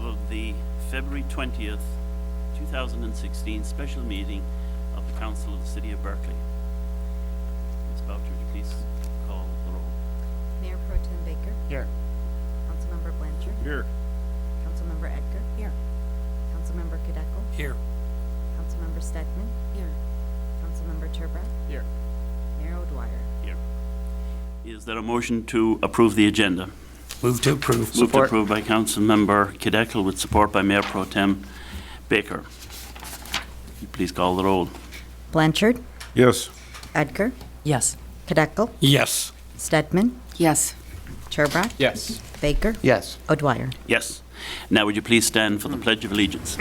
order the February 20th, 2016 special meeting of the Council of the City of Berkeley. Ms. Boucher, would you please call the roll? Mayor Pro Tem Baker. Here. Councilmember Blanchard. Here. Councilmember Edgar. Here. Councilmember Cadeco. Here. Councilmember Stedman. Here. Councilmember Turbrack. Here. Mayor O'Dwyer. Here. Is there a motion to approve the agenda? Move to approve. Moved to Support. approve by Councilmember Cadeco with support by Mayor Pro Tem Baker. You please call the roll. Blanchard. Yes. Edgar. Yes. Cadeco. Yes. Stedman. Yes. Turbrack. Yes. Baker. Yes. O'Dwyer. Yes. Now would you please stand for the Pledge of Allegiance?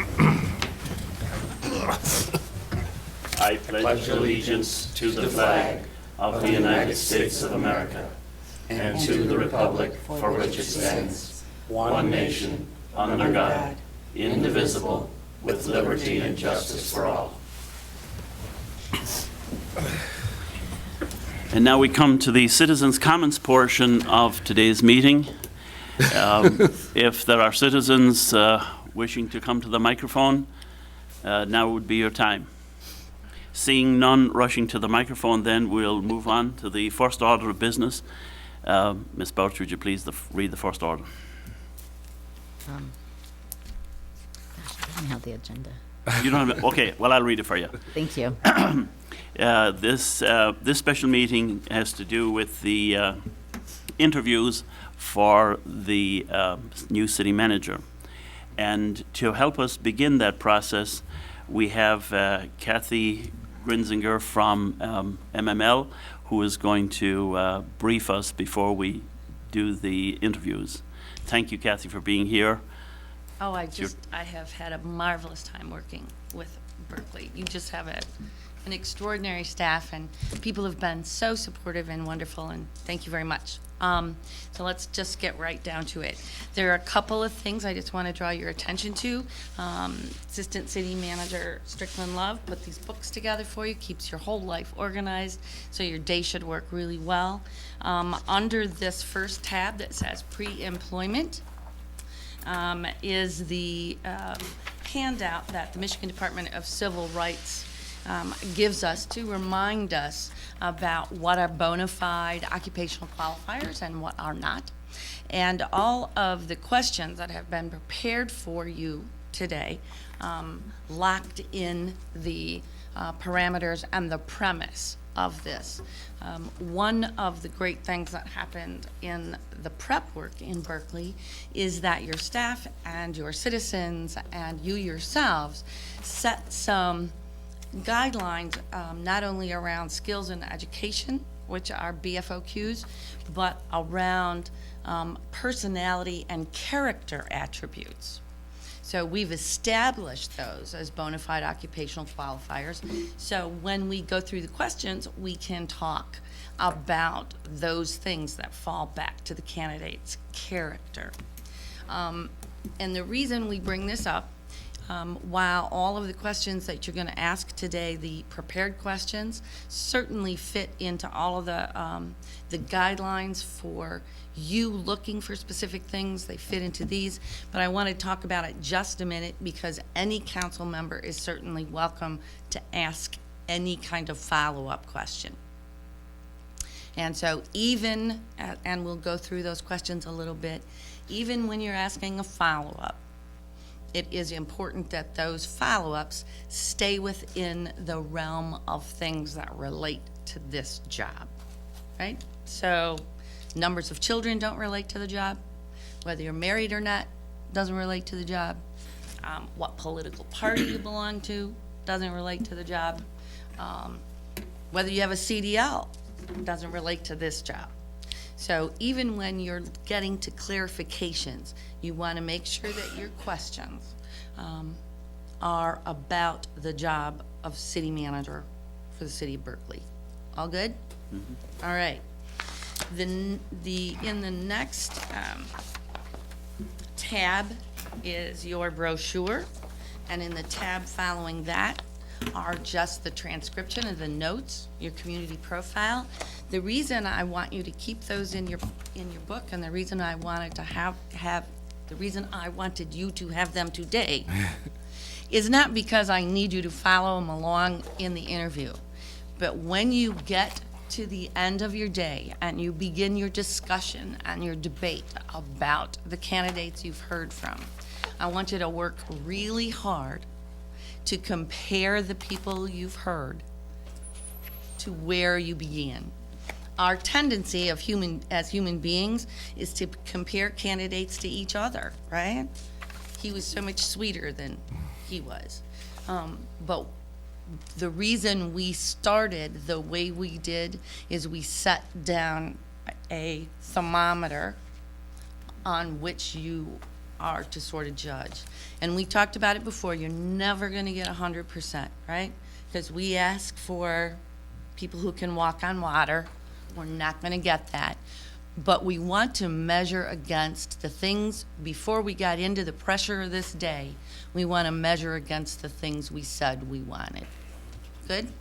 I pledge allegiance to the flag of the United States of America and to the republic for which it stands, one nation, under God, indivisible, with liberty and justice for all. And now we come to the citizens' comments portion of today's meeting. If there are citizens wishing to come to the microphone, now would be your time. Seeing none rushing to the microphone, then we'll move on to the first order of business. Ms. Boucher, would you please read the first order? Gosh, I don't have the agenda. You don't have it? Okay, well, I'll read it for you. Thank you. This special meeting has to do with the interviews for the new city manager. And to help us begin that process, we have Kathy Grinzinger from MML, who is going to brief us before we do the interviews. Thank you, Kathy, for being here. Oh, I have had a marvelous time working with Berkley. You just have an extraordinary staff, and people have been so supportive and wonderful, and thank you very much. So let's just get right down to it. There are a couple of things I just want to draw your attention to. Assistant City Manager Strickland Love put these books together for you, keeps your whole life organized, so your day should work really well. Under this first tab that says pre-employment, is the handout that the Michigan Department of Civil Rights gives us to remind us about what are bona fide occupational qualifiers and what are not. And all of the questions that have been prepared for you today locked in the parameters and the premise of this. One of the great things that happened in the prep work in Berkeley is that your staff and your citizens and you yourselves set some guidelines, not only around skills and education, which are BFOQs, but around personality and character attributes. So we've established those as bona fide occupational qualifiers. So when we go through the questions, we can talk about those things that fall back to the candidate's character. And the reason we bring this up, while all of the questions that you're going to ask today, the prepared questions, certainly fit into all of the guidelines for you looking for specific things. They fit into these, but I want to talk about it just a minute because any council member is certainly welcome to ask any kind of follow-up question. And so even, and we'll go through those questions a little bit, even when you're asking a follow-up, it is important that those follow-ups stay within the realm of things that relate to this job, right? So numbers of children don't relate to the job. Whether you're married or not doesn't relate to the job. What political party you belong to doesn't relate to the job. Whether you have a CDL doesn't relate to this job. So even when you're getting to clarifications, you want to make sure that your questions are about the job of city manager for the city of Berkeley. All good? Mm-hmm. All right. In the next tab is your brochure, and in the tab following that are just the transcription of the notes, your community profile. The reason I want you to keep those in your book, and the reason I wanted to have the reason I wanted you to have them today is not because I need you to follow them along in the interview, but when you get to the end of your day and you begin your discussion and your debate about the candidates you've heard from, I want you to work really hard to compare the people you've heard to where you began. Our tendency as human beings is to compare candidates to each other, right? He was so much sweeter than he was. But the reason we started the way we did is we set down a thermometer on which you are to sort of judge. And we talked about it before, you're never gonna get 100%, right? Because we ask for people who can walk on water. We're not gonna get that. But we want to measure against the things, before we got into the pressure of this day, we wanna measure against the things we said we wanted. Good?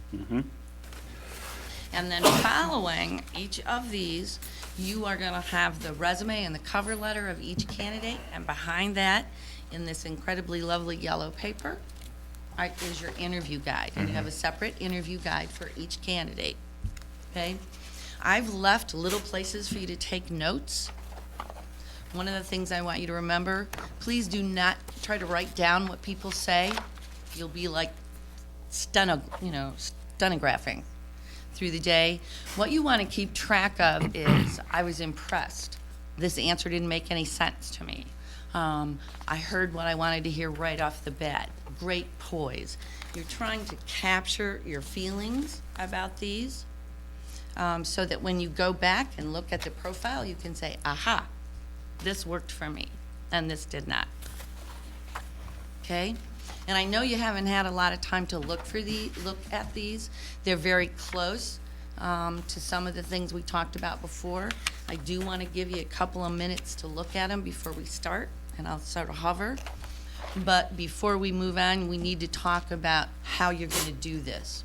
And then following each of these, you are gonna have the resume and the cover letter of each candidate, and behind that, in this incredibly lovely yellow paper, is your interview guide. And you have a separate interview guide for each candidate, okay? I've left little places for you to take notes. One of the things I want you to remember, please do not try to write down what people say. You'll be like stenographing through the day. What you want to keep track of is, I was impressed. This answer didn't make any sense to me. I heard what I wanted to hear right off the bat. Great poise. You're trying to capture your feelings about these, so that when you go back and look at the profile, you can say, aha, this worked for me, and this did not. Okay? And I know you haven't had a lot of time to look at these. They're very close to some of the things we talked about before. I do want to give you a couple of minutes to look at them before we start, and I'll sort of hover. But before we move on, we need to talk about how you're going to do this.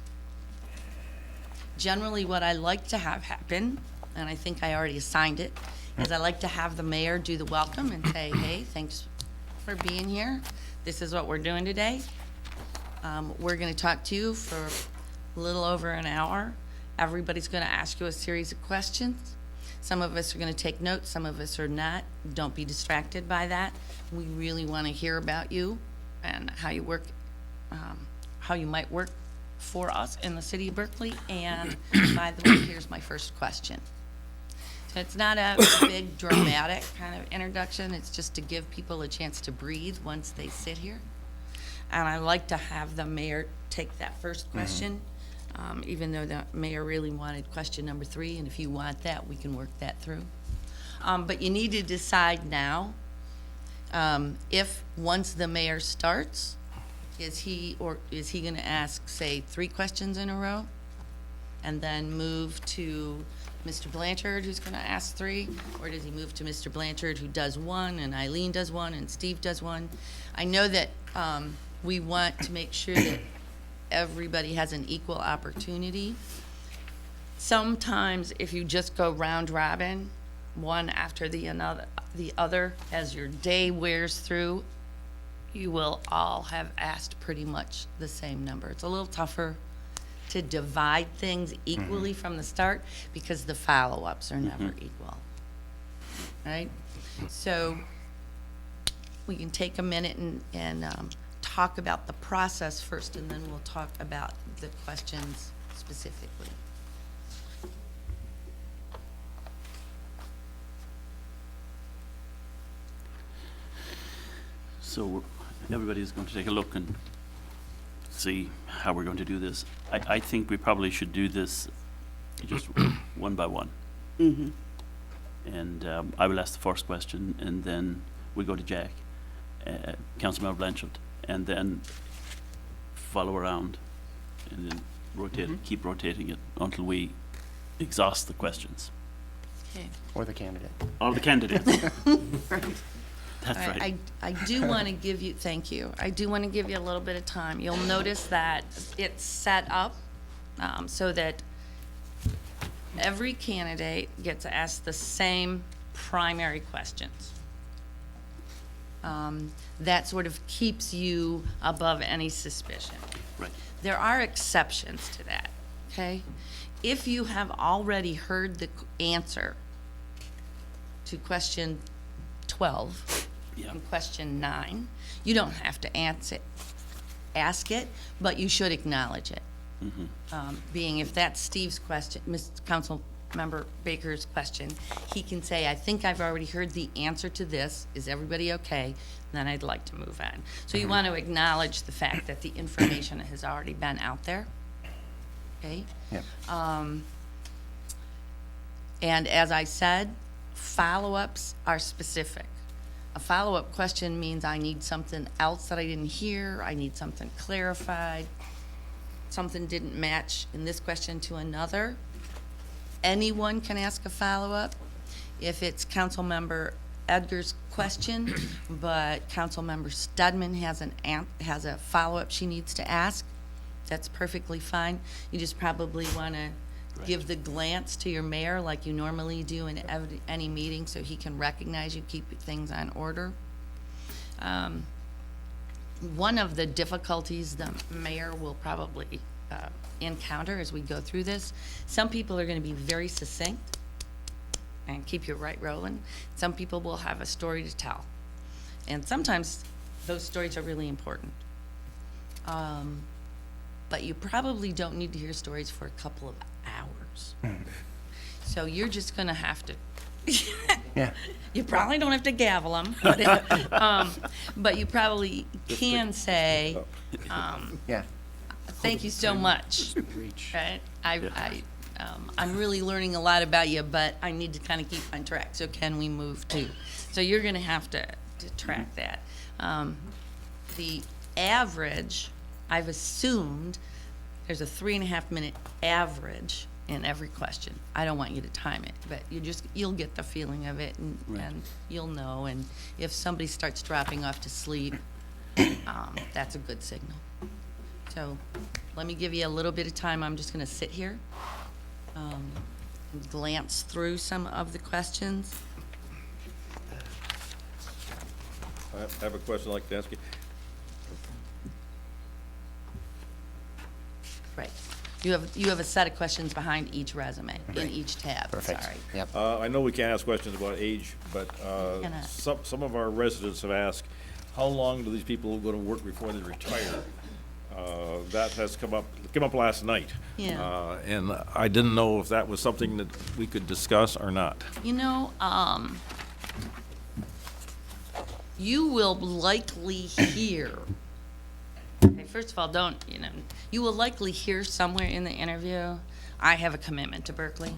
Generally, what I like to have happen, and I think I already assigned it, is I like to have the mayor do the welcome and say, hey, thanks for being here. This is what we're doing today. We're going to talk to you for a little over an hour. Everybody's going to ask you a series of questions. Some of us are going to take notes, some of us are not. Don't be distracted by that. We really want to hear about you and how you work, how you might work for us in the city of Berkeley. And by the way, here's my first question. So it's not a big dramatic kind of introduction, it's just to give people a chance to breathe once they sit here. And I like to have the mayor take that first question, even though the mayor really wanted question number 3, and if you want that, we can work that through. But you need to decide now if once the mayor starts, is he going to ask, say, 3 questions in a row, and then move to Mr. Blanchard, who's going to ask 3, or does he move to Mr. Blanchard, who does 1, and Eileen does 1, and Steve does 1? I know that we want to make sure that everybody has an equal opportunity. Sometimes if you just go round robin, one after the other, as your day wears through, you will all have asked pretty much the same number. It's a little tougher to divide things equally from the start because the follow-ups are never equal, right? So we can take a minute and talk about the process first, and then we'll talk about the questions specifically. So everybody's going to take a look and see how we're going to do this. I think we probably should do this just one by one. And I will ask the first question, and then we go to Jack, Councilmember Blanchard, and then follow around, and then rotate it, keep rotating it until we exhaust the questions. Okay. Or the candidate. All the candidates. Right. That's All right. I do want to give you, thank you. I do want to give you a little bit of time. You'll notice that it's set up so that every candidate gets asked the same primary questions. That sort of keeps you above any suspicion. Right. There are exceptions to that, okay? If you have already heard the answer to question 12 Yeah. and question 9, you don't have to ask it, but you should acknowledge it. Being if that's Steve's question, Council Member Baker's question, he can say, I think I've already heard the answer to this. Is everybody okay? Then I'd like to move on. So you want to acknowledge the fact that the information has already been out there. Okay? Yep. And as I said, follow-ups are specific. A follow-up question means I need something else that I didn't hear, I need something clarified, something didn't match in this question to another. Anyone can ask a follow-up. If it's Councilmember Edgar's question, but Councilmember Studman has a follow-up she needs to ask, that's perfectly fine. You just probably want to give the glance to your mayor like you normally do in any meeting so he can recognize you, keep things on order. One of the difficulties the mayor will probably encounter as we go through this, some people are going to be very succinct and keep you right rolling. Some people will have a story to tell. And sometimes those stories are really important. But you probably don't need to hear stories for a couple of hours. So you're just going to have to, Yeah. you probably don't have to gavel them, but you probably can say, Yeah. thank you so much. Right? I'm really learning a lot about you, but I need to kind of keep on track. So can we move to? So you're going to have to track that. The average, I've assumed there's a 3.5 minute average in every question. I don't want you to time it, but you'll get the feeling of it, and you'll know. And if somebody starts dropping off to sleep, that's a good signal. So let me give you a little bit of time. I'm just going to sit here and glance through some of the questions. I have a question I'd like to ask you. Right. You have a set of questions behind each resume, in each tab. Perfect. Sorry. Yep. I know we can't ask questions about age, but Cannot. some of our residents have asked, how long do these people go to work before they retire? That has come up last night. Yeah. And I didn't know if that was something that we could discuss or not. You know, you will likely hear, okay, first of all, you will likely hear somewhere in the interview, I have a commitment to Berkeley.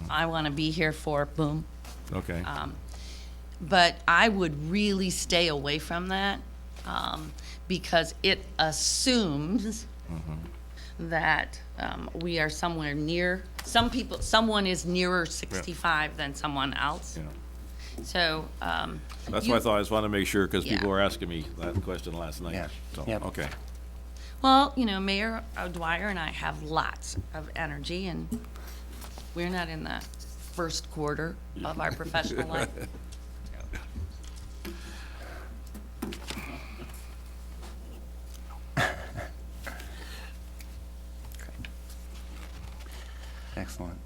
I want to be here for boom. Okay. But I would really stay away from that because it assumes that we are somewhere near, someone is nearer 65 than someone else. Yeah. So. That's why I thought I just wanted to make sure, because Yeah. people were asking me that question last night. Yeah. So, Yep. okay. Well, Mayor O'Dwyer and I have lots of energy, and we're not in the first quarter of our professional life. Excellent.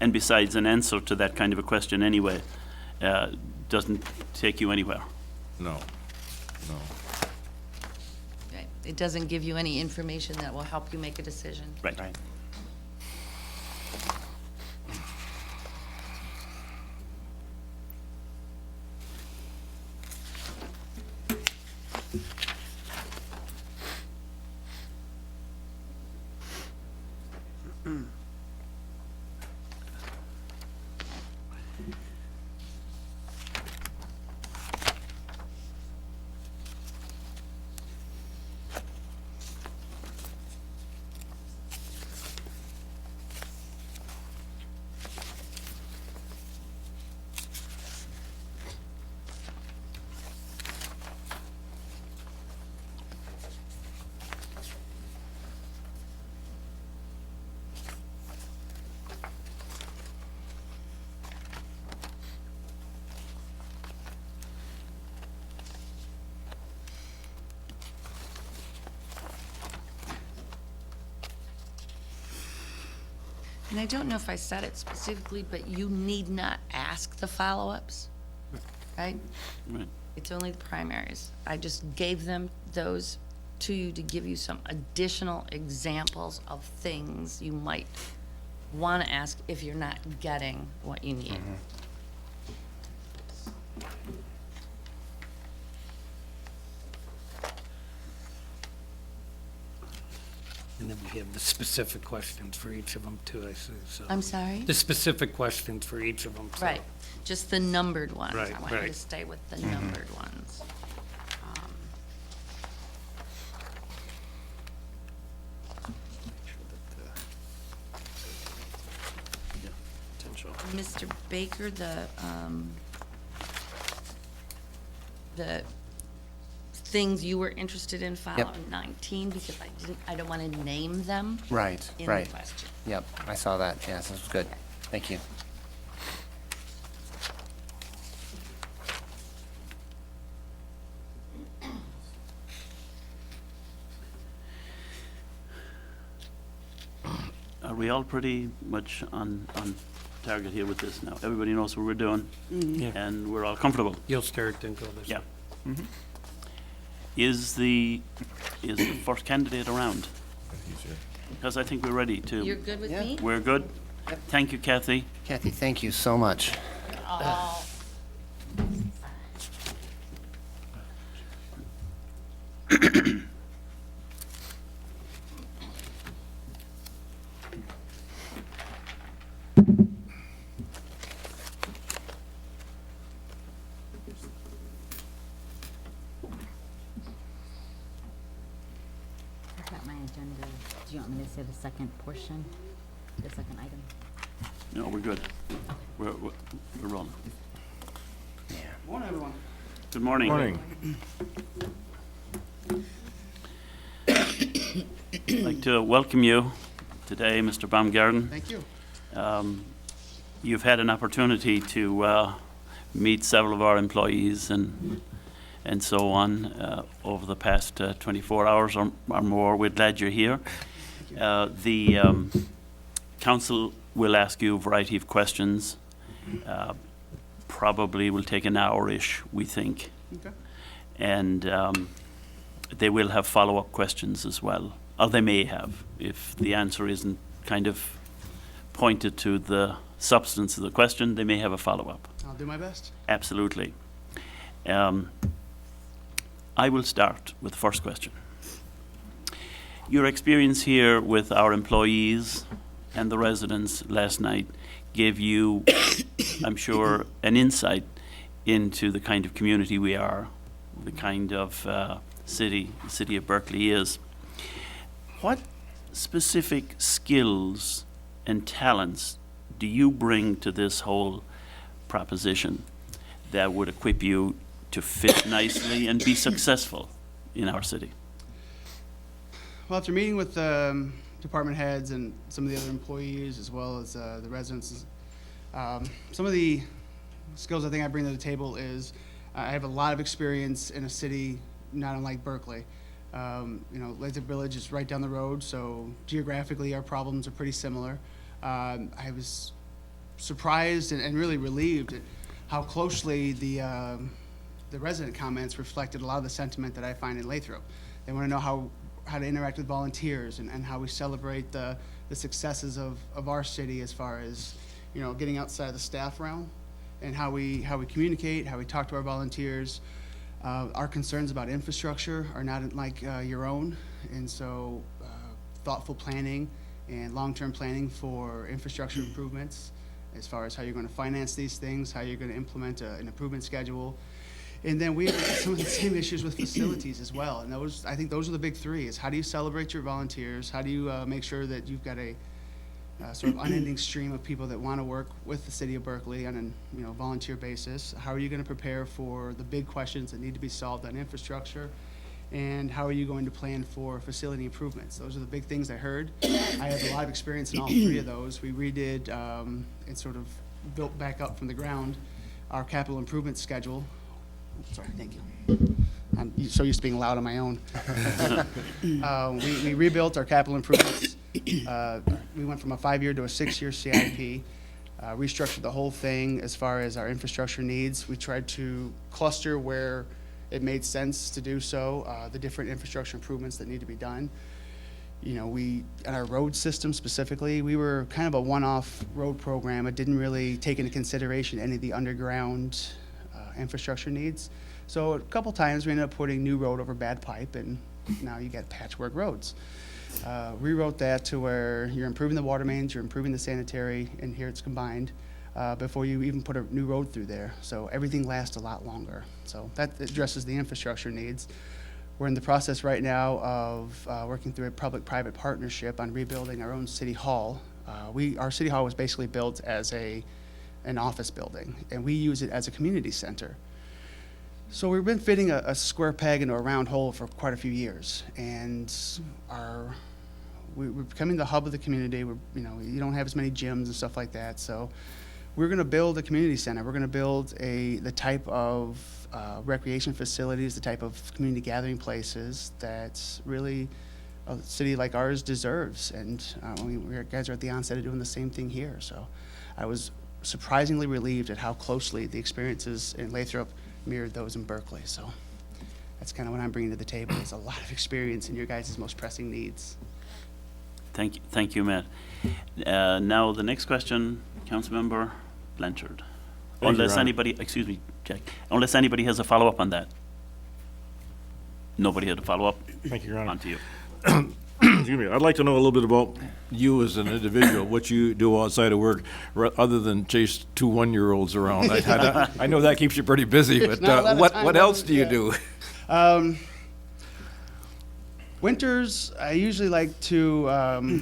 And besides, an answer to that kind of a question anyway doesn't take you anywhere. No. Okay. It doesn't give you any information that will help you make a decision. Right. Right. And I don't know if I said it specifically, but you need not ask the follow-ups, right? Right. It's only the primaries. I just gave them those to you to give you some additional examples of things you might want to ask if you're not getting what you need. And then we have the specific questions for each of them too, I see, so. I'm sorry? The specific questions for each of them, so. Right, just the numbered ones. Right, I want you to right. stay with the numbered ones. Yeah, potential. Mr. Baker, the things you were interested in following 19, because I don't want to name them Right, in the right. question. Yep, I saw that. Yes, this was good. Thank you. Are we all pretty much on target here with this now? Everybody knows what we're doing, Yeah. and we're all comfortable? You'll start and go this way. Yeah. Is the first candidate around? Because I think we're ready to. You're good with Yeah. me? We're good? Thank you, Kathy. Kathy, thank you so much. Oh, I've got my agenda. Do you want me to say the second portion, the second item? No, we're good. We're rolling. Morning, everyone. Good morning. Morning. I'd like to welcome you today, Mr. Baumgarten. Thank you. You've had an opportunity to meet several of our employees and so on over the past 24 hours or more. We're glad you're here. The council will ask you a variety of questions. Probably will take an hour-ish, we think. Okay. And they will have follow-up questions as well. Or they may have, if the answer isn't kind of pointed to the substance of the question, they may have a follow-up. I'll do my best. Absolutely. I will start with the first question. Your experience here with our employees and the residents last night gave you, I'm sure, an insight into the kind of community we are, the kind of city the city of Berkeley is. What specific skills and talents do you bring to this whole proposition that would equip you to fit nicely and be successful in our city? Well, after meeting with department heads and some of the other employees, as well as the residents, some of the skills I think I bring to the table is I have a lot of experience in a city not unlike Berkeley. Lathrop Village is right down the road, so geographically our problems are pretty similar. I was surprised and really relieved at how closely the resident comments reflected a lot of the sentiment that I find in Lathrop. They want to know how to interact with volunteers and how we celebrate the successes of our city as far as, getting outside of the staff realm and how we communicate, how we talk to our volunteers. Our concerns about infrastructure are not like your own, and so thoughtful planning and long-term planning for infrastructure improvements as far as how you're going to finance these things, how you're going to implement an improvement schedule. And then we have some of the same issues with facilities as well. And I think those are the big three, is how do you celebrate your volunteers? How do you make sure that you've got a sort of unending stream of people that want to work with the city of Berkeley on a volunteer basis? How are you going to prepare for the big questions that need to be solved on infrastructure? And how are you going to plan for facility improvements? Those are the big things I heard. I have a lot of experience in all three of those. We redid and sort of built back up from the ground our capital improvement schedule. Sorry, thank you. I'm so used to being loud on my own. We rebuilt our capital improvements We went from a 5-year to a 6-year CIP, restructured the whole thing as far as our infrastructure needs. We tried to cluster where it made sense to do so, the different infrastructure improvements that need to be done. You know, in our road system specifically, we were kind of a one-off road program. It didn't really take into consideration any of the underground infrastructure needs. So a couple times we ended up putting new road over bad pipe, and now you get patchwork roads. Rewrote that to where you're improving the water mains, you're improving the sanitary, and here it's combined before you even put a new road through there. So everything lasts a lot longer. So that addresses the infrastructure needs. We're in the process right now of working through a public-private partnership on rebuilding our own city hall. Our city hall was basically built as an office building, and we use it as a community center. So we've been fitting a square peg into a round hole for quite a few years, and we're becoming the hub of the community. You don't have as many gyms and stuff like that, so we're going to build a community center. We're going to build the type of recreation facilities, the type of community gathering places that really a city like ours deserves. And we guys are at the onset of doing the same thing here. So I was surprisingly relieved at how closely the experiences in Lathrop mirrored those in Berkeley. So that's kind of what I'm bringing to the table, is a lot of experience in your guys' most pressing needs. Thank you, Matt. Now, the next question, Councilmember Blanchard. Thank you, Unless Ron. anybody, excuse me, Jack, unless anybody has a follow-up on that. Nobody had a follow-up? Thank you, Your Honor. On to you. Excuse me. I'd like to know a little bit about you as an individual, what you do outside of work, other than chase 2 1-year-olds around. I know that keeps you pretty busy, but not a lot of time what else other- do you yeah. do? Winters, I usually like to,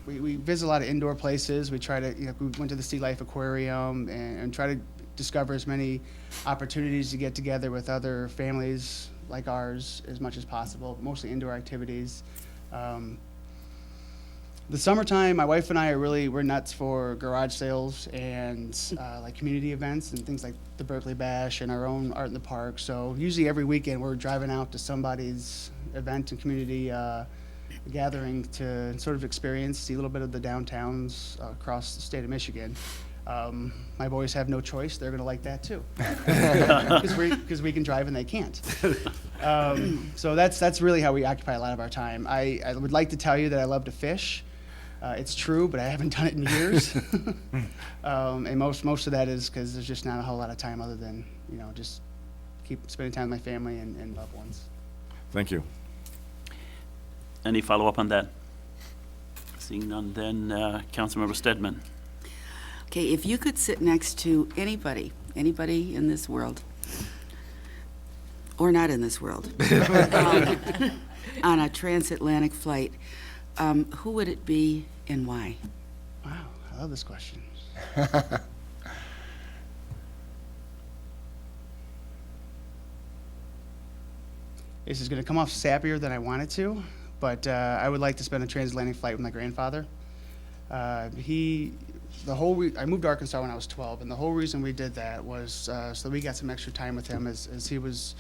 we visit a lot of indoor places. We try to, we went to the Sea Life Aquarium and try to discover as many opportunities to get together with other families like ours as much as possible, mostly indoor activities. The summertime, my wife and I we're nuts for garage sales and like community events and things like the Berkley Bash and our own Art in the Park. So usually every weekend we're driving out to somebody's event and community gathering to sort of see a little bit of the downtowns across the state of Michigan. My boys have no choice. They're going to like that too, because we can drive and they can't. So that's really how we occupy a lot of our time. I would like to tell you that I love to fish. It's true, but I haven't done it in years. And most of that is because there's just not a whole lot of time other than just keep spending time with my family and loved ones. Thank you. Any follow-up on that? Seeing none, then Councilmember Stedman. Okay, if you could sit next to anybody in this world, or not in this world, on a transatlantic flight, who would it be and why? Wow, I love this question. This is going to come off sappier than I want it to, but I would like to spend a transatlantic flight with my grandfather. I moved to Arkansas when I was 12, and the whole reason we did that was so that we got some extra time with him as he was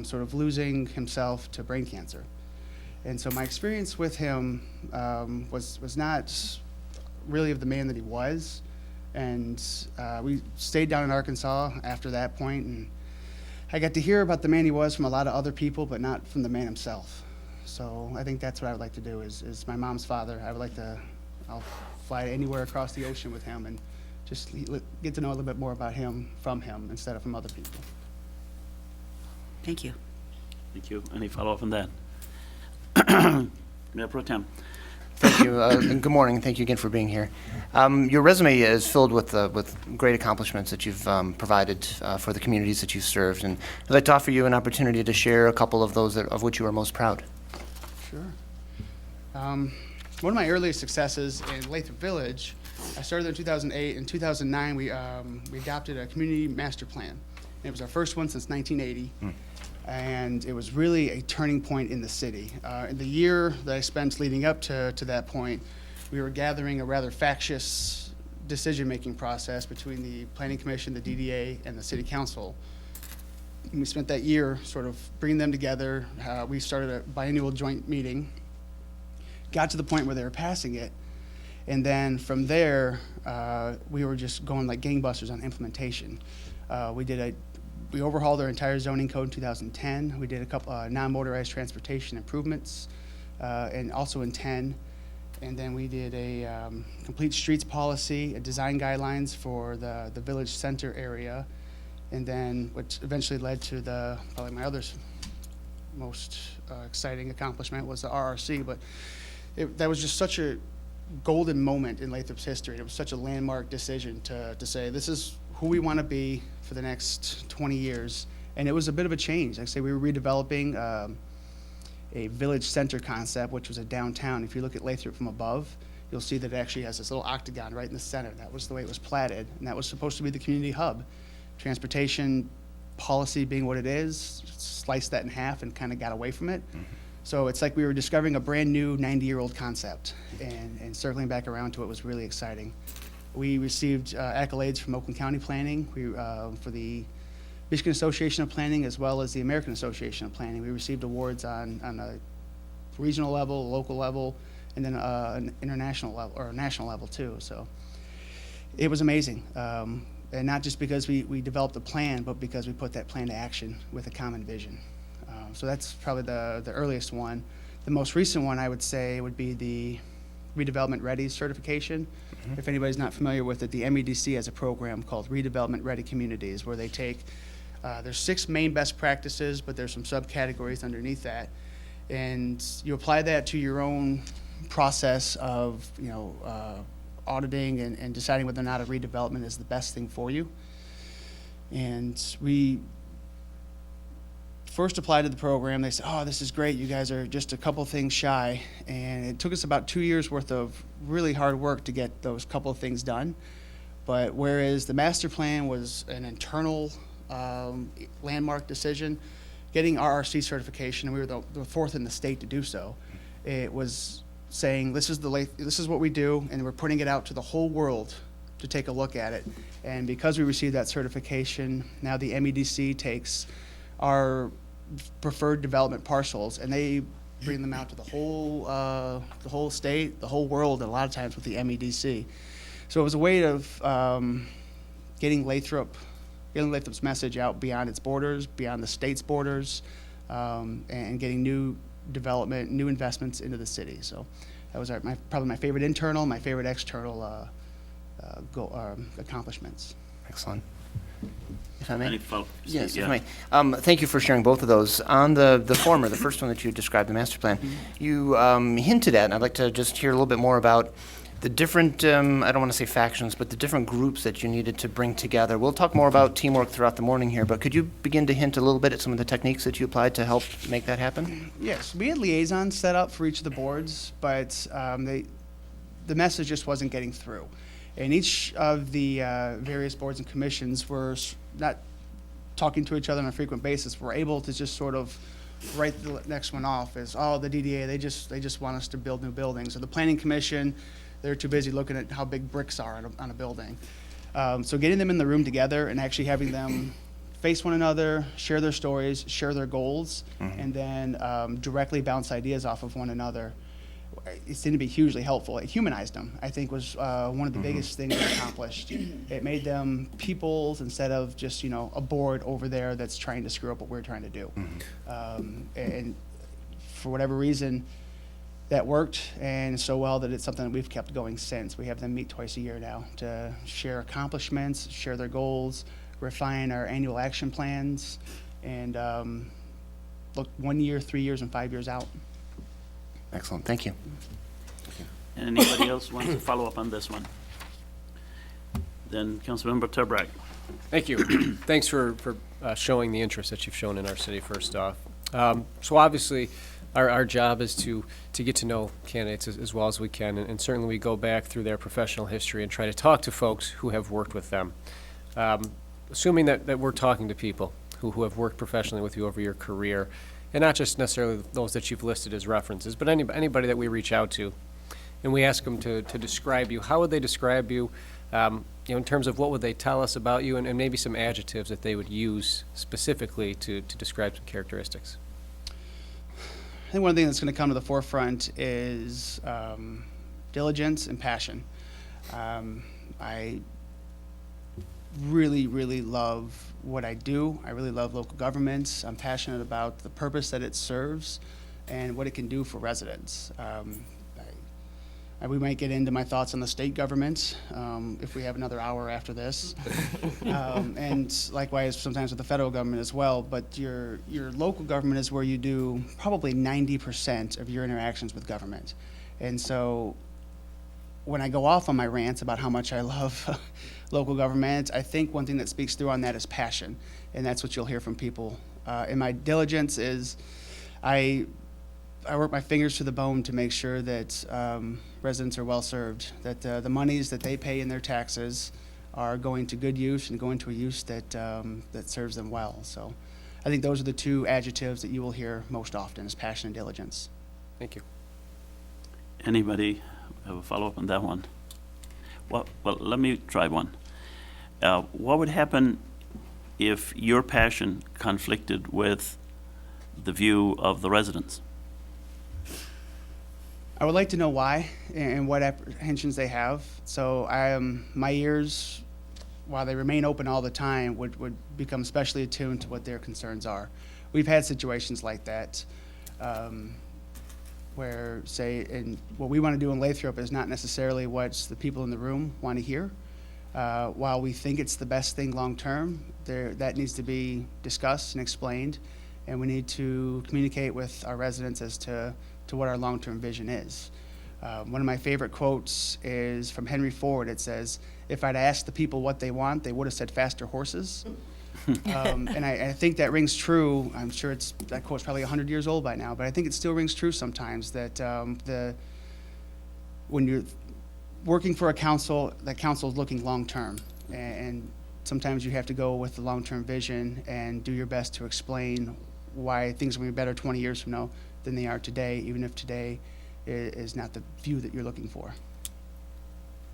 sort of losing himself to brain cancer. And so my experience with him was not really of the man that he was. And we stayed down in Arkansas after that point, and I got to hear about the man he was from a lot of other people, but not from the man himself. So I think that's what I would like to do is my mom's father. I'll fly anywhere across the ocean with him and just get to know a little bit more about him from him instead of from other people. Thank you. Thank you. Any follow-up on that? Mayor Pro Tem. Thank you, and good morning. Thank you again for being here. Your resume is filled with great accomplishments that you've provided for the communities that you've served, and I'd like to offer you an opportunity to share a couple of those of which you are most proud. Sure. One of my earliest successes in Lathrop Village, I started in 2008. In 2009, we adopted a community master plan. It was our first one since 1980. And it was really a turning point in the city. In the year that I spent leading up to that point, we were gathering a rather factious decision-making process between the Planning Commission, the DDA, and the City Council. And we spent that year sort of bringing them together. We started a biannual joint meeting. got to the point where they were passing it. And then from there, we were just going like gangbusters on implementation. We overhauled our entire zoning code in 2010. We did a couple non-motorized transportation improvements, and also in 10. And then we did a complete streets policy, a design guidelines for the village center area, and then which eventually led to probably my other most exciting accomplishment was the RRC. But that was just such a golden moment in Lathrop's history. It was such a landmark decision to say, this is who we want to be for the next 20 years. And it was a bit of a change. Like I say, we were redeveloping a village center concept, which was a downtown. If you look at Lathrop from above, you'll see that it actually has this little octagon right in the center. That was the way it was platted, and that was supposed to be the community hub. Transportation policy being what it is, sliced that in half and kind of got away from it. So it's like we were discovering a brand new 90-year-old concept, and circling back around to it was really exciting. We received accolades from Oakland County Planning for the Michigan Association of Planning, as well as the American Association of Planning. We received awards on a regional level, local level, and then an international level, or a national level too. So it was amazing. And not just because we developed a plan, but because we put that plan to action with a common vision. So that's probably the earliest one. The most recent one, I would say, would be the Redevelopment Ready certification. If anybody's not familiar with it, the MEDC has a program called Redevelopment Ready Communities, where they take, there's 6 main best practices, but there's some subcategories underneath that. And you apply that to your own process of, auditing and deciding whether or not a redevelopment is the best thing for you. And we first applied to the program. They said, oh, this is great. You guys are just a couple things shy. And it took us about 2 years worth of really hard work to get those couple of things done. But whereas the master plan was an internal landmark decision, getting RRC certification, and we were the 4th in the state to do so, it was saying this is what we do, and we're putting it out to the whole world to take a look at it. And because we received that certification, now the MEDC takes our preferred development parcels and they bring them out to the whole state, the whole world, and a lot of times with the MEDC. So it was a way of getting Lathrop's message out beyond its borders, beyond the state's borders, and getting new development, new investments into the city. So that was probably my favorite internal, my favorite external accomplishments. Excellent. If I may? Any follow- Yes, yeah. if I may. Thank you for sharing both of those. On the former, the first one that you described, the master plan, you hinted at, and I'd like to just hear a little bit more about the different, I don't want to say factions, but the different groups that you needed to bring together. We'll talk more about teamwork throughout the morning here, but could you begin to hint a little bit at some of the techniques that you applied to help make that happen? Yes, we had liaisons set up for each of the boards, but the message just wasn't getting through. And each of the various boards and commissions were not talking to each other on a frequent basis. We're able to just sort of write the next one off as, oh, the DDA, they just want us to build new buildings. Or the Planning Commission, they're too busy looking at how big bricks are on a building. So getting them in the room together and actually having them face one another, share their stories, share their goals, and then directly bounce ideas off of one another, it seemed to be hugely helpful. It humanized them, I think, was one of the biggest things it accomplished. It made them peoples instead of just, a board over there that's trying to screw up what we're trying to do. And for whatever reason, that worked, and so well that it's something that we've kept going since. We have them meet twice a year now to share accomplishments, share their goals, refine our annual action plans, and look 1 year, 3 years, and 5 years out. Excellent, thank you. Anybody else wants to follow up on this one? Then Councilmember Turbrack. Thank you. Thanks for showing the interest that you've shown in our city, first off. So obviously, our job is to get to know candidates as well as we can, and certainly we go back through their professional history and try to talk to folks who have worked with them. Assuming that we're talking to people who have worked professionally with you over your career, and not just necessarily those that you've listed as references, but anybody that we reach out to, and we ask them to describe you, how would they describe you, in terms of what would they tell us about you, and maybe some adjectives that they would use specifically to describe some characteristics. I think one thing that's going to come to the forefront is diligence and passion. I really, really love what I do. I really love local governments. I'm passionate about the purpose that it serves and what it can do for residents. We might get into my thoughts on the state government if we have another hour after this, and likewise sometimes with the federal government as well. But your local government is where you do probably 90% of your interactions with government, and so when I go off on my rants about how much I love local government, I think one thing that speaks through on that is passion, and that's what you'll hear from people. And my diligence is I work my fingers to the bone to make sure that residents are well served, that the monies that they pay in their taxes are going to good use and going to a use that that serves them well. So I think those are the two adjectives that you will hear most often is passion and diligence. Thank you. Anybody have a follow-up on that one? Well, let me try one. What would happen if your passion conflicted with the view of the residents? I would like to know why and what apprehensions they have. So my ears, while they remain open all the time, would become specially attuned to what their concerns are. We've had situations like that where, say, what we want to do in Lathrop is not necessarily what the people in the room want to hear. While we think it's the best thing long term, that needs to be discussed and explained, and we need to communicate with our residents as to what our long-term vision is. One of my favorite quotes is from Henry Ford. It says, "If I'd asked the people what they want, they would have said faster horses." And I think that rings true. I'm sure that quote's probably 100 years old by now, but I think it still rings true sometimes that when you're working for a council, that council is looking long-term. And sometimes you have to go with the long-term vision and do your best to explain why things will be better 20 years from now than they are today, even if today is not the view that you're looking for.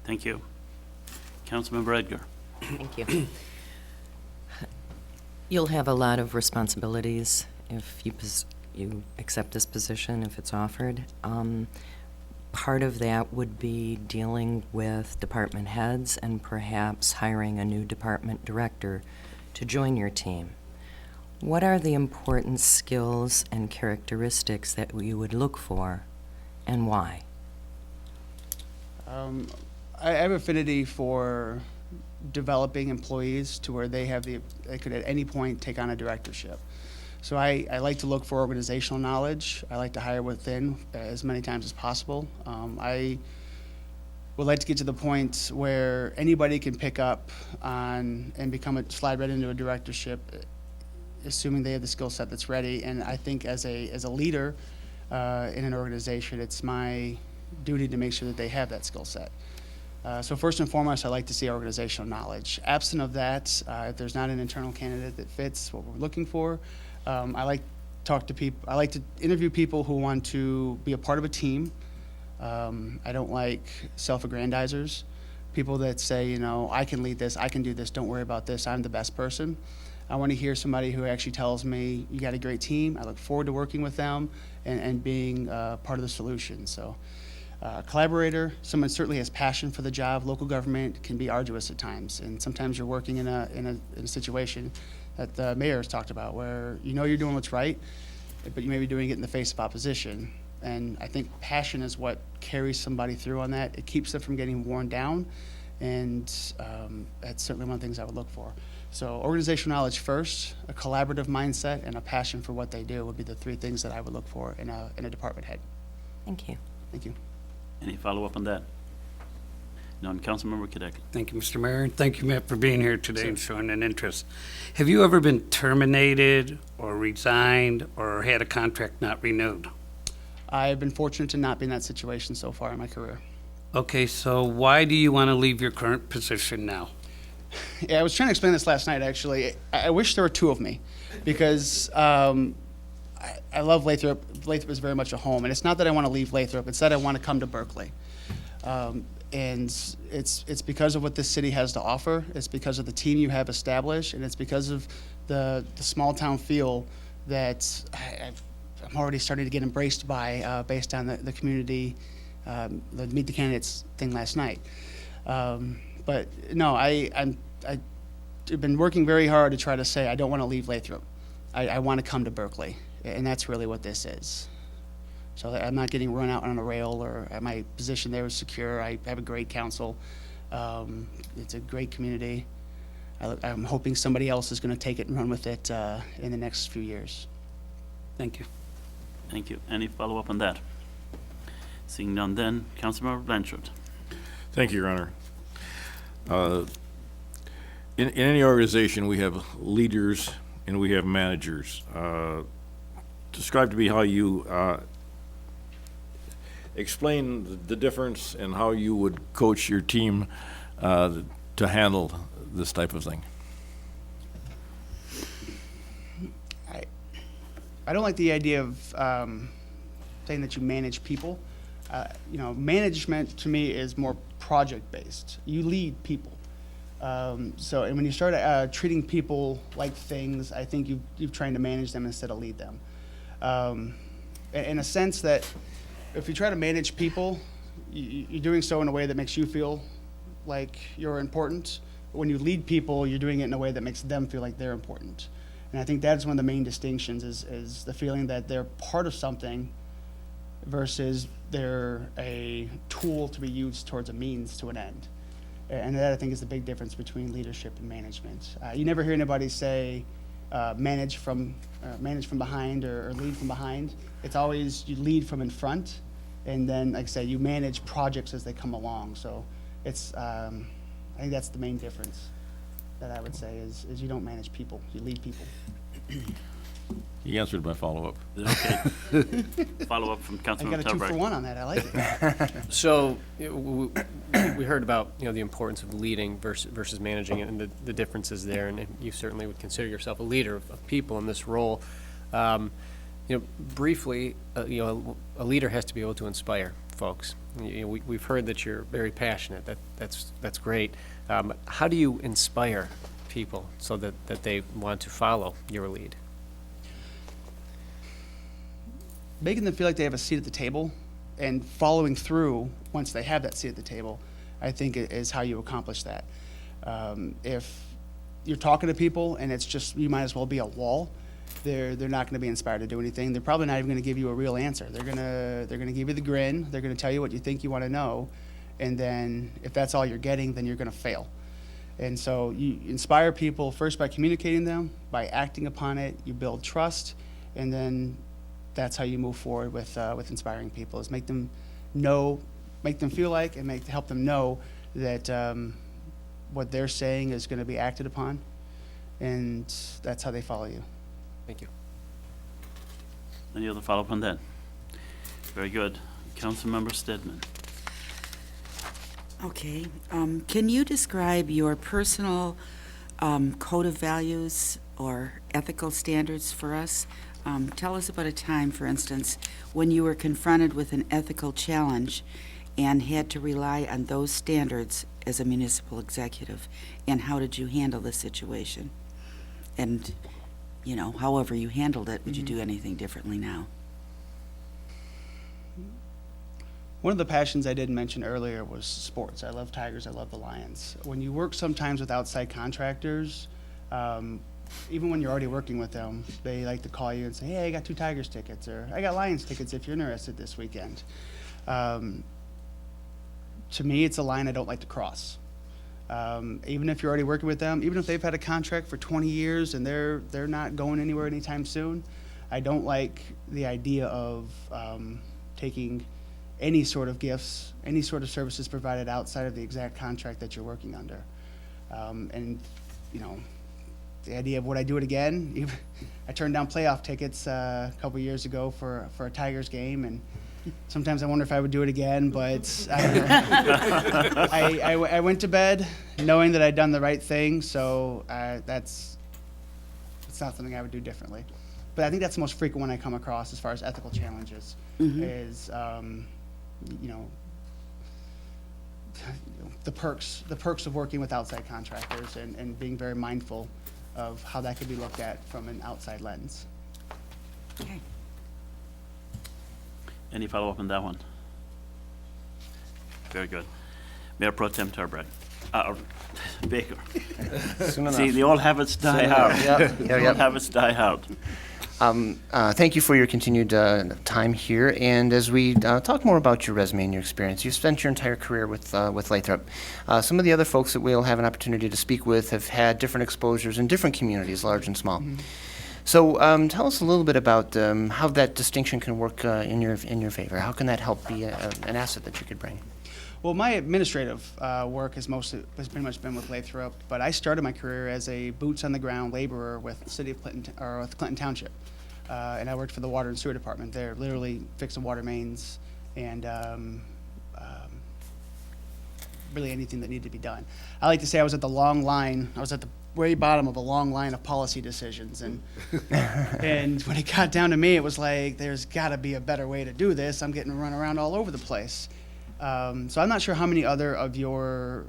Thank you. Councilmember Edgar. Thank you. You'll have a lot of responsibilities if you accept this position, if it's offered. Part of that would be dealing with department heads and perhaps hiring a new department director to join your team. What are the important skills and characteristics that you would look for, and why? I have affinity for developing employees to where they could at any point take on a directorship. So I like to look for organizational knowledge. I like to hire within as many times as possible. I would like to get to the point where anybody can pick up on and slide right into a directorship, assuming they have the skill set that's ready. And I think as a leader in an organization, it's my duty to make sure that they have that skill set. So first and foremost, I like to see organizational knowledge. Absent of that, if there's not an internal candidate that fits what we're looking for, I like to interview people who want to be a part of a team. I don't like self-aggrandizers, people that say, I can lead this, I can do this, don't worry about this, I'm the best person. I want to hear somebody who actually tells me, you got a great team, I look forward to working with them and being part of the solution. So collaborator, someone certainly has passion for the job. Local government can be arduous at times, and sometimes you're working in a situation that the mayor has talked about where you're doing what's right, but you may be doing it in the face of opposition. And I think passion is what carries somebody through on that. It keeps them from getting worn down, and that's certainly one of the things I would look for. So organizational knowledge first, a collaborative mindset, and a passion for what they do would be the three things that I would look for in a department head. Thank you. Thank you. Any follow-up on that? None. Councilmember Kadek. Thank you, Mr. Mayor, and thank you, Matt, for being here today and showing an interest. Have you ever been terminated or resigned or had a contract not renewed? I've been fortunate to not be in that situation so far in my career. Okay, so why do you want to leave your current position now? Yeah, I was trying to explain this last night, actually. I wish there were two of me because I love Lathrop. Lathrop is very much a home. And it's not that I want to leave Lathrop. It's that I want to come to Berkley. And it's because of what this city has to offer. It's because of the team you have established. And it's because of the small town feel that I'm already starting to get embraced by based on the community, the Meet the Candidates thing last night. But no, I've been working very hard to try to say I don't want to leave Lathrop. I want to come to Berkeley, and that's really what this is. So that I'm not getting run out on a rail, or my position there is secure. I have a great council. It's a great community. I'm hoping somebody else is going to take it and run with it in the next few years. Thank you. Thank you. Any follow-up on that? Seeing none then, Councilmember Blanchard. Thank you, Your Honor. In any organization, we have leaders and we have managers. Describe to me how you explain the difference and how you would coach your team to handle this type of thing. I don't like the idea of saying that you manage people. Management to me is more project-based. You lead people. And when you start treating people like things, I think you're trying to manage them instead of lead them. In a sense that if you try to manage people, you're doing so in a way that makes you feel like you're important. But when you lead people, you're doing it in a way that makes them feel like they're important. And I think that's one of the main distinctions is the feeling that they're part of something versus they're a tool to be used towards a means to an end. And that, I think, is the big difference between leadership and management. You never hear anybody say manage from behind or lead from behind. It's always you lead from in front, and then, like I say, you manage projects as they come along. So it's I think that's the main difference that I would say is you don't manage people, you lead people. He answered my follow-up. Okay. Follow-up from I Councilmember got a 2 for 1 on that. I like it. So we heard about, the importance of leading versus managing it, and the differences there, and you certainly would consider yourself a leader of people in this role. Briefly, a leader has to be able to inspire folks. We've heard that you're very passionate. That's great. How do you inspire people so that they want to follow your lead? Making them feel like they have a seat at the table and following through once they have that seat at the table, I think is how you accomplish that. If you're talking to people and it's just, you might as well be a wall, they're not going to be inspired to do anything. They're probably not even going to give you a real answer. They're going to give you the grin. They're going to tell you what you think you want to know. And then if that's all you're getting, then you're going to fail. And so you inspire people first by communicating them, by acting upon it. You build trust, and then that's how you move forward with inspiring people, is make them feel like, and help them know that what they're saying is going to be acted upon, and that's how they follow you. Thank you. Any other follow-up on that? Very good. Councilmember Stedman. Okay. Can you describe your personal code of values or ethical standards for us? Tell us about a time, for instance, when you were confronted with an ethical challenge and had to rely on those standards as a municipal executive, and how did you handle the situation? And, however you handled it, would you do anything differently now? One of the passions I didn't mention earlier was sports. I love Tigers, I love the Lions. When you work sometimes with outside contractors, even when you're already working with them, they like to call you and say, hey, I got 2 Tigers tickets, or I got Lions tickets if you're interested this weekend. To me, it's a line I don't like to cross. Even if you're already working with them, even if they've had a contract for 20 years and they're not going anywhere anytime soon, I don't like the idea of taking any sort of gifts, any sort of services provided outside of the exact contract that you're working under. The idea of would I do it again? I turned down playoff tickets a couple years ago for a Tigers game, and sometimes I wonder if I would do it again, but I went to bed knowing that I'd done the right thing, so it's not something I would do differently. But I think that's the most frequent one I come across as far as ethical challenges, is the perks of working with outside contractors and being very mindful of how that could be looked at from an outside lens. Okay. Any follow-up on that one? Very good. Mayor Pro Tem Turbrack, Baker. Soon enough. See, the old habits die hard. Yep, The yep, old yep. habits die hard. Thank you for your continued time here. And as we talk more about your resume and your experience, you've spent your entire career with Lathrop. Some of the other folks that we'll have an opportunity to speak with have had different exposures in different communities, large and small. So tell us a little bit about how that distinction can work in your favor. How can that help be an asset that you could bring? Well, my administrative work has pretty much been with Lathrop, but I started my career as a boots on the ground laborer with the city of Clinton, or with Clinton Township, and I worked for the water and sewer department there, literally fixing water mains and really anything that needed to be done. I like to say I was at the long line. I was at the very bottom of a long line of policy decisions, and and when it got down to me, it was like, there's got to be a better way to do this. I'm getting run around all over the place. So I'm not sure how many other of your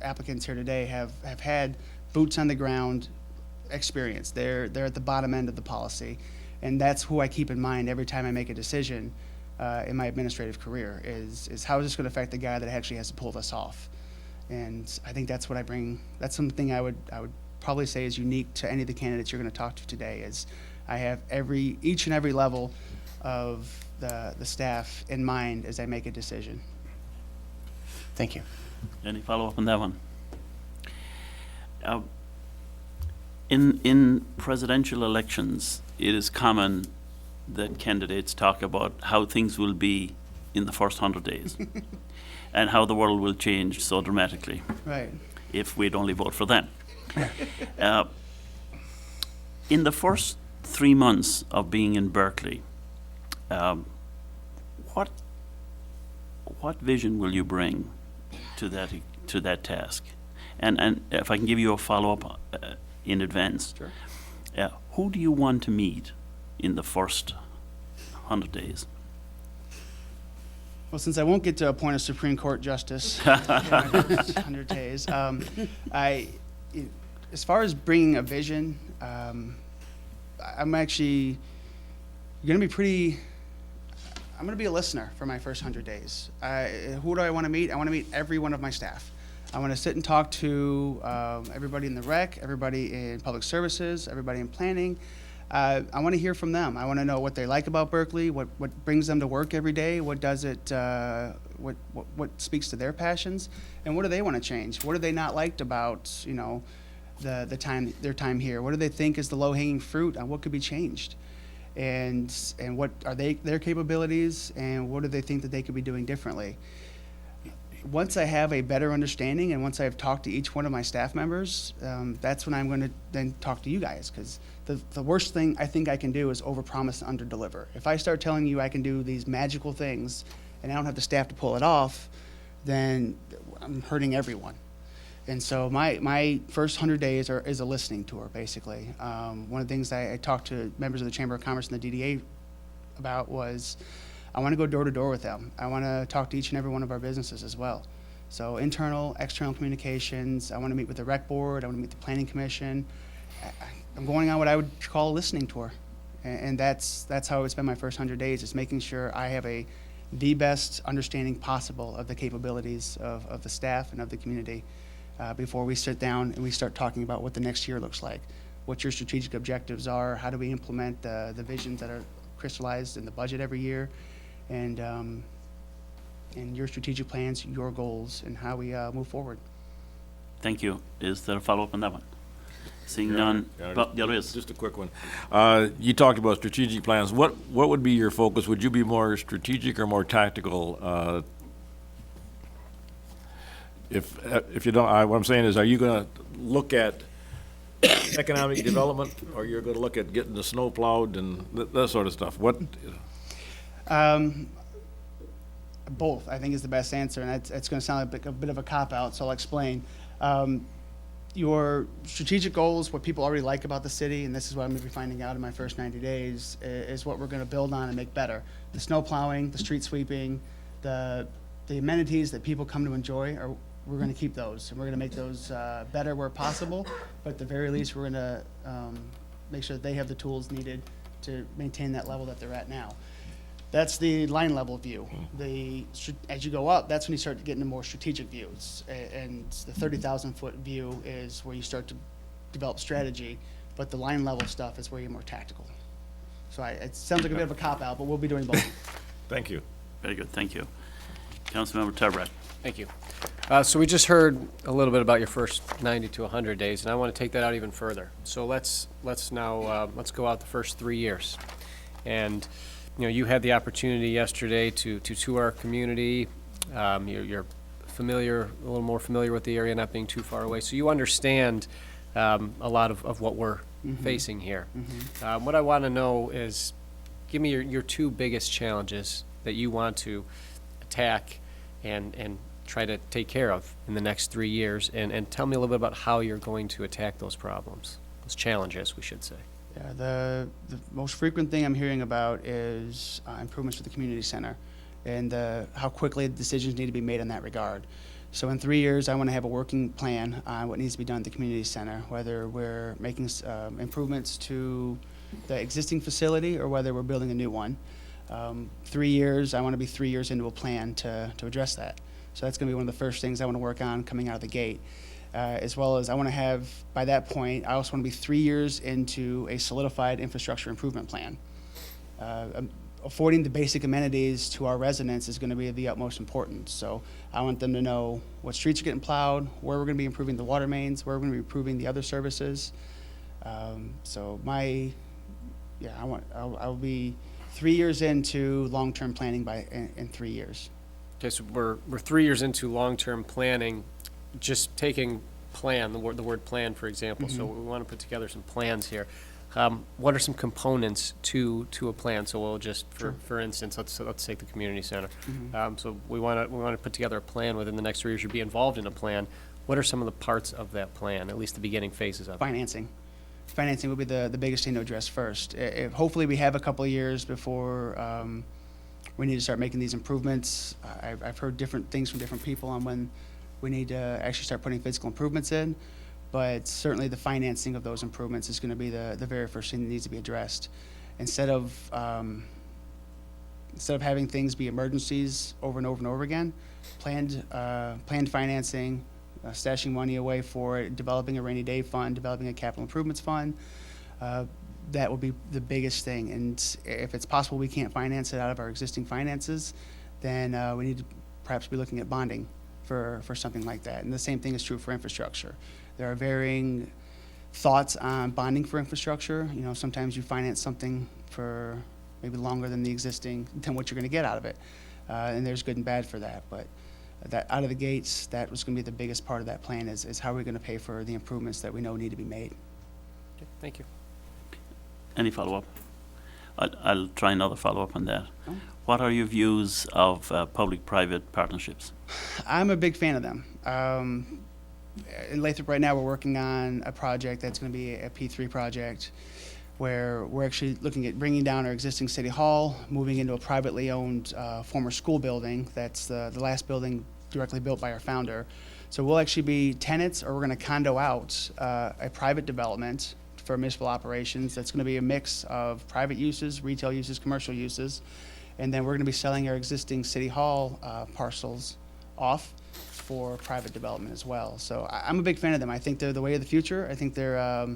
applicants here today have had boots on the ground experience. They're at the bottom end of the policy, and that's who I keep in mind every time I make a decision in my administrative career is how is this going to affect the guy that actually has to pull this off. And I think that's what I bring. That's something I would probably say is unique to any of the candidates you're going to talk to today. Is I have each and every level of the staff in mind as I make a decision. Thank you. Any follow-up on that one? In presidential elections, it is common that candidates talk about how things will be in the first 100 days and how the world will change so dramatically Right. if we'd only vote for them. In the first 3 months of being in Berkeley, what vision will you bring to that task? And if I can give you a follow-up in advance. Sure. Who do you want to meet in the first 100 days? Well, since I won't get to appoint a Supreme Court justice in my first 100 days, as far as bringing a vision, I'm actually going to be I'm going to be a listener for my first 100 days. Who do I want to meet? I want to meet every one of my staff. I want to sit and talk to everybody in the rec, everybody in public services, everybody in planning. I want to hear from them. I want to know what they like about Berkeley, what brings them to work every day, what does it, what speaks to their passions, and what do they want to change? What do they not liked about, their time here? What do they think is the low-hanging fruit, and what could be changed? And what are their capabilities, and what do they think that they could be doing differently? Once I have a better understanding, and once I've talked to each one of my staff members, that's when I'm going to then talk to you guys, because the worst thing I think I can do is overpromise and underdeliver. If I start telling you I can do these magical things, and I don't have the staff to pull it off, then I'm hurting everyone. And so my first 100 days is a listening tour, basically. One of the things I talked to members of the Chamber of Commerce and the DDA about was I want to go door to door with them. I want to talk to each and every one of our businesses as well. So internal, external communications. I want to meet with the rec board. I want to meet the planning commission. I'm going on what I would call a listening tour. And that's how I would spend my first 100 days, is making sure I have the best understanding possible of the capabilities of the staff and of the community before we sit down and we start talking about what the next year looks like, what your strategic objectives are, how do we implement the visions that are crystallized in the budget every year, and your strategic plans, your goals, and how we move forward. Thank you. Is there a follow-up on that one? Seeing none. Well, there is. Just a quick one. You talked about strategic plans. What would be your focus? Would you be more strategic or more tactical? If you don't, what I'm saying is, are you going to look at economic development, or you're going to look at getting the snow plowed and that sort of stuff? What? Both, I think, is the best answer, and it's going to sound like a bit of a cop-out, so I'll explain. Your strategic goals, what people already like about the city, and this is what I'm going to be finding out in my first 90 days, is what we're going to build on and make better. The snow plowing, the street sweeping, the amenities that people come to enjoy, we're going to keep those, and we're going to make those better where possible, but at the very least, we're going to make sure that they have the tools needed to maintain that level that they're at now. That's the line level view. As you go up, that's when you start to get into more strategic views. And the 30,000-foot view is where you start to develop strategy, but the line level stuff is where you're more tactical. So it sounds like a bit of a cop-out, but we'll be doing both. Thank you. Very good, thank you. Councilmember Tarbrat. Thank you. So we just heard a little bit about your first 90 to 100 days, and I want to take that out even further. So let's now let's go out the first 3 years. And you had the opportunity yesterday to tour our community. You're familiar, a little more familiar with the area, not being too far away. So you understand a lot of what we're facing here. What I want to know is, give me your two biggest challenges that you want to attack and try to take care of in the next 3 years, and tell me a little bit about how you're going to attack those problems, those challenges, we should say. Yeah, the most frequent thing I'm hearing about is improvements to the community center and how quickly decisions need to be made in that regard. So in 3 years, I want to have a working plan on what needs to be done at the community center, whether we're making improvements to the existing facility or whether we're building a new one. 3 years, I want to be 3 years into a plan to address that. So that's going to be one of the first things I want to work on coming out of the gate. As well as I want to have, by that point, I also want to be 3 years into a solidified infrastructure improvement plan. Affording the basic amenities to our residents is going to be of the utmost importance. So I want them to know what streets are getting plowed, where we're going to be improving the water mains, where we're going to be improving the other services. I'll be 3 years into long-term planning in 3 years. Okay, so we're 3 years into long-term planning. Just taking plan, the word plan, for example. So we want to put together some plans here. What are some components to a plan? So we'll just, for instance, let's take the community center. So we want to put together a plan within the next 3 years. You'll be involved in a plan. What are some of the parts of that plan, at least the beginning phases of it? Financing. Financing will be the biggest thing to address first. Hopefully we have a couple of years before we need to start making these improvements. I've heard different things from different people on when we need to actually start putting physical improvements in, but certainly the financing of those improvements is going to be the very first thing that needs to be addressed. Instead of having things be emergencies over and over and over again, planned financing, stashing money away for it, developing a rainy day fund, developing a capital improvements fund, that will be the biggest thing. And if it's possible we can't finance it out of our existing finances, then we need to perhaps be looking at bonding for something like that. And the same thing is true for infrastructure. There are varying thoughts on bonding for infrastructure. Sometimes you finance something for maybe longer than what you're going to get out of it. And there's good and bad for that. But that out of the gates, that was going to be the biggest part of that plan is how we're going to pay for the improvements that we know need to be made. Okay, thank you. Any follow-up? I'll try another follow-up on that. What are your views of public-private partnerships? I'm a big fan of them. In Lathrop right now, we're working on a project that's going to be a P3 project where we're actually looking at bringing down our existing city hall, moving into a privately owned former school building. That's the last building directly built by our founder. So we'll actually be tenants, or we're going to condo out a private development for municipal operations. That's going to be a mix of private uses, retail uses, commercial uses. And then we're going to be selling our existing city hall parcels off for private development as well. So I'm a big fan of them. I think they're the way of the future. I think they're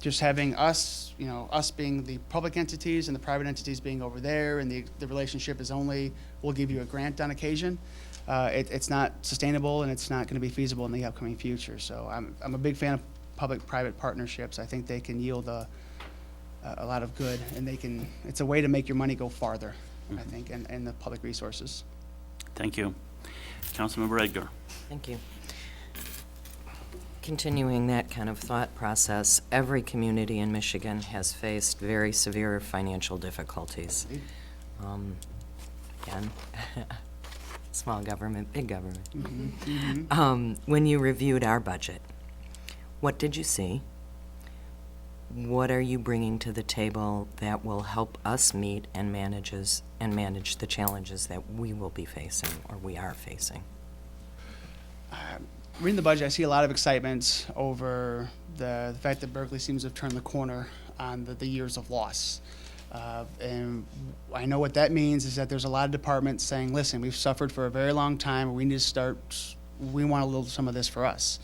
just having us, us being the public entities and the private entities being over there, and the relationship is only, we'll give you a grant on occasion. It's not sustainable, and it's not going to be feasible in the upcoming future. So I'm a big fan of public-private partnerships. I think they can yield a lot of good, and it's a way to make your money go farther, I think, and the public resources. Thank you. Councilmember Edgar. Thank you. Continuing that kind of thought process, every community in Michigan has faced very severe financial difficulties. Again, small government, big government. When you reviewed our budget, what did you see? What are you bringing to the table that will help us meet and manage the challenges that we will be facing, or we are facing? Reading the budget, I see a lot of excitement over the fact that Berkley seems to have turned the corner on the years of loss. And I know what that means is that there's a lot of departments saying, listen, we've suffered for a very long time. We need to start, we want a little some of this for us.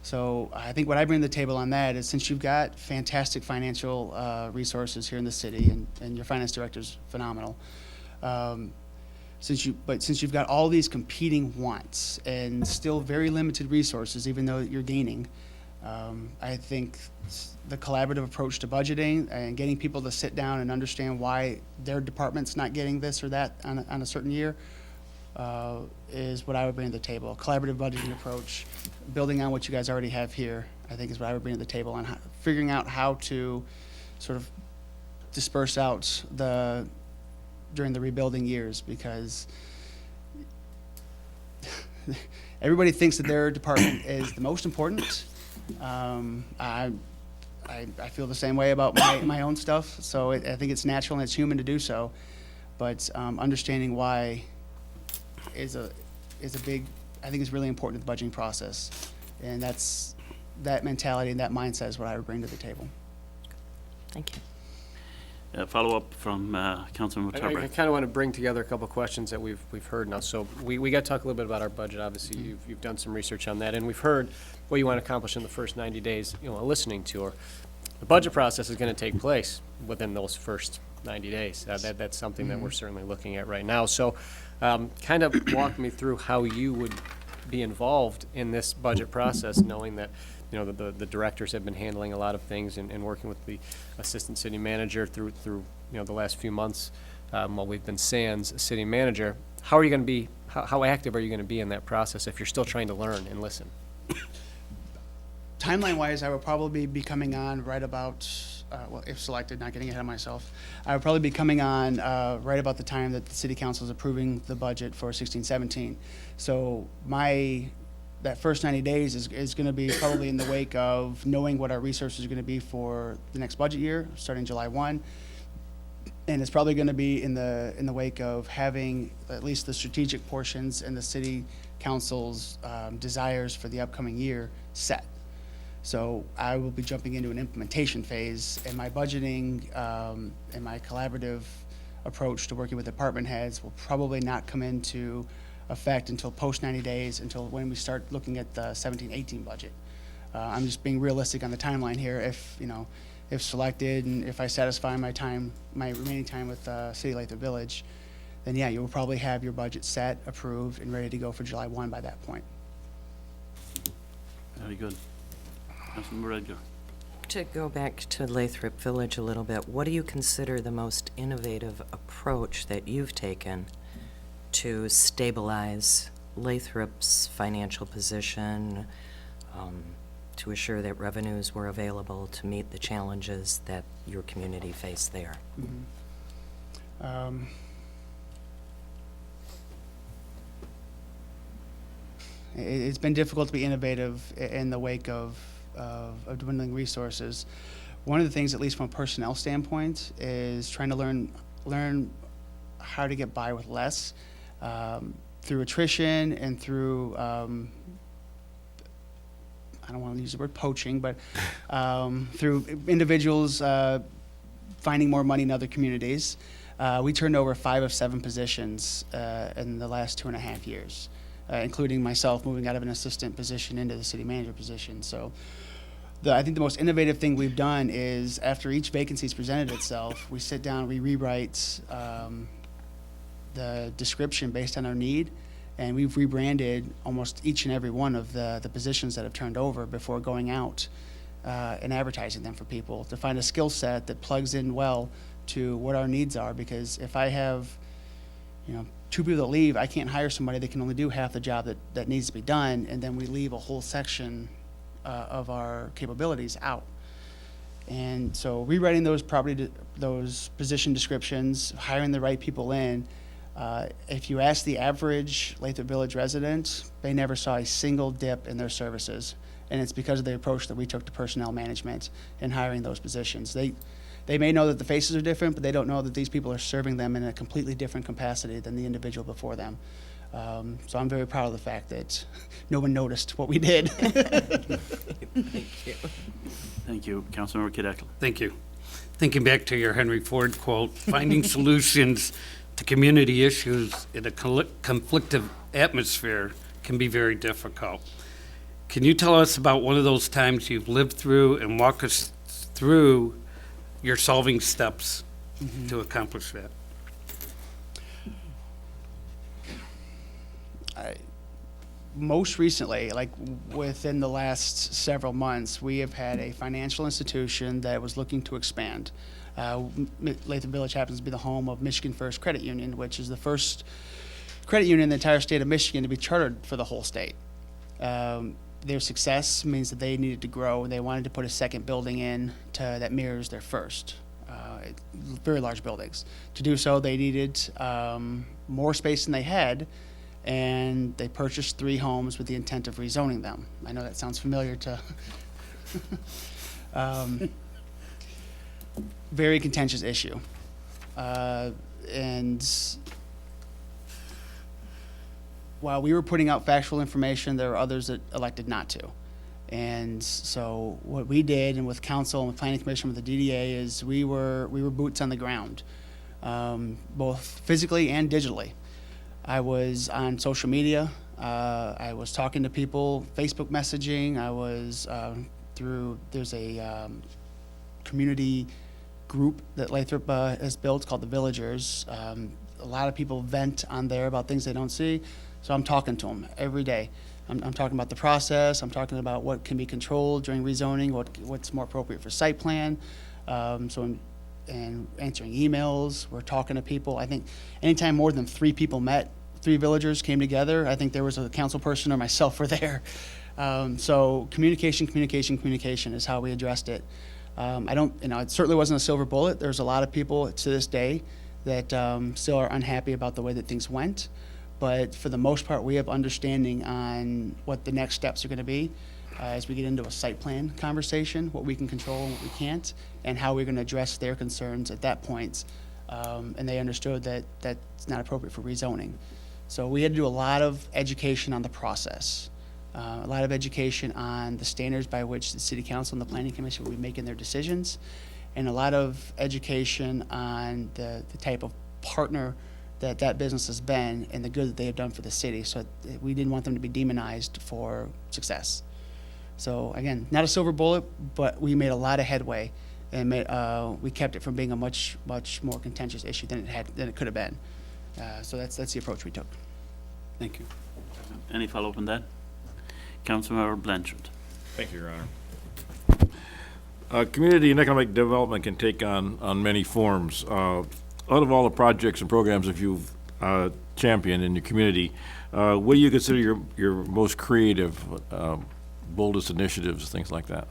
So I think what I bring to the table on that is, since you've got fantastic financial resources here in the city, and your finance director's phenomenal, since you've got all these competing wants and still very limited resources, even though you're gaining, I think the collaborative approach to budgeting and getting people to sit down and understand why their department's not getting this or that on a certain year is what I would bring to the table. Collaborative budgeting approach, building on what you guys already have here, I think is what I would bring to the table, on figuring out how to sort of disperse out during the rebuilding years, because everybody thinks that their department is the most important. I feel the same way about my own stuff, so I think it's natural and it's human to do so, but understanding why is a big, I think is really important to the budgeting process, and that mentality and that mindset is what I would bring to the table. Thank you. Follow-up from Councilman I Turber. kind of want to bring together a couple of questions that we've heard now. So we got to talk a little bit about our budget. Obviously, you've done some research on that, and we've heard what you want to accomplish in the first 90 days, a listening tour. The budget process is going to take place within those first 90 days. That's something that we're certainly looking at right now. So kind of walk me through how you would be involved in this budget process, knowing that the directors have been handling a lot of things and working with the assistant city manager through the last few months while we've been sans city manager. How are you going to be, how active are you going to be in that process if you're still trying to learn and listen? Timeline-wise, I would probably be coming on right about, well, if selected, not getting ahead of myself, I would probably be coming on right about the time that the city council is approving the budget for 16-17. So that first 90 days is going to be probably in the wake of knowing what our resources are going to be for the next budget year, starting July 1. And it's probably going to be in the wake of having at least the strategic portions and the city council's desires for the upcoming year set. So I will be jumping into an implementation phase, and my budgeting and my collaborative approach to working with department heads will probably not come into effect until post 90 days, until when we start looking at the 17-18 budget. I'm just being realistic on the timeline here. If selected and if I satisfy my remaining time with City Lathrop Village, then yeah, you will probably have your budget set, approved, and ready to go for July 1 by that point. Very good. Councilman Redger. To go back to Lathrop Village a little bit, what do you consider the most innovative approach that you've taken to stabilize Lathrop's financial position, to assure that revenues were available to meet the challenges that your community faced there? It's been difficult to be innovative in the wake of dwindling resources. One of the things, at least from a personnel standpoint, is trying to learn how to get by with less through attrition and through I don't want to use the word poaching, but through individuals finding more money in other communities. We turned over 5 of 7 positions in the last 2.5 years, including myself moving out of an assistant position into the city manager position. So I think the most innovative thing we've done is, after each vacancy's presented itself, we sit down, we rewrite the description based on our need, and we've rebranded almost each and every one of the positions that have turned over before going out and advertising them for people to find a skill set that plugs in well to what our needs are. Because if I have 2 people that leave, I can't hire somebody that can only do half the job that needs to be done, and then we leave a whole section of our capabilities out. And so rewriting those position descriptions, hiring the right people in. If you ask the average Lathrop Village resident, they never saw a single dip in their services, and it's because of the approach that we took to personnel management in hiring those positions. They may know that the faces are different, but they don't know that these people are serving them in a completely different capacity than the individual before them. So I'm very proud of the fact that no one noticed what we did. Thank you. Thank you. Councilmember Kid Eckler. Thank you. thinking back to your Henry Ford quote, finding solutions to community issues in a conflictive atmosphere can be very difficult. Can you tell us about one of those times you've lived through and walk us through your solving steps to accomplish that? Most recently, like within the last several months, we have had a financial institution that was looking to expand. Latham Village happens to be the home of Michigan First Credit Union, which is the first credit union in the entire state of Michigan to be chartered for the whole state. Their success means that they needed to grow, and they wanted to put a second building in that mirrors their first. Very large buildings. To do so, they needed more space than they had, and they purchased 3 homes with the intent of rezoning them. I know that sounds familiar to very contentious issue. And while we were putting out factual information, there were others that elected not to. And so what we did, and with council and the planning commission with the DDA, is we were boots on the ground, both physically and digitally. I was on social media. I was talking to people, Facebook messaging. I was there's a community group that Lathrop has built called the Villagers. A lot of people vent on there about things they don't see, so I'm talking to them every day. I'm talking about the process. I'm talking about what can be controlled during rezoning, what's more appropriate for site plan. And answering emails. We're talking to people. I think anytime more than 3 people met, 3 villagers came together, I think there was a council person or myself were there. So communication is how we addressed it. It certainly wasn't a silver bullet. There's a lot of people to this day that still are unhappy about the way that things went. But for the most part, we have understanding on what the next steps are going to be as we get into a site plan conversation, what we can control and what we can't, and how we're going to address their concerns at that point. And they understood that that's not appropriate for rezoning. So we had to do a lot of education on the process, a lot of education on the standards by which the city council and the planning commission will be making their decisions, and a lot of education on the type of partner that business has been and the good that they have done for the city. So we didn't want them to be demonized for success. So again, not a silver bullet, but we made a lot of headway, and we kept it from being a much more contentious issue than it could have been. So that's the approach we took. Thank you. Any follow-up on that? Councilmember Blanchard. Thank you, Your Honor. Community and economic development can take on many forms. Out of all the projects and programs that you've championed in your community, what do you consider your most creative, boldest initiatives, things like that?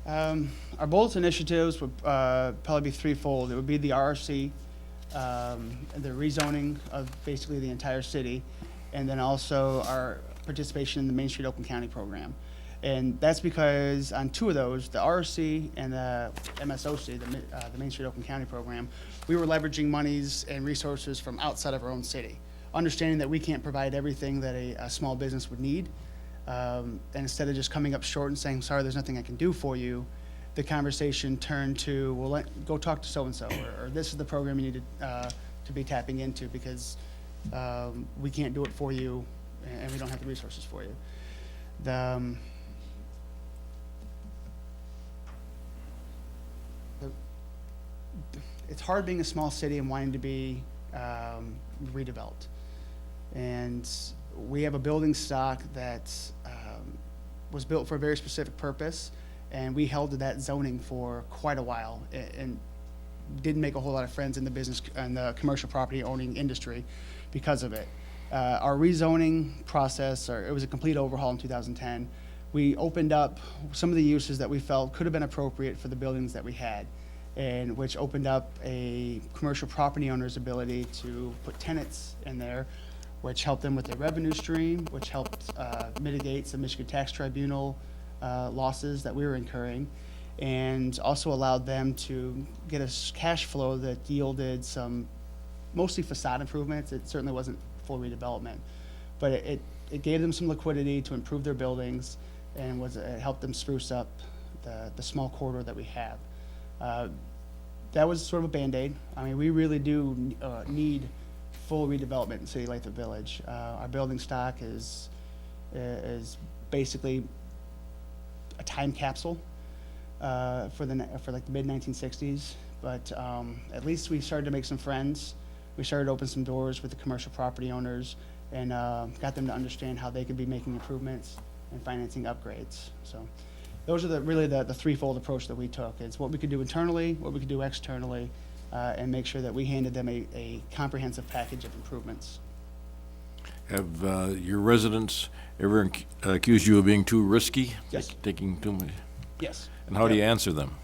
Our boldest initiatives would probably be threefold. It would be the RRC, the rezoning of basically the entire city, and then also our participation in the Main Street Oakland County program. And that's because on 2 of those, the RRC and the MSOC, the Main Street Oakland County program, we were leveraging monies and resources from outside of our own city, understanding that we can't provide everything that a small business would need. And instead of just coming up short and saying, sorry, there's nothing I can do for you, the conversation turned to, well, go talk to so-and-so, or this is the program you need to be tapping into, because we can't do it for you, and we don't have the resources for you. It's hard being a small city and wanting to be redeveloped. And we have a building stock that was built for a very specific purpose, and we held to that zoning for quite a while and didn't make a whole lot of friends in the business and the commercial property owning industry because of it. Our rezoning process, it was a complete overhaul in 2010. We opened up some of the uses that we felt could have been appropriate for the buildings that we had, and which opened up a commercial property owner's ability to put tenants in there, which helped them with their revenue stream, which helped mitigate some Michigan Tax Tribunal losses that we were incurring, and also allowed them to get a cash flow that yielded some mostly facade improvements. It certainly wasn't full redevelopment, but it gave them some liquidity to improve their buildings, and it helped them spruce up the small corridor that we have. that was sort of a Band-Aid. I mean, we really do need full redevelopment in City Lathrop Village. Our building stock is basically a time capsule for like the mid-1960s. But at least we started to make some friends. We started to open some doors with the commercial property owners and got them to understand how they could be making improvements and financing upgrades. So those are really the threefold approach that we took. It's what we could do internally, what we could do externally, and make sure that we handed them a comprehensive package of improvements. Have your residents ever accused you of being too risky? Yes. Taking too much? Yes. And how do you answer them?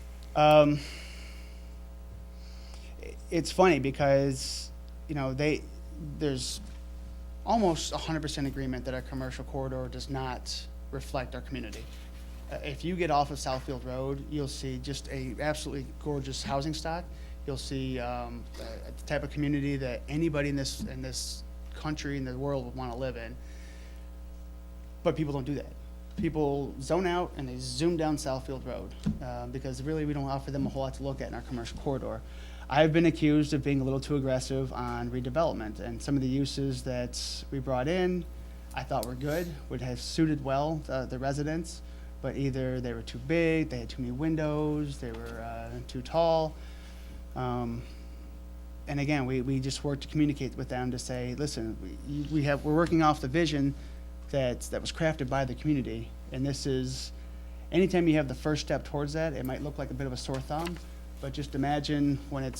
It's funny because, you know, there's almost 100% agreement that our commercial corridor does not reflect our community. If you get off of Southfield Road, you'll see just a absolutely gorgeous housing stock. You'll see the type of community that anybody in this country, in the world, would want to live in. But people don't do that. People zone out and they zoom down Southfield Road because really we don't offer them a whole lot to look at in our commercial corridor. I've been accused of being a little too aggressive on redevelopment, and some of the uses that we brought in I thought were good, would have suited well the residents, but either they were too big, they had too many windows, they were too tall. And again, we just worked to communicate with them to say, listen, we're working off the vision that was crafted by the community, and this is, anytime you have the first step towards that, it might look like a bit of a sore thumb, but just imagine when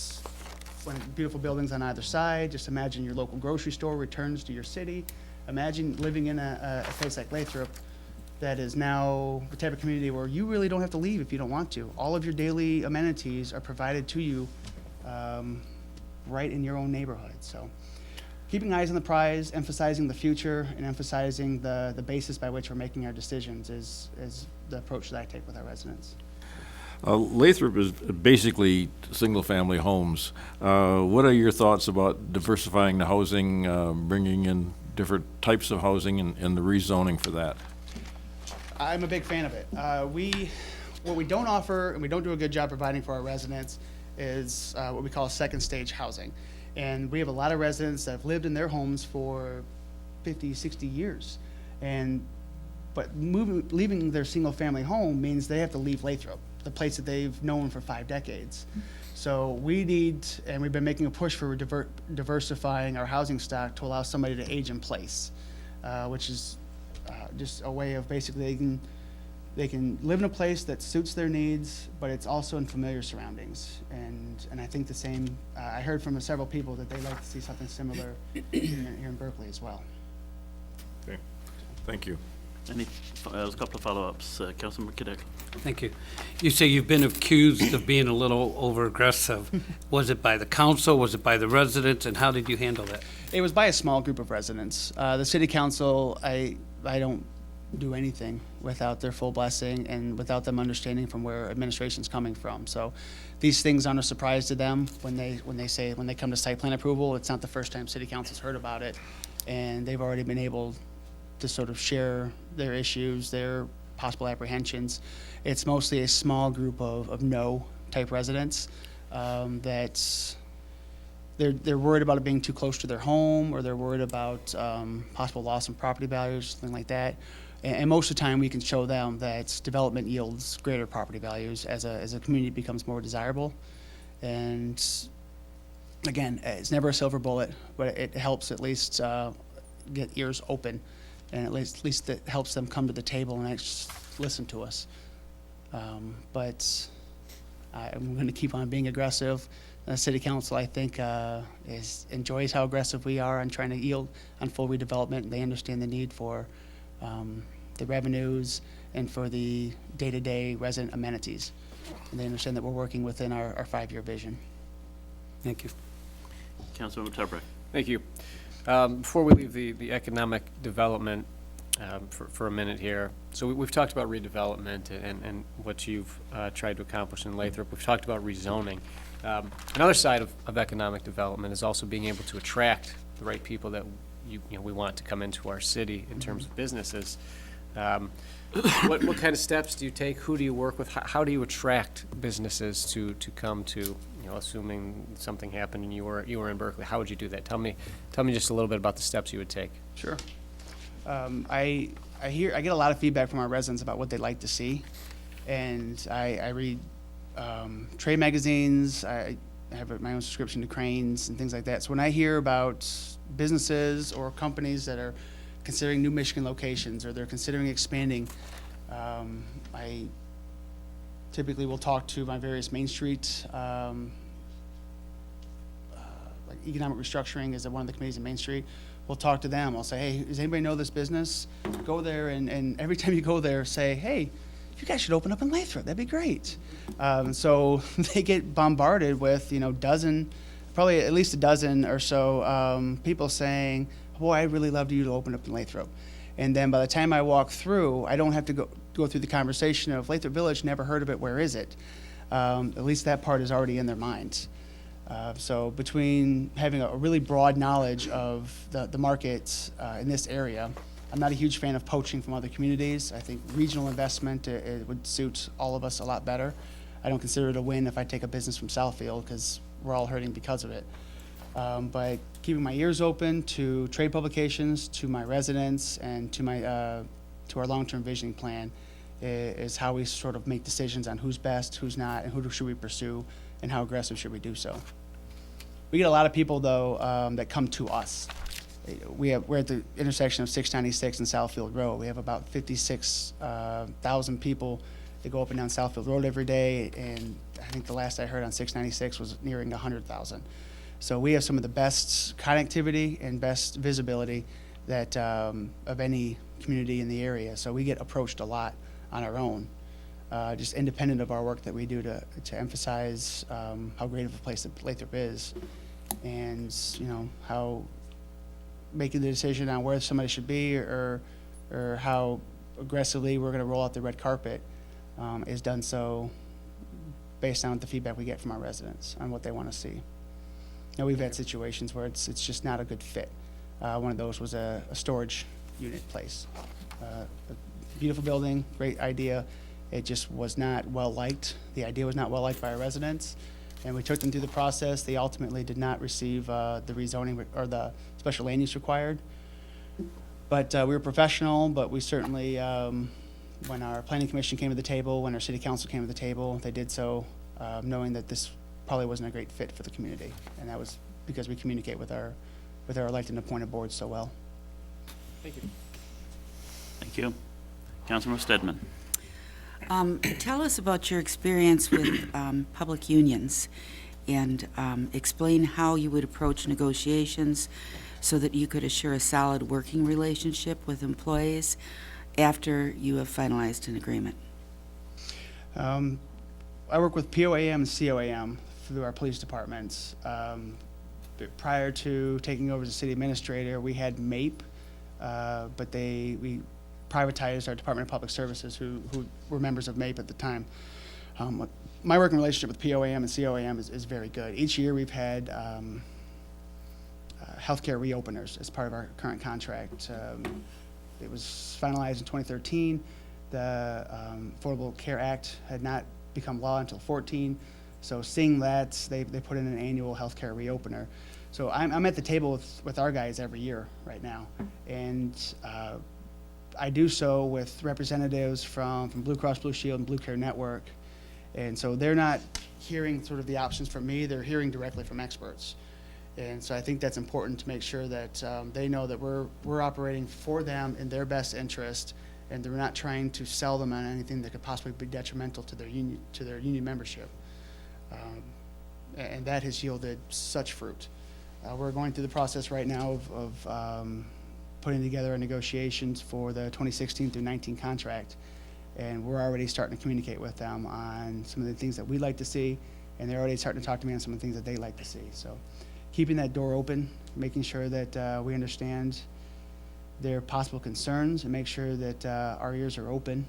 beautiful buildings on either side, just imagine your local grocery store returns to your city. Imagine living in a place like Lathrop that is now the type of community where you really don't have to leave if you don't want to. All of your daily amenities are provided to you right in your own neighborhood. So keeping eyes on the prize, emphasizing the future, and emphasizing the basis by which we're making our decisions is the approach that I take with our residents. Lathrop is basically single-family homes. What are your thoughts about diversifying the housing, bringing in different types of housing and the rezoning for that? I'm a big fan of it. What we don't offer, and we don't do a good job providing for our residents, is what we call second stage housing. And we have a lot of residents that have lived in their homes for 50, 60 years. But leaving their single family home means they have to leave Lathrop, the place that they've known for 5 decades. So we need, and we've been making a push for diversifying our housing stock to allow somebody to age in place, which is just a way of basically they can live in a place that suits their needs, but it's also in familiar surroundings. And I think the same, I heard from several people that they'd like to see something similar here in Berkley as well. Okay, thank you. There's a couple of follow-ups. Councilmember Cadet. Thank you. You say you've been accused of being a little over-aggressive. Was it by the council? Was it by the residents? And how did you handle that? It was by a small group of residents. The city council, I don't do anything without their full blessing and without them understanding from where administration's coming from. So these things aren't a surprise to them when they come to site plan approval. It's not the first time city council's heard about it, and they've already been able to sort of share their issues, their possible apprehensions. It's mostly a small group of no-type residents that they're worried about it being too close to their home, or they're worried about possible loss in property values, something like that. And most of the time, we can show them that development yields greater property values as a community becomes more desirable. And again, it's never a silver bullet, but it helps at least get ears open. And at least it helps them come to the table and actually listen to us. But I'm going to keep on being aggressive. The city council, I think, enjoys how aggressive we are on trying to yield on full redevelopment. And they understand the need for the revenues and for the day-to-day resident amenities. And they understand that we're working within our 5-year vision. Thank you. Councilmember Tebrick. Thank you. Before we leave the economic development for a minute here, so we've talked about redevelopment and what you've tried to accomplish in Lathrop. We've talked about rezoning. Another side of economic development is also being able to attract the right people that we want to come into our city in terms of businesses. What kind of steps do you take? Who do you work with? How do you attract businesses to come to know, assuming something happened and you were in Berkeley, how would you do that? Tell me just a little bit about the steps you would take. Sure. I get a lot of feedback from our residents about what they'd like to see, and I read trade magazines. I have my own subscription to Cranes and things like that. So when I hear about businesses or companies that are considering new Michigan locations or they're considering expanding, I typically will talk to my various Main Street, like economic restructuring is one of the committees in Main Street. We'll talk to them. I'll say, hey, does anybody know this business? Go there, and every time you go there, say, hey, you guys should open up in Lathrop. That'd be great. So they get bombarded with, probably at least a dozen or so people saying, boy, I'd really love you to open up in Lathrop. And then by the time I walk through, I don't have to go through the conversation of Lathrop Village, never heard of it, where is it? At least that part is already in their minds. So between having a really broad knowledge of the markets in this area, I'm not a huge fan of poaching from other communities. I think regional investment it would suit all of us a lot better. I don't consider it a win if I take a business from Southfield because we're all hurting because of it. But keeping my ears open to trade publications, to my residents, and to our long-term visioning plan is how we sort of make decisions on who's best, who's not, and who should we pursue, and how aggressive should we do so. We get a lot of people, though, that come to us. We're at the intersection of 696 and Southfield Road. We have about 56,000 people that go up and down Southfield Road every day, and I think the last I heard on 696 was nearing 100,000. So we have some of the best connectivity and best visibility that of any community in the area. So we get approached a lot on our own, just independent of our work that we do to emphasize how great of a place that Lathrop is, and how making the decision on where somebody should be or how aggressively we're going to roll out the red carpet is done so based on the feedback we get from our residents on what they want to see. Now, we've had situations where it's just not a good fit. One of those was a storage unit place. A beautiful building, great idea. It just was not well liked. The idea was not well liked by our residents, and we took them through the process. They ultimately did not receive the rezoning or the special land use required. But we were professional, but we certainly, when our planning commission came to the table, when our city council came to the table, they did so knowing that this probably wasn't a great fit for the community. And that was because we communicate with our elected and appointed boards so well. Thank you. Thank you. Councilmember Stedman. Tell us about your experience with public unions and explain how you would approach negotiations so that you could assure a solid working relationship with employees after you have finalized an agreement. I work with POAM and COAM through our police departments. Prior to taking over as a city administrator, we had MAPE, but we privatized our Department of Public Services, who were members of MAPE at the time. My working relationship with POAM and COAM is very good. Each year we've had healthcare reopeners as part of our current contract. It was finalized in 2013. The Affordable Care Act had not become law until 2014. So seeing that, they put in an annual healthcare reopener. So I'm at the table with our guys every year right now. And I do so with representatives from Blue Cross Blue Shield and Blue Care Network. And so they're not hearing sort of the options from me, they're hearing directly from experts. And so I think that's important to make sure that they know that we're operating for them in their best interest, and they're not trying to sell them on anything that could possibly be detrimental to their union membership. And that has yielded such fruit. We're going through the process right now of putting together our negotiations for the 2016 through 19 contract, and we're already starting to communicate with them on some of the things that we'd like to see, and they're already starting to talk to me on some of the things that they like to see. So keeping that door open, making sure that we understand their possible concerns, and make sure that our ears are open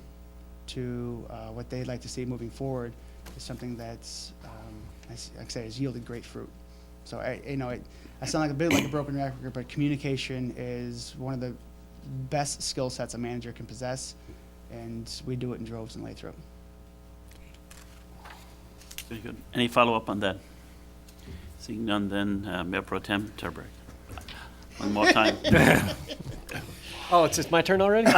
to what they'd like to see moving forward is something that's, like I say, has yielded great fruit. So I sound like a bit like a broken record, but communication is one of the best skill sets a manager can possess, and we do it in droves in Lathrop. Very good. Any follow-up on that? Seeing none, then Mayor Pro Tem Turbrack. One more time. Oh, it's my turn already?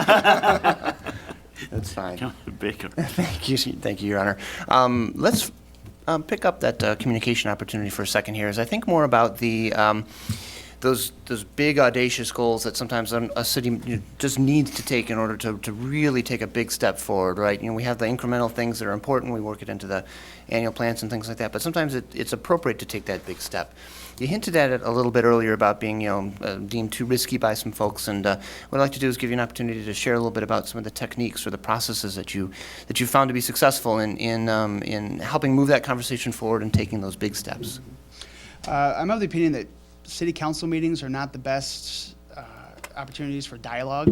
That's fine. Councilor Baker. Thank you, Your Honor. Let's pick up that communication opportunity for a second here, as I think more about the those big audacious goals that sometimes a city just needs to take in order to really take a big step forward, right? We have the incremental things that are important. We work it into the annual plans and things like that. But sometimes it's appropriate to take that big step. You hinted at it a little bit earlier about being, deemed too risky by some folks. And what I'd like to do is give you an opportunity to share a little bit about some of the techniques or the processes that you found to be successful in helping move that conversation forward and taking those big steps. I'm of the opinion that city council meetings are not the best opportunities for dialogue.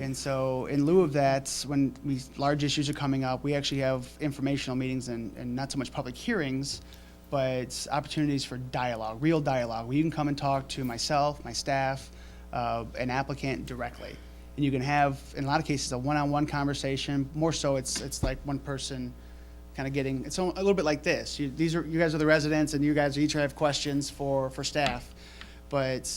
And so in lieu of that, when large issues are coming up, we actually have informational meetings and not so much public hearings, but opportunities for dialogue, real dialogue, where you can come and talk to myself, my staff, an applicant directly. And you can have, in a lot of cases, a one-on-one conversation. More so, it's like one person kind of getting, it's a little bit like this. You guys are the residents, and you guys each have questions for staff. But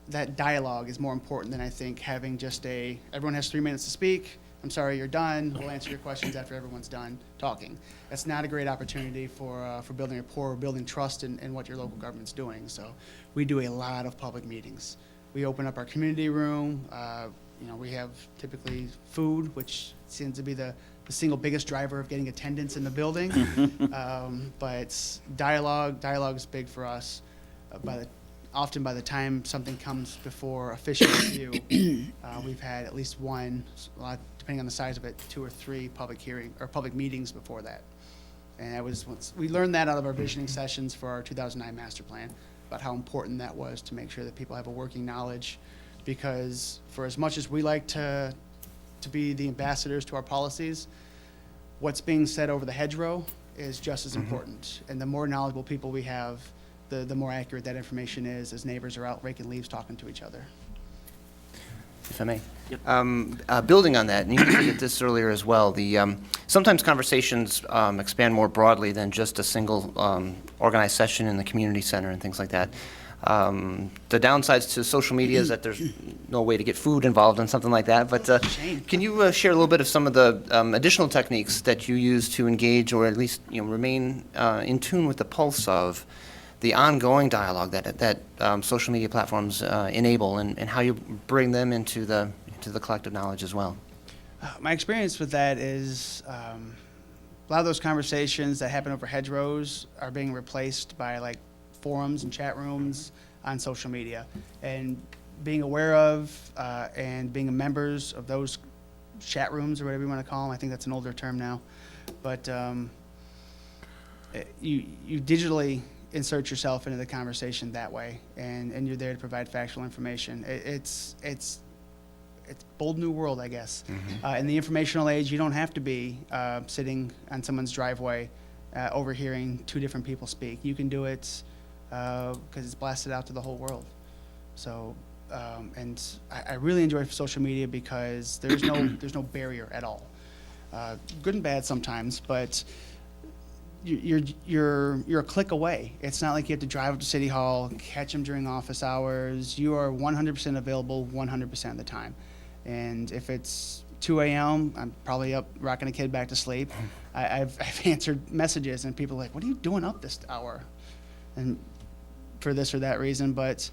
that dialogue is more important than I think having just everyone has 3 minutes to speak. I'm sorry, you're done. We'll answer your questions after everyone's done talking. That's not a great opportunity for building rapport, or building trust in what your local government's doing. So we do a lot of public meetings. We open up our community room. We have typically food, which seems to be the single biggest driver of getting attendance in the building. But dialogue is big for us. Often by the time something comes before official review, we've had at least one, depending on the size of it, 2 or 3 public meetings before that. And we learned that out of our visioning sessions for our 2009 master plan, about how important that was to make sure that people have a working knowledge. Because for as much as we like to be the ambassadors to our policies, what's being said over the hedgerow is just as important. And the more knowledgeable people we have, the more accurate that information is, as neighbors are out raking leaves talking to each other. If I may. Yep. Building on that, and you hinted at this earlier as well, sometimes conversations expand more broadly than just a single organized session in the community center and things like that. The downsides to social media is that there's no way to get food involved in something like that. But can you share a little bit of some of the additional techniques that you use to engage, or at least remain in tune with the pulse of the ongoing dialogue that social media platforms enable, and how you bring them into the collective knowledge as well? My experience with that is a lot of those conversations that happen over hedgerows are being replaced by like forums and chat rooms on social media. And being aware of and being members of those chat rooms, or whatever you want to call them, I think that's an older term now, but you digitally insert yourself into the conversation that way, and you're there to provide factual information. It's bold new world, I guess. In the informational age, you don't have to be sitting on someone's driveway overhearing 2 different people speak. You can do it because it's blasted out to the whole world. So, and I really enjoy social media because there's no barrier at all. Good and bad sometimes, but you're a click away. It's not like you have to drive up to City Hall, catch them during office hours. You are 100% available 100% of the time. And if it's 2 a.m., I'm probably up rocking a kid back to sleep. I've answered messages, and people are like, what are you doing up this hour? And for this or that reason, but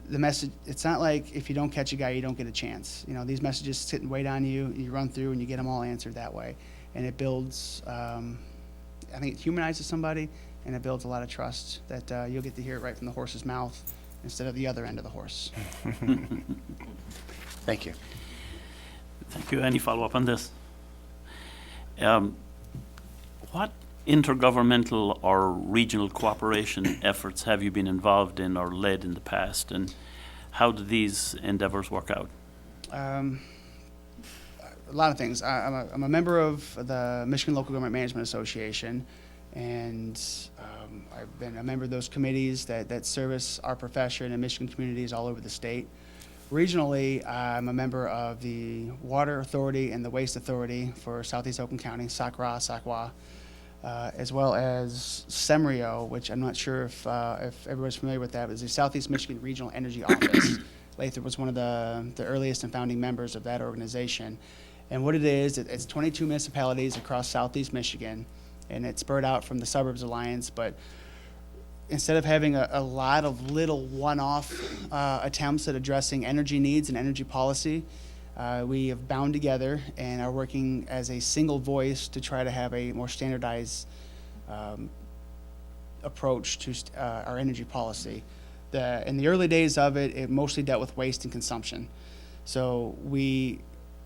the message, it's not like if you don't catch a guy, you don't get a chance. These messages sit and wait on you, you run through, and you get them all answered that way. And it builds, I think it humanizes somebody, and it builds a lot of trust that you'll get to hear it right from the horse's mouth instead of the other end of the horse. Thank you. Thank you. Any follow-up on this? What intergovernmental or regional cooperation efforts have you been involved in or led in the past, and how do these endeavors work out? A lot of things. I'm a member of the Michigan Local Government Management Association, and I've been a member of those committees that service our profession and Michigan communities all over the state. Regionally, I'm a member of the Water Authority and the Waste Authority for Southeast Oakland County, SACRA, SACWA. as well as SEMRIO, which I'm not sure if everybody's familiar with that, but it's the Southeast Michigan Regional Energy Office. Lathrop was one of the earliest and founding members of that organization. And what it is, it's 22 municipalities across Southeast Michigan, and it's spurred out from the Suburbs Alliance, but instead of having a lot of little one-off attempts at addressing energy needs and energy policy, we have bound together and are working as a single voice to try to have a more standardized approach to our energy policy. In the early days of it, it mostly dealt with waste and consumption. So we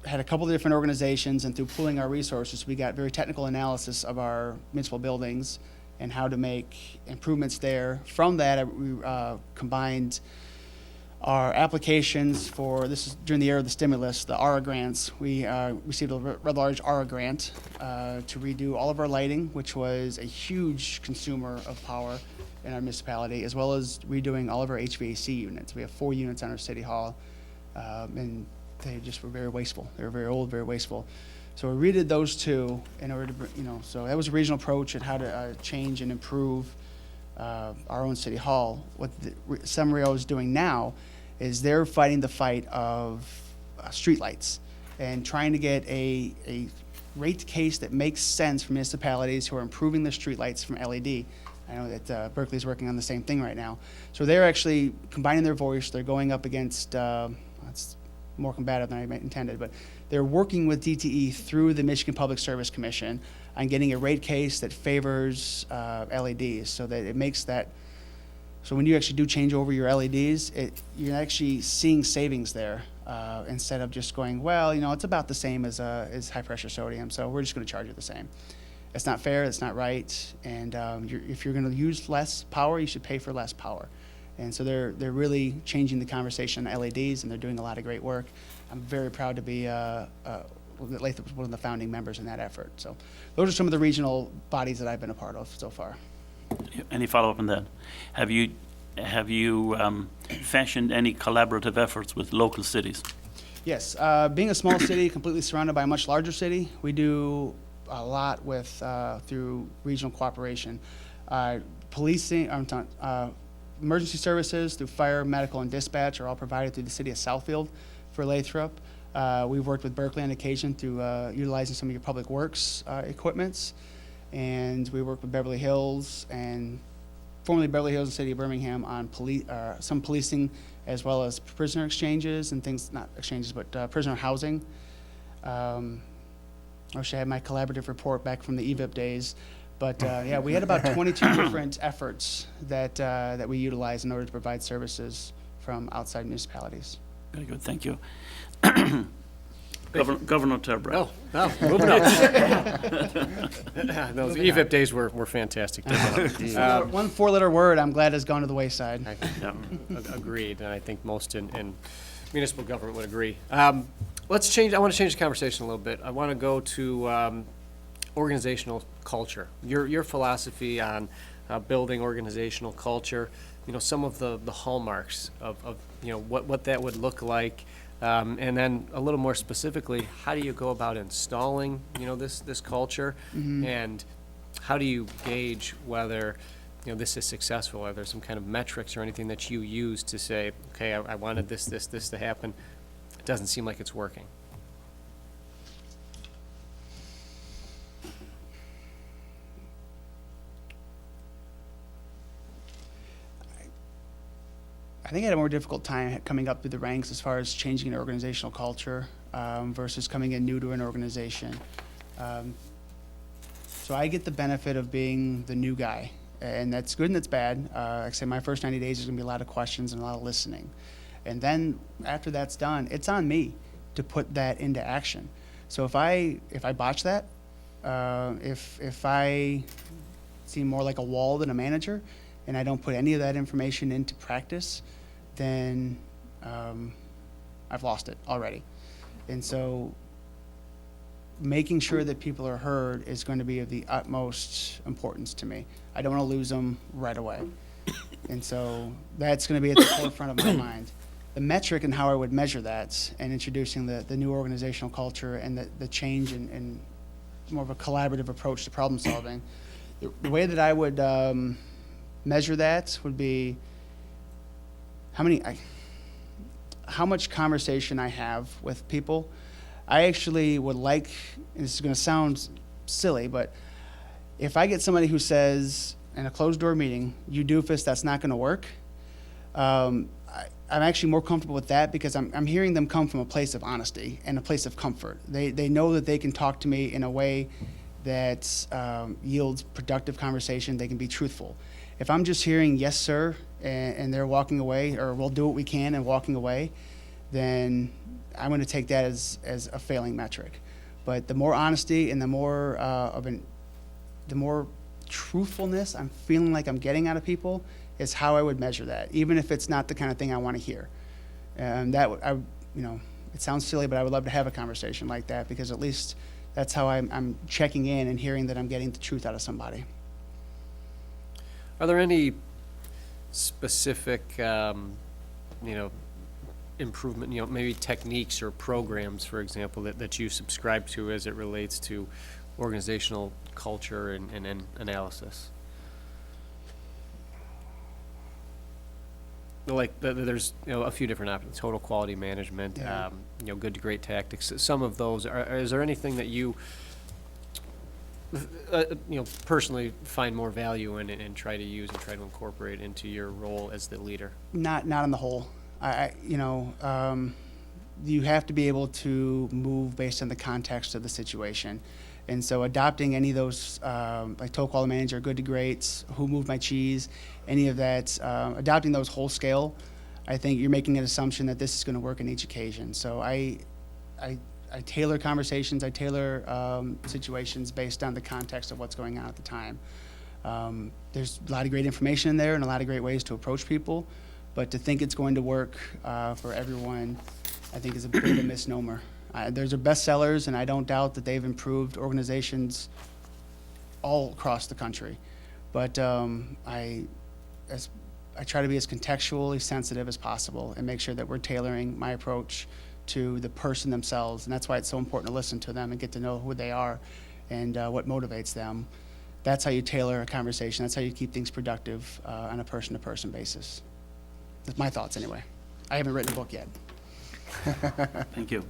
had a couple of different organizations, and through pooling our resources, we got very technical analysis of our municipal buildings and how to make improvements there. From that, we combined our applications for, this is during the era of the stimulus, the ARA grants. We received a rather large ARA grant to redo all of our lighting, which was a huge consumer of power in our municipality, as well as redoing all of our HVAC units. We have 4 units on our city hall, and they just were very wasteful. They were very old, very wasteful. So we redid those 2 in order to, so that was a regional approach at how to change and improve our own city hall. What SEMRIO is doing now is they're fighting the fight of streetlights and trying to get a rate case that makes sense for municipalities who are improving their streetlights from LED. I know that Berkley's working on the same thing right now. So they're actually combining their voice. They're going up against, it's more combative than I intended, but they're working with DTE through the Michigan Public Service Commission on getting a rate case that favors LEDs, so that it makes that, so when you actually do change over your LEDs, you're actually seeing savings there instead of just going, well, it's about the same as high pressure sodium, so we're just going to charge you the same. It's not fair, it's not right, and if you're going to use less power, you should pay for less power. And so they're really changing the conversation on LEDs, and they're doing a lot of great work. I'm very proud to be Lathrop was one of the founding members in that effort. So those are some of the regional bodies that I've been a part of so far. Any follow-up on that? Have you fashioned any collaborative efforts with local cities? Yes, being a small city, completely surrounded by a much larger city, we do a lot with through regional cooperation. Policing, emergency services through fire, medical, and dispatch are all provided through the city of Southfield for Lathrop. We've worked with Berkley on occasion through utilizing some of your public works equipments, and we work with Beverly Hills and formerly Beverly Hills and City of Birmingham on some policing, as well as prisoner exchanges and things, not exchanges, but prisoner housing. I wish I had my collaborative report back from the EVIP days. But yeah, we had about 22 different efforts that we utilized in order to provide services from outside municipalities. Very good, thank you. Governor Turbrack. Oh, moving on. Those EVIP days were fantastic. One 4-letter word I'm glad has gone to the wayside. Agreed, and I think most in municipal government would agree. Let's change. I want to change the conversation a little bit. I want to go to organizational culture. Your philosophy on building organizational culture. Some of the hallmarks of what that would look like, and then a little more specifically, how do you go about installing this culture, and how do you gauge whether this is successful? Are there some kind of metrics or anything that you use to say, okay, I wanted this to happen. It doesn't seem like it's working. I think I had a more difficult time coming up through the ranks as far as changing an organizational culture versus coming in new to an organization. So I get the benefit of being the new guy, and that's good and that's bad. Like I say, my first 90 days, there's gonna be a lot of questions and a lot of listening. And then after that's done, it's on me to put that into action. So if I botch that, if I seem more like a wall than a manager, and I don't put any of that information into practice, then I've lost it already. And so making sure that people are heard is going to be of the utmost importance to me. I don't want to lose them right away. And so that's going to be at the forefront of my mind. The metric and how I would measure that, and introducing the new organizational culture and the change in more of a collaborative approach to problem solving, The way that I would measure that would be how much conversation I have with people. I actually would like, and this is going to sound silly, but if I get somebody who says in a closed door meeting, "You doofus, that's not going to work," I'm actually more comfortable with that because I'm hearing them come from a place of honesty and a place of comfort. They know that they can talk to me in a way that yields productive conversation. They can be truthful. If I'm just hearing "yes, sir," and they're walking away, or "we'll do what we can" and walking away, then I'm going to take that as a failing metric. But the more honesty and the more the more truthfulness I'm feeling like I'm getting out of people is how I would measure that, even if it's not the kind of thing I want to hear. And it sounds silly, but I would love to have a conversation like that because at least that's how I'm checking in and hearing that I'm getting the truth out of somebody. Are there any specific, improvement, maybe techniques or programs, for example, that you subscribe to as it relates to organizational culture and analysis? Like, there's, a few different options: total quality management, Yeah. Good to great tactics. Some of those, is there anything that you, personally find more value in and try to use and try to incorporate into your role as the leader? Not on the whole. You have to be able to move based on the context of the situation. And so adopting any of those, like total quality manager, good to greats, who moved my cheese, any of that, adopting those whole scale, I think you're making an assumption that this is going to work in each occasion. So I tailor conversations, I tailor situations based on the context of what's going on at the time. There's a lot of great information in there and a lot of great ways to approach people, but to think it's going to work for everyone, I think is a bit of a misnomer. There's our bestsellers, and I don't doubt that they've improved organizations all across the country. But I try to be as contextually sensitive as possible and make sure that we're tailoring my approach to the person themselves. And that's why it's so important to listen to them and get to know who they are and what motivates them. That's how you tailor a conversation. That's how you keep things productive on a person-to-person basis. That's my thoughts, anyway. I haven't written a book yet. Thank you.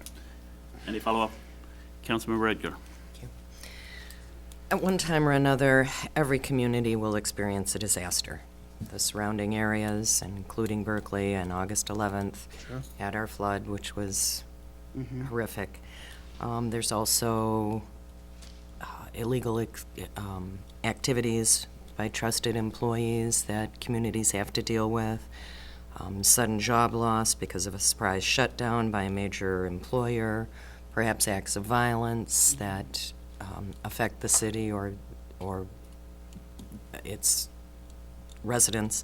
Any follow-up? Councilmember Edgar. At one time or another, every community will experience a disaster. The surrounding areas, including Berkley, and August 11th had our flood, which was horrific. There's also illegal activities by trusted employees that communities have to deal with. Sudden job loss because of a surprise shutdown by a major employer, perhaps acts of violence that affect the city or its residents.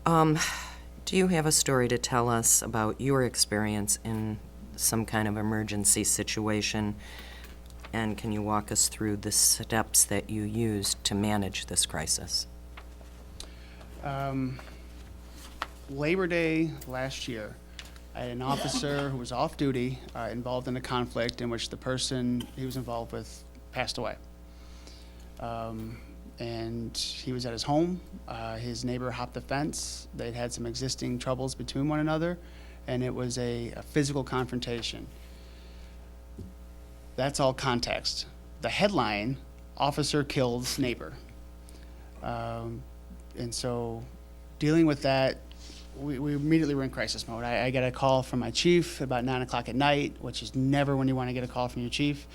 Do you have a story to tell us about your experience in some kind of emergency situation? And can you walk us through the steps that you used to manage this crisis? Labor Day last year, I had an officer who was off duty involved in a conflict in which the person he was involved with passed away. And he was at his home. His neighbor hopped the fence. They'd had some existing troubles between one another, and it was a physical confrontation. That's all context. The headline, officer kills neighbor. And so dealing with that, we immediately were in crisis mode. I got a call from my chief about 9 o'clock at night, which is never when you want to get a call from your chief.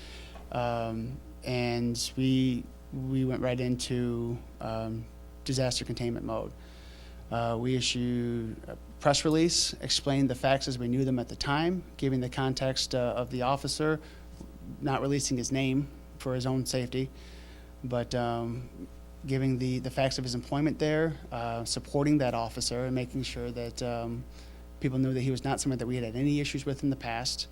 And we went right into disaster containment mode. We issued a press release, explained the facts as we knew them at the time, giving the context of the officer, not releasing his name for his own safety, but giving the facts of his employment there, supporting that officer and making sure that people knew that he was not someone that we had any issues with in the past,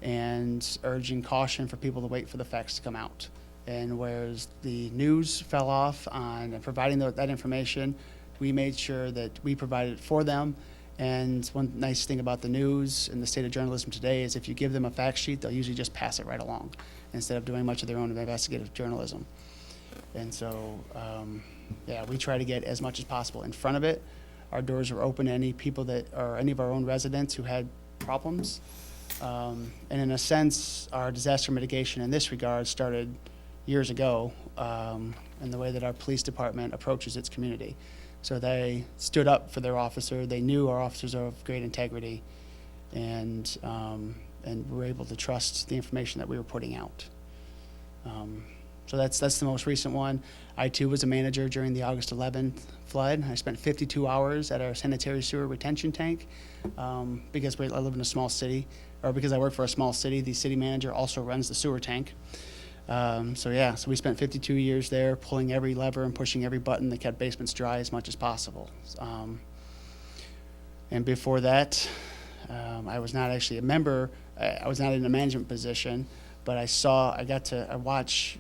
and urging caution for people to wait for the facts to come out. And whereas the news fell off on providing that information, we made sure that we provided it for them. And one nice thing about the news and the state of journalism today is if you give them a fact sheet, they'll usually just pass it right along instead of doing much of their own investigative journalism. And so, yeah, we try to get as much as possible in front of it. Our doors are open to any people that, or any of our own residents who had problems. And in a sense, our disaster mitigation in this regard started years ago, in the way that our police department approaches its community. So they stood up for their officer. They knew our officers are of great integrity, and were able to trust the information that we were putting out. So that's the most recent one. I too was a manager during the August 11th flood. I spent 52 hours at our sanitary sewer retention tank, because I live in a small city, or because I work for a small city. The city manager also runs the sewer tank. So we spent 52 years there, pulling every lever and pushing every button that kept basements dry as much as possible. And before that, I was not actually a member. I was not in a management position, but I got to watch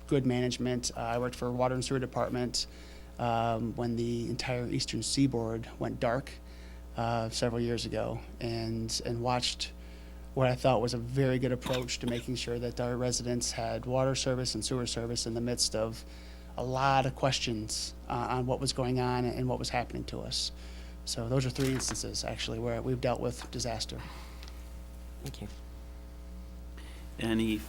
good management. I worked for a water and sewer department when the entire eastern seaboard went dark several years ago, and watched what I thought was a very good approach to making sure that our residents had water service and sewer service in the midst of a lot of questions on what was going on and what was happening to us. So those are 3 instances, actually, where we've dealt with disaster. Thank you. Any,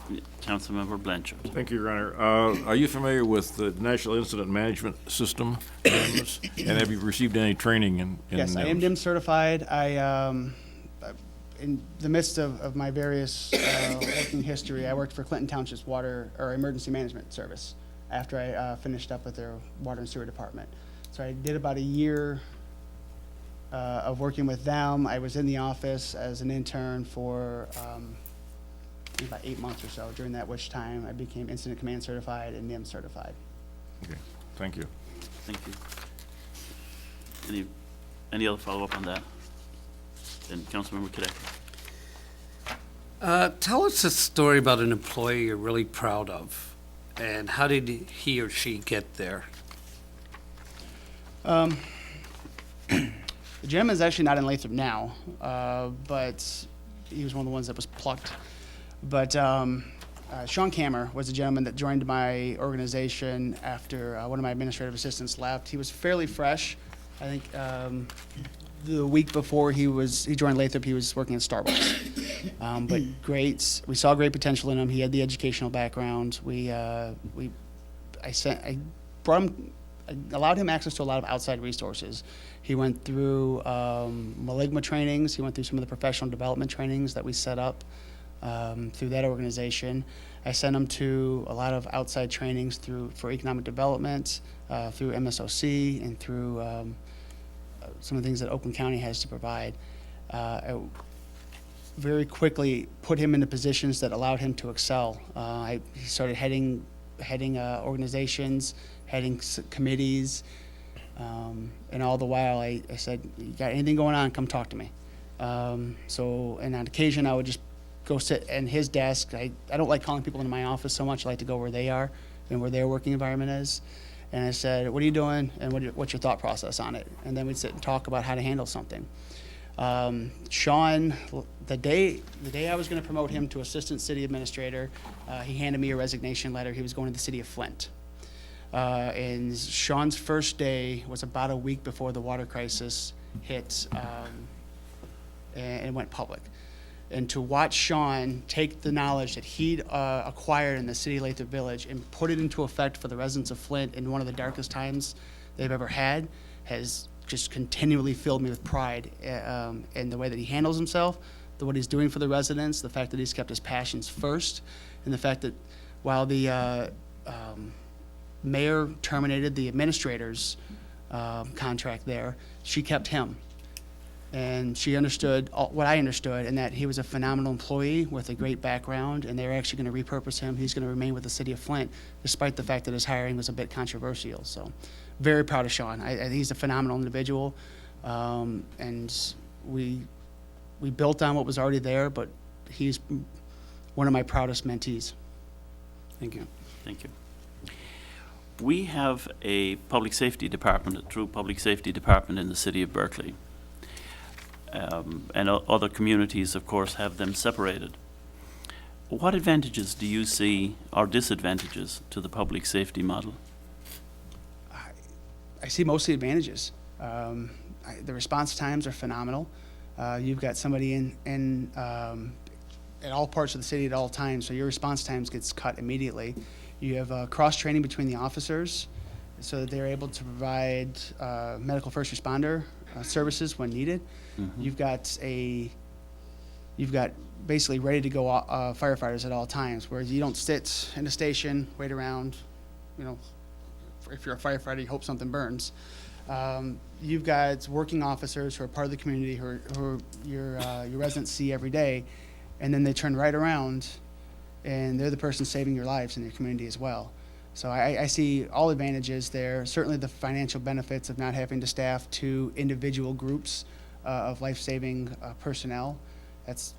Councilmember Blanchard? Thank you, Your Honor. Are you familiar with the National Incident Management System, NIMS? And have you received any training in Yes, I am NIMS? NIMS certified. In the midst of my various working history, I worked for Clinton Township's Water or Emergency Management Service after I finished up with their water and sewer department. So I did about a year of working with them. I was in the office as an intern for about 8 months or so, during that which time I became Incident Command certified and NIMS certified. Okay, thank you. Thank you. Any other follow-up on that? Then Councilmember Cadet. Tell us a story about an employee you're really proud of, and how did he or she get there? The gentleman is actually not in Lathrop now, but he was one of the ones that was plucked. But Sean Kammer was a gentleman that joined my organization after one of my administrative assistants left. He was fairly fresh. I think the week before he joined Lathrop, he was working at Starbucks. But great, we saw great potential in him. He had the educational background. I allowed him access to a lot of outside resources. He went through Maligma trainings. He went through some of the professional development trainings that we set up through that organization. I sent him to a lot of outside trainings for economic development, through MSOC, and through some of the things that Oakland County has to provide. I very quickly put him into positions that allowed him to excel. He started heading organizations, heading committees, and all the while I said, "You got anything going on, come talk to me." And on occasion I would just go sit at his desk. I don't like calling people into my office so much. I like to go where they are and where their working environment is. And I said, "What are you doing, and what's your thought process on it?" And then we'd sit and talk about how to handle something. Sean, the day I was going to promote him to assistant city administrator, he handed me a resignation letter. He was going to the city of Flint. And Sean's first day was about a week before the water crisis hit and went public. And to watch Sean take the knowledge that he'd acquired in the city of Lathrop Village and put it into effect for the residents of Flint in one of the darkest times they've ever had has just continually filled me with pride in the way that he handles himself, what he's doing for the residents, the fact that he's kept his passions first, and the fact that while the mayor terminated the administrator's contract there, she kept him. And she understood what I understood, and that he was a phenomenal employee with a great background, and they're actually going to repurpose him. He's going to remain with the city of Flint, despite the fact that his hiring was a bit controversial. So very proud of Sean. He's a phenomenal individual, and we built on what was already there, but he's one of my proudest mentees. Thank you. Thank you. We have a public safety department, a true public safety department in the city of Berkley. And other communities, of course, have them separated. What advantages do you see or disadvantages to the public safety model? I see mostly advantages. The response times are phenomenal. You've got somebody in at all parts of the city at all times, so your response times gets cut immediately. You have cross-training between the officers so that they're able to provide medical first responder services when needed. You've got basically ready to go firefighters at all times, whereas you don't sit in a station, wait around, you know, if you're a firefighter, you hope something burns. You've got working officers who are part of the community, who your residents see every day, and then they turn right around, and they're the person saving your lives in your community as well. So I see all advantages there. Certainly the financial benefits of not having to staff 2 individual groups of life-saving personnel. That's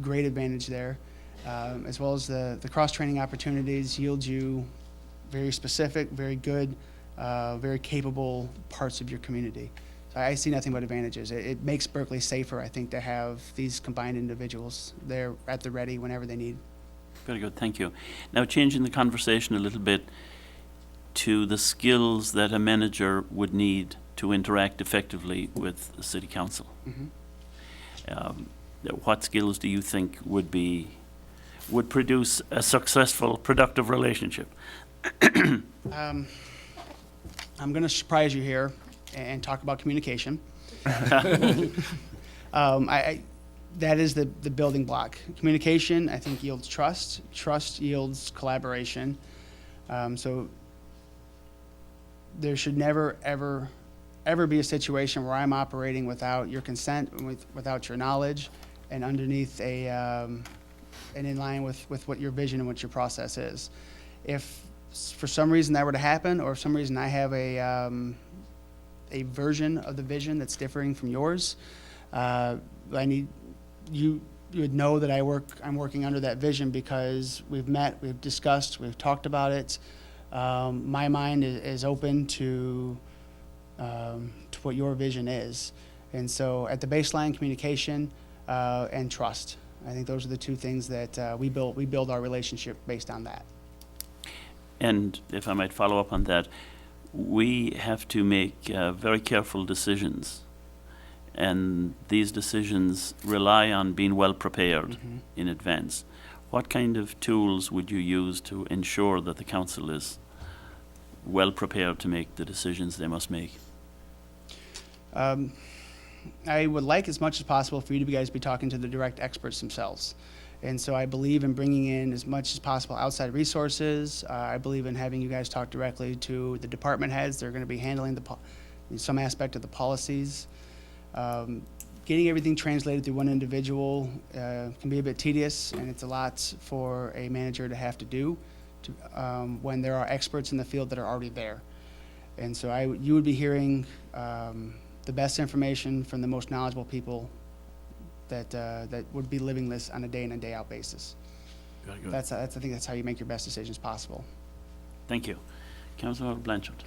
great advantage there, as well as the cross-training opportunities yield you very specific, very good, very capable parts of your community. So I see nothing but advantages. It makes Berkeley safer, I think, to have these combined individuals there at the ready whenever they need. Very good, thank you. Now, changing the conversation a little bit to the skills that a manager would need to interact effectively with the city council. What skills do you think would produce a successful, productive relationship? I'm going to surprise you here and talk about communication. That is the building block. Communication, I think, yields trust. Trust yields collaboration. So there should never, ever be a situation where I'm operating without your consent, without your knowledge, and underneath and in line with what your vision and what your process is. If for some reason that were to happen, or if some reason I have a version of the vision that's differing from yours, I need you would know that I'm working under that vision because we've met, we've discussed, we've talked about it. My mind is open to what your vision is. And so at the baseline, communication and trust. I think those are the 2 things that we build our relationship based on that. And if I might follow up on that, we have to make very careful decisions. And these decisions rely on being well prepared in advance. What kind of tools would you use to ensure that the council is well prepared to make the decisions they must make? I would like as much as possible for you guys to be talking to the direct experts themselves. And so I believe in bringing in as much as possible outside resources. I believe in having you guys talk directly to the department heads. They're going to be handling some aspect of the policies. Getting everything translated through one individual can be a bit tedious, and it's a lot for a manager to have to do when there are experts in the field that are already there. And so you would be hearing the best information from the most knowledgeable people that would be living this on a day in and day out basis. Very good. I think that's how you make your best decisions possible. Thank you. Councilor Blanchard.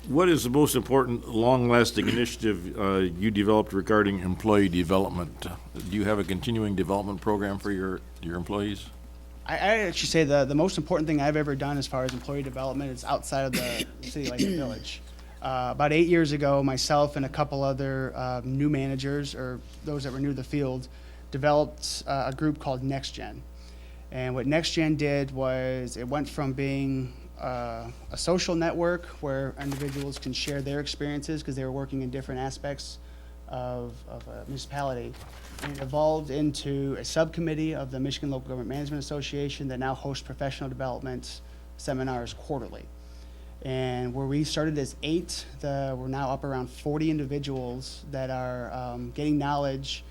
What is the most important long-lasting initiative you developed regarding employee development? Do you have a continuing development program for your employees? I actually say the most important thing I've ever done as far as employee development is outside of the city like the village. About 8 years ago, myself and a couple other new managers, or those that were new to the field, developed a group called Next Gen. And what Next Gen did was it went from being a social network where individuals can share their experiences because they were working in different aspects of a municipality. And it evolved into a subcommittee of the Michigan Local Government Management Association that now hosts professional development seminars quarterly. And where we started as 8, we're now up around 40 individuals that are getting knowledge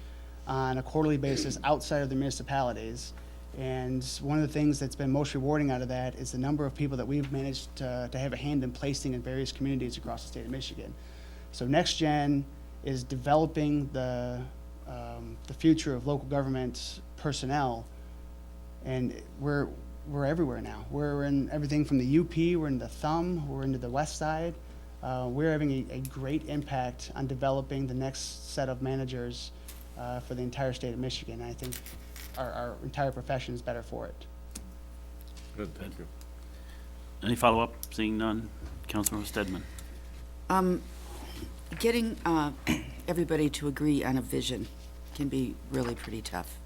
on a quarterly basis outside of the municipalities. And one of the things that's been most rewarding out of that is the number of people that we've managed to have a hand in placing in various communities across the state of Michigan. So Next Gen is developing the future of local government personnel, and we're everywhere now. We're in everything from the UP, we're in the Thumb, we're into the West Side. We're having a great impact on developing the next set of managers for the entire state of Michigan. And I think our entire profession is better for it. Good, thank you. Any follow-up? Seeing none. Councilmember Stedman. Getting everybody to agree on a vision can be really pretty tough.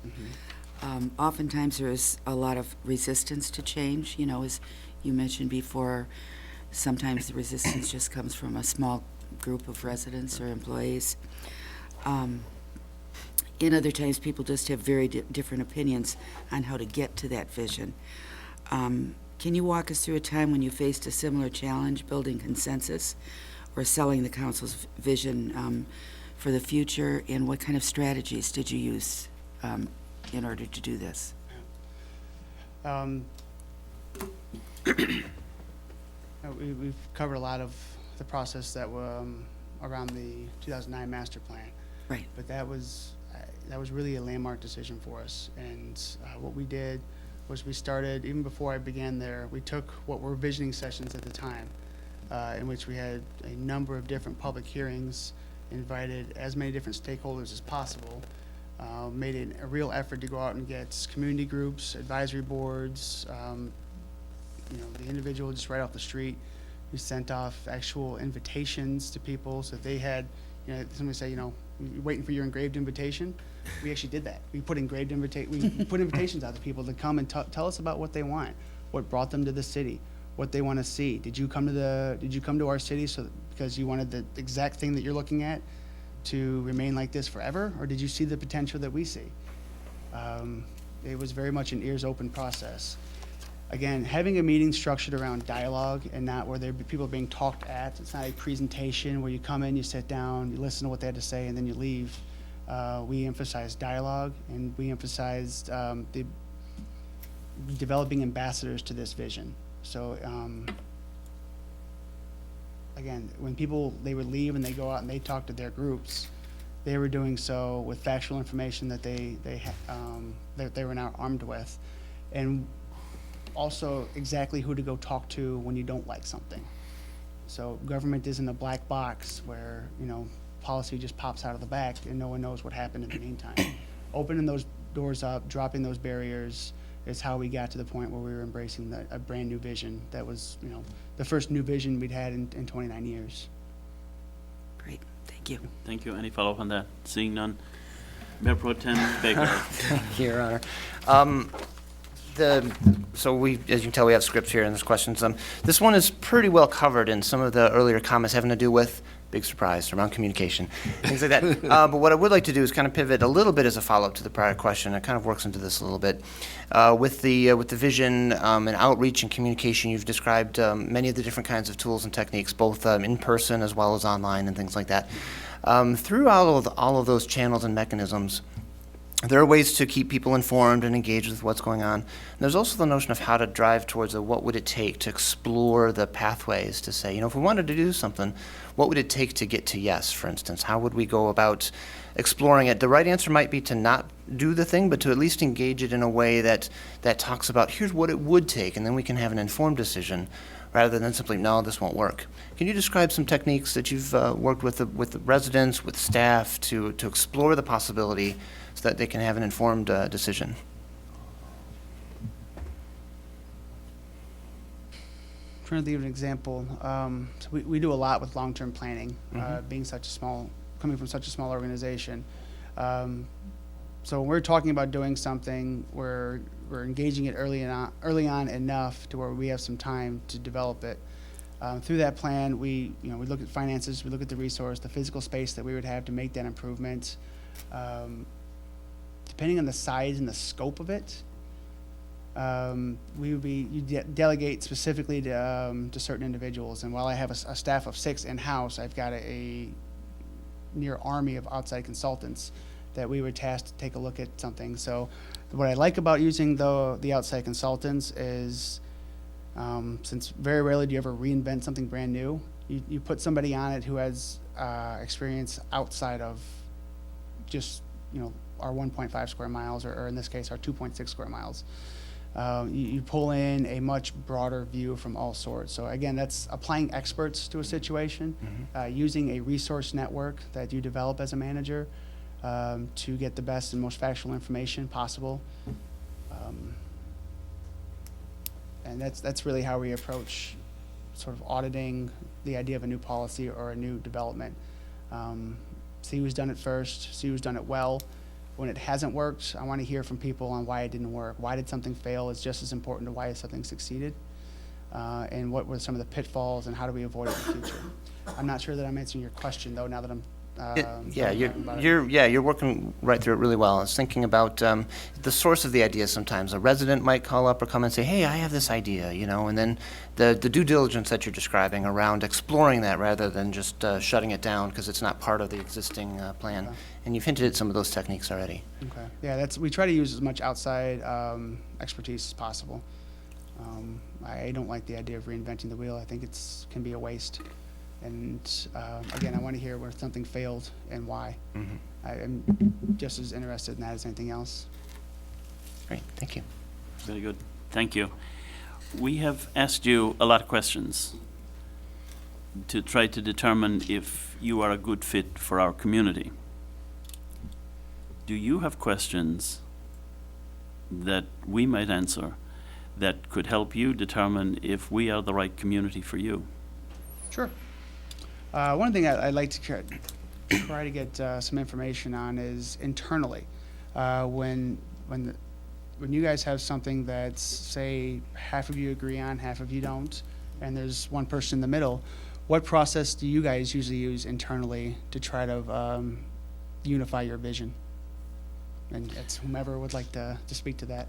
Oftentimes there is a lot of resistance to change, you know, as you mentioned before. Sometimes the resistance just comes from a small group of residents or employees. In other times, people just have very different opinions on how to get to that vision. Can you walk us through a time when you faced a similar challenge, building consensus or selling the council's vision for the future, and what kind of strategies did you use in order to do this? We've covered a lot of the process that around the 2009 master plan. Right. But that was really a landmark decision for us. And what we did was we started, even before I began there, we took what were visioning sessions at the time, in which we had a number of different public hearings, invited as many different stakeholders as possible, made it a real effort to go out and get community groups, advisory boards, you know, the individual just right off the street. We sent off actual invitations to people, so they had, you know, somebody say, you know, you're waiting for your engraved invitation. We actually did that. We put engraved we put invitations out to people to come and tell us about what they want, what brought them to the city, what they want to see. Did you come to our city because you wanted the exact thing that you're looking at to remain like this forever, or did you see the potential that we see? It was very much an ears open process. Again, having a meeting structured around dialogue and not where people are being talked at. It's not a presentation where you come in, you sit down, you listen to what they had to say, and then you leave. We emphasized dialogue, and we emphasized the developing ambassadors to this vision. So again, when they would leave and they go out and they talk to their groups, they were doing so with factual information that they were now armed with, and also exactly who to go talk to when you don't like something. So government isn't a black box where, you know, policy just pops out of the back and no one knows what happened in the meantime. Opening those doors up, dropping those barriers is how we got to the point where we were embracing a brand new vision that was, you know, the first new vision we'd had in 29 years. Great, thank you. Thank you. Any follow-up on that? Seeing none. Mayor Pro Tem Baker. Thank you, Your Honor. So we, as you can tell, we have scripts here and there's questions. This one is pretty well covered in some of the earlier comments having to do with, big surprise, around communication, things like that. But what I would like to do is kind of pivot a little bit as a follow-up to the prior question. It kind of works into this a little bit. With the vision and outreach and communication, you've described many of the different kinds of tools and techniques, both in person as well as online and things like that. Through all of those channels and mechanisms, there are ways to keep people informed and engaged with what's going on. And there's also the notion of how to drive towards what would it take to explore the pathways to say, you know, if we wanted to do something, what would it take to get to yes, for instance? How would we go about exploring it? The right answer might be to not do the thing, but to at least engage it in a way that talks about here's what it would take, and then we can have an informed decision rather than simply, no, this won't work. Can you describe some techniques that you've worked with the residents, with staff, to explore the possibility so that they can have an informed decision? I'm trying to think of an example. So we do a lot with long-term planning, coming from such a small organization. So when we're talking about doing something, we're engaging it early on enough to where we have some time to develop it. Through that plan, we look at finances, we look at the resource, the physical space that we would have to make that improvement. Depending on the size and the scope of it, you delegate specifically to certain individuals. And while I have a staff of 6 in-house, I've got a near army of outside consultants that we would task to take a look at something. So what I like about using the outside consultants is, since very rarely do you ever reinvent something brand new, you put somebody on it who has experience outside of just, you know, our 1.5 square miles, or in this case, our 2.6 square miles. You pull in a much broader view from all sorts. So again, that's applying experts to a situation, using a resource network that you develop as a manager, to get the best and most factual information possible. And that's really how we approach sort of auditing the idea of a new policy or a new development. See who's done it first, see who's done it well. When it hasn't worked, I want to hear from people on why it didn't work. Why did something fail is just as important to why something succeeded. And what were some of the pitfalls and how do we avoid it in the future? I'm not sure that I'm answering your question though, now that I'm Yeah, talking about it. you're working right through it really well. I was thinking about the source of the idea sometimes. A resident might call up or come and say, hey, I have this idea, you know, and then the due diligence that you're describing around exploring that rather than just shutting it down because it's not part of the existing plan. Okay. And you've hinted at some of those techniques already. Okay, yeah, we try to use as much outside expertise as possible. I don't like the idea of reinventing the wheel. I think can be a waste. And again, I want to hear where something failed and why. I am just as interested in that as anything else. Great, thank you. Very good. Thank you. We have asked you a lot of questions to try to determine if you are a good fit for our community. Do you have questions that we might answer that could help you determine if we are the right community for you? Sure. One thing I'd like to try to get some information on is internally. When you guys have something that's, say, half of you agree on, half of you don't, and there's one person in the middle, what process do you guys usually use internally to try to unify your vision? And it's whomever would like to speak to that.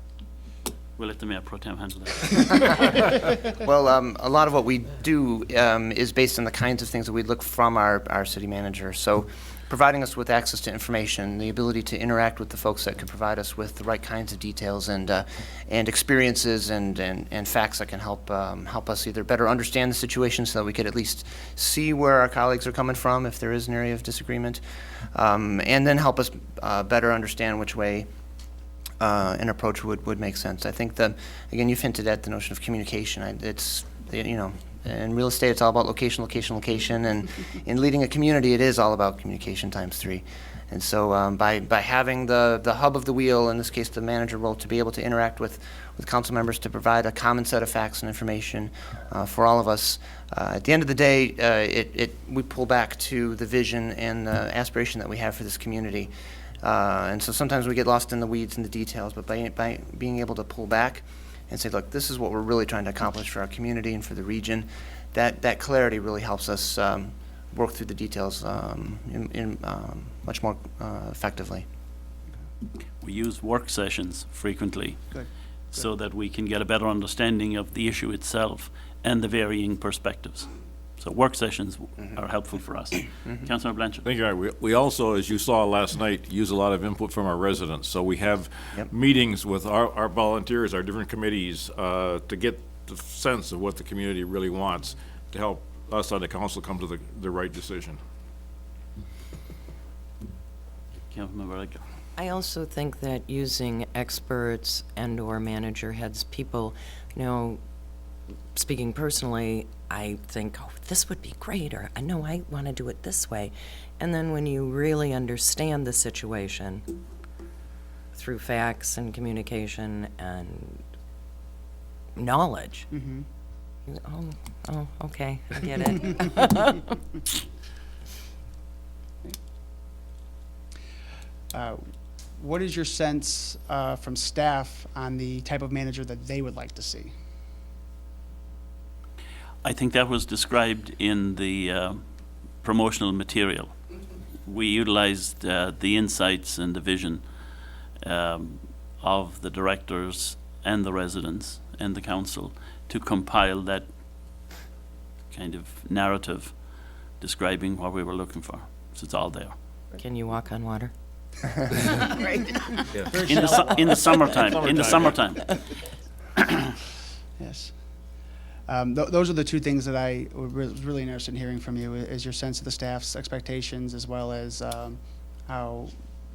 We'll let the Mayor Pro Tem handle that. Well, a lot of what we do is based on the kinds of things that we look from our city manager. So providing us with access to information, the ability to interact with the folks that could provide us with the right kinds of details and experiences and facts that can help us either better understand the situation so that we could at least see where our colleagues are coming from if there is an area of disagreement, and then help us better understand which way an approach would make sense. I think that, again, you've hinted at the notion of communication. It's, you know, in real estate, it's all about location, location, location, and in leading a community, it is all about communication times 3. And so by having the hub of the wheel, in this case the manager role, to be able to interact with council members to provide a common set of facts and information for all of us, at the end of the day, we pull back to the vision and the aspiration that we have for this community. And so sometimes we get lost in the weeds and the details, but by being able to pull back and say, look, this is what we're really trying to accomplish for our community and for the region, that clarity really helps us work through the details in much more effectively. We use work sessions frequently Good. so that we can get a better understanding of the issue itself and the varying perspectives. So work sessions are helpful for us. Councilor Blanchard. Thank you. We also, as you saw last night, use a lot of input from our residents. So we have meetings with our volunteers, our different committees, to get the sense of what the community really wants to help us on the council come to the right decision. Councilmember Edgar. I also think that using experts and/or manager heads, people, you know, speaking personally, I think, oh, this would be great, or I know I want to do it this way. And then when you really understand the situation through facts and communication and knowledge, oh, okay, I get it. What is your sense from staff on the type of manager that they would like to see? I think that was described in the promotional material. We utilized the insights and the vision of the directors and the residents and the council to compile that kind of narrative describing what we were looking for. So it's all there. Can you walk on water? In the summertime. Yes. Those are the two things that I was really interested in hearing from you, is your sense of the staff's expectations as well as how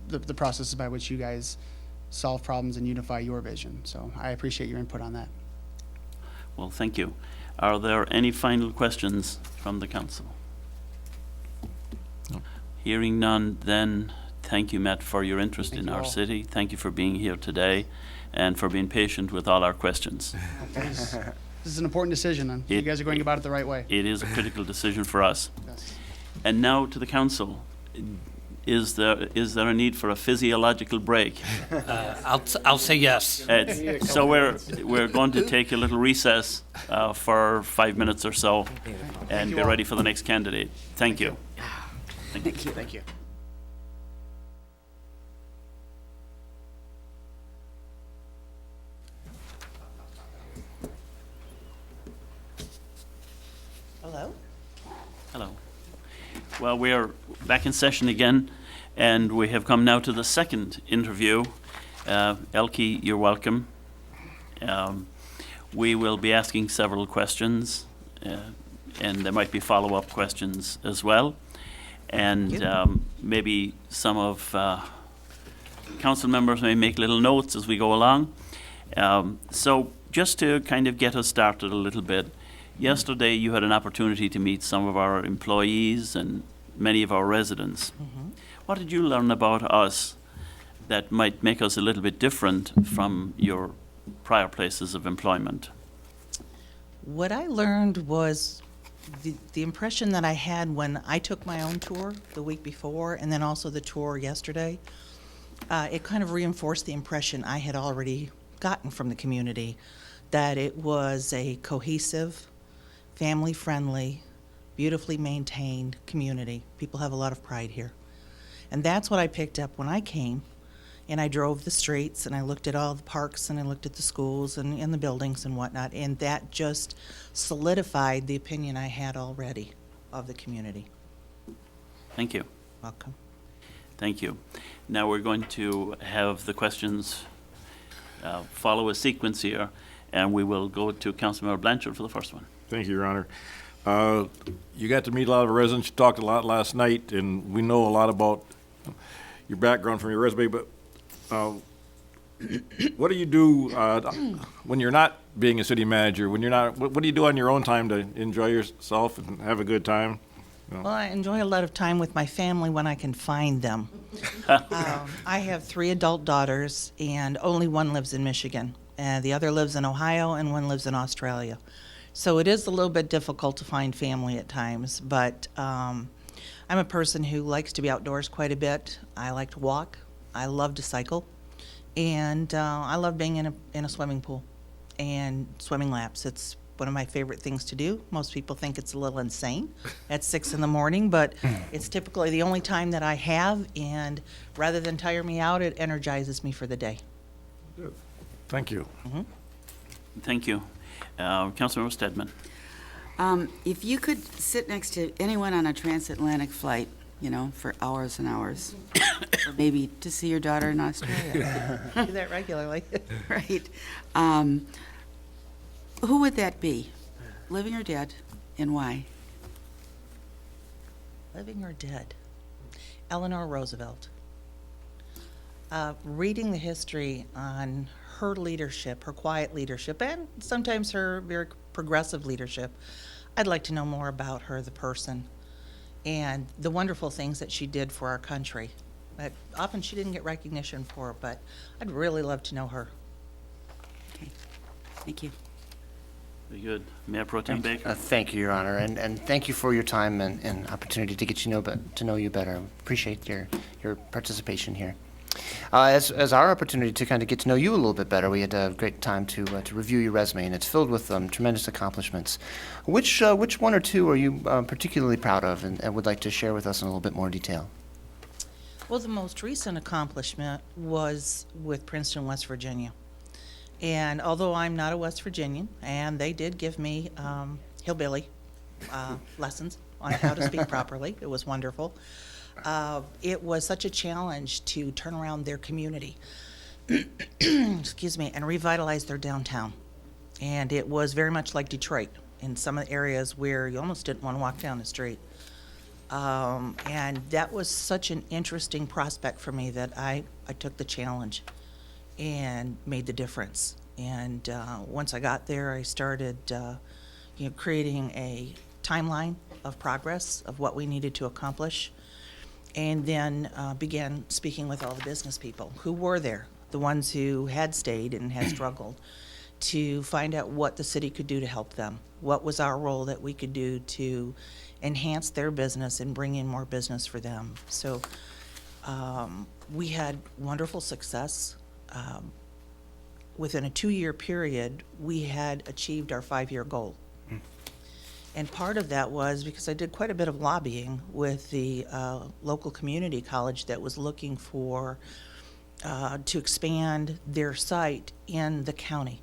the processes by which you guys solve problems and unify your vision. So I appreciate your input on that. Well, thank you. Are there any final questions from the council? Hearing none, then thank you, Matt, for your interest Thank in you our all. city. Thank you for being here today and for being patient with all our questions. This is an important decision, and you It- guys are going about it the right way. It is a critical decision for us. Yes. And now to the council. Is there a need for a physiological break? I'll say yes. So we're going to take a little recess for 5 minutes or so and you be all. ready for the next candidate. Thank you. Thank you. Thank you. Hello? Hello. Well, we are back in session again, and we have come now to the second interview. Elke, you're welcome. We will be asking several questions, and there might be follow-up questions as well. And maybe some of council members may make little notes as we go along. So just to kind of get us started a little bit, yesterday you had an opportunity to meet some of our employees and many of our residents. What did you learn about us that might make us a little bit different from your prior places of employment? What I learned was the impression that I had when I took my own tour the week before and then also the tour yesterday. It kind of reinforced the impression I had already gotten from the community, that it was a cohesive, family-friendly, beautifully maintained community. People have a lot of pride here. And that's what I picked up when I came, and I drove the streets, and I looked at all the parks, and I looked at the schools and the buildings and whatnot, and that just solidified the opinion I had already of the community. Thank you. Welcome. Thank you. Now we're going to have the questions follow a sequence here, and we will go to Councilmember Blanchard for the first one. Thank you, Your Honor. You got to meet a lot of residents, you talked a lot last night, and we know a lot about your background from your resume, but what do you do when you're not being a city manager? When you're not, what do you do on your own time to enjoy yourself and have a good time? Well, I enjoy a lot of time with my family when I can find them. I have 3 adult daughters, and only one lives in Michigan. The other lives in Ohio, and one lives in Australia. So it is a little bit difficult to find family at times, but I'm a person who likes to be outdoors quite a bit. I like to walk. I love to cycle. And I love being in a swimming pool and swimming laps. It's one of my favorite things to do. Most people think it's a little insane at 6 in the morning, but it's typically the only time that I have, and rather than tire me out, it energizes me for the day. Thank you. Thank you. Councilmember Stedman. If you could sit next to anyone on a transatlantic flight, you know, for hours and hours, or maybe to see your daughter in Australia, I do that regularly. right? Who would that be? Living or dead, and why? Living or dead? Eleanor Roosevelt. Reading the history on her leadership, her quiet leadership, and sometimes her very progressive leadership, I'd like to know more about her, the person, and the wonderful things that she did for our country. But often she didn't get recognition for it, but I'd really love to know her. Okay, thank you. Very good. Mayor Pro Tem Baker. Thank you, Your Honor, and thank you for your time and opportunity to get to know you better. Appreciate your participation here. As our opportunity to kind of get to know you a little bit better, we had a great time to review your resume, and it's filled with tremendous accomplishments. Which one or two are you particularly proud of and would like to share with us in a little bit more detail? Well, the most recent accomplishment was with Princeton, West Virginia. And although I'm not a West Virginian, and they did give me hillbilly lessons on how to speak properly, it was wonderful. It was such a challenge to turn around their community, excuse me, and revitalize their downtown. And it was very much like Detroit in some of the areas where you almost didn't want to walk down the street. And that was such an interesting prospect for me that I took the challenge and made the difference. And once I got there, I started creating a timeline of progress of what we needed to accomplish. and then began speaking with all the business people who were there, the ones who had stayed and had struggled, to find out what the city could do to help them. What was our role that we could do to enhance their business and bring in more business for them. So we had wonderful success. Within a 2-year period, we had achieved our 5-year goal. And part of that was because I did quite a bit of lobbying with the local community college that was looking for to expand their site in the county.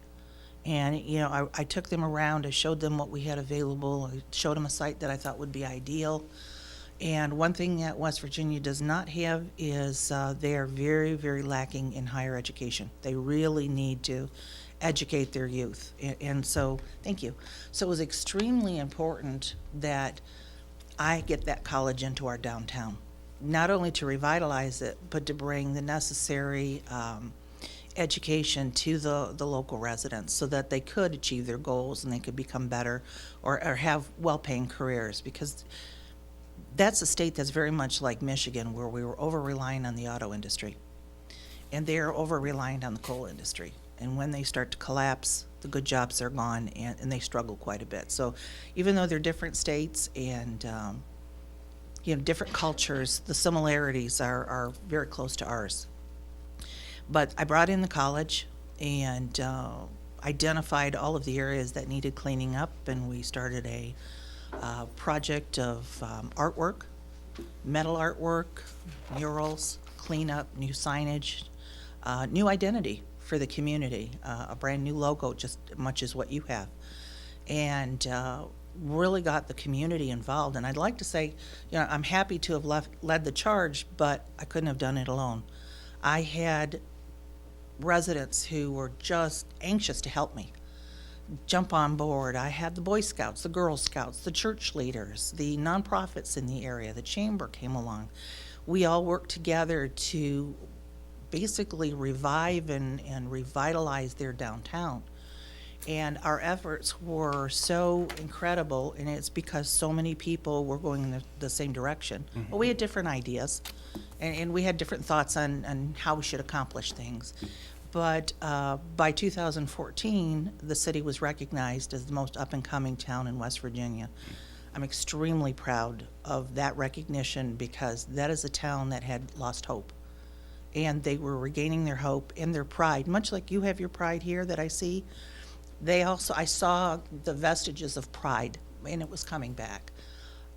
And, you know, I took them around, I showed them what we had available, I showed them a site that I thought would be ideal. And one thing that West Virginia does not have is they are very, very lacking in higher education. They really need to educate their youth. And so, thank you. So it was extremely important that I get that college into our downtown, not only to revitalize it, but to bring the necessary education to the local residents so that they could achieve their goals and they could become better or have well-paying careers, because that's a state that's very much like Michigan, where we were over-relying on the auto industry, and they are over-reliant on the coal industry. And when they start to collapse, the good jobs are gone, and they struggle quite a bit. So even though they're different states and you know, different cultures, the similarities are very close to ours. But I brought in the college and identified all of the areas that needed cleaning up, and we started a project of artwork, metal artwork, murals, cleanup, new signage, new identity for the community, a brand new logo, just much as what you have, and really got the community involved. And I'd like to say, you know, I'm happy to have led the charge, but I couldn't have done it alone. I had residents who were just anxious to help me jump on board. I had the Boy Scouts, the Girl Scouts, the church leaders, the nonprofits in the area, the chamber came along. We all worked together to basically revive and revitalize their downtown. And our efforts were so incredible, and it's because so many people were going in the same direction. But we had different ideas, and we had different thoughts on how we should accomplish things. But by 2014, the city was recognized as the most up-and-coming town in West Virginia. I'm extremely proud of that recognition, because that is a town that had lost hope. And they were regaining their hope and their pride, much like you have your pride here that I see. I saw the vestiges of pride, and it was coming back.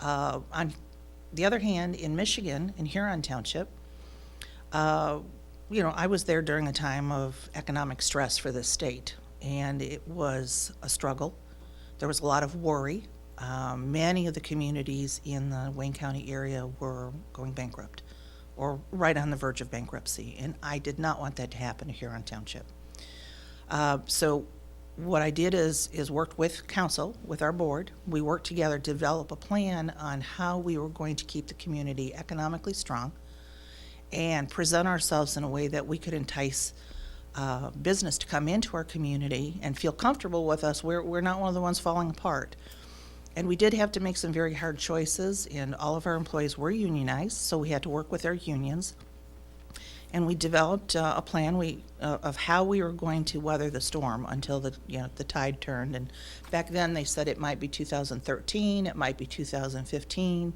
On the other hand, in Michigan, in Huron Township, you know, I was there during a time of economic stress for this state, and it was a struggle. There was a lot of worry. Many of the communities in the Wayne County area were going bankrupt or right on the verge of bankruptcy, and I did not want that to happen to Huron Township. So what I did is worked with council, with our board. We worked together to develop a plan on how we were going to keep the community economically strong and present ourselves in a way that we could entice business to come into our community and feel comfortable with us. We're not one of the ones falling apart. And we did have to make some very hard choices, and all of our employees were unionized, so we had to work with our unions. And we developed a plan of how we were going to weather the storm until the tide turned. And back then they said it might be 2013, it might be 2015,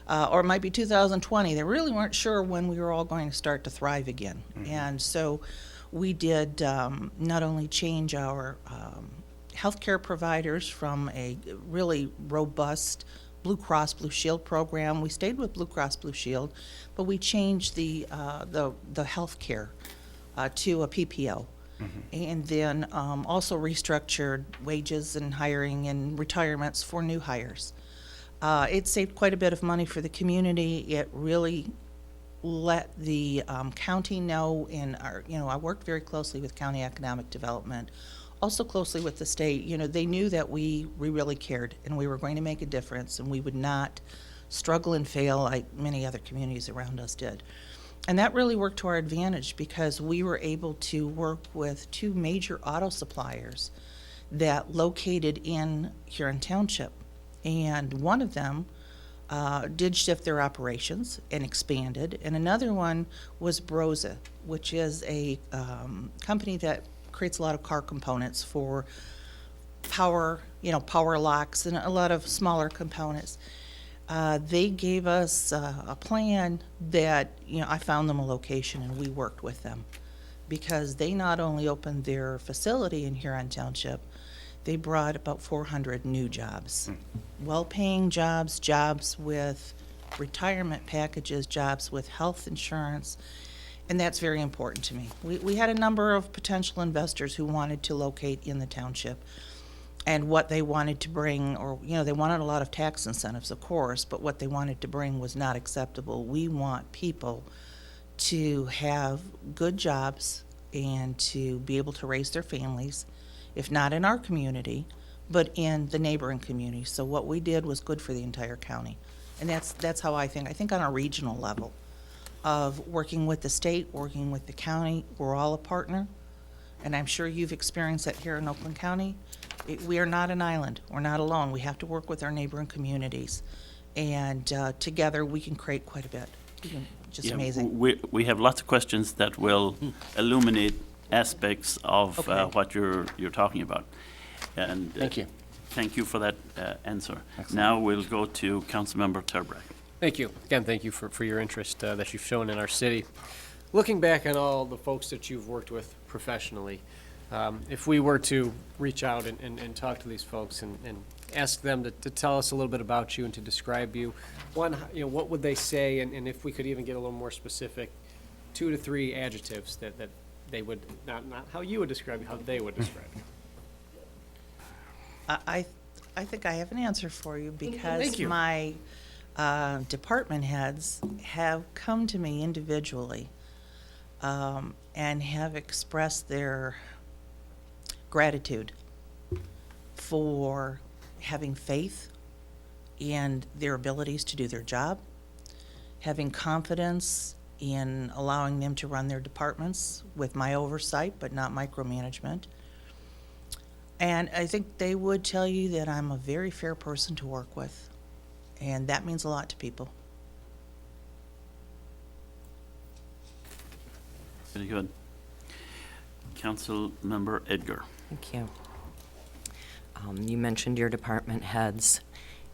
or it might be 2020. They really weren't sure when we were all going to start to thrive again. And so we did not only change our healthcare providers from a really robust Blue Cross Blue Shield program. We stayed with Blue Cross Blue Shield, but we changed the health care to a PPO. And then also restructured wages and hiring and retirements for new hires. It saved quite a bit of money for the community. It really let the county know, and I worked very closely with county economic development, also closely with the state. They knew that we really cared, and we were going to make a difference, and we would not struggle and fail like many other communities around us did. And that really worked to our advantage, because we were able to work with two major auto suppliers that located in Huron Township. And one of them did shift their operations and expanded. And another one was Broza, which is a company that creates a lot of car components for power, power locks and a lot of smaller components. They gave us a plan that, I found them a location and we worked with them because they not only opened their facility in Huron Township, they brought about 400 new jobs. Well-paying jobs, jobs with retirement packages, jobs with health insurance, and that's very important to me. We had a number of potential investors who wanted to locate in the township, and what they wanted to bring, or, they wanted a lot of tax incentives, of course, but what they wanted to bring was not acceptable. We want people to have good jobs and to be able to raise their families, if not in our community, but in the neighboring community. So what we did was good for the entire county. And that's how I think. I think on a regional level of working with the state, working with the county, we're all a partner. And I'm sure you've experienced that here in Oakland County. We are not an island. We're not alone. We have to work with our neighboring communities. And together we can create quite a bit. Just Yeah, amazing. We have lots of questions that will illuminate aspects of Okay. what you're talking about. And Thank you. Thank you for that answer. Excellent. Now we'll go to Councilmember Turbrack. Thank you. Again, thank you for your interest that you've shown in our city. Looking back on all the folks that you've worked with professionally, if we were to reach out and talk to these folks and ask them to tell us a little bit about you and to describe you, one, what would they say? And if we could even get a little more specific, 2 to 3 adjectives that they would, not how you would describe you, how they would describe you. I think I have an answer for you because Thank you. my department heads have come to me individually and have expressed their gratitude for having faith in their abilities to do their job, having confidence in allowing them to run their departments with my oversight but not micromanagement. And I think they would tell you that I'm a very fair person to work with, and that means a lot to people. Very good. Councilmember Edgar. Thank you. You mentioned your department heads.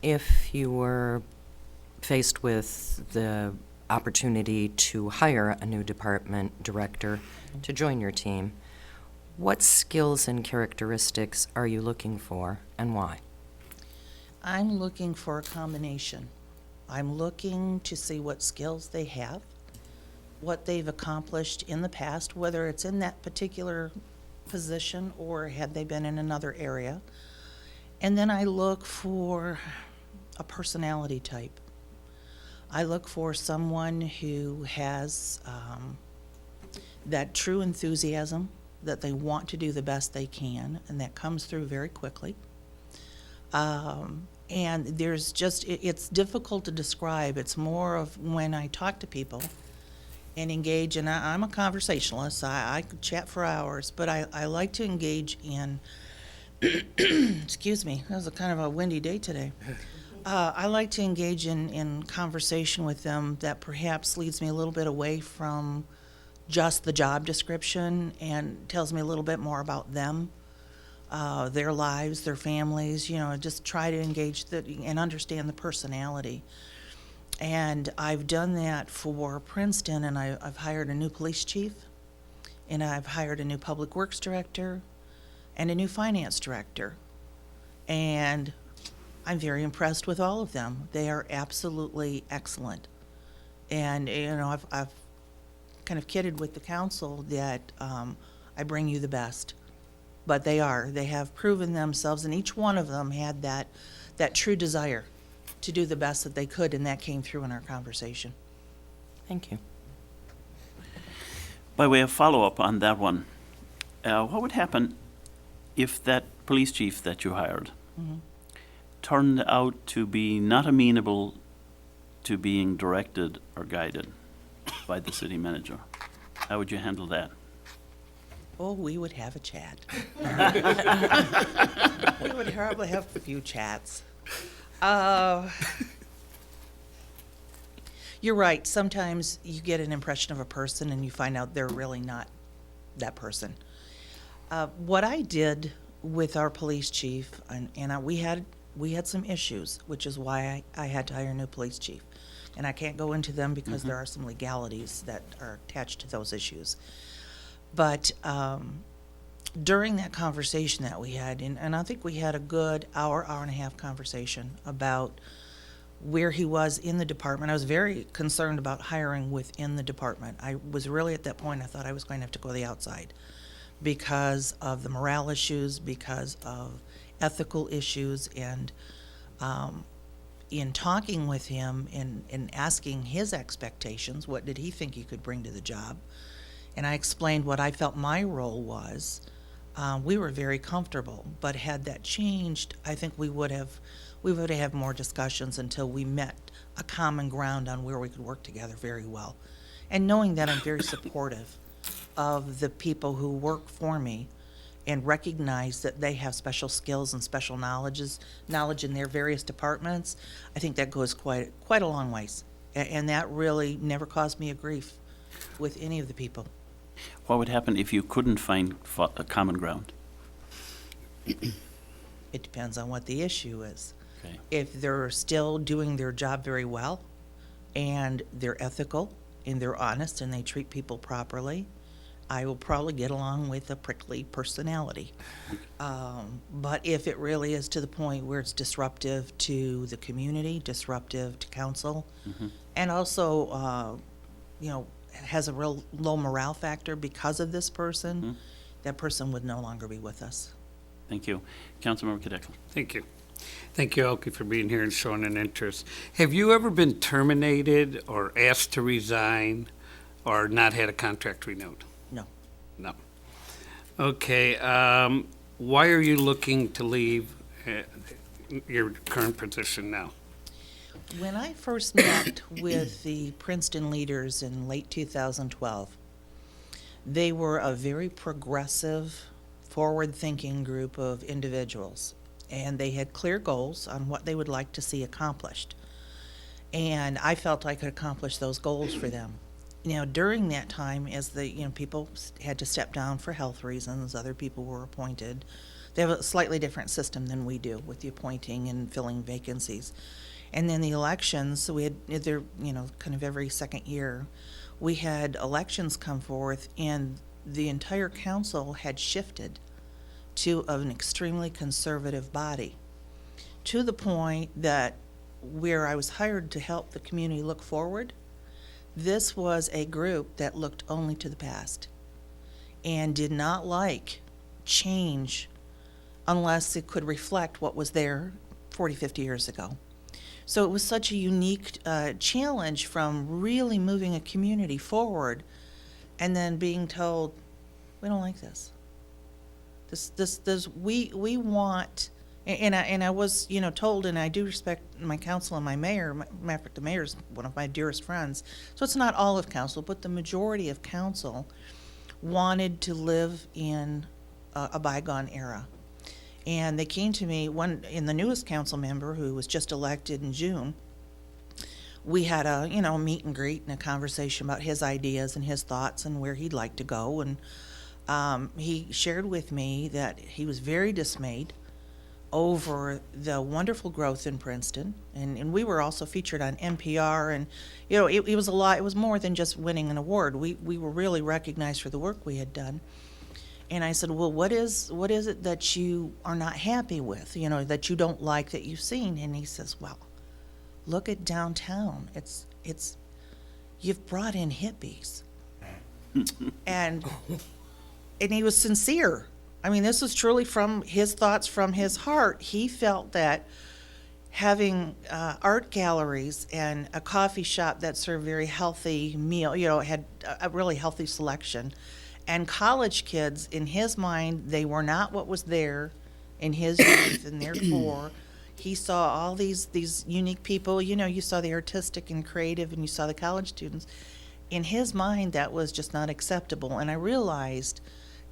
If you were faced with the opportunity to hire a new department director to join your team, what skills and characteristics are you looking for and why? I'm looking for a combination. I'm looking to see what skills they have, what they've accomplished in the past, whether it's in that particular position or had they been in another area. And then I look for a personality type. I look for someone who has that true enthusiasm, that they want to do the best they can, and that comes through very quickly. And there's just, it's difficult to describe. It's more of when I talk to people and engage, and I'm a conversationalist. I could chat for hours, but I like to engage in, excuse me, that was a kind of a windy day today. I like to engage in conversation with them that perhaps leads me a little bit away from just the job description and tells me a little bit more about them, their lives, their families, just try to engage and understand the personality. And I've done that for Princeton, and I've hired a new police chief, and I've hired a new public works director, and a new finance director. And I'm very impressed with all of them. They are absolutely excellent. And, I've kind of kidded with the council that I bring you the best. But they have proven themselves, and each one of them had that true desire to do the best that they could, and that came through in our conversation. Thank you. By way of follow-up on that one, what would happen if that police chief that you hired turned out to be not amenable to being directed or guided by the city manager? How would you handle that? Oh, we would have a chat. We would probably have a few chats. You're right. Sometimes you get an impression of a person and you find out they're really not that person. What I did with our police chief, we had some issues, which is why I had to hire a new police chief. And I can't go into them because there are some legalities that are attached to those issues. But during that conversation that we had, and I think we had a good hour and a half conversation about where he was in the department. I was very concerned about hiring within the department. I was really at that point, I thought I was going to have to go to the outside because of the morale issues, because of ethical issues, and in talking with him and asking his expectations, what did he think he could bring to the job? And I explained what I felt my role was. We were very comfortable, but had that changed, I think we would have more discussions until we met a common ground on where we could work together very well. And knowing that I'm very supportive of the people who work for me and recognize that they have special skills and special knowledge in their various departments, I think that goes quite a long ways. And that really never caused me a grief with any of the people. What would happen if you couldn't find a common ground? It depends on what the issue is. Okay. If they're still doing their job very well, and they're ethical, and they're honest, and they treat people properly, I will probably get along with a prickly personality. But if it really is to the point where it's disruptive to the community, disruptive to council, and also, has a real low morale factor because of this person, that person would no longer be with us. Thank you. Councilmember Kadekla. Thank you. Thank you, Elke, for being here and showing an interest. Have you ever been terminated or asked to resign or not had a contract renewed? No. No. Okay, why are you looking to leave your current position now? When I first met with the Princeton leaders in late 2012, they were a very progressive, forward-thinking group of individuals, and they had clear goals on what they would like to see accomplished. And I felt I could accomplish those goals for them. During that time, as people had to step down for health reasons, other people were appointed. They have a slightly different system than we do with the appointing and filling vacancies. And then the elections, so we had, kind of every second year, we had elections come forth, and the entire council had shifted to an extremely conservative body, to the point that where I was hired to help the community look forward, this was a group that looked only to the past and did not like change unless it could reflect what was there 40, 50 years ago. So it was such a unique challenge from really moving a community forward and then being told, we don't like this. We want, and I was, told, and I do respect my council and my mayor. Matter of fact, the mayor's one of my dearest friends. So it's not all of council, but the majority of council wanted to live in a bygone era. And they came to me, in the newest council member who was just elected in June, we had a meet and greet and a conversation about his ideas and his thoughts and where he'd like to go. And he shared with me that he was very dismayed over the wonderful growth in Princeton. And we were also featured on NPR, and it was a lot. It was more than just winning an award. We were really recognized for the work we had done. And I said, well, what is it that you are not happy with, that you don't like, that you've seen? And he says, well, look at downtown. It's you've brought in hippies. and he was sincere. I mean, this was truly from his thoughts, from his heart. He felt that having art galleries and a coffee shop that served very healthy meal, had a really healthy selection, and college kids, in his mind, they were not what was there in his youth, and therefore he saw all these unique people. You saw the artistic and creative, and you saw the college students. In his mind, that was just not acceptable, and I realized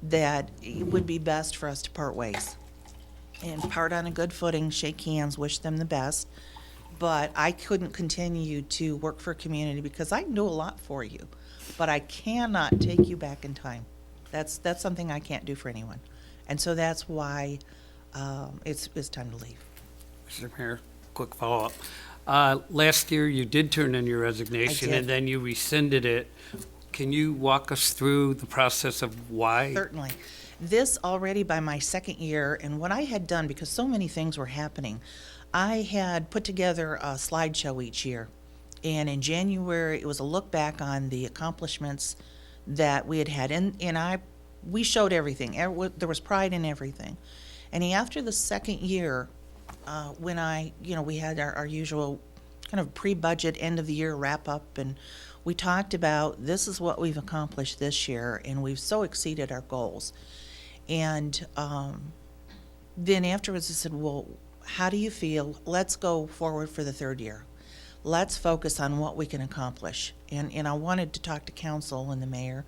that it would be best for us to part ways and part on a good footing, shake hands, wish them the best, but I couldn't continue to work for a community because I can do a lot for you, but I cannot take you back in time. That's something I can't do for anyone. And so that's why it's time to leave. Mr. Mayor, quick follow-up. Last year, you did turn in your resignation, did. and then you rescinded it. Can you walk us through the process of why? Certainly. This already by my second year, and what I had done, because so many things were happening, I had put together a slideshow each year. And in January, it was a look back on the accomplishments that we had had. And we showed everything. There was pride in everything. And after the second year, when we had our usual kind of pre-budget end of the year wrap up, and we talked about this is what we've accomplished this year, and we've so exceeded our goals. And then afterwards I said, well, how do you feel? Let's go forward for the third year. Let's focus on what we can accomplish. And I wanted to talk to council and the mayor.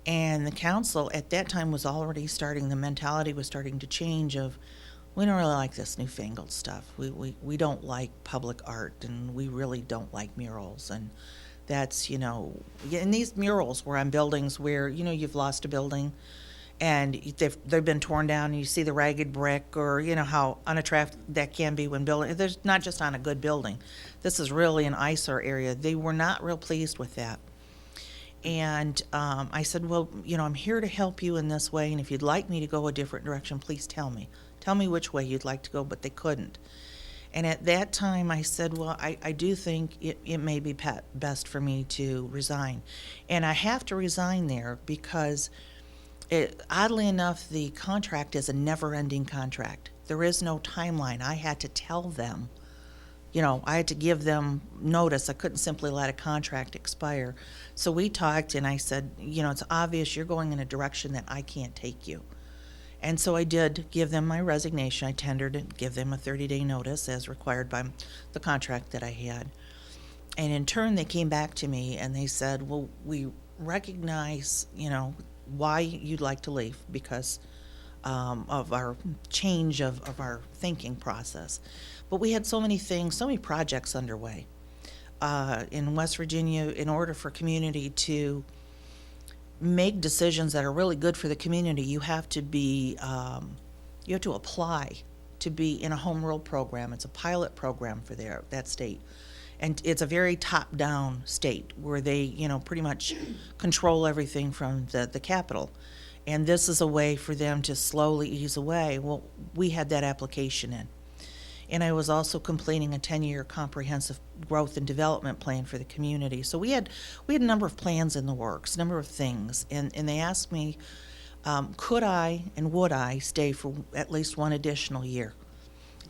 And the council at that time was already starting, the mentality was starting to change of, we don't really like this newfangled stuff. We don't like public art, and we really don't like murals. And that's, and these murals were on buildings where, you've lost a building and they've been torn down, and you see the ragged brick, or how unattractive that can be when building. There's not just on a good building. This is really an eyesore area. They were not real pleased with that. And I said, well, I'm here to help you in this way, and if you'd like me to go a different direction, please tell me. Tell me which way you'd like to go, but they couldn't. And at that time, I said, well, I do think it may be best for me to resign. And I have to resign there because, oddly enough, the contract is a never-ending contract. There is no timeline. I had to tell them, I had to give them notice. I couldn't simply let a contract expire. So we talked, and I said, it's obvious you're going in a direction that I can't take you. And so I did give them my resignation. I tendered and give them a 30-day notice as required by the contract that I had. And in turn, they came back to me and they said, well, we recognize, why you'd like to leave because of our change of our thinking process. But we had so many things, so many projects underway. In West Virginia, in order for community to make decisions that are really good for the community, you have to apply to be in a home rule program. It's a pilot program for that state. And it's a very top-down state where they, pretty much control everything from the capital. And this is a way for them to slowly ease away. Well, we had that application in. And I was also completing a 10-year comprehensive growth and development plan for the community. So we had a number of plans in the works, a number of things. And they asked me, could I and would I stay for at least one additional year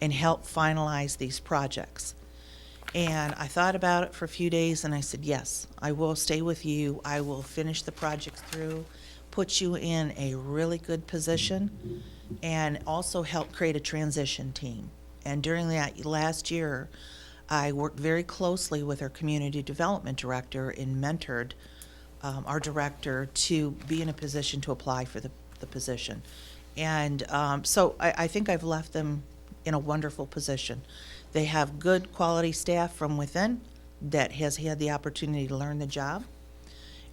and help finalize these projects? And I thought about it for a few days, and I said, yes, I will stay with you. I will finish the project through, put you in a really good position, and also help create a transition team. And during that last year, I worked very closely with our community development director and mentored our director to be in a position to apply for the position. And so I think I've left them in a wonderful position. They have good quality staff from within that has had the opportunity to learn the job.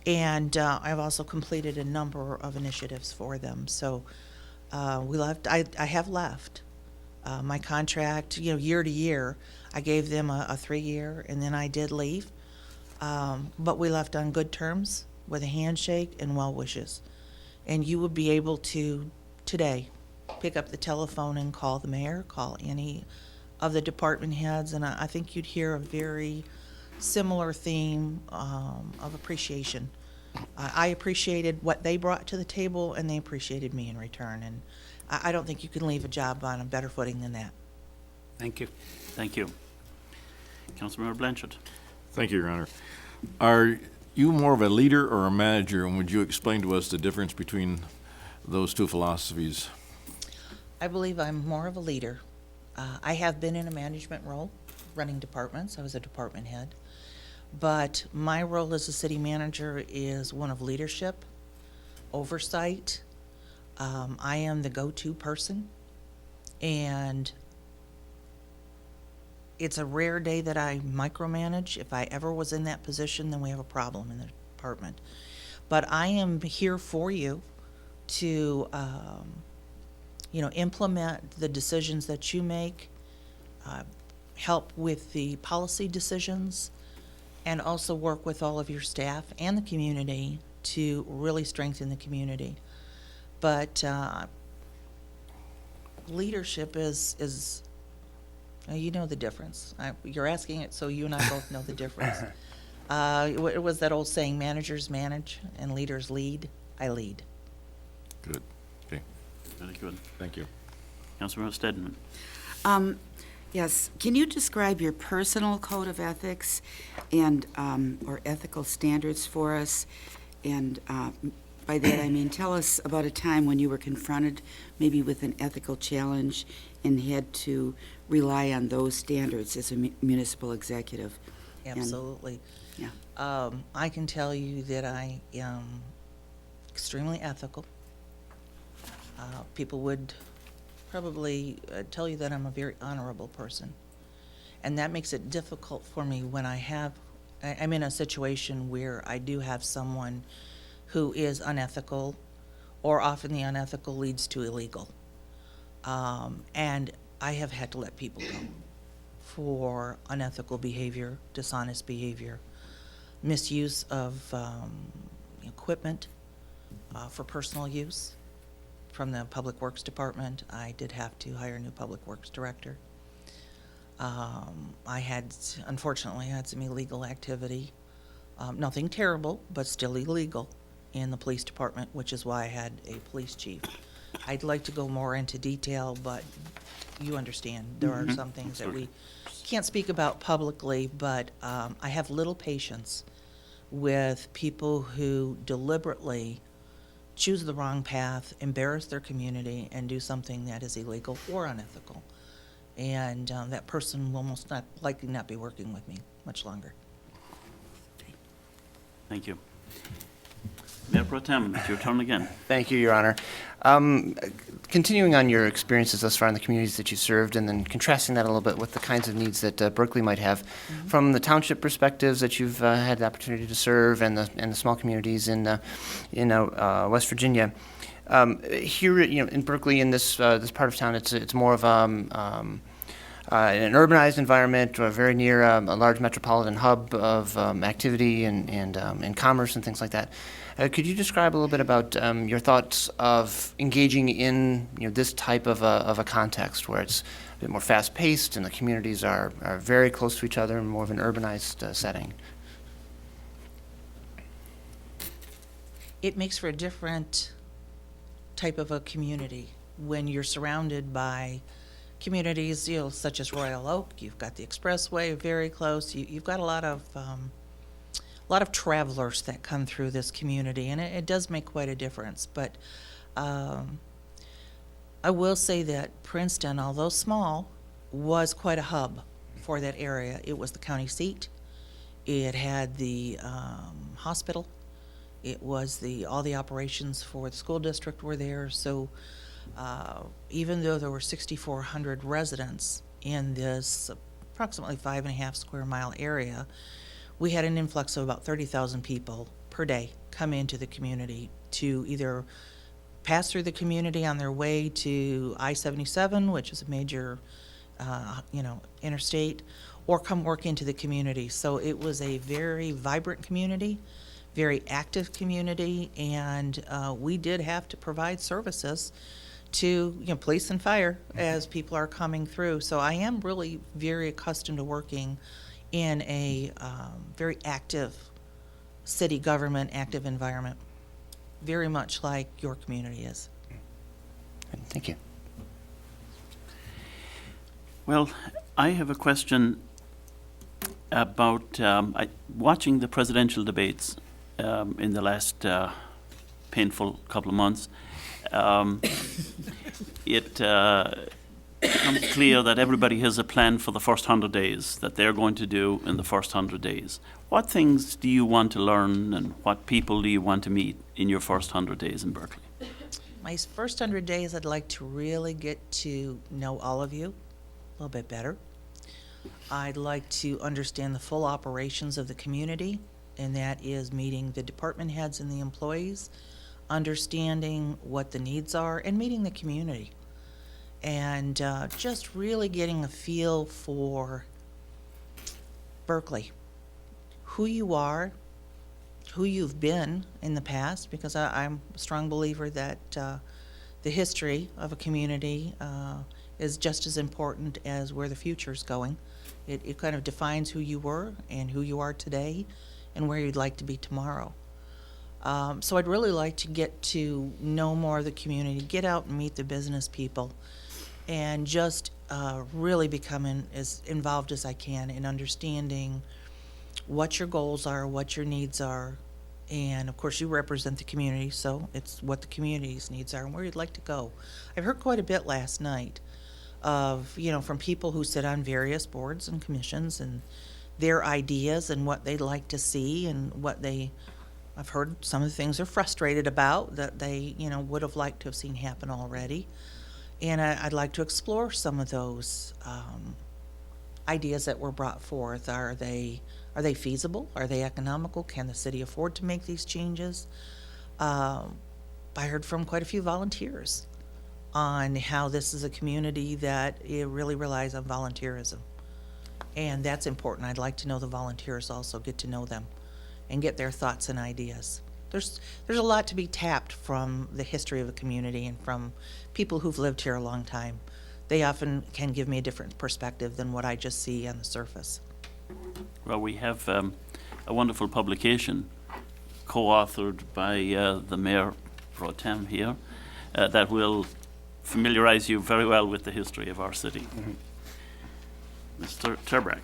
And I've also completed a number of initiatives for them. So I have left. My contract, year to year, I gave them a 3-year, and then I did leave. But we left on good terms with a handshake and well wishes. And you would be able to, today, pick up the telephone and call the mayor, call any of the department heads, and I think you'd hear a very similar theme of appreciation. I appreciated what they brought to the table, and they appreciated me in return. And I don't think you can leave a job on a better footing than that. Thank you. Thank you. Councilmember Blanchard. Thank you, Your Honor. Are you more of a leader or a manager, and would you explain to us the difference between those two philosophies? I believe I'm more of a leader. I have been in a management role, running departments. I was a department head. But my role as a city manager is one of leadership, oversight. I am the go-to person, and it's a rare day that I micromanage. If I ever was in that position, then we have a problem in the department. But I am here for you to, implement the decisions that you make, help with the policy decisions, and also work with all of your staff and the community to really strengthen the community. But leadership is you know the difference. You're asking it, so you and I both know the difference. It was that old saying, managers manage and leaders lead. I lead. Good. Okay, Very good. thank you. Councilmember Stedman. Yes, can you describe your personal code of ethics and, or ethical standards for us? And by that I mean, tell us about a time when you were confronted maybe with an ethical challenge and had to rely on those standards as a municipal executive. And- Absolutely. Yeah. I can tell you that I am extremely ethical. People would probably tell you that I'm a very honorable person. And that makes it difficult for me when I'm in a situation where I do have someone who is unethical, or often the unethical leads to illegal. And I have had to let people go for unethical behavior, dishonest behavior, misuse of equipment for personal use. From the Public Works Department, I did have to hire a new Public Works Director. I had, unfortunately, had some illegal activity, nothing terrible, but still illegal in the police department, which is why I had a police chief. I'd like to go more into detail, but you understand, there are some things that we can't speak about publicly, but I have little patience with people who deliberately choose the wrong path, embarrass their community, and do something that is illegal or unethical. And that person will most likely not be working with me much longer. Thank you. Mayor Pro Tem, it's your turn again. Thank you, Your Honor. Continuing on your experiences thus far in the communities that you served, and then contrasting that a little bit with the kinds of needs that Berkley might have, from the township perspectives that you've had the opportunity to serve, and the small communities in West Virginia. Here, in Berkley, in this part of town, it's more of an urbanized environment, very near a large metropolitan hub of activity and commerce and things like that. Could you describe a little bit about your thoughts of engaging in this type of a context where it's a bit more fast-paced and the communities are very close to each other and more of an urbanized setting? It makes for a different type of a community when you're surrounded by communities, such as Royal Oak. You've got the Expressway very close. You've got a lot of travelers that come through this community, and it does make quite a difference. But I will say that Princeton, although small, was quite a hub for that area. It was the county seat. It had the hospital. It was all the operations for the school district were there. So even though there were 6,400 residents in this approximately 5.5 square mile area, we had an influx of about 30,000 people per day come into the community to either pass through the community on their way to I-77, which is a major, interstate, or come work into the community. So it was a very vibrant community, very active community, and we did have to provide services to police and fire as people are coming through. So I am really very accustomed to working in a very active city government, active environment, very much like your community is. Thank you. Well, I have a question about watching the presidential debates in the last painful couple of months. It becomes clear that everybody has a plan for the first 100 days that they're going to do in the first 100 days. What things do you want to learn, and what people do you want to meet in your first 100 days in Berkley? My first 100 days, I'd like to really get to know all of you a little bit better. I'd like to understand the full operations of the community, and that is meeting the department heads and the employees, understanding what the needs are, and meeting the community. And just really getting a feel for Berkeley, who you are, who you've been in the past, because I'm a strong believer that the history of a community is just as important as where the future's going. It kind of defines who you were and who you are today and where you'd like to be tomorrow. So I'd really like to get to know more of the community, get out and meet the business people, and just really become as involved as I can in understanding what your goals are, what your needs are, and of course you represent the community, so it's what the community's needs are and where you'd like to go. I've heard quite a bit last night of, from people who sit on various boards and commissions and their ideas and what they'd like to see and I've heard some of the things they're frustrated about that they, would have liked to have seen happen already. And I'd like to explore some of those ideas that were brought forth. Are they feasible? Are they economical? Can the city afford to make these changes? I heard from quite a few volunteers on how this is a community that it really relies on volunteerism. And that's important. I'd like to know the volunteers also, get to know them and get their thoughts and ideas. There's a lot to be tapped from the history of a community and from people who've lived here a long time. They often can give me a different perspective than what I just see on the surface. Well, we have a wonderful publication co-authored by the Mayor Pro Tem here that will familiarize you very well with the history of our city. Mr. Turbrack.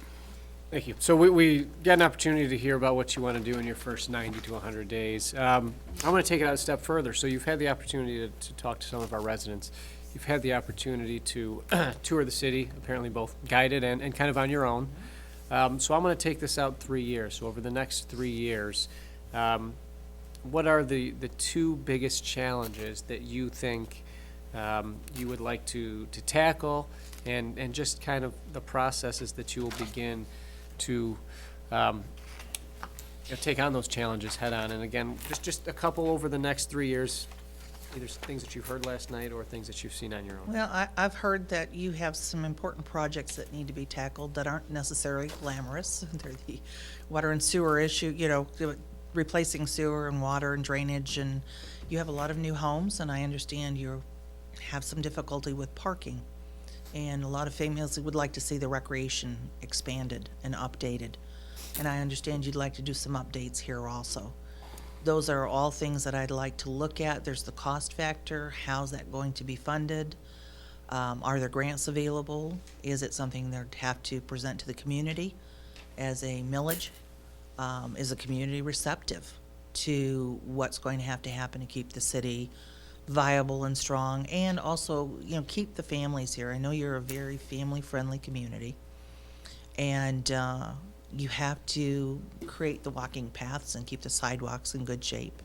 Thank you. So we got an opportunity to hear about what you want to do in your first 90 to 100 days. I'm going to take it out a step further. So you've had the opportunity to talk to some of our residents. You've had the opportunity to tour the city, apparently both guided and kind of on your own. So I'm going to take this out 3 years. So over the next 3 years, what are the two biggest challenges that you think you would like to tackle, and just kind of the processes that you will begin to take on those challenges head on? And again, just a couple over the next 3 years, either things that you've heard last night or things that you've seen on your own. Well, I've heard that you have some important projects that need to be tackled that aren't necessarily glamorous. They're the water and sewer issue, replacing sewer and water and drainage, and you have a lot of new homes, and I understand you have some difficulty with parking. And a lot of families would like to see the recreation expanded and updated. And I understand you'd like to do some updates here also. Those are all things that I'd like to look at. There's the cost factor. How's that going to be funded? Are there grants available? Is it something they'd have to present to the community as a millage? Is the community receptive to what's going to have to happen to keep the city viable and strong, and also, keep the families here? I know you're a very family-friendly community, and you have to create the walking paths and keep the sidewalks in good shape.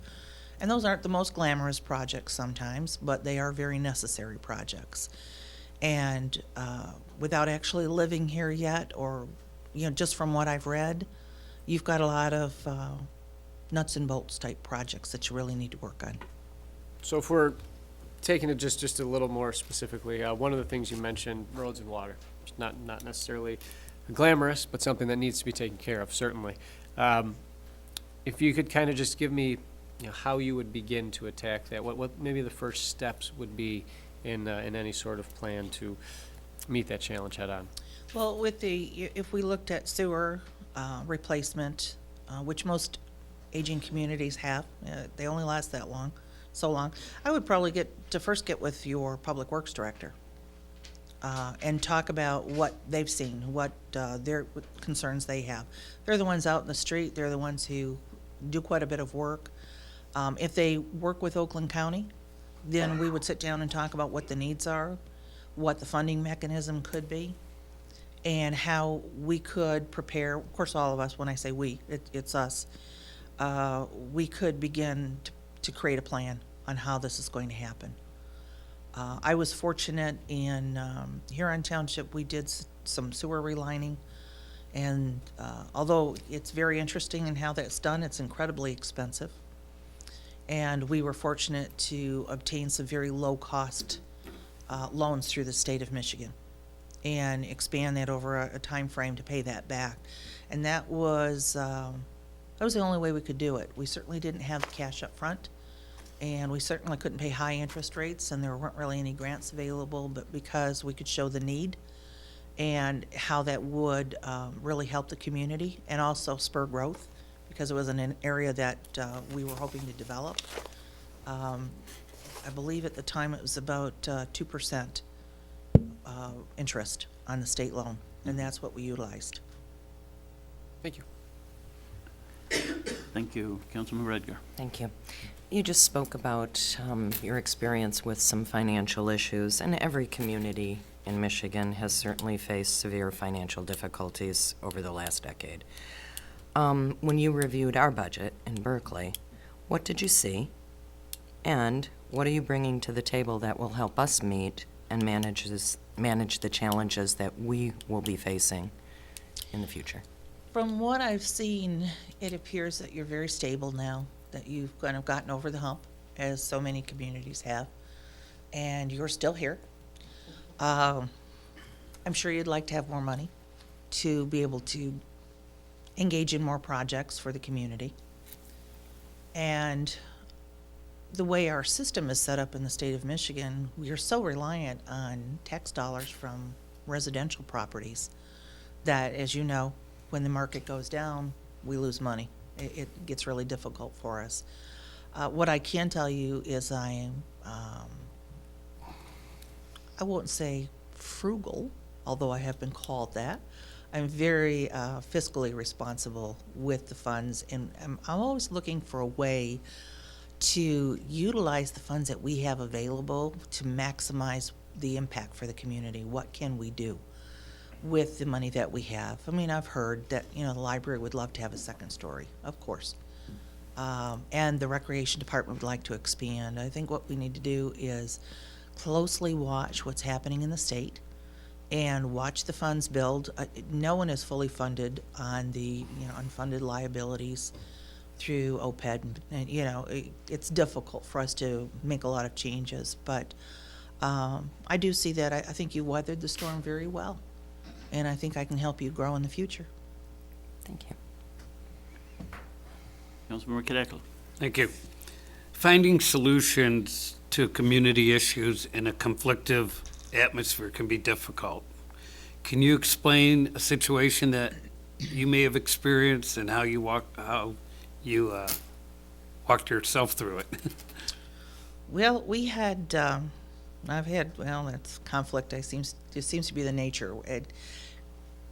And those aren't the most glamorous projects sometimes, but they are very necessary projects. And without actually living here yet, or just from what I've read, you've got a lot of nuts and bolts type projects that you really need to work on. So if we're taking it just a little more specifically, one of the things you mentioned, roads and water. It's not necessarily glamorous, but something that needs to be taken care of, certainly. If you could kind of just give me how you would begin to attack that, what maybe the first steps would be in any sort of plan to meet that challenge head on. Well, if we looked at sewer replacement, which most aging communities have, they only last that long. So long, I would probably first get with your public works director and talk about what they've seen, what their concerns they have. They're the ones out in the street. They're the ones who do quite a bit of work. If they work with Oakland County, then we would sit down and talk about what the needs are, what the funding mechanism could be, and how we could prepare. Of course, all of us, when I say we, it's us, we could begin to create a plan on how this is going to happen. I was fortunate in Huron Township. We did some sewer relining. And although it's very interesting in how that's done, it's incredibly expensive. And we were fortunate to obtain some very low-cost loans through the state of Michigan and expand that over a time frame to pay that back. And that was the only way we could do it. We certainly didn't have the cash up front, and we certainly couldn't pay high interest rates, and there weren't really any grants available, but because we could show the need and how that would really help the community and also spur growth, because it was in an area that we were hoping to develop. I believe at the time it was about 2% interest on the state loan, and that's what we utilized. Thank you. Thank you. Councilman Redger. Thank you. You just spoke about your experience with some financial issues, and every community in Michigan has certainly faced severe financial difficulties over the last decade. When you reviewed our budget in Berkeley, what did you see? And what are you bringing to the table that will help us meet and manage the challenges that we will be facing in the future? From what I've seen, it appears that you're very stable now, that you've kind of gotten over the hump, as so many communities have, and you're still here. I'm sure you'd like to have more money to be able to engage in more projects for the community. And the way our system is set up in the state of Michigan, we are so reliant on tax dollars from residential properties that, as you know, when the market goes down, we lose money. It gets really difficult for us. What I can tell you is I am, I won't say frugal, although I have been called that. I'm very fiscally responsible with the funds, and I'm always looking for a way to utilize the funds that we have available to maximize the impact for the community. What can we do with the money that we have? I mean, I've heard that, the library would love to have a second story, of course. And the recreation department would like to expand. I think what we need to do is closely watch what's happening in the state and watch the funds build. No one is fully funded on the, unfunded liabilities through OPED. And, it's difficult for us to make a lot of changes, but I do see that. I think you weathered the storm very well, and I think I can help you grow in the future. Thank you. Councilmember Cadecle. Thank you. Finding solutions to community issues in a conflictive atmosphere can be difficult. Can you explain a situation that you may have experienced and how you walked yourself through it? Well, we had, that's conflict. It seems to be the nature.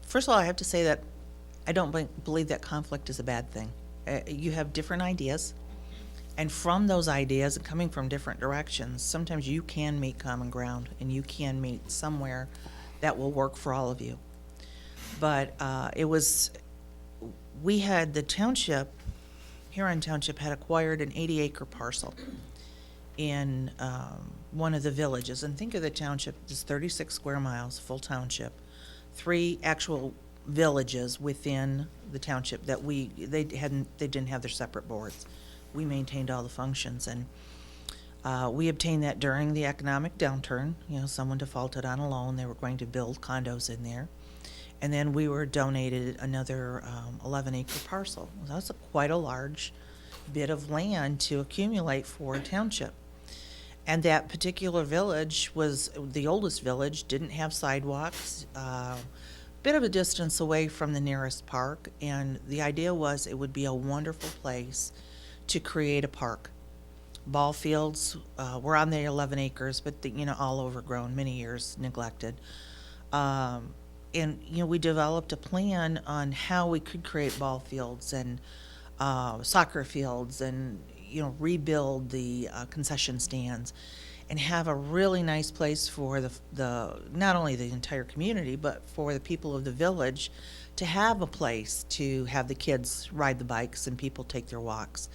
First of all, I have to say that I don't believe that conflict is a bad thing. You have different ideas, and from those ideas, coming from different directions, sometimes you can meet common ground, and you can meet somewhere that will work for all of you. But we had the township, Huron Township had acquired an 80-acre parcel in one of the villages. And think of the township as 36 square miles, full township, 3 actual villages within the township that they didn't have their separate boards. We maintained all the functions, and we obtained that during the economic downturn. Someone defaulted on a loan. They were going to build condos in there. And then we were donated another 11-acre parcel. That's quite a large bit of land to accumulate for a township. And that particular village was the oldest village, didn't have sidewalks, bit of a distance away from the nearest park. And the idea was it would be a wonderful place to create a park. Ball fields were on the 11 acres, but all overgrown, many years neglected. And we developed a plan on how we could create ball fields and soccer fields and rebuild the concession stands and have a really nice place for the not only the entire community but for the people of the village to have a place to have the kids ride the bikes and people take their walks.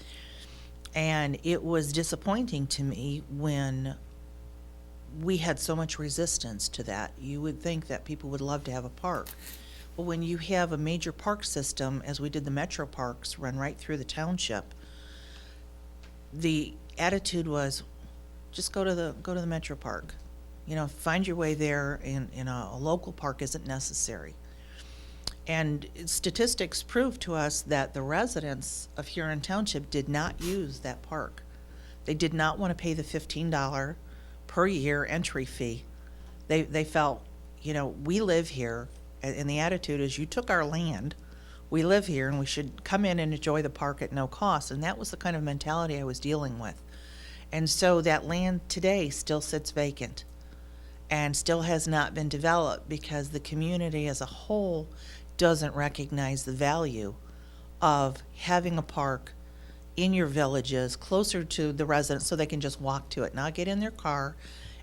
And it was disappointing to me when we had so much resistance to that. You would think that people would love to have a park. But when you have a major park system, as we did the metro parks, run right through the township, the attitude was, just go to the metro park. You know, find your way there, in a local park isn't necessary. And statistics prove to us that the residents of Huron Township did not use that park. They did not want to pay the $15 per year entry fee. They felt, you know, we live here, and the attitude is, you took our land, we live here, and we should come in and enjoy the park at no cost. And that was the kind of mentality I was dealing with. And so that land today still sits vacant and still has not been developed because the community as a whole doesn't recognize the value of having a park in your villages closer to the residents so they can just walk to it, not get in their car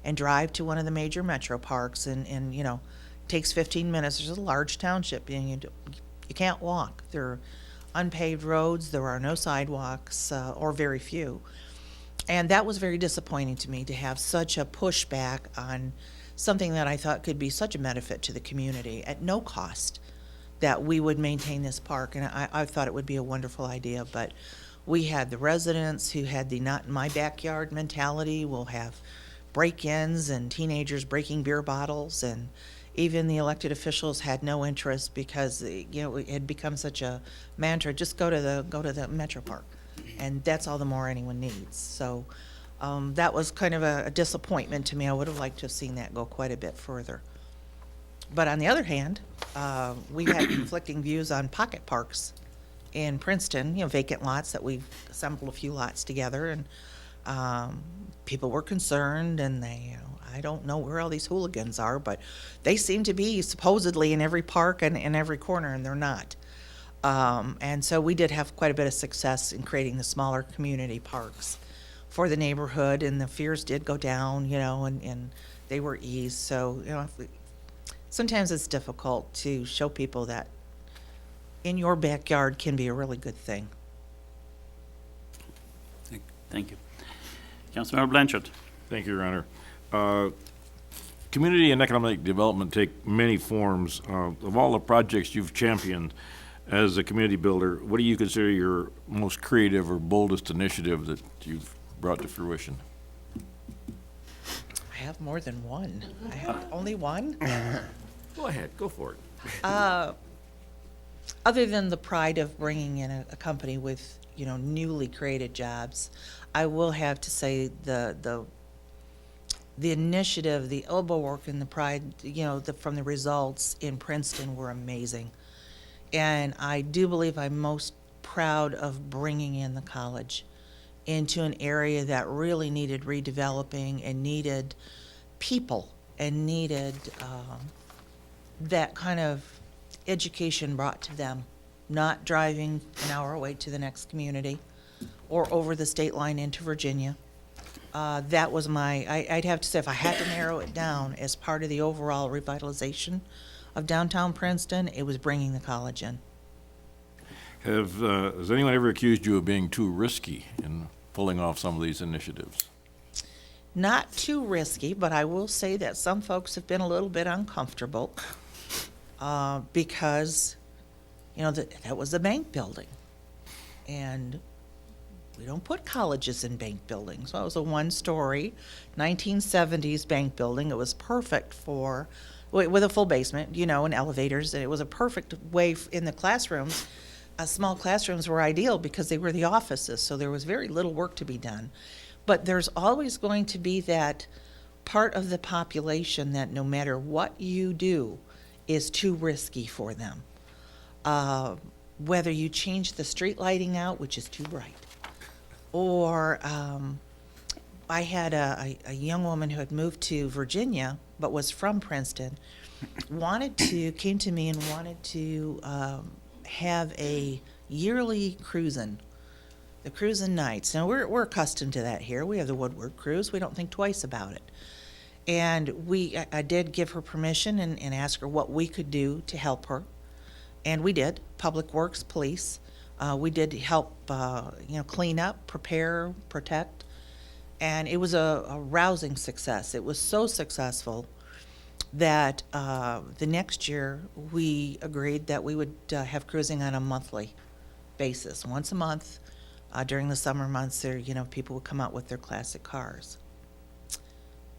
and drive to one of the major metro parks and you know, takes 15 minutes. There's a large township and you can't walk. There are unpaved roads, there are no sidewalks, or very few. And that was very disappointing to me, to have such a pushback on something that I thought could be such a benefit to the community at no cost, that we would maintain this park. And I thought it would be a wonderful idea, but we had the residents who had the not in my backyard mentality. We'll have break-ins and teenagers breaking beer bottles, and even the elected officials had no interest because, you know, it had become such a mantra, just go to the metro park. And that's all the more anyone needs. So that was kind of a disappointment to me. I would have liked to have seen that go quite a bit further. But on the other hand, we had conflicting views on pocket parks in Princeton, you know, vacant lots that we've assembled a few lots together, and people were concerned, and they, you know, I don't know where all these hooligans are, but they seem to be supposedly in every park and in every corner, and they're not. And so we did have quite a bit of success in creating the smaller community parks for the neighborhood, and the fears did go down, you know, and they were eased. So, you know, sometimes it's difficult to show people that in your backyard can be a really good thing. Thank you. Councilmember Blanchard. Thank you, Your Honor. Community and economic development take many forms. Of all the projects you've championed as a community builder, what do you consider your most creative or boldest initiative that you've brought to fruition? I have more than one. I have only one. Go ahead, go for it. Other than the pride of bringing in a company with, you know, newly created jobs, I will have to say the initiative, the elbow work, and the pride, you know, from the results in Princeton were amazing. And I do believe I'm most proud of bringing in the college into an area that really needed redeveloping and needed people and needed that kind of education brought to them, not driving an hour away to the next community or over the state line into Virginia. That was I'd have to say, if I had to narrow it down as part of the overall revitalization of downtown Princeton, it was bringing the college in. Has anyone ever accused you of being too risky in pulling off some of these initiatives? Not too risky, but I will say that some folks have been a little bit uncomfortable because, you know, that was a bank building. And we don't put colleges in bank buildings. So it was a one-story 1970s bank building. It was perfect for, with a full basement, you know, and elevators. And it was a perfect way in the classrooms. Small classrooms were ideal because they were the offices, so there was very little work to be done. But there's always going to be that part of the population that no matter what you do is too risky for them. Whether you change the street lighting out, which is too bright, or I had a young woman who had moved to Virginia but was from Princeton, came to me and wanted to have a yearly cruisin', the cruisin' nights. Now, we're accustomed to that here. We have the Woodward Cruise. We don't think twice about it. And I did give her permission and ask her what we could do to help her. And we did. Public Works, police. We did help, you know, clean up, prepare, protect. And it was a rousing success. It was so successful that the next year we agreed that we would have cruising on a monthly basis. Once a month during the summer months, there, people would come out with their classic cars.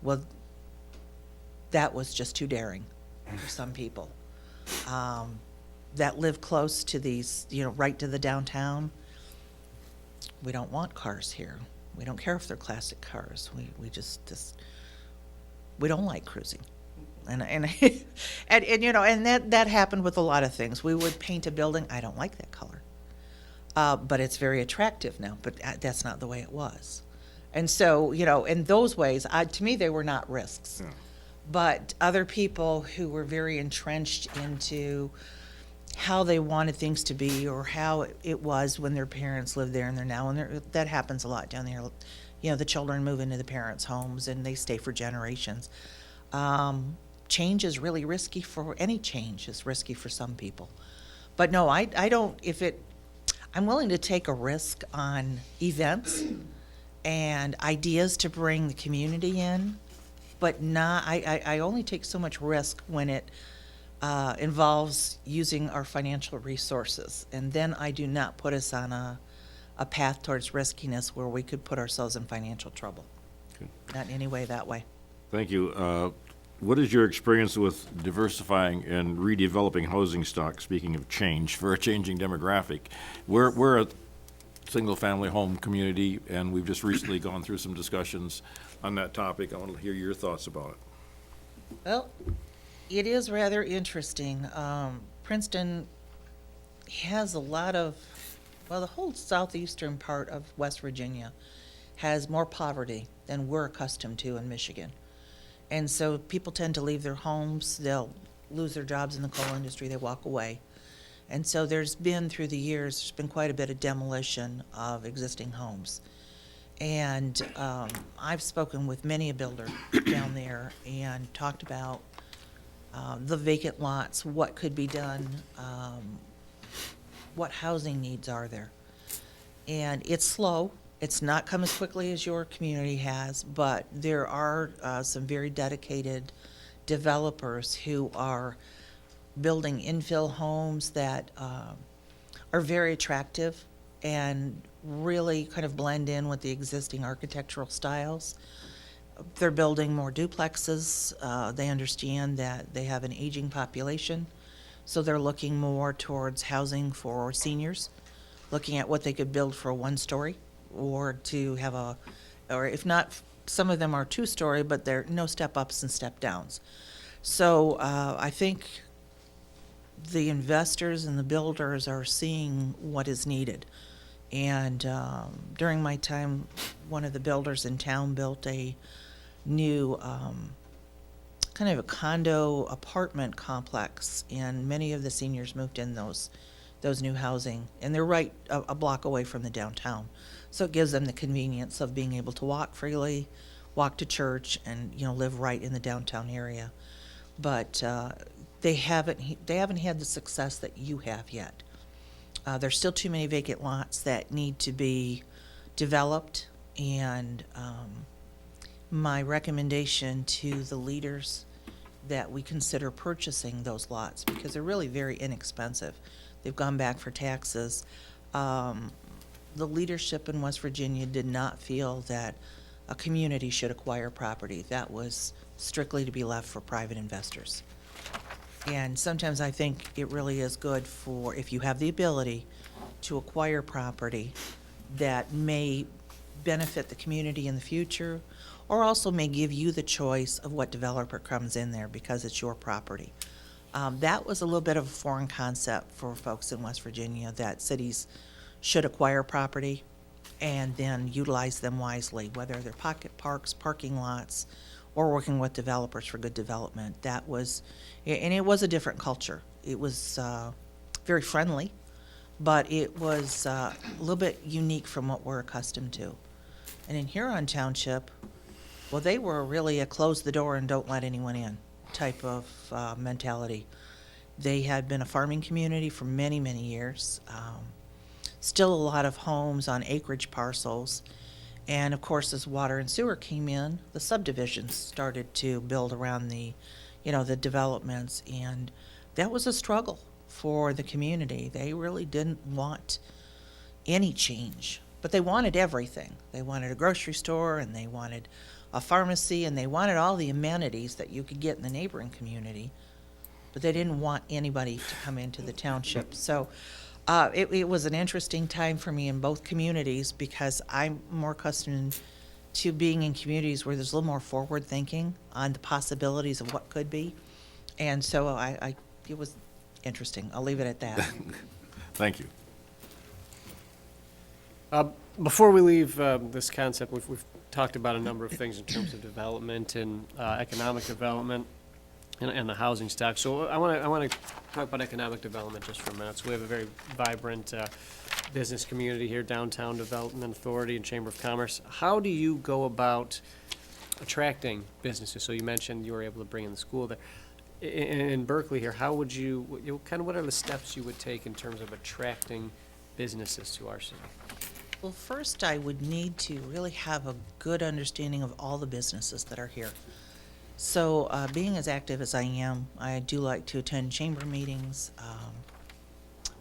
Well, that was just too daring for some people that live close to these, right to the downtown. We don't want cars here. We don't care if they're classic cars. We just we don't like cruising. And that happened with a lot of things. We would paint a building. I don't like that color. But it's very attractive now, but that's not the way it was. And so, in those ways, to me, they were not risks. Yeah. But other people who were very entrenched into how they wanted things to be or how it was when their parents lived there and they're now, and that happens a lot down there. The children move into the parents' homes and they stay for generations. Change is really risky any change is risky for some people. But no, I don't, I'm willing to take a risk on events and ideas to bring the community in, but I only take so much risk when it involves using our financial resources. And then I do not put us on a path towards riskiness where we could put ourselves in financial trouble. Okay. Not in any way that way. Thank you. What is your experience with diversifying and redeveloping housing stock, speaking of change, for a changing demographic? We're a single-family home community, and we've just recently gone through some discussions on that topic. I want to hear your thoughts about it. Well, it is rather interesting. Princeton has a lot of, the whole southeastern part of West Virginia has more poverty than we're accustomed to in Michigan. And so people tend to leave their homes, they'll lose their jobs in the coal industry, they walk away. And so there's been, through the years, there's been quite a bit of demolition of existing homes. And I've spoken with many a builder down there and talked about the vacant lots, what could be done, what housing needs are there. And it's slow. It's not come as quickly as your community has, but there are some very dedicated developers who are building infill homes that are very attractive and really kind of blend in with the existing architectural styles. They're building more duplexes. They understand that they have an aging population, so they're looking more towards housing for seniors, looking at what they could build for a one-story or to have or if not, some of them are two-story, but they're no step-ups and step-downs. So I think the investors and the builders are seeing what is needed. And during my time, one of the builders in town built a new kind of a condo apartment complex, and many of the seniors moved in those new housing, and they're right a block away from the downtown. So it gives them the convenience of being able to walk freely, walk to church, and live right in the downtown area. But they haven't had the success that you have yet. There's still too many vacant lots that need to be developed, and my recommendation to the leaders that we consider purchasing those lots, because they're really very inexpensive. They've gone back for taxes. The leadership in West Virginia did not feel that a community should acquire property. That was strictly to be left for private investors. And sometimes I think it really is good for, if you have the ability to acquire property that may benefit the community in the future, or also may give you the choice of what developer comes in there because it's your property. That was a little bit of a foreign concept for folks in West Virginia, that cities should acquire property and then utilize them wisely, whether they're pocket parks, parking lots, or working with developers for good development. That was, and it was a different culture. It was very friendly, but it was a little bit unique from what we're accustomed to. And in Huron Township, well, they were really a close the door and don't let anyone in type of mentality. They had been a farming community for many, many years. Still a lot of homes on acreage parcels, And of course, as water and sewer came in, the subdivisions started to build around the, the developments. And that was a struggle for the community. They really didn't want any change, but they wanted everything. They wanted a grocery store, and they wanted a pharmacy, and they wanted all the amenities that you could get in the neighboring community, but they didn't want anybody to come into the township. So it was an interesting time for me in both communities, because I'm more accustomed to being in communities where there's a little more forward thinking on the possibilities of what could be. And so it was interesting. I'll leave it at that. Thank you. Before we leave this concept, we've talked about a number of things in terms of development and economic development and the housing stock. So I want to talk about economic development just for a minute. So we have a very vibrant business community here, Downtown Development Authority and Chamber of Commerce. How do you go about attracting businesses? So you mentioned you were able to bring in the school there. In Berkeley here, how would you kind of, what are the steps you would take in terms of attracting businesses to our city? Well, first, I would need to really have a good understanding of all the businesses that are here. So, being as active as I am, I do like to attend chamber meetings.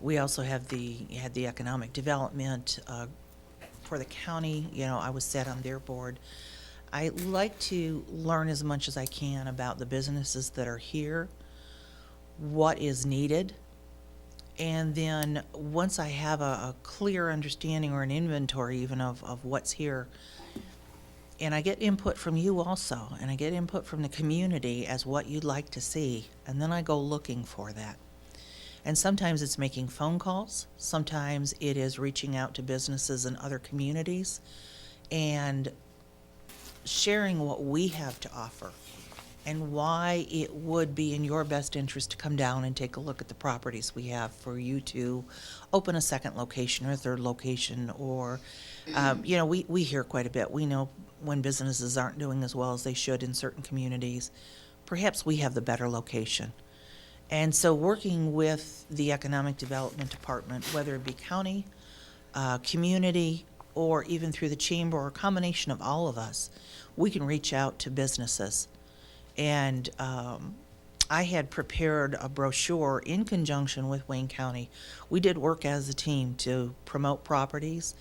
We also had the economic development for the county. I was set on their board. I like to learn as much as I can about the businesses that are here, what is needed, and then once I have a clear understanding or an inventory even of what's here, and I get input from you also, and I get input from the community as what you'd like to see, and then I go looking for that. And sometimes it's making phone calls, sometimes it is reaching out to businesses in other communities and sharing what we have to offer and why it would be in your best interest to come down and take a look at the properties we have for you to open a second location or a third location. Or, we hear quite a bit. We know when businesses aren't doing as well as they should in certain communities, perhaps we have the better location. And so working with the Economic Development Department, whether it be county, community, or even through the chamber, or a combination of all of us, we can reach out to businesses. And I had prepared a brochure in conjunction with Wayne County. We did work as a team to promote properties,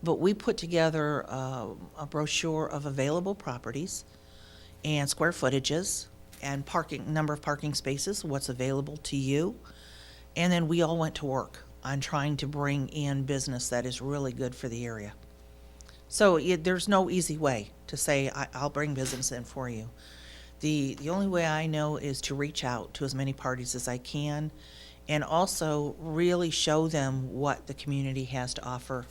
but we put together a brochure of available properties and square footages and number of parking spaces, what's available to you. And then we all went to work on trying to bring in business that is really good for the area. So there's no easy way to say, I'll bring business in for you. The only way I know is to reach out to as many parties as I can, and also really show them what the community has to offer.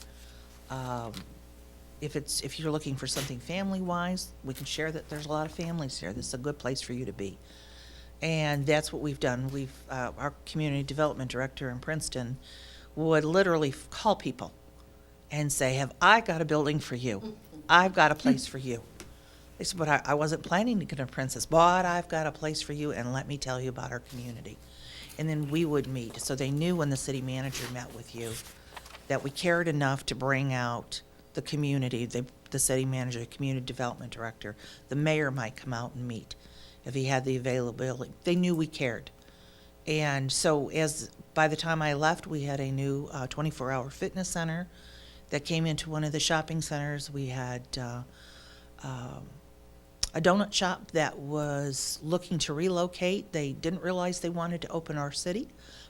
If you're looking for something family-wise, we can share that there's a lot of families here. This is a good place for you to be. And that's what we've done. Our community development director in Princeton would literally call people and say, have I got a building for you? I've got a place for you. They said, but I wasn't planning to get a Princess, but I've got a place for you, and let me tell you about our community. And then we would meet. So they knew when the city manager met with you that we cared enough to bring out the community, the city manager, the community development director. The mayor might come out and meet if he had the availability. They knew we cared. And so by the time I left, we had a new 24-hour fitness center that came into one of the shopping centers. We had a donut shop that was looking to relocate. They didn't realize they wanted to open our city,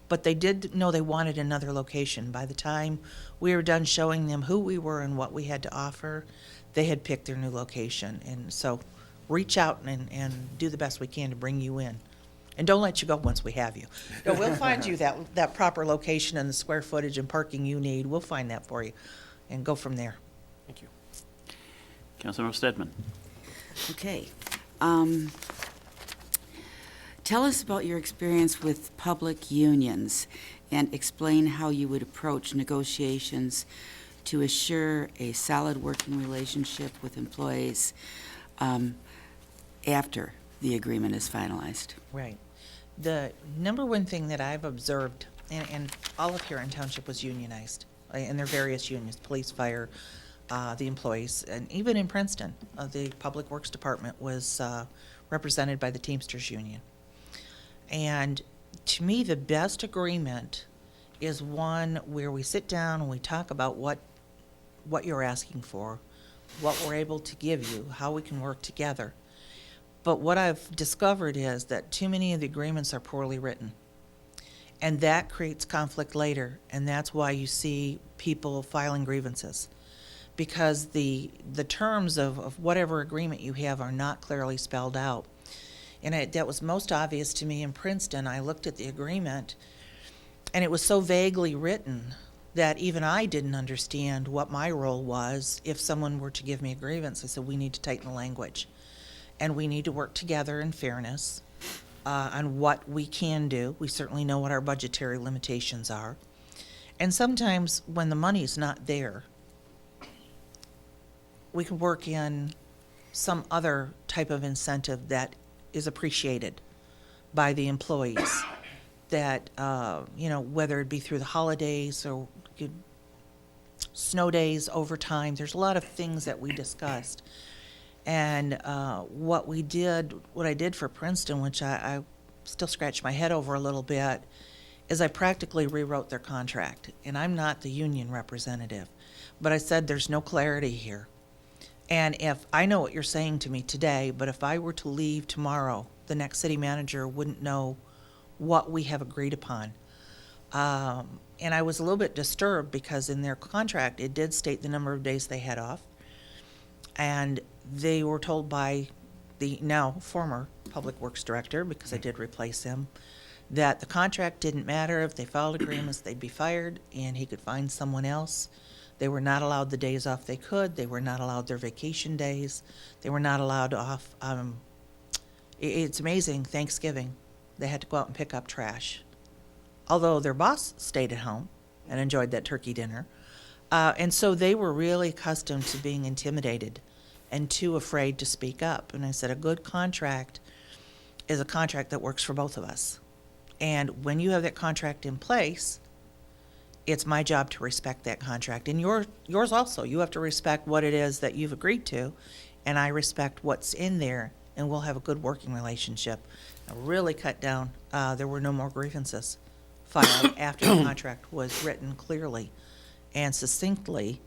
but they did know they wanted another location. By the time we were done showing them who we were and what we had to offer, they had picked their new location. And so reach out and do the best we can to bring you in. And don't let you go once we have you. No, we'll find you that proper location and the square footage and parking you need. We'll find that for you and go from there. Thank you. Councilmember Stedman. Okay. Tell us about your experience with public unions and explain how you would approach negotiations to assure a solid working relationship with employees after the agreement is finalized. Right. The number one thing that I've observed, and all of Huron Township was unionized, in their various unions, police, fire, the employees. And even in Princeton, the Public Works Department was represented by the Teamsters Union. And to me, the best agreement is one where we sit down and we talk about what you're asking for, what we're able to give you, how we can work together. But what I've discovered is that too many of the agreements are poorly written. And that creates conflict later, and that's why you see people filing grievances. Because the terms of whatever agreement you have are not clearly spelled out. And that was most obvious to me in Princeton. I looked at the agreement, and it was so vaguely written that even I didn't understand what my role was if someone were to give me a grievance. I said, we need to tighten the language, and we need to work together in fairness on what we can do. We certainly know what our budgetary limitations are. And sometimes when the money's not there, we can work in some other type of incentive that is appreciated by the employees. That, whether it be through the holidays or snow days, overtime, there's a lot of things that we discussed. And what I did for Princeton, which I still scratch my head over a little bit, is I practically rewrote their contract. And I'm not the union representative, but I said there's no clarity here. And if I know what you're saying to me today, but if I were to leave tomorrow, the next city manager wouldn't know what we have agreed upon. And I was a little bit disturbed because in their contract, it did state the number of days they had off. And they were told by the now former Public Works Director, because I did replace him, that the contract didn't matter. If they filed agreements, they'd be fired and he could find someone else. They were not allowed the days off they could. They were not allowed their vacation days. They were not allowed off. It's amazing, Thanksgiving, they had to go out and pick up trash. Although their boss stayed at home and enjoyed that turkey dinner. And so they were really accustomed to being intimidated and too afraid to speak up. And I said, a good contract is a contract that works for both of us. And when you have that contract in place, it's my job to respect that contract. And yours also. You have to respect what it is that you've agreed to, and I respect what's in there, and we'll have a good working relationship. I really cut down. There were no more grievances filed after the contract was written clearly and succinctly.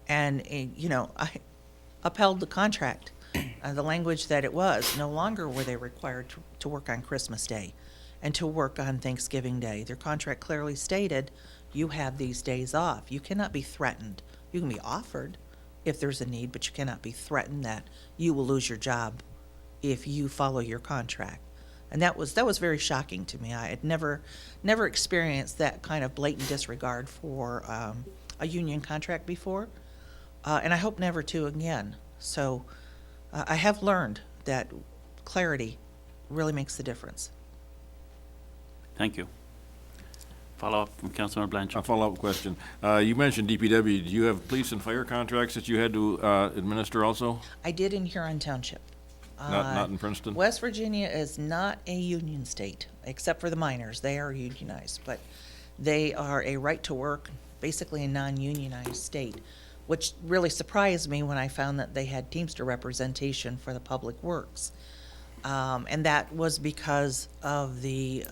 And, I upheld the contract, the language that it was. No longer were they required to work on Christmas Day and to work on Thanksgiving Day. Their contract clearly stated, you have these days off. You cannot be threatened. You can be offered if there's a need, but you cannot be threatened that you will lose your job if you follow your contract. And that was very shocking to me. I had never experienced that kind of blatant disregard for a union contract before, and I hope never to again. So I have learned that clarity really makes the difference. Thank you. Follow-up from Councilmember Blanchard. A follow-up question. You mentioned DPW. Do you have police and fire contracts that you had to administer also? I did in Huron Township. Not in Princeton? West Virginia is not a union state, except for the miners. They are unionized, but they are a right-to-work, basically a non-unionized state, which really surprised me when I found that they had Teamster representation for the Public Works. And that was because of the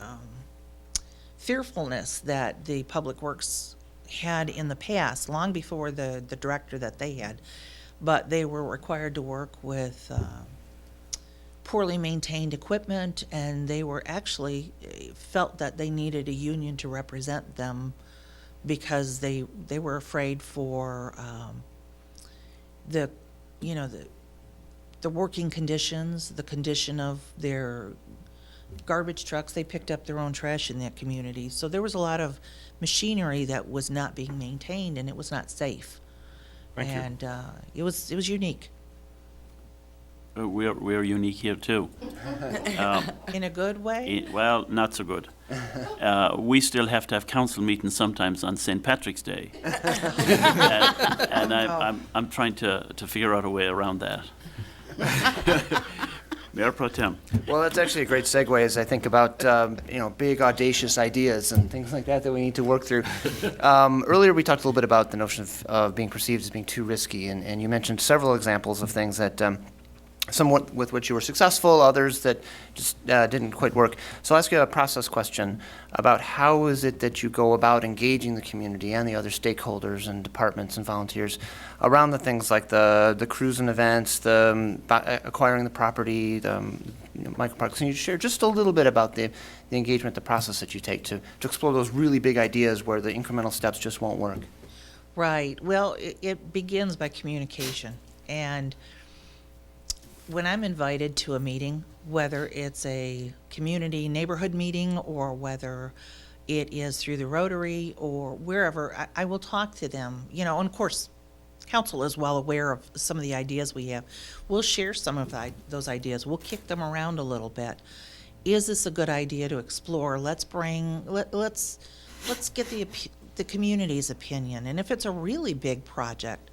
fearfulness that the Public Works had in the past, long before the director that they had. But they were required to work with poorly maintained equipment, and they were actually felt that they needed a union to represent them because they were afraid for the working conditions, the condition of their garbage trucks. They picked up their own trash in that community. So there was a lot of machinery that was not being maintained, and it was not safe. Thank you. And it was unique. We're unique here, too. In a good way? Well, not so good. We still have to have council meetings sometimes on St. Patrick's Day. and I'm trying to figure out a way around that. Mayor Pro Tem. Well, that's actually a great segue as I think about, big audacious ideas and things like that we need to work through. Earlier, we talked a little bit about the notion of being perceived as being too risky, and you mentioned several examples of things that somewhat with which you were successful, others that just didn't quite work. So I'll ask you a process question about how is it that you go about engaging the community and the other stakeholders and departments and volunteers around the things like the cruise and events, the acquiring the property, the microparks. Can you share just a little bit about the engagement, the process that you take to explore those really big ideas where the incremental steps just won't work? Right. Well, it begins by communication. And when I'm invited to a meeting, whether it's a community neighborhood meeting or whether it is through the Rotary or wherever, I will talk to them. And of course, council is well aware of some of the ideas we have. We'll share some of those ideas. We'll kick them around a little bit. Is this a good idea to explore? Let's get the community's opinion. And if it's a really big project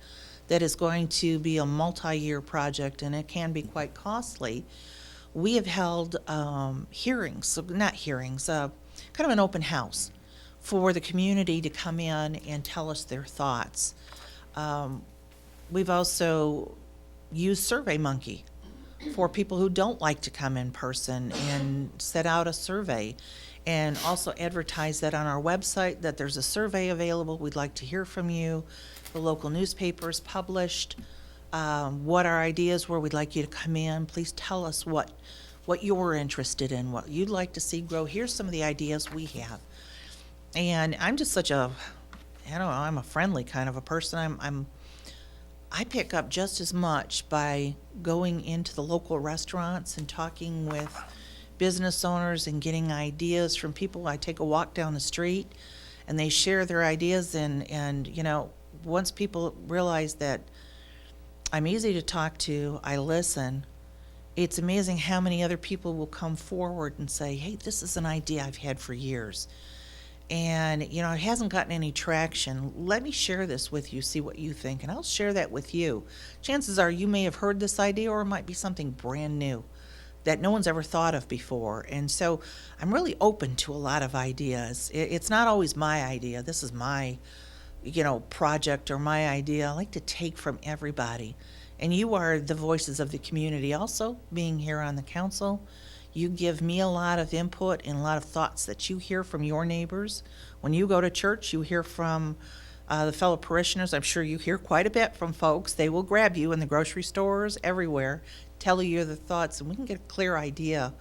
that is going to be a multi-year project and it can be quite costly, we have held hearings, kind of an open house for the community to come in and tell us their thoughts. We've also used SurveyMonkey for people who don't like to come in person and set out a survey and also advertise that on our website that there's a survey available. We'd like to hear from you. The local newspapers published what our ideas were. We'd like you to come in. Please tell us what you're interested in, what you'd like to see grow. Here's some of the ideas we have. And I'm just I'm a friendly kind of a person. I pick up just as much by going into the local restaurants and talking with business owners and getting ideas from people. I take a walk down the street and they share their ideas and once people realize that I'm easy to talk to, I listen, it's amazing how many other people will come forward and say, hey, this is an idea I've had for years. And, it hasn't gotten any traction. Let me share this with you, see what you think, and I'll share that with you. Chances are you may have heard this idea or it might be something brand new that no one's ever thought of before. And so I'm really open to a lot of ideas. It's not always my idea. This is my project or my idea. I like to take from everybody. And you are the voices of the community also, being here on the council. You give me a lot of input and a lot of thoughts that you hear from your neighbors. When you go to church, you hear from the fellow parishioners. I'm sure you hear quite a bit from folks. They will grab you in the grocery stores, everywhere, tell you the thoughts, and we can get a clear idea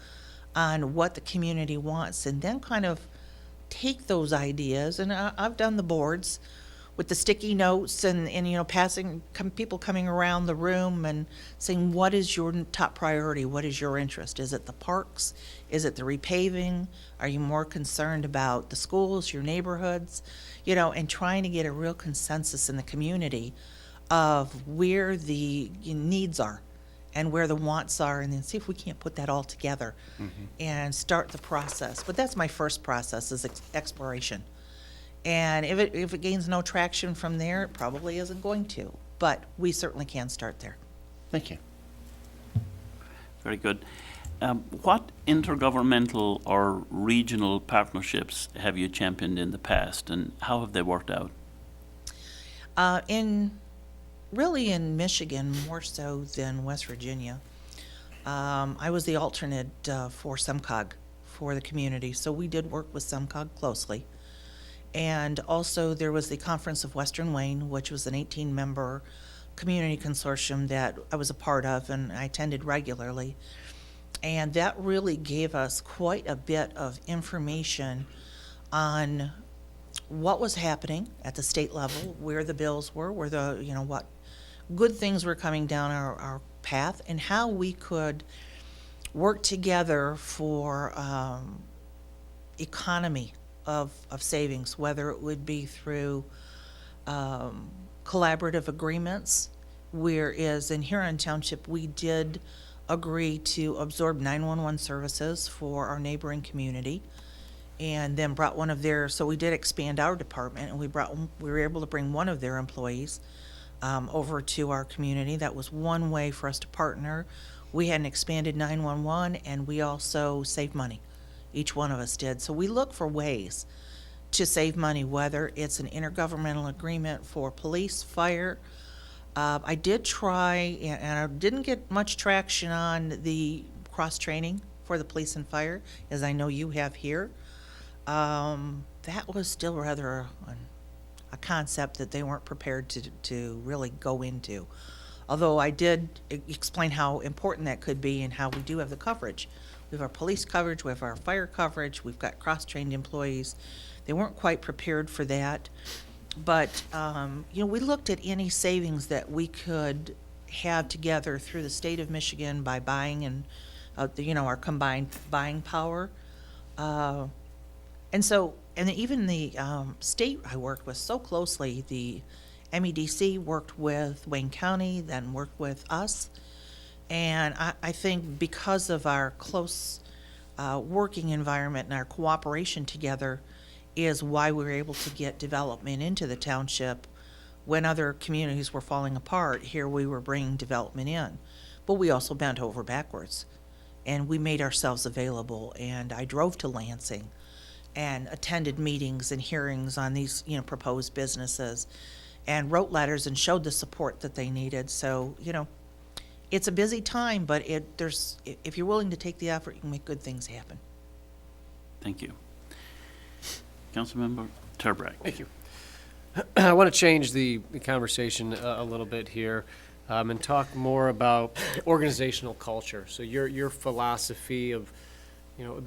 on what the community wants, and then kind of take those ideas. And I've done the boards with the sticky notes and people coming around the room and saying, what is your top priority? What is your interest? Is it the parks? Is it the repaving? Are you more concerned about the schools, your neighborhoods? And trying to get a real consensus in the community of where the needs are and where the wants are, and then see if we can't put that all together and start the process. But that's my first process, is exploration. And if it gains no traction from there, it probably isn't going to. But we certainly can start there. Thank you. Very good. What intergovernmental or regional partnerships have you championed in the past, and how have they worked out? In Michigan, more so than West Virginia, I was the alternate for SEMCOG for the community. So we did work with SEMCOG closely. And also there was the Conference of Western Wayne, which was an 18-member community consortium that I was a part of and I attended regularly. And that really gave us quite a bit of information on what was happening at the state level, where the bills were, where what good things were coming down our path, and how we could work together for economy of savings, whether it would be through collaborative agreements, whereas in Huron Township, we did agree to absorb 911 services for our neighboring community, and then brought one of their, so we did expand our department, and we were able to bring one of their employees over to our community. That was one way for us to partner We had an expanded 911, and we also saved money. Each one of us did. So we look for ways to save money, whether it's an intergovernmental agreement for police, fire. I did try, and I didn't get much traction on the cross-training for the police and fire, as I know you have here. That was still rather a concept that they weren't prepared to really go into. Although I did explain how important that could be and how we do have the coverage. We have our police coverage, we have our fire coverage, we've got cross-trained employees. They weren't quite prepared for that. But, we looked at any savings that we could have together through the state of Michigan by buying and, our combined buying power. And even the state I worked with so closely, the MEDC worked with Wayne County, then worked with us. And I think because of our close working environment and our cooperation together is why we were able to get development into the township when other communities were falling apart. Here we were bringing development in. But we also bent over backwards. And we made ourselves available. And I drove to Lansing and attended meetings and hearings on these, proposed businesses, and wrote letters and showed the support that they needed. So, it's a busy time, but if you're willing to take the effort, you can make good things happen. Thank you. Councilmember Turbrack. Thank you. I want to change the conversation a little bit here and talk more about organizational culture. So your philosophy of,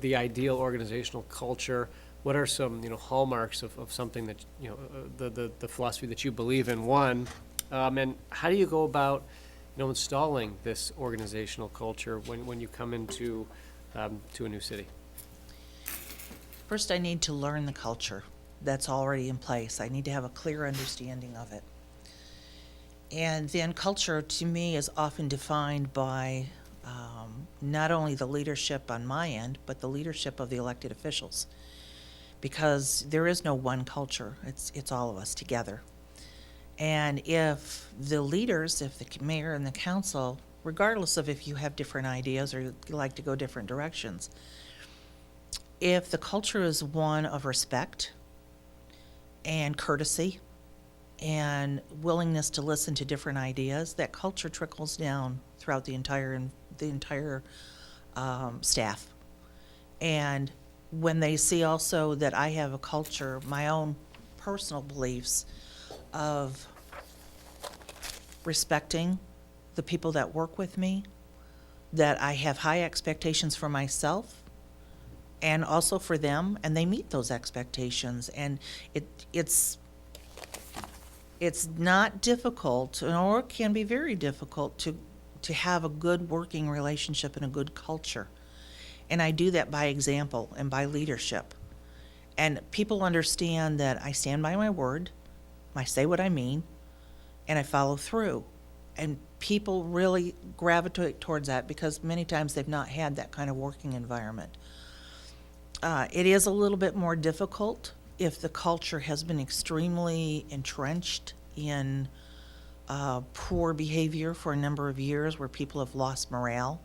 the ideal organizational culture. What are some, hallmarks of something that, the philosophy that you believe in, one, and how do you go about, installing this organizational culture when you come into to a new city? First, I need to learn the culture that's already in place. I need to have a clear understanding of it. And then culture, to me, is often defined by not only the leadership on my end, but the leadership of the elected officials. Because there is no one culture. It's all of us together. And if the leaders, if the mayor and the council, regardless of if you have different ideas or you like to go different directions, if the culture is one of respect and courtesy and willingness to listen to different ideas, that culture trickles down throughout the entire staff. And when they see also that I have a culture, my own personal beliefs of respecting the people that work with me, that I have high expectations for myself and also for them, and they meet those expectations. And it's not difficult, or it can be very difficult to have a good working relationship and a good culture. And I do that by example and by leadership. And people understand that I stand by my word, I say what I mean, and I follow through. And people really gravitate towards that because many times they've not had that kind of working environment. It is a little bit more difficult if the culture has been extremely entrenched in poor behavior for a number of years where people have lost morale.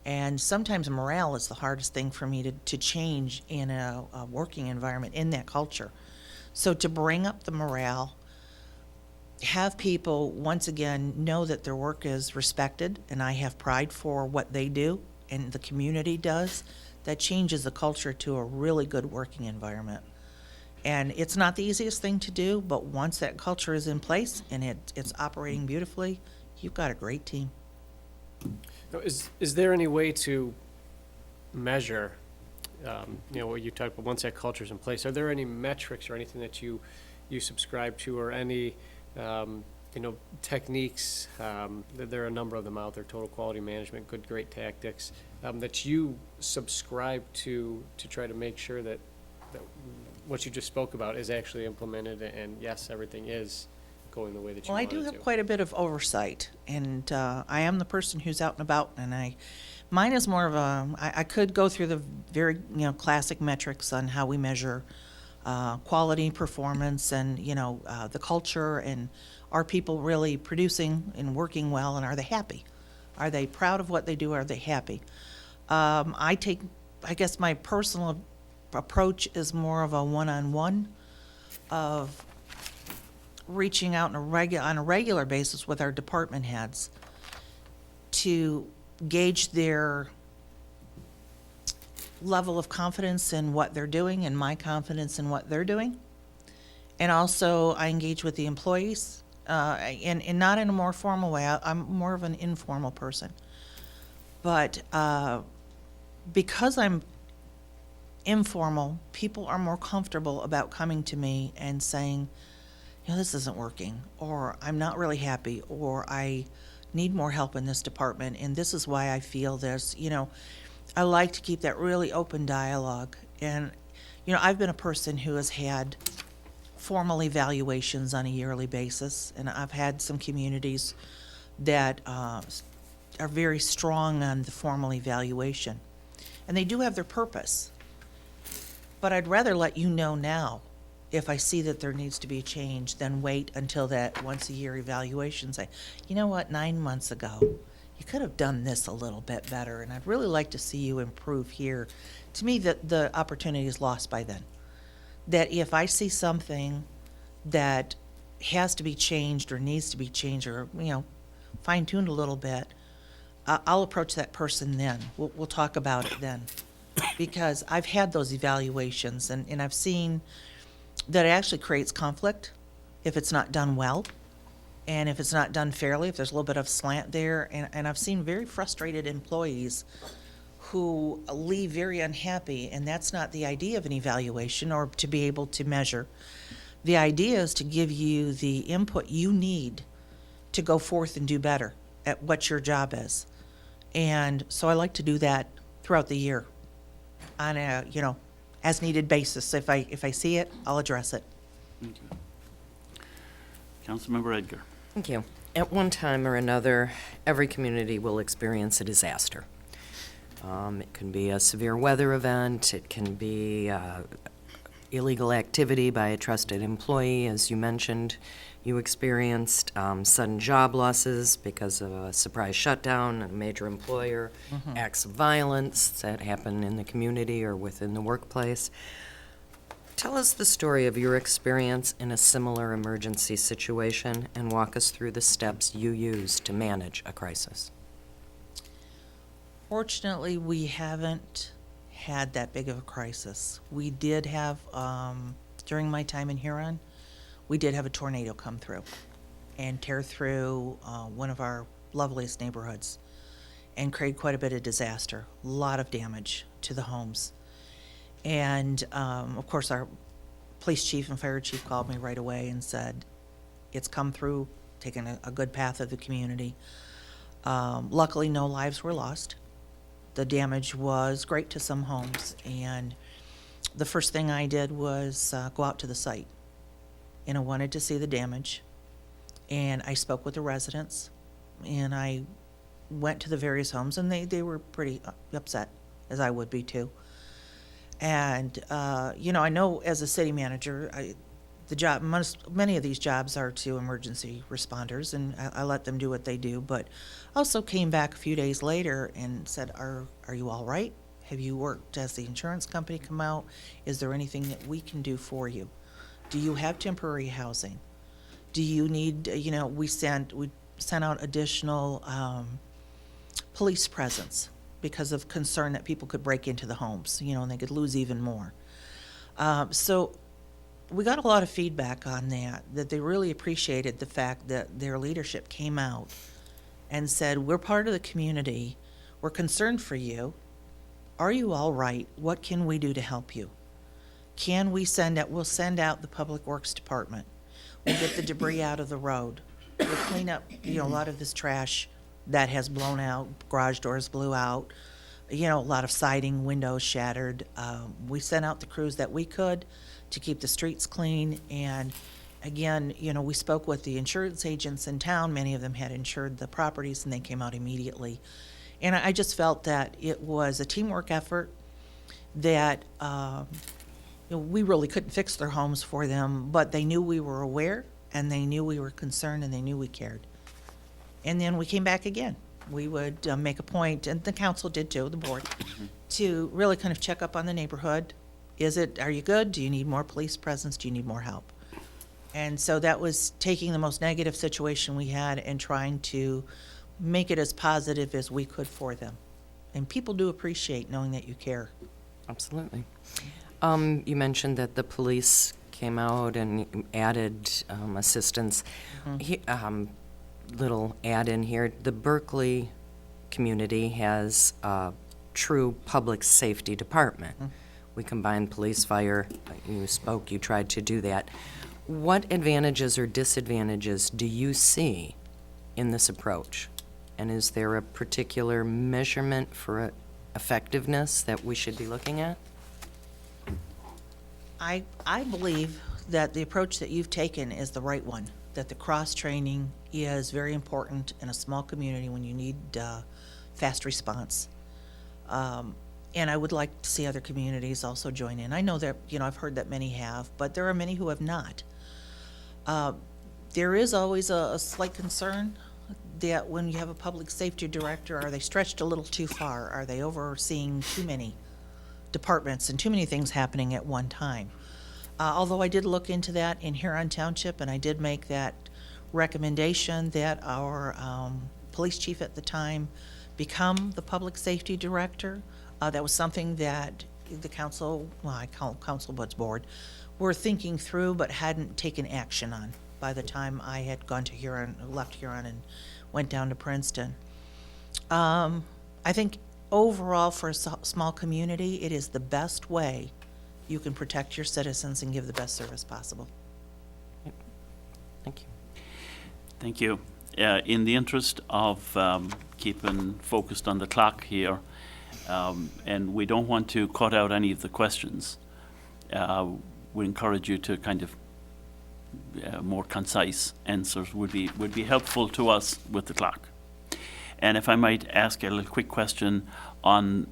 And sometimes morale is the hardest thing for me to change in a working environment in that culture. So to bring up the morale, have people, once again, know that their work is respected and I have pride for what they do and the community does, that changes the culture to a really good working environment. And it's not the easiest thing to do, but once that culture is in place and it's operating beautifully, you've got a great team. Now, is there any way to measure, what you talked about, once that culture is in place? Are there any metrics or anything that you subscribe to, or any techniques? There are a number of them out there: total quality management, good, great tactics, that you subscribe to try to make sure that what you just spoke about is actually implemented, and yes, everything is going the way that you Well, I want do it have to. quite a bit of oversight, and I am the person who's out and about, and mine is more of I could go through the very, classic metrics on how we measure quality, performance, and, the culture, and are people really producing and working well, and are they happy? Are they proud of what they do? Are they happy? I guess my personal approach is more of a one-on-one of reaching out on a regular basis with our department heads to gauge their level of confidence in what they're doing and my confidence in what they're doing. And also, I engage with the employees, and not in a more formal way. I'm more of an informal person. But because I'm informal, people are more comfortable about coming to me and saying, you know, this isn't working, or I'm not really happy, or I need more help in this department, and this is why I feel this. You know, I like to keep that really open dialogue. And, you know, I've been a person who has had formal evaluations on a yearly basis, and I've had some communities that are very strong on the formal evaluation. And they do have their purpose. But I'd rather let you know now if I see that there needs to be a change than wait until that once-a-year evaluation, say, you know what, 9 months ago, you could have done this a little bit better, and I'd really like to see you improve here. To me, the opportunity is lost by then. That if I see something that has to be changed or needs to be changed or, you know, fine-tuned a little bit, I'll approach that person then. We'll talk about it then. Because I've had those evaluations, and I've seen that it actually creates conflict if it's not done well, and if it's not done fairly, if there's a little bit of slant there. And I've seen very frustrated employees who leave very unhappy, and that's not the idea of an evaluation or to be able to measure. The idea is to give you the input you need to go forth and do better at what your job is. And so I like to do that throughout the year on a, you know, as needed basis. If I see it, I'll address it. Thank you. Councilmember Edgar. Thank you. At one time or another, every community will experience a disaster. It can be a severe weather event, it can be illegal activity by a trusted employee, as you mentioned. You experienced sudden job losses because of a surprise shutdown, a major employer, acts of violence that happen in the community or within the workplace. Tell us the story of your experience in a similar emergency situation and walk us through the steps you use to manage a crisis. Fortunately, we haven't had that big of a crisis. We did have, during my time in Huron, we did have a tornado come through and tear through one of our loveliest neighborhoods and create quite a bit of disaster, a lot of damage to the homes. And of course, our police chief and fire chief called me right away and said, it's come through, taken a good path of the community. Luckily, no lives were lost. The damage was great to some homes, and the first thing I did was go out to the site. And I wanted to see the damage, and I spoke with the residents, and I went to the various homes, and they were pretty upset, as I would be too. And you know, I know as a city manager, many of these jobs are to emergency responders, and I let them do what they do. But also came back a few days later and said, "Are you all right? Have you worked? Has the insurance company come out? Is there anything that we can do for you? Do you have temporary housing? Do you need? You know, we sent out additional police presence because of concern that people could break into the homes, you know, and they could lose even more. So we got a lot of feedback on that they really appreciated the fact that their leadership came out and said, we're part of the community, we're concerned for you, are you all right, what can we do to help you? Can we we'll send out the Public Works Department, we'll get the debris out of the road, we'll clean up, you know, a lot of this trash that has blown out, garage doors blew out, you know, a lot of siding, windows shattered. We sent out the crews that we could to keep the streets clean. And again, you know, we spoke with the insurance agents in town. Many of them had insured the properties, and they came out immediately. And I just felt that it was a teamwork effort, that you know, we really couldn't fix their homes for them, but they knew we were aware, and they knew we were concerned, and they knew we cared. And then we came back again. We would make a point, and the council did too, the board, to really kind of check up on the neighborhood. Are you good? Do you need more police presence? Do you need more help? And so that was taking the most negative situation we had and trying to make it as positive as we could for them. And people do appreciate knowing that you care. Absolutely. You mentioned that the police came out and added assistance. Little add-in here, the Berkley community has a true public safety department. We combine police, fire, you tried to do that. What advantages or disadvantages do you see in this approach? And is there a particular measurement for effectiveness that we should be looking at? I believe that the approach that you've taken is the right one, that the cross-training is very important in a small community when you need fast response. And I would like to see other communities also join in. I know that, I've heard that many have, but there are many who have not. There is always a slight concern that when you have a public safety director, are they stretched a little too far? Are they overseeing too many departments and too many things happening at one time? Although I did look into that in Huron Township, and I did make that recommendation that our police chief at the time become the public safety director. That was something that the council, I call it council, but it's board, were thinking through but hadn't taken action on by the time I had gone to Huron, left Huron and went down to Princeton. I think overall for a small community, it is the best way you can protect your citizens and give the best service possible. Thank you. Thank you. In the interest of keeping focused on the clock here, and we don't want to cut out any of the questions, we encourage you to kind of more concise answers would be helpful to us with the clock. And if I might ask a little quick question on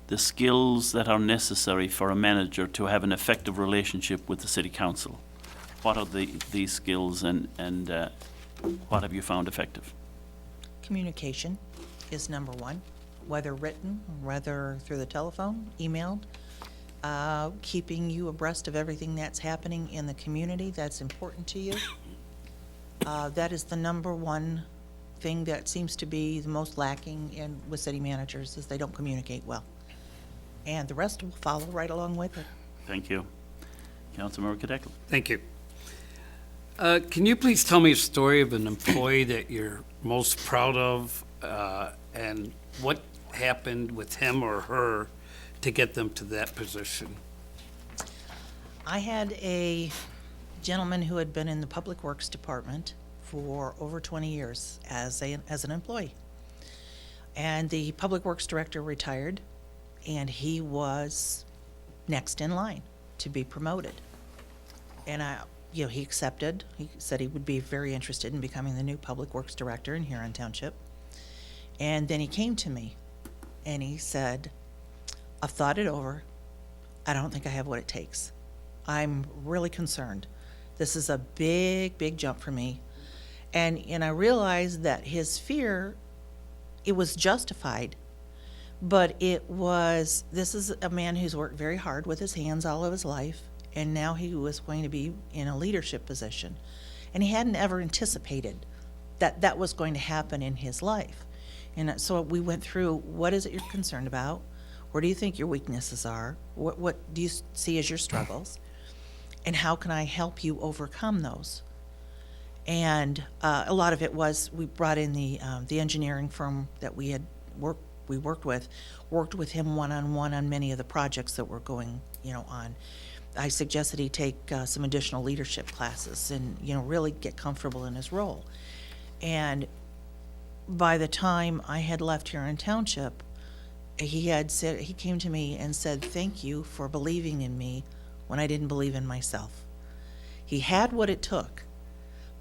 the skills that are necessary for a manager to have an effective relationship with the city council. What are these skills, and what have you found effective? Communication is number one, whether written, whether through the telephone, emailed. Keeping you abreast of everything that's happening in the community that's important to you. That is the number one thing that seems to be the most lacking with city managers, is they don't communicate well. And the rest will follow right along with it. Thank you. Councilmember Cadecle. Thank you. Can you please tell me a story of an employee that you're most proud of, and what happened with him or her to get them to that position? I had a gentleman who had been in the Public Works Department for over 20 years as an employee. And the Public Works Director retired, and he was next in line to be promoted. And he accepted. He said he would be very interested in becoming the new Public Works Director in Huron Township. And then he came to me and he said, I've thought it over. I don't think I have what it takes. I'm really concerned. This is a big, big jump for me. And I realized that his fear, it was justified, but this is a man who's worked very hard with his hands all of his life, and now he was going to be in a leadership position. And he hadn't ever anticipated that that was going to happen in his life. And so we went through, what is it you're concerned about? Where do you think your weaknesses are? What do you see as your struggles? And how can I help you overcome those? And a lot of it was, we brought in the engineering firm that we worked with him one-on-one on many of the projects that were going, on. I suggested he take some additional leadership classes and, really get comfortable in his role. And by the time I had left Huron Township, he came to me and said, thank you for believing in me when I didn't believe in myself. He had what it took,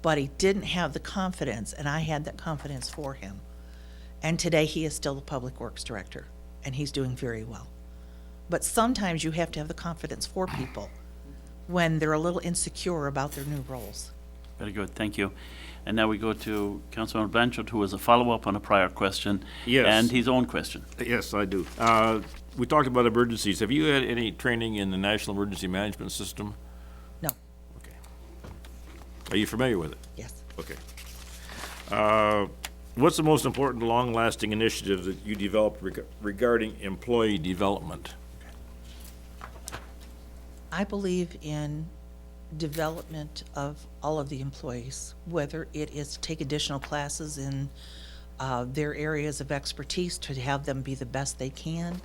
but he didn't have the confidence, and I had that confidence for him. And today he is still the Public Works Director, and he's doing very well. But sometimes you have to have the confidence for people when they're a little insecure about their new roles. Very good, thank you. And now we go to Councilman Blanchard, who has a follow-up on a prior question. Yes. And his own question. Yes, I do. We talked about emergencies. Have you had any training in the National Emergency Management System? No, Okay. Are you familiar with it? yes. Okay. What's the most important long-lasting initiative that you developed regarding employee development? I believe in development of all of the employees, whether it is to take additional classes in their areas of expertise to have them be the best they can.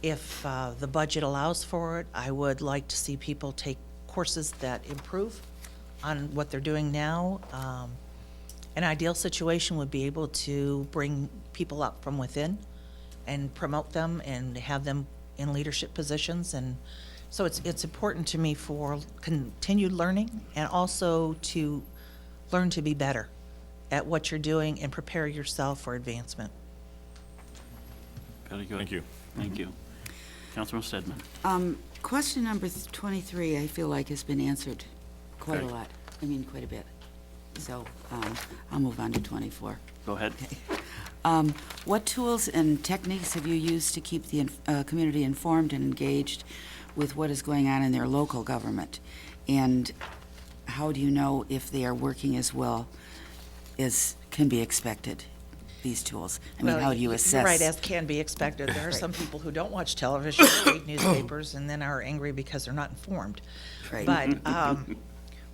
If the budget allows for it, I would like to see people take courses that improve on what they're doing now. An ideal situation would be able to bring people up from within and promote them and have them in leadership positions. And so it's important to me for continued learning and also to learn to be better at what you're doing and prepare yourself for advancement. Very good. Thank you. Thank you. Councilman Stedman. Question number 23, I feel like has been answered quite a Okay. lot. I mean, quite a bit. So I'll move on to 24. Go ahead. What tools and techniques have you used to keep the community informed and engaged with what is going on in their local government? And how do you know if they are working as well as can be expected, these tools? I mean, Well, how do you you're assess? right, as can be expected. There are some people who don't watch television, read newspapers, and then are angry because they're not informed. Right. But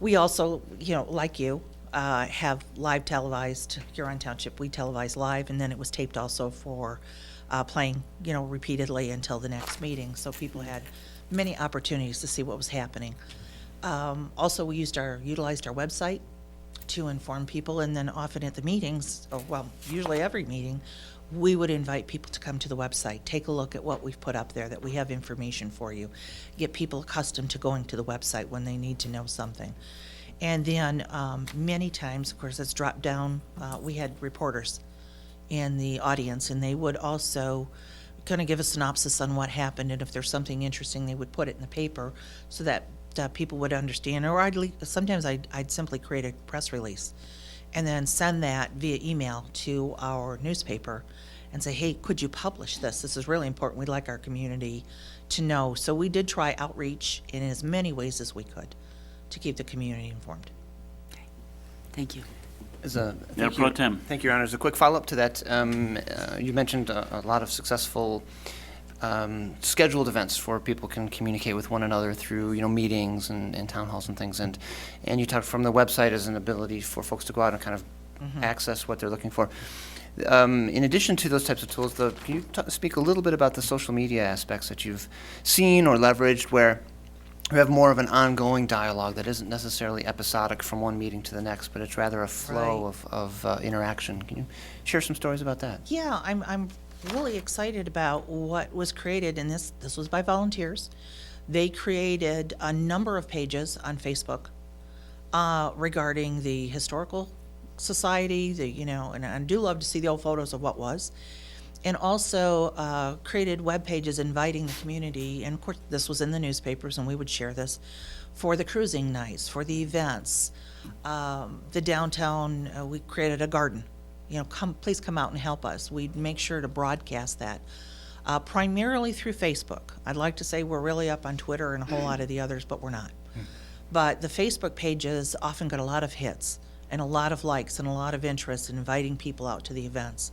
we also, like you, have live televised, Huron Township, we televised live, and then it was taped also for playing, repeatedly until the next meeting. So people had many opportunities to see what was happening. Also, we utilized our website to inform people, and then often at the meetings, or well, usually every meeting, we would invite people to come to the website, take a look at what we've put up there, that we have information for you, get people accustomed to going to the website when they need to know something. And then many times, of course, it's dropped down, we had reporters in the audience, and they would also kind of give a synopsis on what happened, and if there's something interesting, they would put it in the paper so that people would understand. Or sometimes I'd simply create a press release and then send that via email to our newspaper and say, hey, could you publish this? This is really important. We'd like our community to know. So we did try outreach in as many ways as we could to keep the community informed. Thank you. Mayor Pro Tem. Thank you, Your Honor. As a quick follow-up to that, you mentioned a lot of successful scheduled events where people can communicate with one another through, meetings and town halls and things. And you talked from the website as an ability for folks to go out and kind of access what they're looking for. In addition to those types of tools, can you speak a little bit about the social media aspects that you've seen or leveraged where we have more of an ongoing dialogue that isn't necessarily episodic from one meeting to the next, but it's rather a flow of interaction? Can you share some stories about that? Yeah, I'm really excited about what was created, and this was by volunteers. They created a number of pages on Facebook regarding the Historical Society, and I do love to see the old photos of what was, and also created web pages inviting the community, and of course this was in the newspapers and we would share this, for the cruising nights, for the events, the downtown, we created a garden. Please come out and help us. We'd make sure to broadcast that, primarily through Facebook. I'd like to say we're really up on Twitter and a whole lot of the others, but we're not. But the Facebook pages often got a lot of hits and a lot of likes and a lot of interest in inviting people out to the events.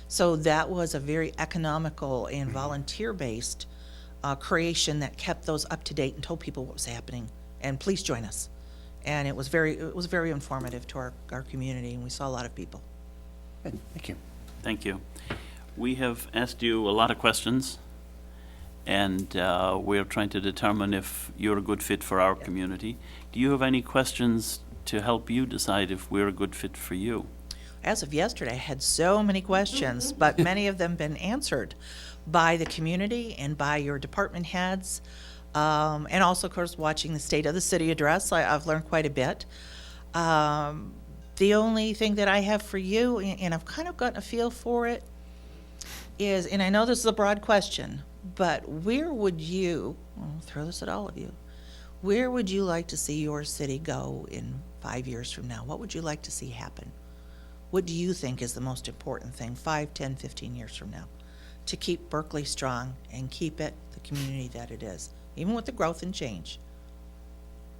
So that was a very economical and volunteer-based creation that kept those up to date and told people what was happening. And please join us. And it was very informative to our community, and we saw a lot of people. Good, thank you. Thank you. We have asked you a lot of questions, and we're trying to determine if you're a good fit for our community. Do you have any questions to help you decide if we're a good fit for you? As of yesterday, I had so many questions, but many of them been answered by the community and by your department heads. And also, of course, watching the State of the City address, I've learned quite a bit. The only thing that I have for you, and I've kind of gotten a feel for it, is, and I know this is a broad question, but where would you, I'll throw this at all of you, where would you like to see your city go in 5 years from now? What would you like to see happen? What do you think is the most important thing 5, 10, 15 years from now to keep Berkley strong and keep it the community that it is, even with the growth and change?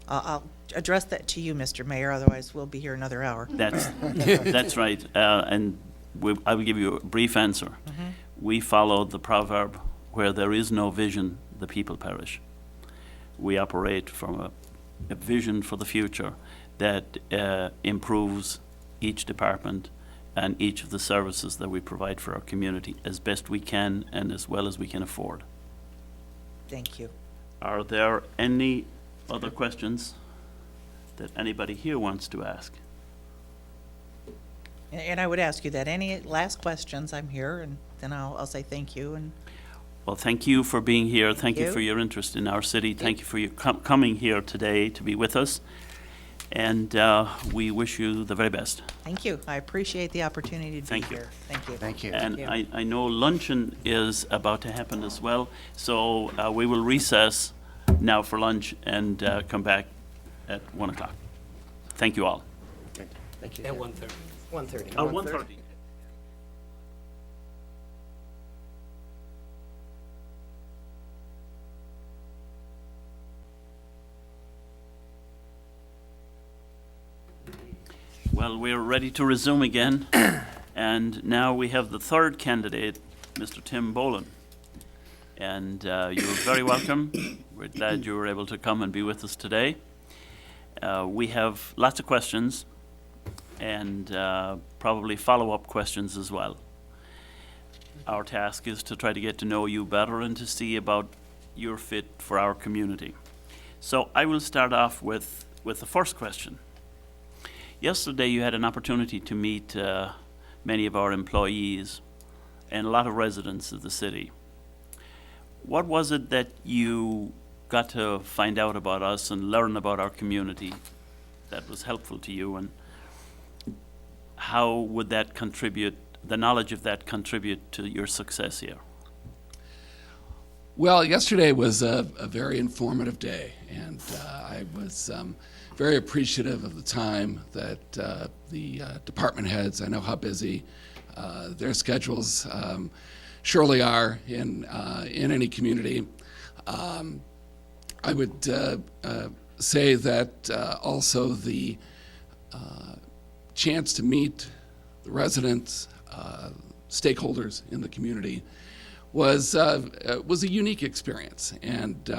I'll address that to you, Mr. Mayor, otherwise we'll be here another hour. That's right. And I will give you a brief answer. We follow the proverb, where there is no vision, the people perish. We operate from a vision for the future that improves each department and each of the services that we provide for our community as best we can and as well as we can afford. Thank you. Are there any other questions that anybody here wants to ask? And I would ask you that. Any last questions, I'm here, and then I'll say thank you. And Well, thank you for being here. Thank you you. for your interest in our city. Thank you for your coming here today to be with us. And we wish you the very best. thank you. I appreciate the opportunity to Thank be you. here. Thank you. Thank you. And you. I know luncheon is about to happen as well. So we will recess now for lunch and come back at 1 o'clock. Thank you all. Thank you. At 1:30. 1:30. 1:30. Well, we're ready to resume again. And now we have the third candidate, Mr. Tim Boland. And you're very welcome. We're glad you were able to come and be with us today. We have lots of questions and probably follow-up questions as well. Our task is to try to get to know you better and to see about your fit for our community. So I will start off with the first question. Yesterday you had an opportunity to meet many of our employees and a lot of residents of the city. What was it that you got to find out about us and learn about our community that was helpful to you, and how would that contribute, the knowledge of that contribute to your success here? Well, yesterday was a very informative day, and I was very appreciative of the time that the department heads, I know how busy their schedules surely are in any community. I would say that also the chance to meet the residents, stakeholders in the community was a unique experience, and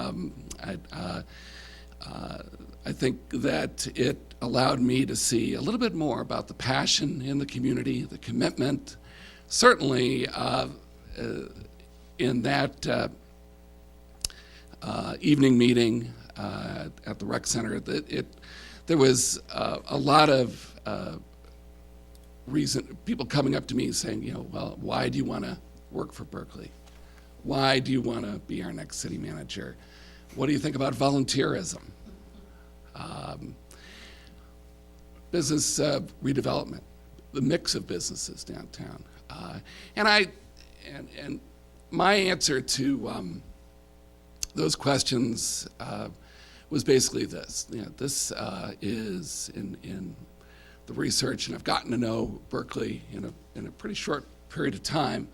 I think that it allowed me to see a little bit more about the passion in the community, the commitment. Certainly, in that evening meeting at the rec center, there was a lot of people coming up to me saying, well, why do you want to work for Berkley? Why do you want to be our next city manager? What do you think about volunteerism? Business redevelopment, the mix of businesses downtown. And my answer to those questions was basically this. This is in the research, and I've gotten to know Berkley in a pretty short period of time.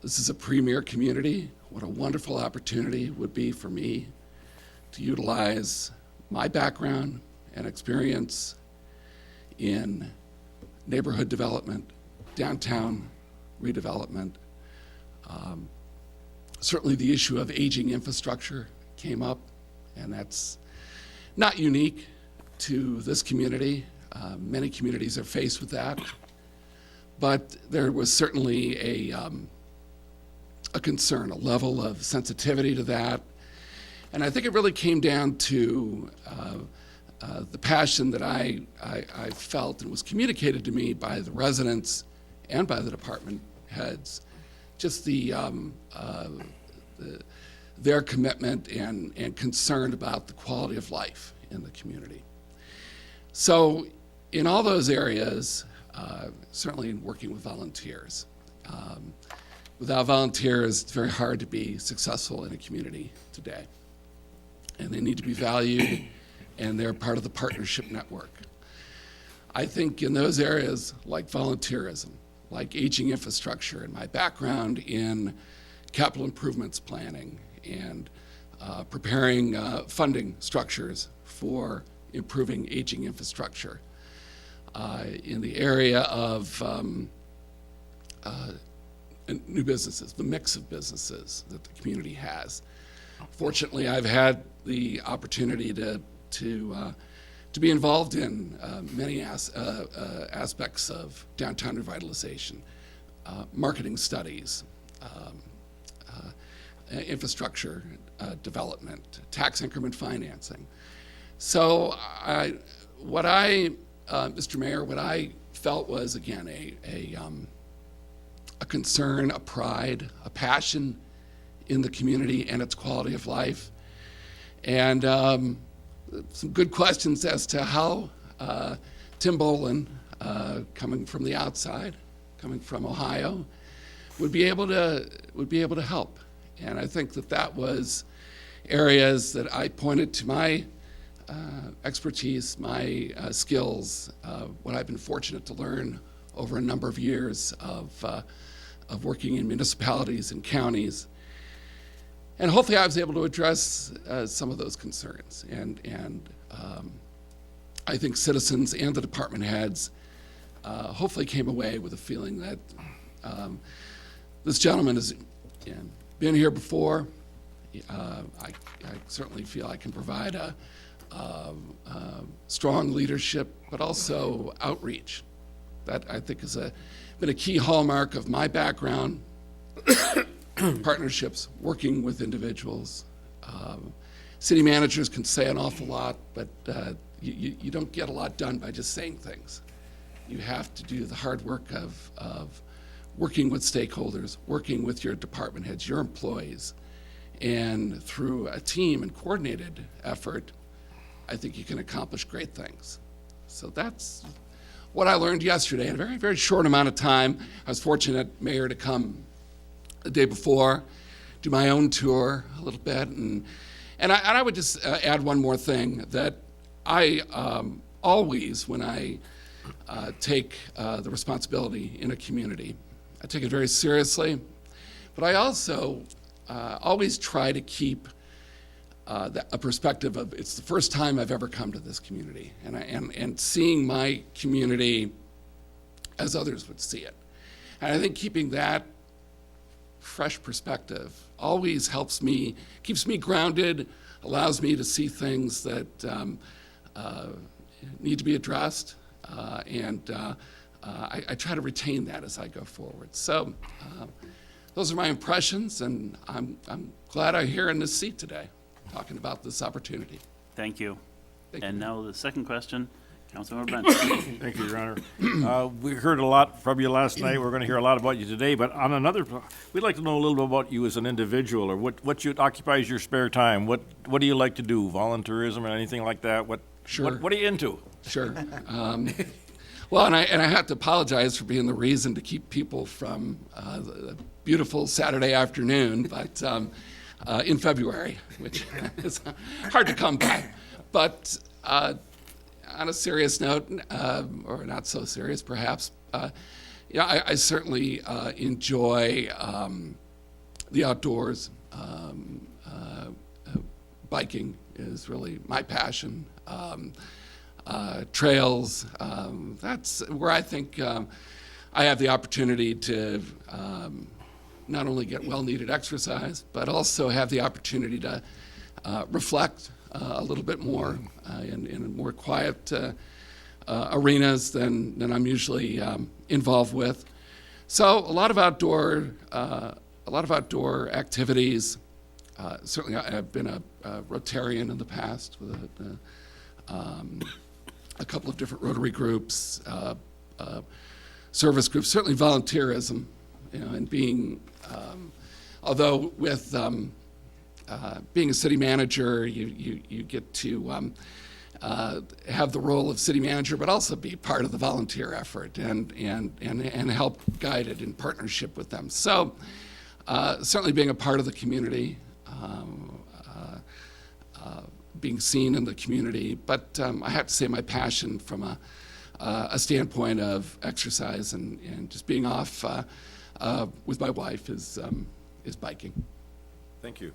This is a premier community. What a wonderful opportunity it would be for me to utilize my background and experience in neighborhood development, downtown redevelopment. Certainly the issue of aging infrastructure came up, and that's not unique to this community. Many communities are faced with that, but there was certainly a concern, a level of sensitivity to that. And I think it really came down to the passion that I felt and was communicated to me by the residents and by the department heads, just their commitment and concern about the quality of life in the community. So in all those areas, certainly in working with volunteers, without volunteers, it's very hard to be successful in a community today. And they need to be valued, and they're part of the partnership network. I think in those areas like volunteerism, like aging infrastructure, and my background in capital improvements planning and preparing funding structures for improving aging infrastructure. In the area of new businesses, the mix of businesses that the community has. Fortunately, I've had the opportunity to be involved in many aspects of downtown revitalization, marketing studies, infrastructure development, tax increment financing. So Mr. Mayor, what I felt was, again, a concern, a pride, a passion in the community and its quality of life. And some good questions as to how Tim Bolin, coming from the outside, coming from Ohio, would be able to help. And I think that was areas that I pointed to my expertise, my skills, what I've been fortunate to learn over a number of years of working in municipalities and counties. And hopefully I was able to address some of those concerns. And I think citizens and the department heads hopefully came away with a feeling that this gentleman has been here before. I certainly feel I can provide a strong leadership, but also outreach. That I think has been a key hallmark of my background. Partnerships, working with individuals. City managers can say an awful lot, but you don't get a lot done by just saying things. You have to do the hard work of working with stakeholders, working with your department heads, your employees, and through a team and coordinated effort, I think you can accomplish great things. So that's what I learned yesterday in a very, very short amount of time. I was fortunate, Mayor, to come the day before, do my own tour a little bit, and I would just add one more thing, that I always, when I take the responsibility in a community, I take it very seriously, but I also always try to keep a perspective of, it's the first time I've ever come to this community, and seeing my community as others would see it. And I think keeping that fresh perspective always helps me, keeps me grounded, allows me to see things that need to be addressed, and I try to retain that as I go forward. So those are my impressions, and I'm glad I'm here in this seat today, talking about this opportunity. Thank you. Thank And you. now the second question, Councilmember Brent. Thank you, Your Honor. We heard a lot from you last night. We're going to hear a lot about you today, but on another, we'd like to know a little bit about you as an individual, or what occupies your spare time. What do you like to do? Volunteerism or anything like that? Sure. What are you into? Sure. Well, and I have to apologize for being the reason to keep people from the beautiful Saturday afternoon, but in February, which is hard to come by. But on a serious note, or not so serious perhaps, I certainly enjoy the outdoors. Biking is really my passion. Trails, that's where I think I have the opportunity to not only get well-needed exercise, but also have the opportunity to reflect a little bit more in more quiet arenas than I'm usually involved with. So a lot of outdoor activities. Certainly, I've been a Rotarian in the past with a couple of different Rotary groups, service groups. Certainly, volunteerism, and being, although with being a city manager, you get to have the role of city manager, but also be part of the volunteer effort and help guide it in partnership with them. So certainly being a part of the community, being seen in the community, but I have to say my passion from a standpoint of exercise and just being off with my wife is biking. Thank you.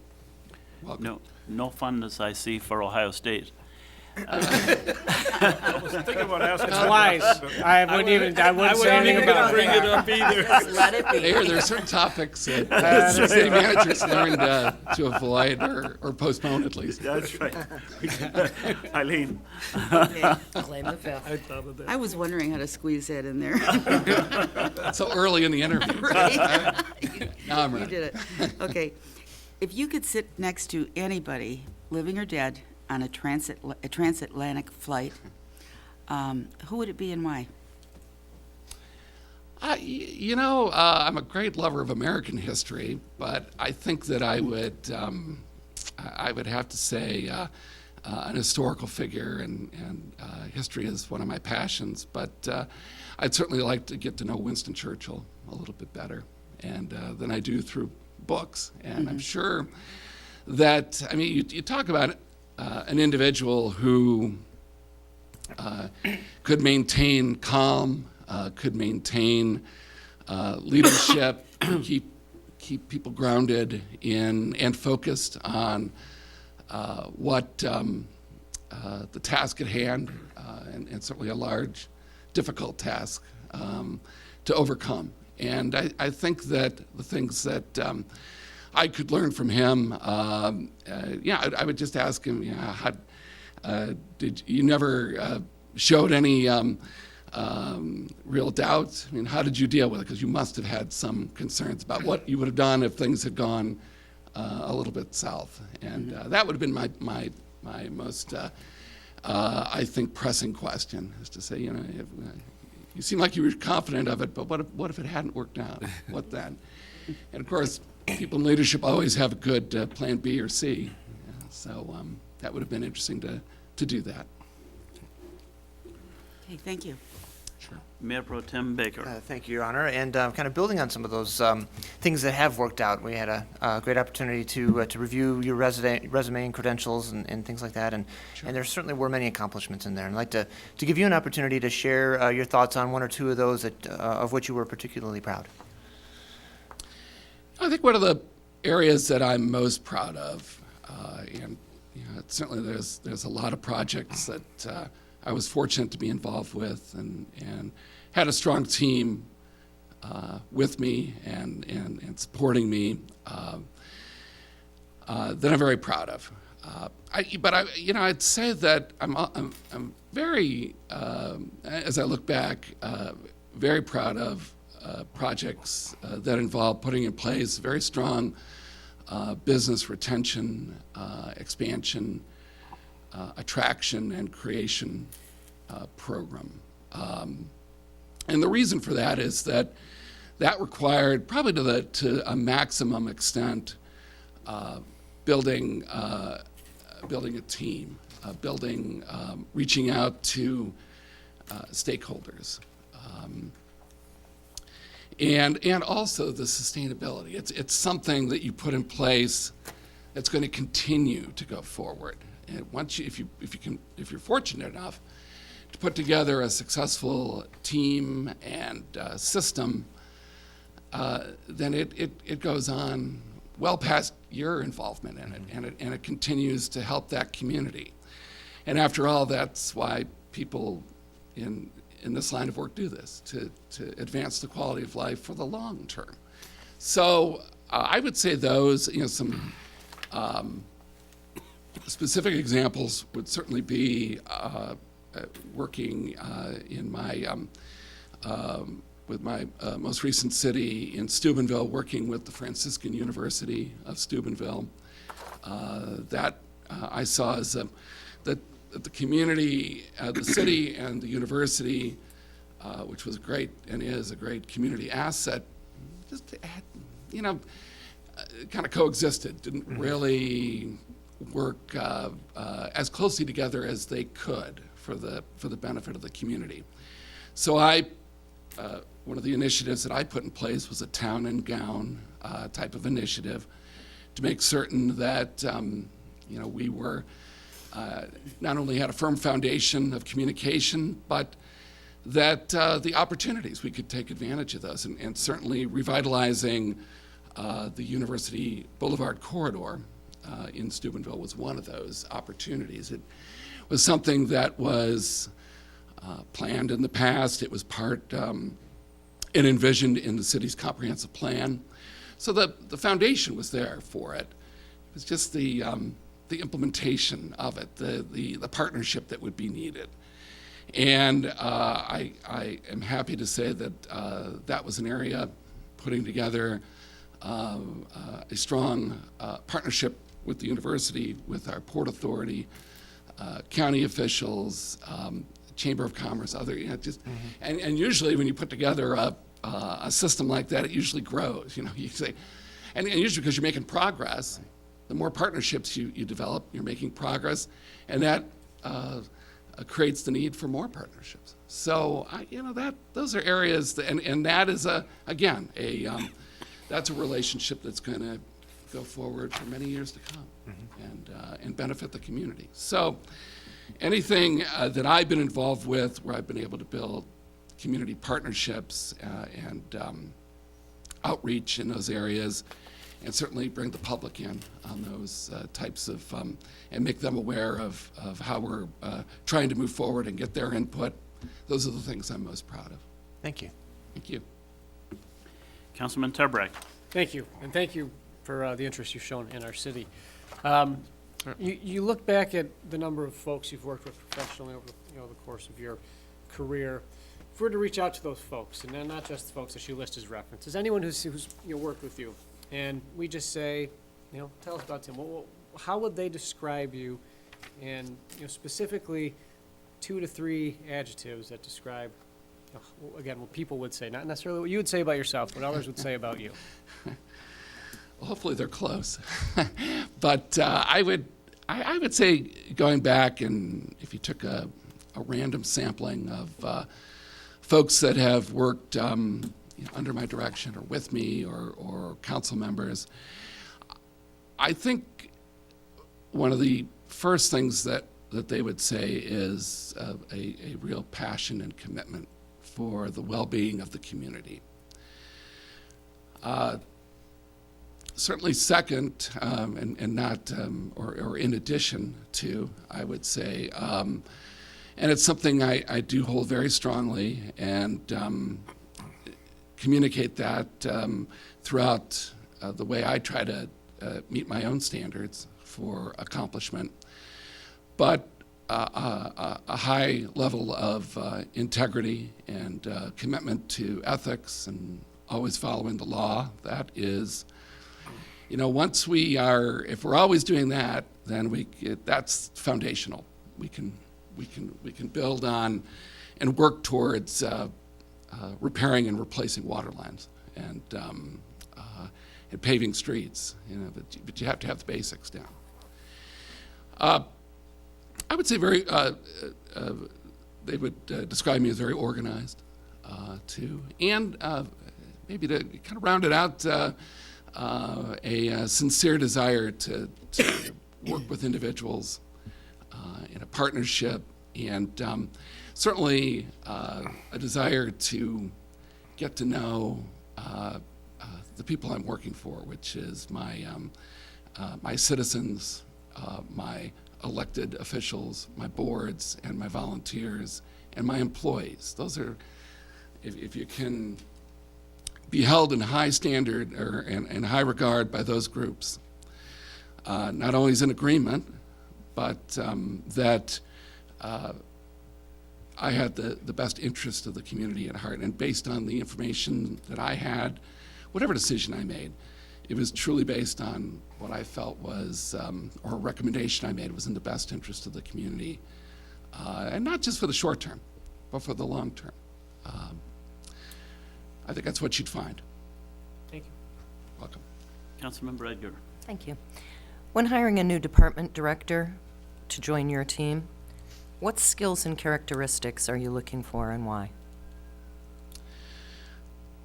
Welcome. No fun as I see for Ohio State. I was thinking about asking. It's wise. I wouldn't say anything about bring it up either. Let it be. There are certain topics that city managers learned to avoid or postpone at least. That's right. Eileen? Okay. Claim the fifth. I thought of that. I was wondering how to squeeze that in there. So early in the interview. Right? Now I'm You ready. did it. Okay. If you could sit next to anybody, living or dead, on a transatlantic flight, who would it be and why? I'm a great lover of American history, but I think that I would have to say an historical figure, and history is one of my passions. But I'd certainly like to get to know Winston Churchill a little bit better, and than I do through books. And I'm sure that, you talk about an individual who could maintain calm, could maintain leadership, keep people grounded in and focused on what the task at hand, and certainly a large, difficult task to overcome. And I think that the things that I could learn from him, I would just ask him, how did you never showed any real doubts? How did you deal with it? Because you must have had some concerns about what you would have done if things had gone a little bit south. And that would have been my most, I think, pressing question, is to say, you seem like you were confident of it, but what if it hadn't worked out? What then? And of course, people in leadership always have a good plan B or C. So that would have been interesting to do that. Okay, thank you. Sure. Mayor Pro Tem Baker. Thank you, Your Honor. And kind of building on some of those things that have worked out, we had a great opportunity to review your resume and credentials and things like that. And there certainly were many accomplishments in there. And I'd like to give you an opportunity to share your thoughts on one or two of those that, of which you were particularly proud. I think one of the areas that I'm most proud of, and certainly there's a lot of projects that I was fortunate to be involved with, and had a strong team with me and supporting me that I'm very proud of. I'd say that I'm very, as I look back, very proud of projects that involve putting in place very strong business retention, expansion, attraction, and creation program. And the reason for that is that required, probably to a maximum extent, building a team, reaching out to stakeholders. And also the sustainability. It's something that you put in place that's going to continue to go forward. And once if you're fortunate enough to put together a successful team and system, then it goes on well past your involvement in it, and it continues to help that community. And after all, that's why people in this line of work do this, to advance the quality of life for the long term. So I would say those, some specific examples would certainly be working in my with my most recent city in Steubenville, working with the Franciscan University of Steubenville. That I saw as that the community, the city and the university, which was great and is a great community asset, just had, kind of coexisted, didn't really work as closely together as they could for the benefit of the community. So one of the initiatives that I put in place was a town and gown type of initiative to make certain that we were not only had a firm foundation of communication, but that the opportunities, we could take advantage of those, and certainly revitalizing the University Boulevard corridor in Steubenville was one of those opportunities. It was something that was planned in the past. It was part and envisioned in the city's comprehensive plan. So the foundation was there for it. It was just the implementation of it, the partnership that would be needed. And I am happy to say that that was an area putting together a strong partnership with the university, with our Port Authority, county officials, Chamber of Commerce, other, and usually when you put together a system like that, it usually grows. You say, and usually because you're making progress, the more partnerships you develop, you're making progress, and that creates the need for more partnerships. So those are areas, and that is again that's a relationship that's going to go forward for many years to come, and benefit the community. So anything that I've been involved with, where I've been able to build community partnerships and outreach in those areas, and certainly bring the public in on those types of, and make them aware of how we're trying to move forward and get their input. Those are the things I'm most proud of. Thank you. Thank you. Councilman Terbrecht. Thank you, and thank you for the interest you've shown in our city. You look back at the number of folks you've worked with professionally over the course of your career. If we were to reach out to those folks, and then not just the folks that you list as references, anyone who's worked with you, and we just say, tell us about Tim. Well, how would they describe you, and specifically 2 to 3 adjectives that describe, again, what people would say, not necessarily what you would say about yourself, what others would say about you. Well, hopefully they're close. But I would say, going back, and if you took a random sampling of folks that have worked under my direction or with me or council members, I think one of the first things that they would say is a real passion and commitment for the well-being of the community. Certainly second, and not, or in addition to, I would say, and it's something I do hold very strongly, and communicate that throughout the way I try to meet my own standards for accomplishment, but a high level of integrity and commitment to ethics and always following the law. That is, once if we're always doing that, then that's foundational. We can build on and work towards repairing and replacing water lines and paving streets. But you have to have the basics down. I would say they would describe me as very organized, too, and maybe to kind of round it out, a sincere desire to work with individuals in a partnership, and certainly a desire to get to know the people I'm working for, which is my citizens, my elected officials, my boards, and my volunteers, and my employees. Those are, if you can be held in high standard and high regard by those groups, not only is in agreement, but that I had the best interest of the community at heart. And based on the information that I had, whatever decision I made, it was truly based on what I felt was, or a recommendation I made was in the best interest of the community. And not just for the short term, but for the long term. I think that's what you'd find. Thank you. Welcome. Councilmember Edgar. Thank you. When hiring a new department director to join your team, what skills and characteristics are you looking for, and why?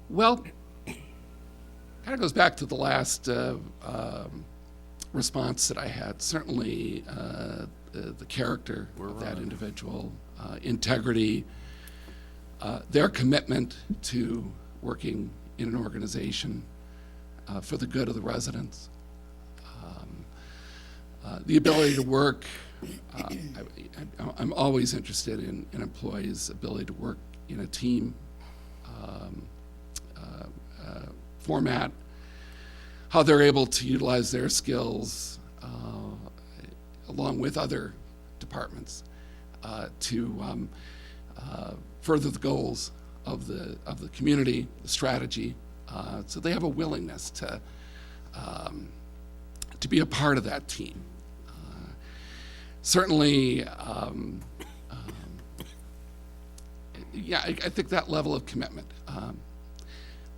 Well, kind of goes back to the last response that I had. Certainly the character of that individual, integrity, their commitment to working in an organization for the good of the residents. The ability to work, I'm always interested in employees' ability to work in a team format, how they're able to utilize their skills along with other departments to further the goals of the community, the strategy, so they have a willingness to be a part of that team. Certainly, yeah, I think that level of commitment.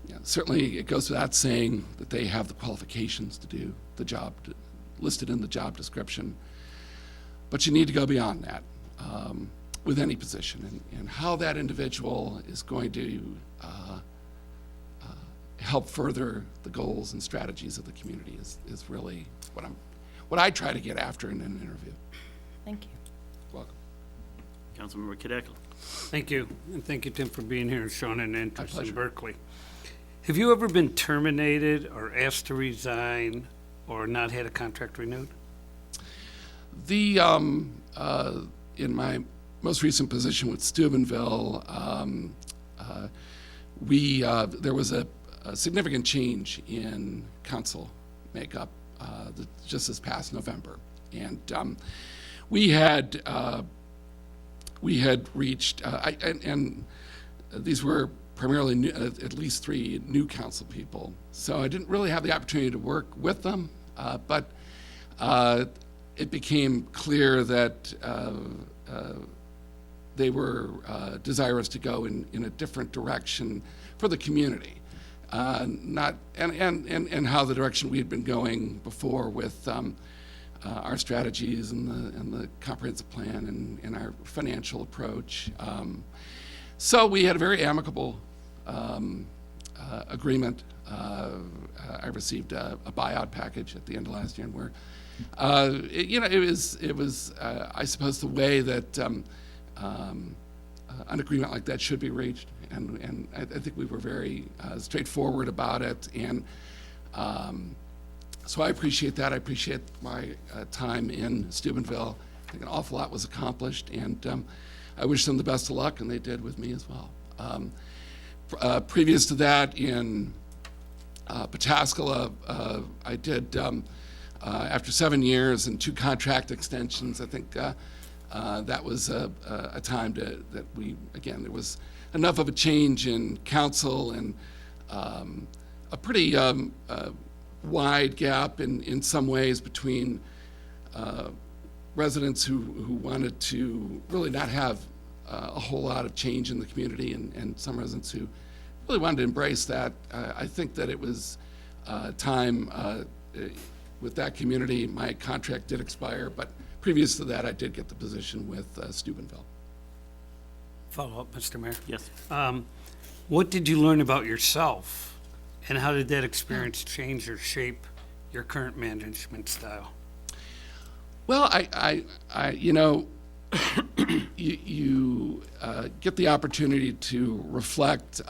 Yeah, certainly, it goes without saying that they have the qualifications to do the job listed in the job description, but you need to go beyond that with any position, and how that individual is going to help further the goals and strategies of the community is really what I try to get after in an interview. Thank you. Welcome. Councilmember Kadekla. Thank you, and thank you, Tim, for being here and showing an interest pleasure. in Berkeley. Have you ever been terminated or asked to resign or not had a contract renewed? The in my most recent position with Steubenville, there was a significant change in council makeup just this past November, and we had reached and these were primarily new, at least 3 new council people. So I didn't really have the opportunity to work with them, but it became clear that they were desirous to go in a different direction for the community, not and how the direction we had been going before with our strategies and the comprehensive plan and our financial approach. So we had a very amicable agreement. I received a buyout package at the end of last year, and where it was I suppose the way that an agreement like that should be reached, and I think we were very straightforward about it, and so I appreciate that. I appreciate my time in Steubenville. I think an awful lot was accomplished, and I wish them the best of luck, and they did with me as well. Previous to that, in Pataskala, I did, after 7 years and 2 contract extensions, I think that was a time that we, again, there was enough of a change in council and a pretty wide gap in some ways between residents who wanted to really not have a whole lot of change in the community, and some residents who really wanted to embrace that. I think that it was time with that community. My contract did expire, but previous to that, I did get the position with Steubenville. Follow up, Mr. Mayor. Yes. What did you learn about yourself, and how did that experience change or shape your current management style? Well, I you get the opportunity to reflect.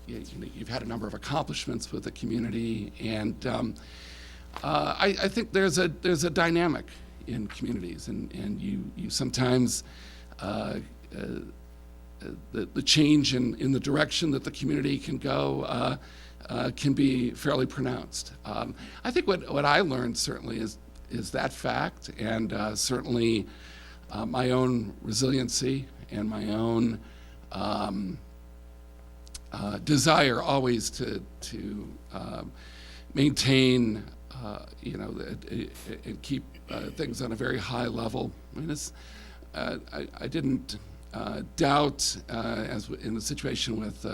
You've had a number of accomplishments with the community, and I think there's a dynamic in communities, and you sometimes the change in the direction that the community can go can be fairly pronounced. I think what I learned certainly is that fact, and certainly my own resiliency and my own desire always to maintain, and keep things on a very high level. I mean, I didn't doubt, as in the situation with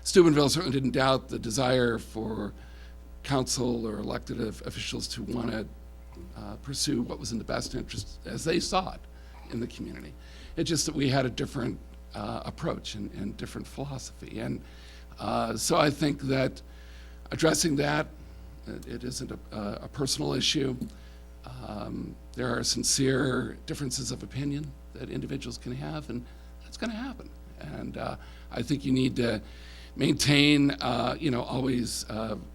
Steubenville, certainly didn't doubt the desire for council or elected officials to want to pursue what was in the best interest as they saw it in the community. It's just that we had a different approach and different philosophy. And so I think that addressing that, it isn't a personal issue. There are sincere differences of opinion that individuals can have, and that's going to happen. And I think you need to maintain, always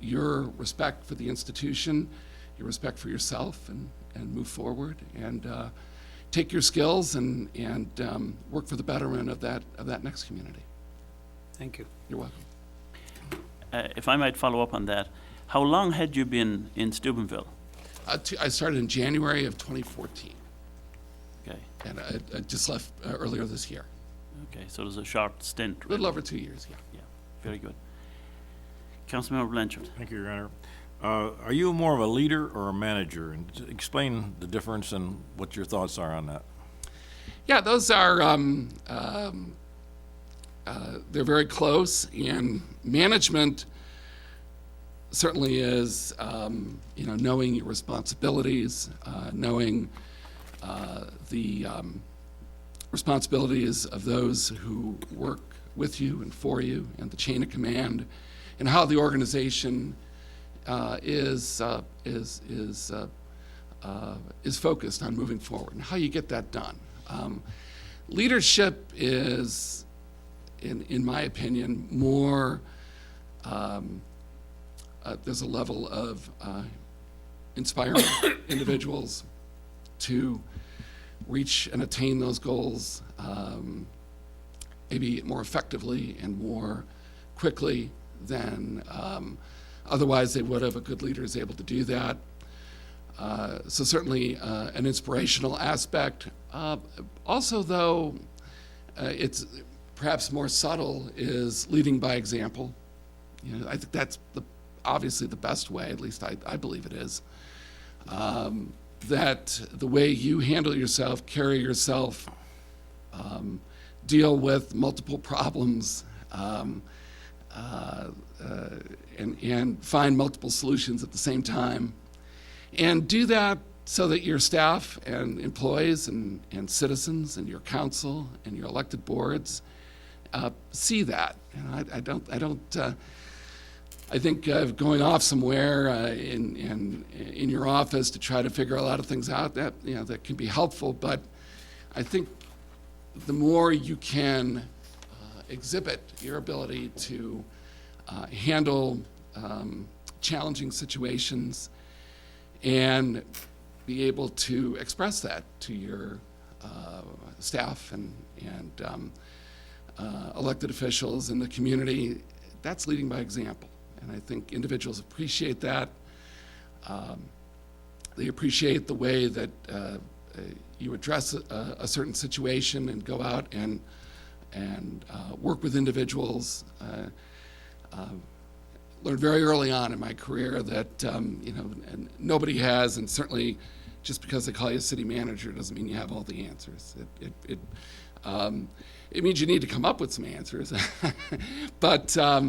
your respect for the institution, your respect for yourself, and move forward, and take your skills and work for the betterment of that next community. Thank you. You're welcome. If I might follow up on that, how long had you been in Steubenville? I started in January of 2014, Okay, and I just left earlier this year. okay, so there's a short stint. A little really. over 2 years, yeah. Yeah, very good. Councilmember Blanchard. Thank you, Your Honor. Are you more of a leader or a manager? And explain the difference and what your thoughts are on that. Yeah, those are, they're very close, and management certainly is, knowing your responsibilities, knowing the responsibilities of those who work with you and for you, and the chain of command, and how the organization is focused on moving forward, and how you get that done. Leadership is, in my opinion, more, there's a level of inspiring individuals to reach and attain those goals maybe more effectively and more quickly than otherwise they would have. A good leader is able to do that. So certainly an inspirational aspect. Also, though, it's perhaps more subtle, is leading by example. I think that's obviously the best way, at least I believe it is. That the way you handle yourself, carry yourself, deal with multiple problems, and find multiple solutions at the same time, and do that so that your staff and employees and citizens and your council and your elected boards see that. I think going off somewhere in your office to try to figure a lot of things out, that that can be helpful, but I think the more you can exhibit your ability to handle challenging situations and be able to express that to your staff and elected officials in the community, that's leading by example. And I think individuals appreciate that. They appreciate the way that you address a certain situation and go out and work with individuals. Learned very early on in my career that and nobody has, and certainly just because they call you a city manager doesn't mean you have all the answers. It means you need to come up with some answers. But I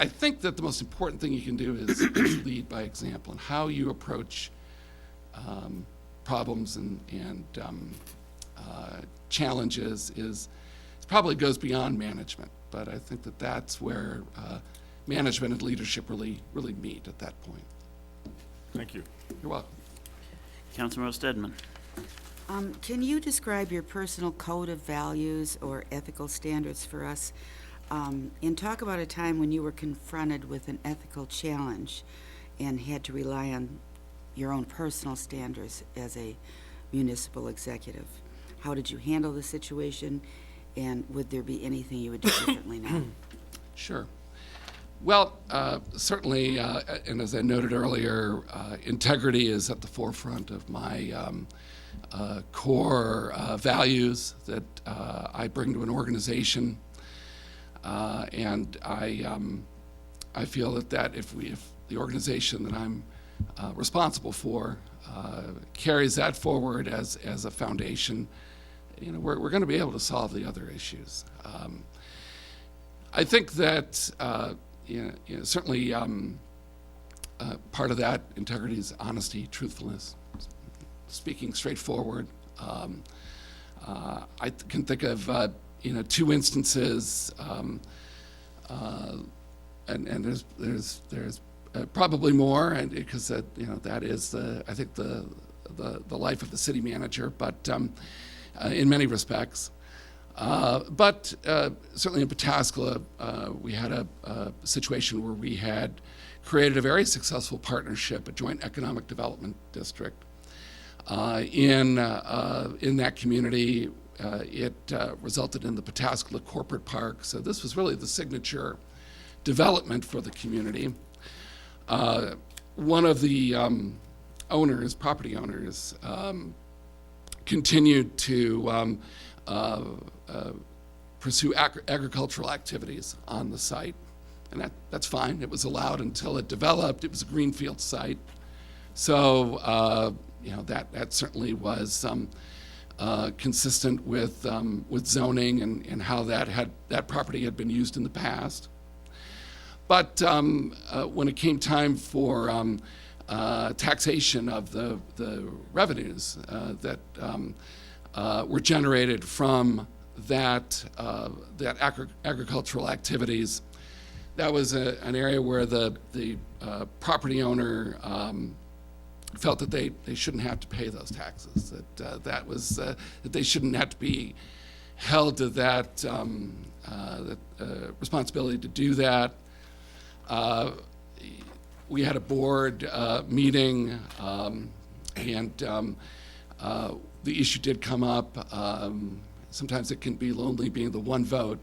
think that the most important thing you can do is lead by example, and how you approach problems and challenges probably goes beyond management. But I think that that's where management and leadership really meet at that point. Thank you. You're welcome. Councilmember Stedman. Can you describe your personal code of values or ethical standards for us? And talk about a time when you were confronted with an ethical challenge and had to rely on your own personal standards as a municipal executive. How did you handle the situation, and would there be anything you would do differently now? Sure. Well, certainly, and as I noted earlier, integrity is at the forefront of my core values that I bring to an organization. And I feel that if the organization that I'm responsible for carries that forward as a foundation, we're going to be able to solve the other issues. I think that certainly part of that integrity is honesty, truthfulness, speaking straightforward. I can think of two instances, and there's probably more, and because that is I think the life of the city manager, but in many respects, But certainly in Pataskala, we had a situation where we had created a very successful partnership, a joint economic development district. In that community, it resulted in the Pataskala Corporate Park. So this was really the signature development for the community. One of the property owners, continued to pursue agricultural activities on the site. And that's fine. It was allowed until it developed. It was a greenfield site. So, that certainly was consistent with zoning and how that property had been used in the past. But when it came time for taxation of the revenues that were generated from that agricultural activities, that was an area where the property owner felt that they shouldn't have to pay those taxes. That they shouldn't have to be held to that responsibility to do that. We had a board meeting, and the issue did come up. Sometimes it can be lonely being the one vote,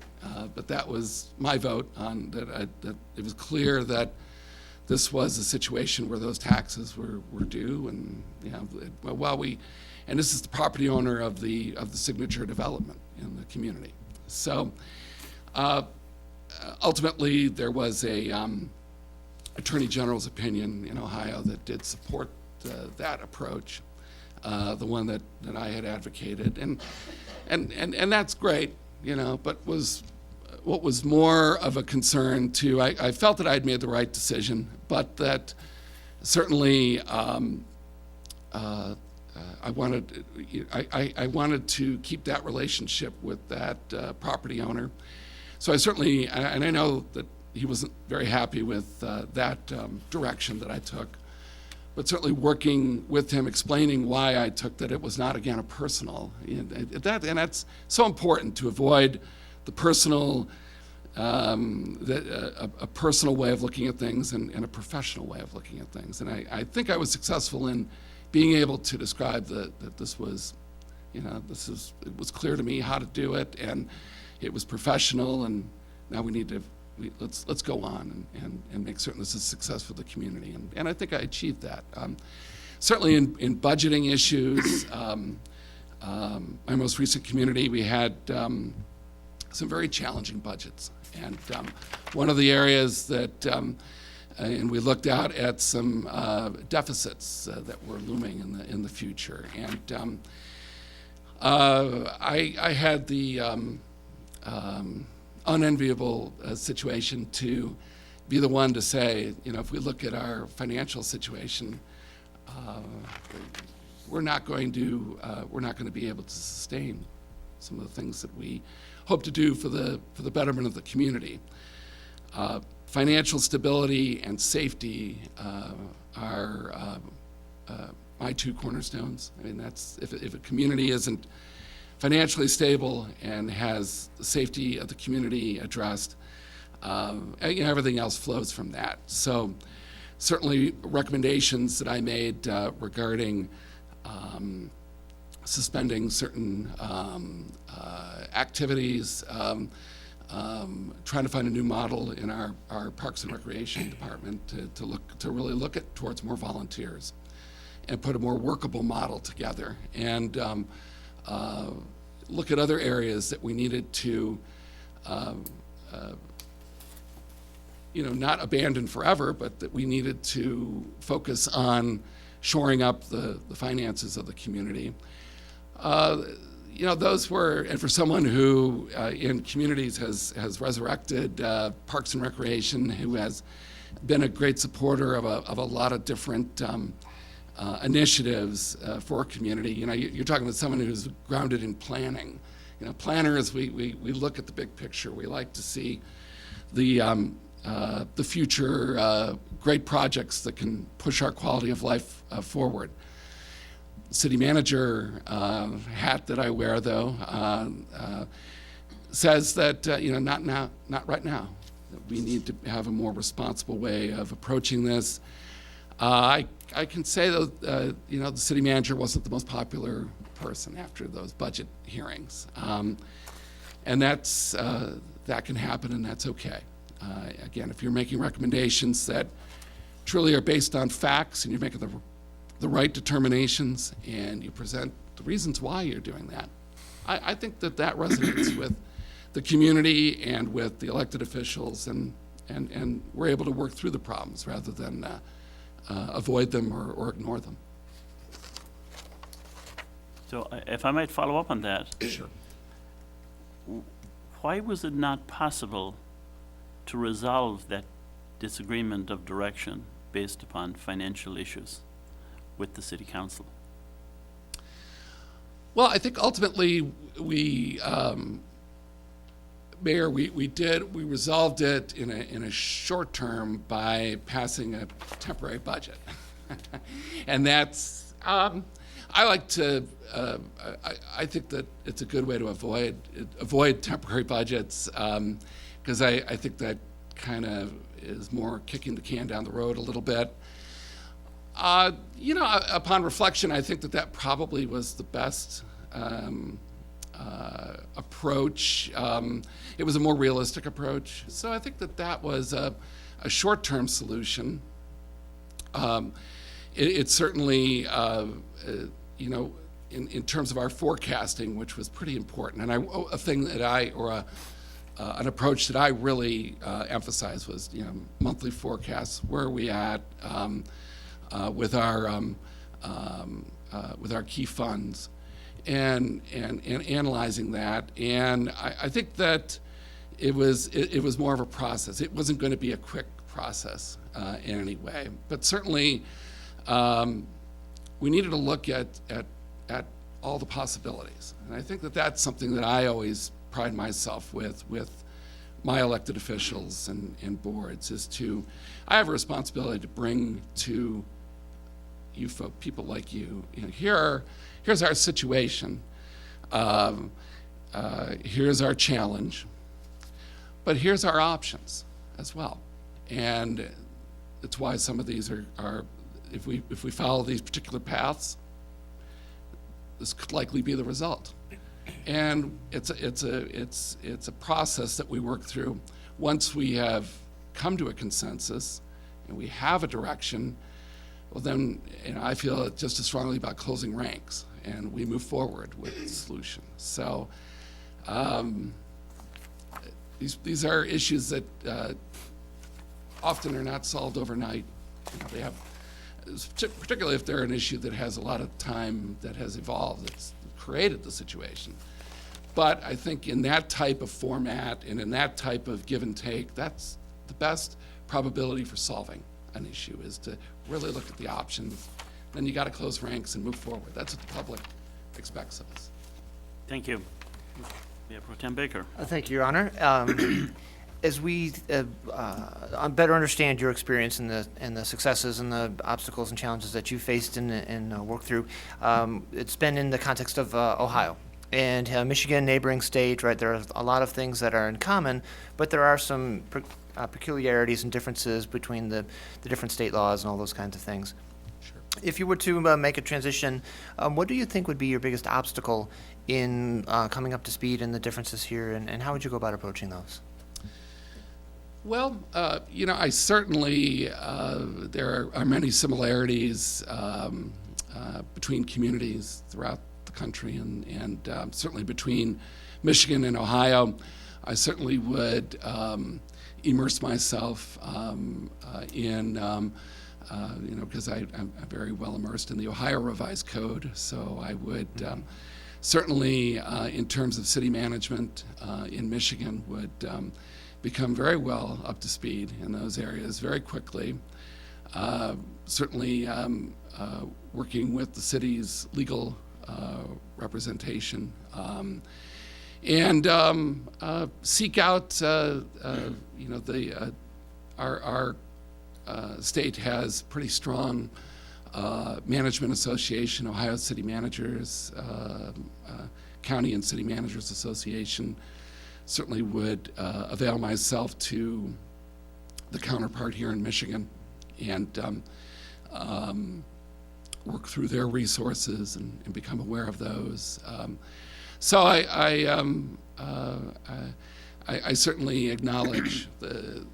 but that was my vote on that. It was clear that this was a situation where those taxes were due, and and this is the property owner of the signature development in the community. So ultimately, there was a Attorney General's opinion in Ohio that did support that approach, the one that I had advocated, and that's great, but what was more of a concern too, I felt that I'd made the right decision, but that certainly I wanted to keep that relationship with that property owner. So I certainly, and I know that he wasn't very happy with that direction that I took, but certainly working with him, explaining why I took that, it was not, again, a personal, and that's so important to avoid the personal, a personal way of looking at things and a professional way of looking at things. And I think I was successful in being able to describe that this was, it was clear to me how to do it, and it was professional, and now we need to, let's go on and make certain this is a success for the community. And I think I achieved that. Certainly in budgeting issues, my most recent community, we had some very challenging budgets. And one of the areas that, and we looked out at some deficits that were looming in the future. And I had the unenviable situation to be the one to say, if we look at our financial situation, we're not going to be able to sustain some of the things that we hope to do for the betterment of the community. Financial stability and safety are my two cornerstones. I mean, that's if a community isn't financially stable and has the safety of the community addressed, everything else flows from that. So certainly recommendations that I made regarding suspending certain activities, trying to find a new model in our Parks and Recreation Department to really look towards more volunteers and put a more workable model together, and look at other areas that we needed to not abandon forever, but that we needed to focus on shoring up the finances of the community. Those were, and for someone who in communities has resurrected Parks and Recreation, who has been a great supporter of a lot of different initiatives for a community. You're talking to someone who's grounded in planning. Planners, we look at the big picture. We like to see the future great projects that can push our quality of life forward. city manager hat that I wear, though, says that, not now, not right now. That we need to have a more responsible way of approaching this. I can say, though, the city manager wasn't the most popular person after those budget hearings. And that can happen, and that's okay. Again, if you're making recommendations that truly are based on facts and you're making the right determinations and you present the reasons why you're doing that, I think that resonates with the community and with the elected officials, and we're able to work through the problems rather than avoid them or ignore them. So if I might follow up on that. Sure. Why was it not possible to resolve that disagreement of direction based upon financial issues with the city council? Well, I think ultimately Mayor, we resolved it in a short term by passing a temporary budget. And that's, I like to, I think that it's a good way to avoid temporary budgets, because I think that kind of is more kicking the can down the road a little bit. Upon reflection, I think that probably was the best approach. It was a more realistic approach. So I think that was a short-term solution. It certainly, in terms of our forecasting, which was pretty important, and an approach that I really emphasized was, monthly forecasts. Where are we at with our key funds, and analyzing that. And I think that it was more of a process. It wasn't going to be a quick process in any way, but certainly we needed to look at all the possibilities. And I think that that's something that I always pride myself with my elected officials and boards, is I have a responsibility to bring to you folk, people like you, here's our situation, here's our challenge, but here's our options as well. And it's why some of these are if we follow these particular paths, this could likely be the result. And it's a process that we work through. Once we have come to a consensus and we have a direction, well then, I feel just as strongly about closing ranks, and we move forward with the solution. So these are issues that often are not solved overnight. They have, particularly if they're an issue that has a lot of time, that has evolved, that's created the situation. But I think in that type of format and in that type of give and take, that's the best probability for solving an issue, is to really look at the options. Then you got to close ranks and move forward. That's what the public expects of us. Thank you. Mayor Pro Tem Baker. Thank you, Your Honor. As we better understand your experience and the successes and the obstacles and challenges that you faced and worked through, it's been in the context of Ohio. And Michigan, neighboring state, right? There are a lot of things that are in common, but there are some peculiarities and differences between the different state laws and all those kinds of things. Sure. If you were to make a transition, what do you think would be your biggest obstacle in coming up to speed in the differences here, and how would you go about approaching those? Well, I certainly, there are many similarities between communities throughout the country, and certainly between Michigan and Ohio. I certainly would immerse myself in, because I'm very well immersed in the Ohio Revised Code, so I would certainly, in terms of city management in Michigan, would become very well up to speed in those areas very quickly. Certainly working with the city's legal representation, and seek out, our state has pretty strong Management Association, Ohio City Managers, County and City Managers Association. Certainly would avail myself to the counterpart here in Michigan and work through their resources and become aware of those. So I certainly acknowledge the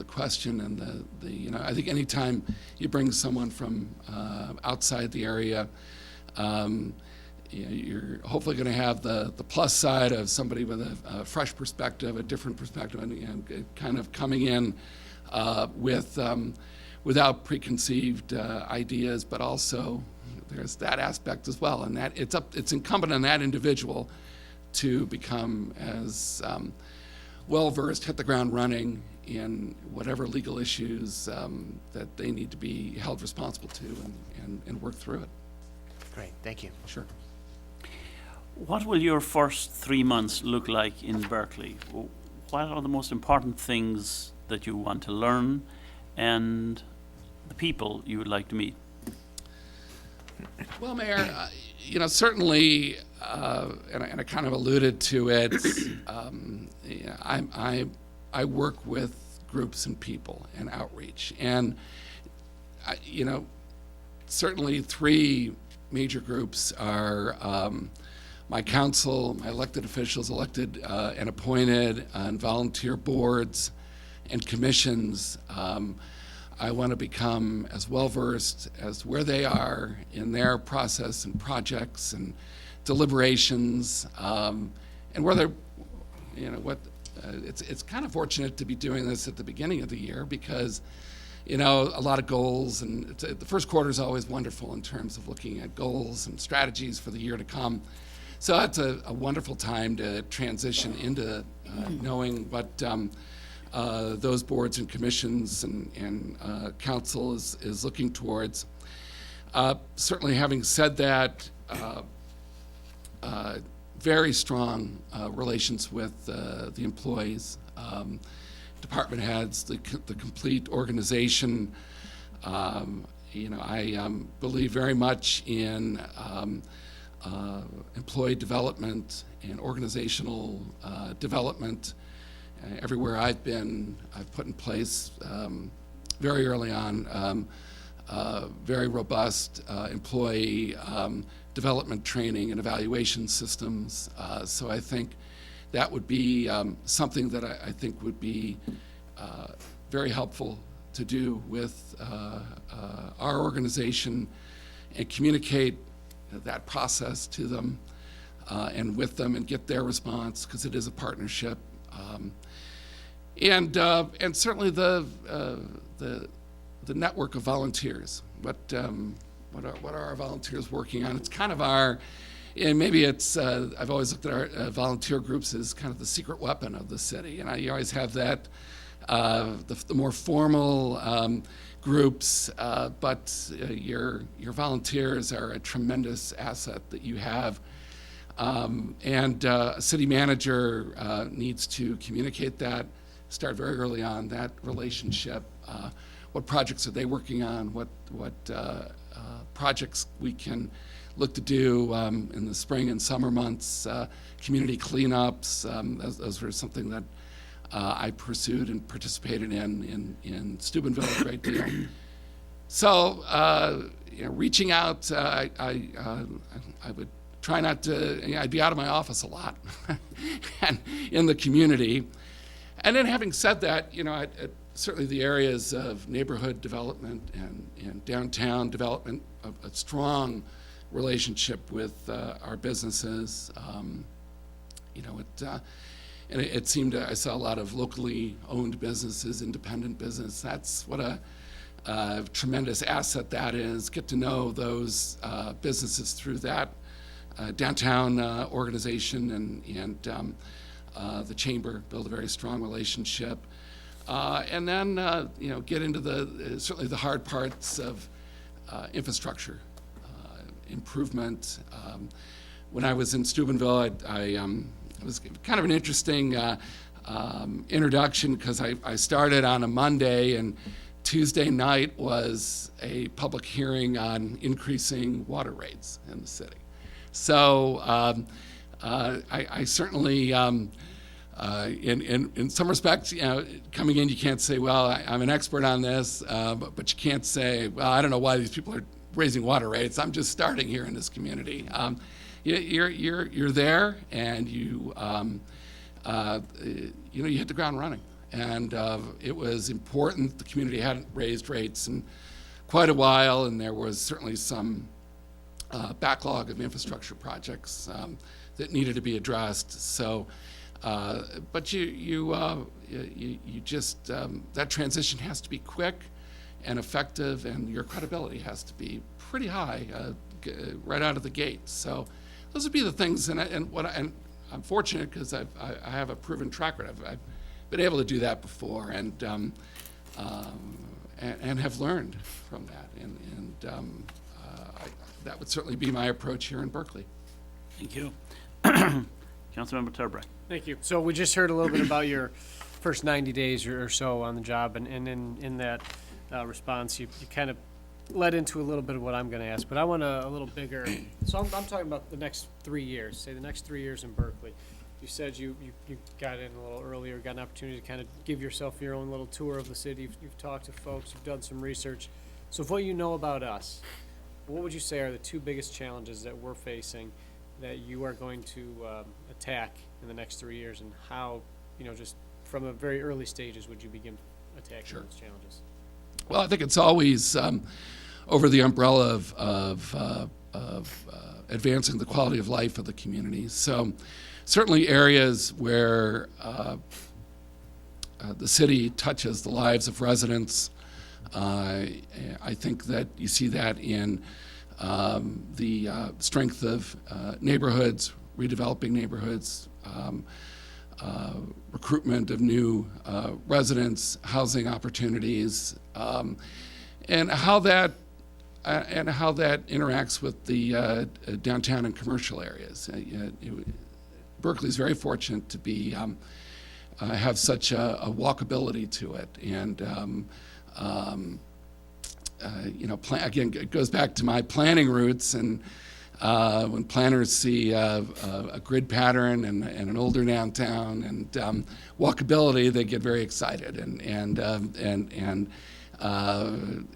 question and the I think anytime you bring someone from outside the area, you're hopefully going to have the plus side of somebody with a fresh perspective, a different perspective, and kind of coming in with without preconceived ideas, but also there's that aspect as well, and that it's incumbent on that individual to become as well-versed, hit the ground running in whatever legal issues that they need to be held responsible to and work through it. Great, thank you. Sure. What will your first 3 months look like in Berkeley? What are the most important things that you want to learn and the people you would like to meet? Well, Mayor, certainly, and I kind of alluded to it, I work with groups and people and outreach. And, certainly 3 major groups are my council, my elected officials, elected and appointed, and volunteer boards and commissions. I want to become as well-versed as where they are in their process and projects and deliberations, and where they're, it's kind of fortunate to be doing this at the beginning of the year because, a lot of goals, and the first quarter is always wonderful in terms of looking at goals and strategies for the year to come. So that's a wonderful time to transition into knowing what those boards and commissions and council is looking towards. Certainly, having said that, very strong relations with the employees, department heads, the complete organization. I believe very much in employee development and organizational development. Everywhere I've been, I've put in place very early on very robust employee development training and evaluation systems. So I think that would be something that I think would be very helpful to do with our organization and communicate that process to them and with them and get their response, because it is a partnership. And certainly the network of volunteers. What are our volunteers working on? It's kind of and maybe it's, I've always looked at our volunteer groups as kind of the secret weapon of the city. And you always have that, the more formal groups, but your volunteers are a tremendous asset that you have. And a city manager needs to communicate that, start very early on, that relationship. What projects are they working on? What projects we can look to do in the spring and summer months, community cleanups. Those were something that I pursued and participated in Steubenville a great deal. So, reaching out, I would try not to, I'd be out of my office a lot and in the community. And then having said that, certainly the areas of neighborhood development and downtown development, a strong relationship with our businesses. And it seemed I saw a lot of locally owned businesses, independent business. That's what a tremendous asset that is. Get to know those businesses through that downtown organization and the chamber, build a very strong relationship. And then, get into certainly the hard parts of infrastructure improvement. When I was in Steubenville, it was kind of an interesting introduction because I started on a Monday and Tuesday night was a public hearing on increasing water rates in the city. So I certainly, in some respects, coming in, you can't say, well, I'm an expert on this, but you can't say, well, I don't know why these people are raising water rates. I'm just starting here in this community. You're there, and you hit the ground running. And it was important. The community hadn't raised rates in quite a while, and there was certainly some backlog of infrastructure projects that needed to be addressed. So, but you just that transition has to be quick and effective, and your credibility has to be pretty high right out of the gate. So, those would be the things. And I'm fortunate because I have a proven track record. I've been able to do that before, and have learned from that. And that would certainly be my approach here in Berkeley. Thank you. Councilmember Turbrack. Thank you. So we just heard a little bit about your first 90 days or so on the job, and in that response, you kind of led into a little bit of what I'm going to ask, but I want a little bigger. So I'm talking about the next 3 years, say the next 3 years in Berkeley. You said you got in a little earlier, got an opportunity to kind of give yourself your own little tour of the city. You've talked to folks, you've done some research. So if what you know about us, what would you say are the two biggest challenges that we're facing that you are going to attack in the next 3 years, and how, just from a very early stages, would you begin attacking those challenges? Well, I think it's always over the umbrella of advancing the quality of life of the community. So certainly areas where the city touches the lives of residents. I think that you see that in the strength of neighborhoods, redeveloping neighborhoods, recruitment of new residents, housing opportunities, and how that interacts with the downtown and commercial areas. Berkeley is very fortunate to be have such a walkability to it, and again, it goes back to my planning roots, and when planners see a grid pattern and an older downtown and walkability, they get very excited, and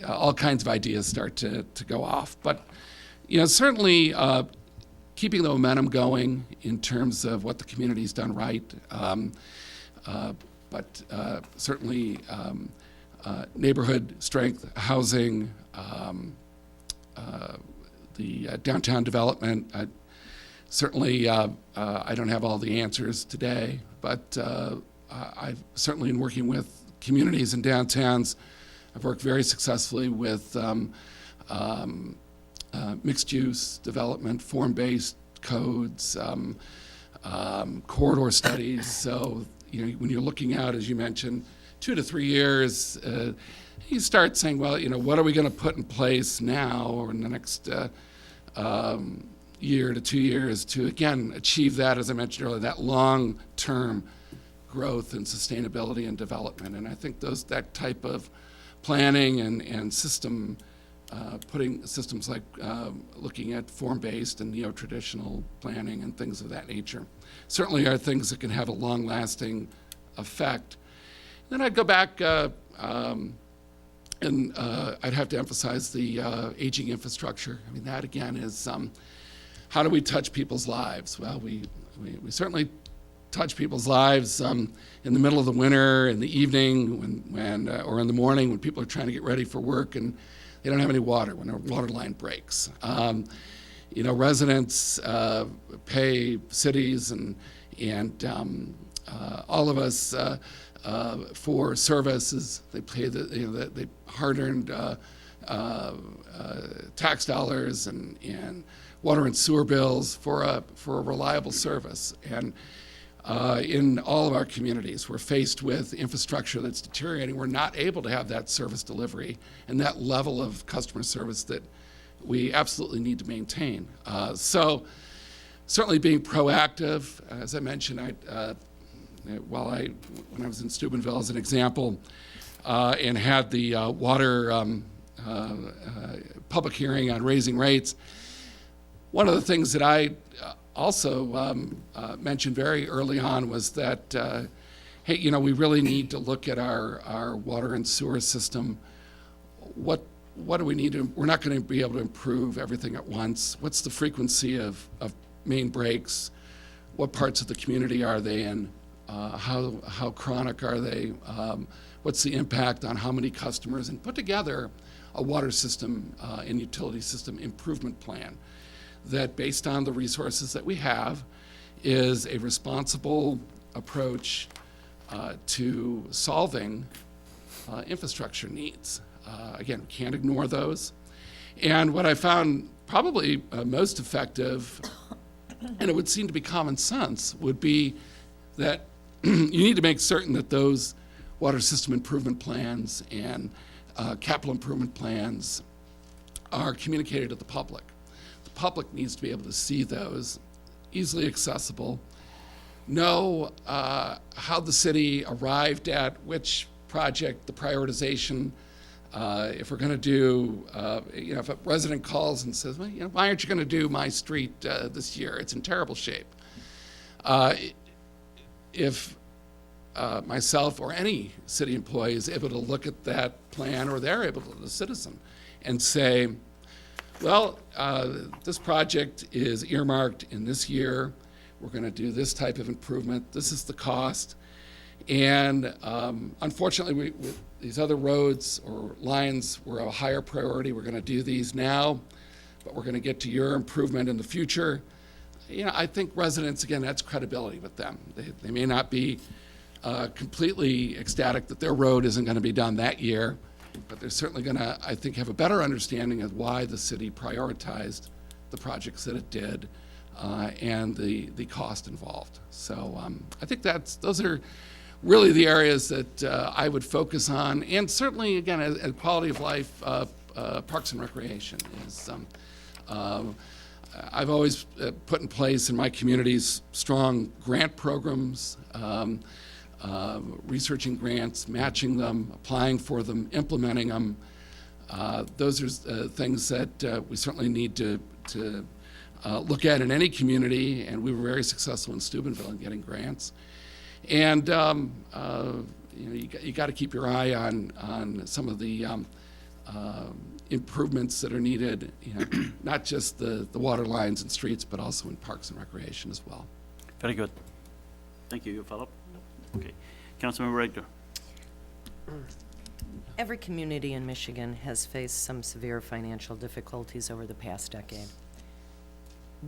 all kinds of ideas start to go off. But certainly keeping the momentum going in terms of what the community's done right, but certainly neighborhood strength, housing, the downtown development. Certainly, I don't have all the answers today, but I've certainly, in working with communities and downtowns, I've worked very successfully with mixed-use development, form-based codes, corridor studies. So, when you're looking out, as you mentioned, 2 to 3 years, you start saying, well, what are we going to put in place now or in the next year to 2 years to, again, achieve that, as I mentioned earlier, that long-term growth and sustainability and development. And I think that type of planning and system, putting systems like looking at form-based and neo-traditional planning and things of that nature certainly are things that can have a long-lasting effect. Then I'd go back and I'd have to emphasize the aging infrastructure. I mean, that again is how do we touch people's lives? Well, we certainly touch people's lives in the middle of the winter, in the evening, when or in the morning when people are trying to get ready for work and they don't have any water, when a water line breaks. Residents pay cities and all of us for services. They pay the hard-earned tax dollars and water and sewer bills for a reliable service. And in all of our communities, we're faced with infrastructure that's deteriorating. We're not able to have that service delivery and that level of customer service that we absolutely need to maintain. So certainly being proactive, as I mentioned, when I was in Steubenville as an example, and had the water public hearing on raising rates, one of the things that I also mentioned very early on was that, hey, you know, we really need to look at our water and sewer system. What do we need to, we're not going to be able to improve everything at once. What's the frequency of main breaks? What parts of the community are they in? How chronic are they? What's the impact on how many customers? And put together a water system and utility system improvement plan that, based on the resources that we have, is a responsible approach to solving infrastructure needs. Again, we can't ignore those. And what I found probably most effective, and it would seem to be common sense, would be that you need to make certain that those water system improvement plans and capital improvement plans are communicated to the public. The public needs to be able to see those, easily accessible, know how the city arrived at which project, the prioritization. If we're going to do, you know, if a resident calls and says, well, you know, why aren't you going to do my street this year? It's in terrible shape. If myself or any city employee is able to look at that plan, or they're able to, the citizen, and say, well, this project is earmarked in this year. We're going to do this type of improvement. This is the cost. And unfortunately, these other roads or lines were a higher priority. We're going to do these now, but we're going to get to your improvement in the future. You know, I think residents, again, that's credibility with them. They may not be completely ecstatic that their road isn't going to be done that year, but they're certainly going to, I think, have a better understanding of why the city prioritized the projects that it did and the cost involved. So I think those are really the areas that I would focus on. And certainly, again, as quality of life, Parks and Recreation is, I've always put in place in my communities strong grant programs, researching grants, matching them, applying for them, implementing them. Those are things that we certainly need to look at in any community, and we were very successful in Steubenville in getting grants. And you know, you got to keep your eye on some of the improvements that are needed. You know, not just the water lines and streets, but also in Parks and Recreation as well. Very good. Thank you. You follow up? Okay. Councilmember Regner. Every community in Michigan has faced some severe financial difficulties over the past decade.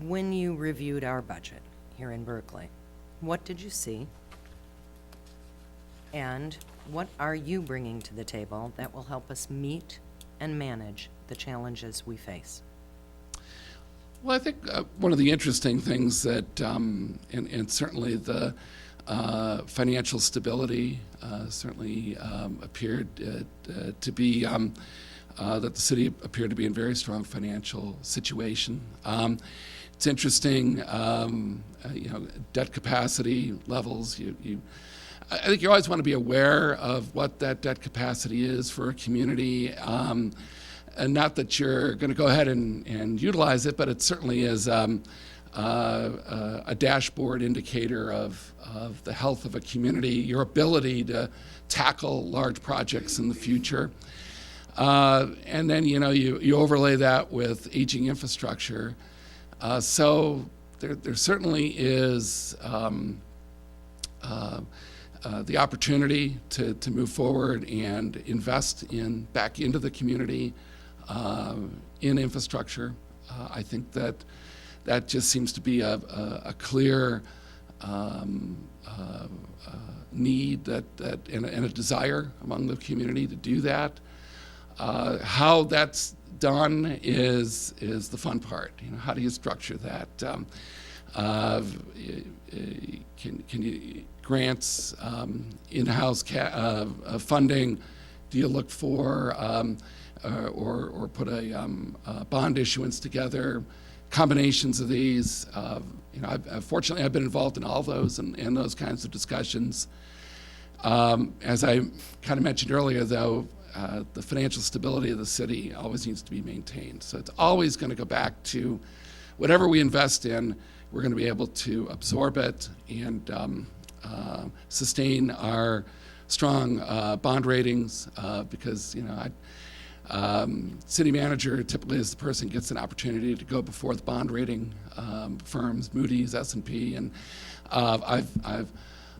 When you reviewed our budget here in Berkeley, what did you see? And what are you bringing to the table that will help us meet and manage the challenges we face? Well, I think one of the interesting things that, and certainly the financial stability certainly appeared to be, that the city appeared to be in very strong financial situation. It's interesting, you know, debt capacity levels. I think you always want to be aware of what that debt capacity is for a community. And not that you're going to go ahead and utilize it, but it certainly is a dashboard indicator of the health of a community, your ability to tackle large projects in the future. And then, you know, you overlay that with aging infrastructure. So there certainly is the opportunity to move forward and invest back into the community in infrastructure. I think that just seems to be a clear need and a desire among the community to do that. How that's done is the fun part. You know, how do you structure that? Can you grants, in-house funding? Do you look for or put a bond issuance together? Combinations of these. You know, fortunately, I've been involved in all those and those kinds of discussions. As I kind of mentioned earlier, though, the financial stability of the city always needs to be maintained. So it's always going to go back to whatever we invest in, we're going to be able to absorb it and sustain our strong bond ratings because, you know, city manager typically is the person who gets an opportunity to go before the bond rating firms, Moody's, S&P, and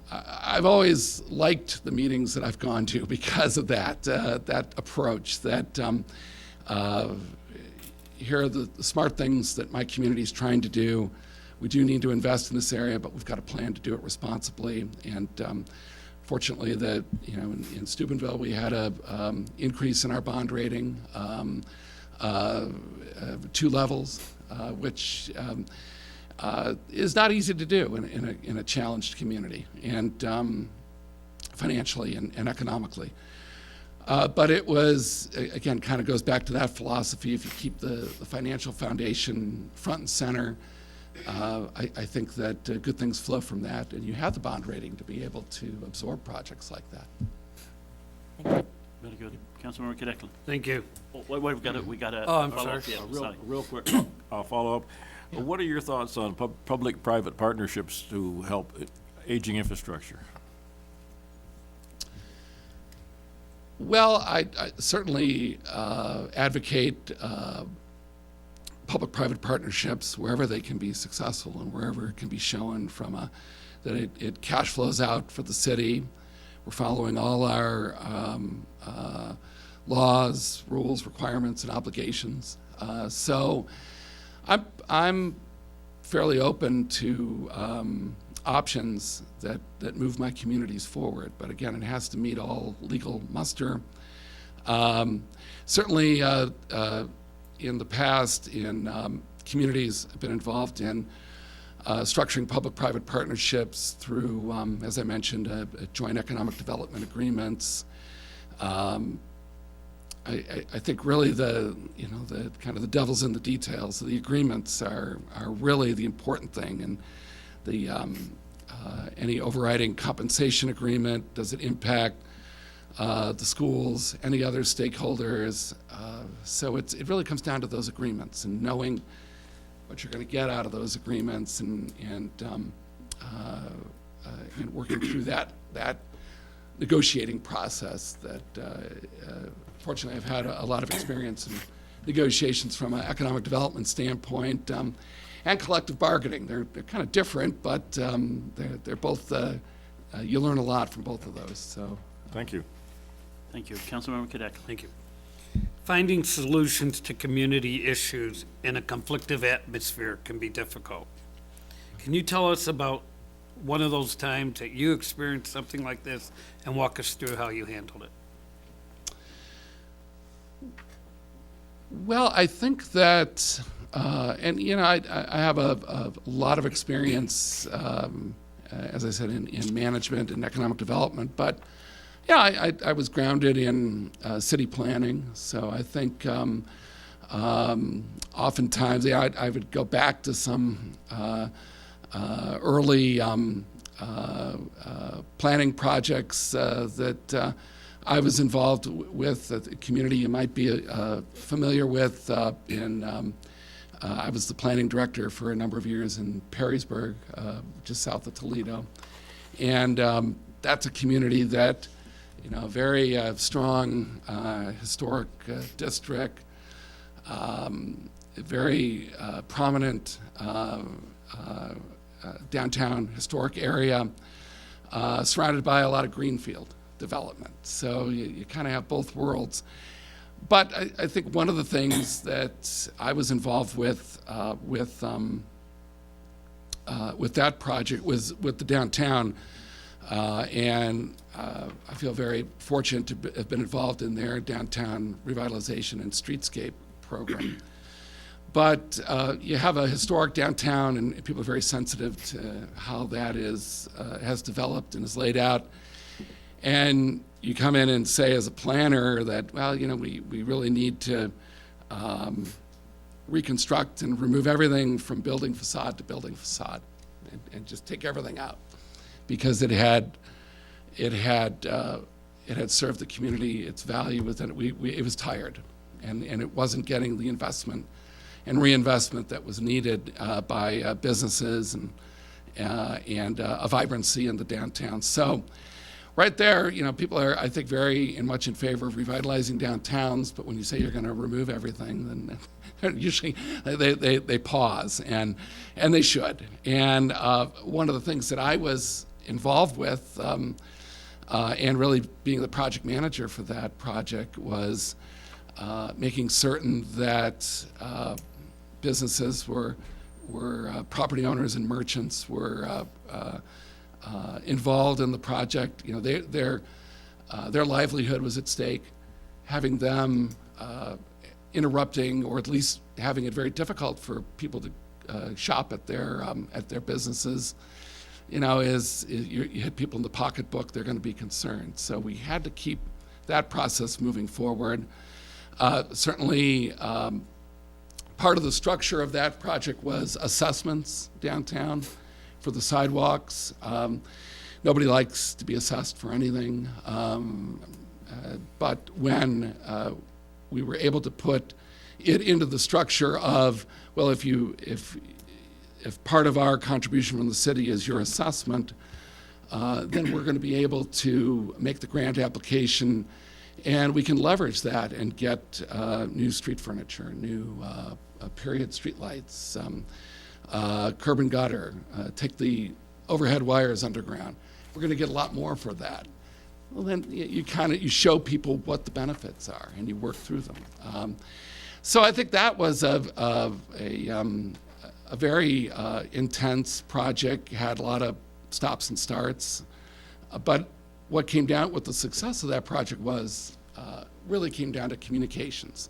I've always liked the meetings that I've gone to because of that that approach. That here are the smart things that my community is trying to do. We do need to invest in this area, but we've got a plan to do it responsibly. And fortunately, in Steubenville, we had a increase in our bond rating, 2 levels, which is not easy to do in a challenged community, and financially and economically. But it was, again, kind of goes back to that philosophy. If you keep the financial foundation front and center, I think that good things flow from that, and you have the bond rating to be able to absorb projects like that. Very good. Councilmember Cadeckel. Thank you. Oh, wait, we got a Oh, I'm follow-up. sorry. Yeah, sorry. Real quick, I'll follow up. What are your thoughts on public-private partnerships to help aging infrastructure? Well, I certainly advocate public-private partnerships wherever they can be successful and wherever it can be shown from that it cash flows out for the city. We're following all our laws, rules, requirements, and obligations. So I'm fairly open to options that move my communities forward. But again, it has to meet all legal muster. Certainly, in the past, in communities I've been involved in structuring public-private partnerships through, as I mentioned, joint economic development agreements. I think really the kind of the devil's in the details. The agreements are really the important thing, and the any overriding compensation agreement, does it impact the schools, any other stakeholders? So it really comes down to those agreements and knowing what you're going to get out of those agreements and working through that negotiating process that fortunately I've had a lot of experience in negotiations from an economic development standpoint and collective bargaining. They're kind of different, but they're both, you learn a lot from both of those. So Thank you. Thank you. Councilmember Cadeckel. Thank you. Finding solutions to community issues in a conflictive atmosphere can be difficult. Can you tell us about one of those times that you experienced something like this and walk us through how you handled it? Well, I think that, and I have a lot of experience, as I said, in management and economic development, but yeah, I was grounded in city planning, so I think oftentimes I would go back to some early planning projects that I was involved with, the community you might be familiar with. I was the planning director for a number of years in Perrysburg, just south of Toledo, and that's a community that, very strong historic district, very prominent downtown historic area, surrounded by a lot of greenfield development. So you kind of have both worlds. But I think one of the things that I was involved with that project was with the downtown, and I feel very fortunate to have been involved in their downtown revitalization and streetscape program. But you have a historic downtown, and people are very sensitive to how that has developed and is laid out. And you come in and say as a planner that, well, we really need to reconstruct and remove everything from building facade to building facade and just take everything out because it had it had served the community, its value within it. It was tired, and it wasn't getting the investment and reinvestment that was needed by businesses and a vibrancy in the downtown. So right there, people are, I think, very much in favor of revitalizing downtowns, but when you say you're going to remove everything, then usually they pause, and they should. And one of the things that I was involved with, and really being the project manager for that project, was making certain that businesses were property owners and merchants were involved in the project. Their livelihood was at stake. Having them interrupting, or at least having it very difficult for people to shop at their businesses, you hit people in the pocketbook, they're going to be concerned. So we had to keep that process moving forward. Certainly, part of the structure of that project was assessments downtown for the sidewalks. Nobody likes to be assessed for anything, but when we were able to put it into the structure of, well, if part of our contribution from the city is your assessment, then we're going to be able to make the grant application, and we can leverage that and get new street furniture, new period street lights, curb and gutter, take the overhead wires underground. We're going to get a lot more for that. Well, then you show people what the benefits are, and you work through them. So I think that was a very intense project. Had a lot of stops and starts, but what came down with the success of that project was really came down to communications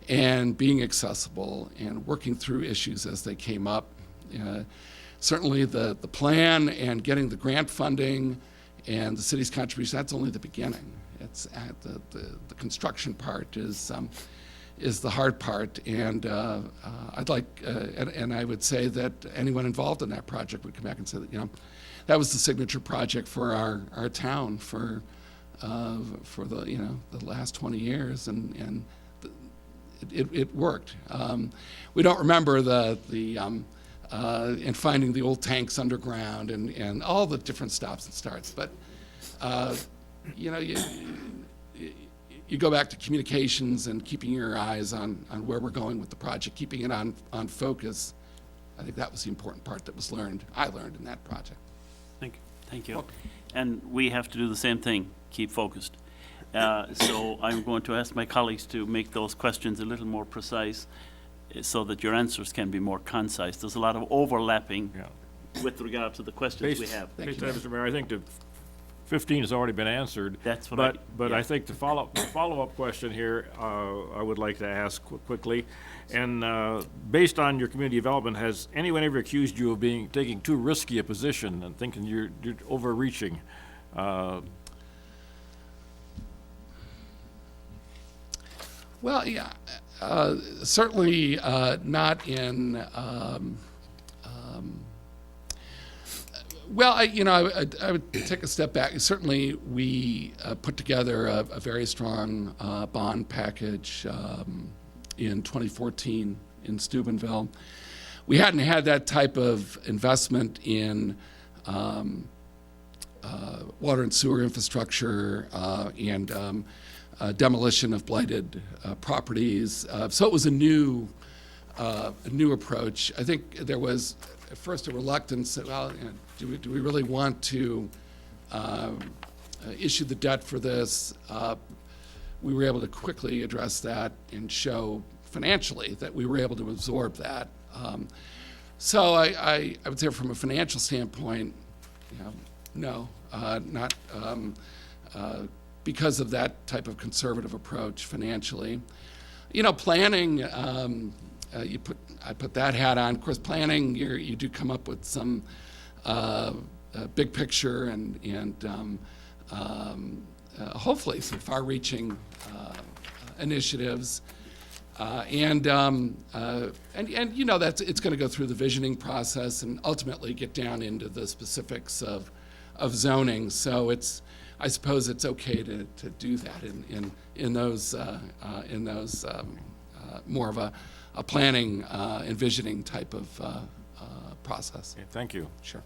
and being accessible and working through issues as they came up. Certainly the plan and getting the grant funding and the city's contribution, that's only the beginning. It's the construction part is the hard part, and I'd like, and I would say that anyone involved in that project would come back and say that, that was the signature project for our town for the last 20 years, and it worked. We don't remember and finding the old tanks underground and all the different stops and starts, but you go back to communications and keeping your eyes on where we're going with the project, keeping it on focus. I think that was the important part that I learned in that project. Thank you. And we have to do the same thing, keep focused. So I'm going to ask my colleagues to make those questions a little more precise so that your answers can be more concise. There's a lot of overlapping with regard to the questions we have. Mr. Mayor, I think the 15 has already been answered. That's what I think the follow-up question here, I would like to ask quickly. And based on your community development, has anyone ever accused you of taking too risky a position and thinking you're overreaching? Well, yeah, certainly not in. Well, I would take a step back. Certainly, we put together a very strong bond package in 2014 in Steubenville. We hadn't had that type of investment in water and sewer infrastructure and demolition of blighted properties. So it was a new approach. I think there was at first a reluctance. Well, do we really want to issue the debt for this? We were able to quickly address that and show financially that we were able to absorb that. So I would say from a financial standpoint, no, not because of that type of conservative approach financially. Planning, I put that hat on. Of course, planning, you do come up with some big picture and hopefully some far-reaching initiatives. And that's it's going to go through the visioning process and ultimately get down into the specifics of zoning. So I suppose it's okay to do that in those more of a planning, envisioning type of process. Okay, thank you. Sure.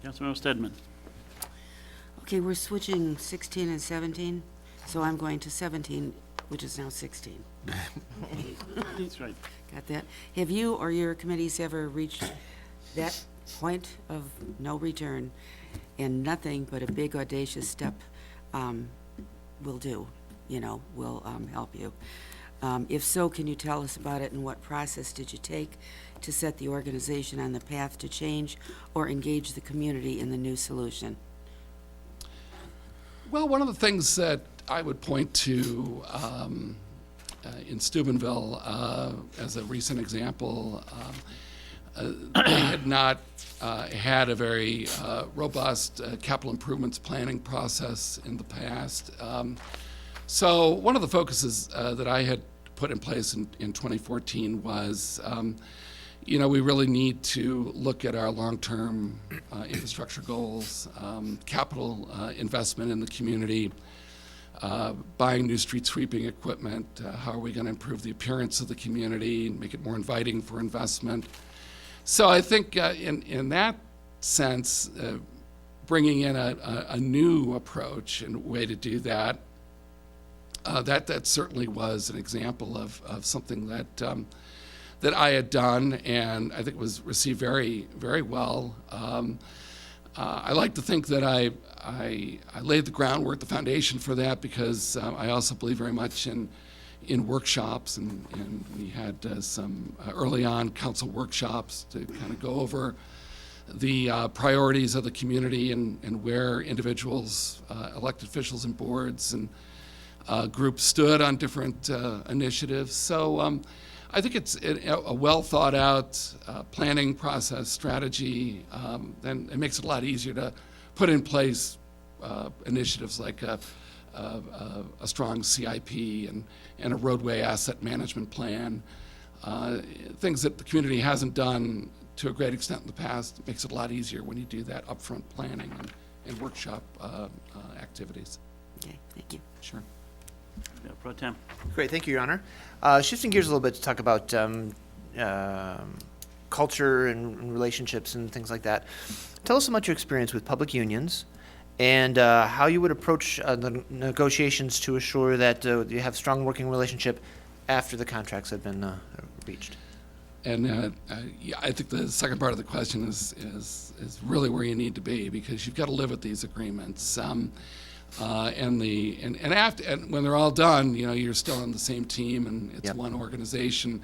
Councilmember Stedman. Okay, we're switching 16 and 17, so I'm going to 17, which is now 16. That's right. Got that? Have you or your committees ever reached that point of no return, and nothing but a big audacious step will do, will help you? If so, can you tell us about it, and what process did you take to set the organization on the path to change or engage the community in the new solution? Well, one of the things that I would point to in Steubenville as a recent example, they had not had a very robust capital improvements planning process in the past. So one of the focuses that I had put in place in 2014 was, we really need to look at our long-term infrastructure goals, capital investment in the community, buying new street sweeping equipment, how are we going to improve the appearance of the community, make it more inviting for investment. So I think in that sense, bringing in a new approach and way to do that, that certainly was an example of something that I had done, and I think it was received very, very well. I like to think that I laid the groundwork, the foundation for that, because I also believe very much in workshops, and we had some early on council workshops to kind of go over the priorities of the community and where individuals, elected officials and boards and groups stood on different initiatives. So I think it's a well thought out planning process, strategy, and it makes it a lot easier to put in place initiatives like a strong CIP and a roadway asset management plan, things that the community hasn't done to a great extent in the past. It makes it a lot easier when you do that upfront planning and workshop activities. Okay, thank you. Sure. Yeah, Pro Tem. Great, thank you, Your Honor. Shifting gears a little bit to talk about culture and relationships and things like that. Tell us about your experience with public unions and how you would approach the negotiations to assure that you have strong working relationship after the contracts have been reached. And yeah, I think the second part of the question is really where you need to be, because you've got to live with these agreements. And when they're all done, you're still on the same team, and it's Yep. one organization.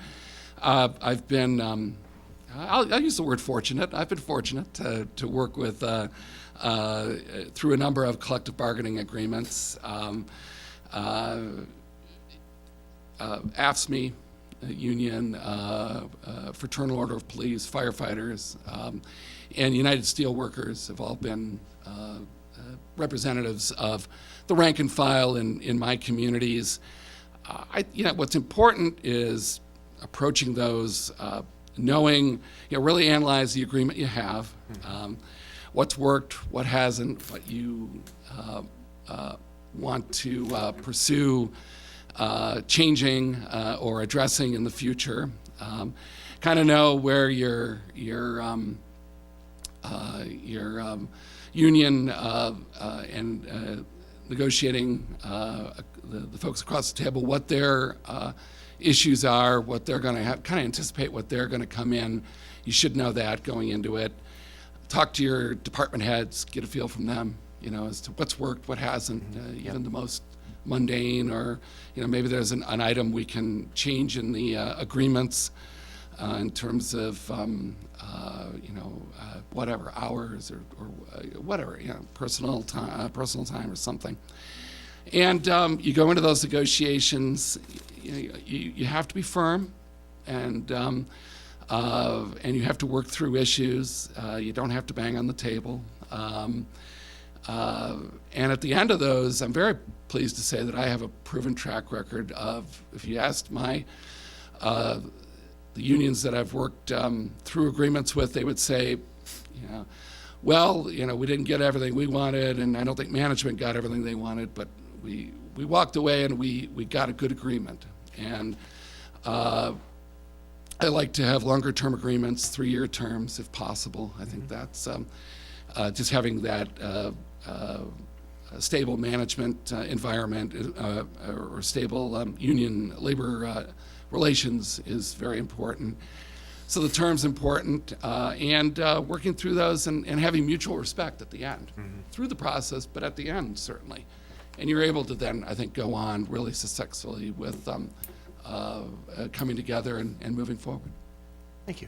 I've been, I'll use the word fortunate. I've been fortunate to work with through a number of collective bargaining agreements. AFSCME union, Fraternal Order of Police, firefighters, and United Steelworkers have all been representatives of the rank and file in my communities. What's important is approaching those, knowing, really analyze the agreement you have, what's worked, what hasn't, what you want to pursue changing or addressing in the future. Kind of know where your union and negotiating the folks across the table, what their issues are, what they're going to have, kind of anticipate what they're going to come in. You should know that going into it. Talk to your department heads, get a feel from them, as to what's worked, what hasn't, even the most mundane, or maybe there's an item we can change in the agreements in terms of whatever hours or whatever, personal time or something. And you go into those negotiations. You have to be firm, and you have to work through issues. You don't have to bang on the table. And at the end of those, I'm very pleased to say that I have a proven track record of, if you asked the unions that I've worked through agreements with, they would say, well, we didn't get everything we wanted, and I don't think management got everything they wanted, but we walked away and we got a good agreement. And I like to have longer term agreements, 3-year terms if possible. I think that's just having that stable management environment or stable union labor relations is very important. So the term's important, and working through those and having mutual respect at the end, through the process, but at the end, certainly. And you're able to then, I think, go on really successfully with coming together and moving forward. Thank you.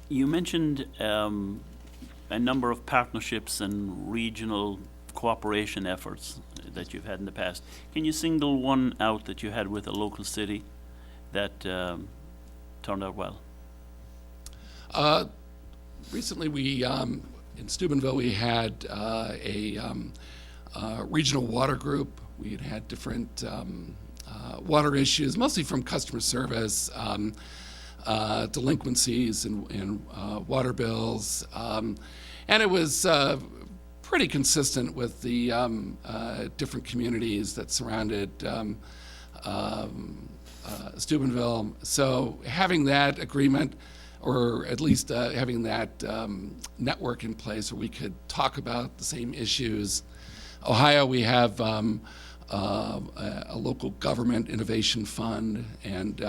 You mentioned a number of partnerships and regional cooperation efforts that you've had in the past. Can you single one out that you had with a local city that turned out well? Recently, we in Steubenville we had a regional water group. We had different water issues, mostly from customer service, delinquencies in water bills, and it was pretty consistent with the different communities that surrounded Steubenville. So having that agreement, or at least having that network in place where we could talk about the same issues. Ohio, we have a local government innovation fund, and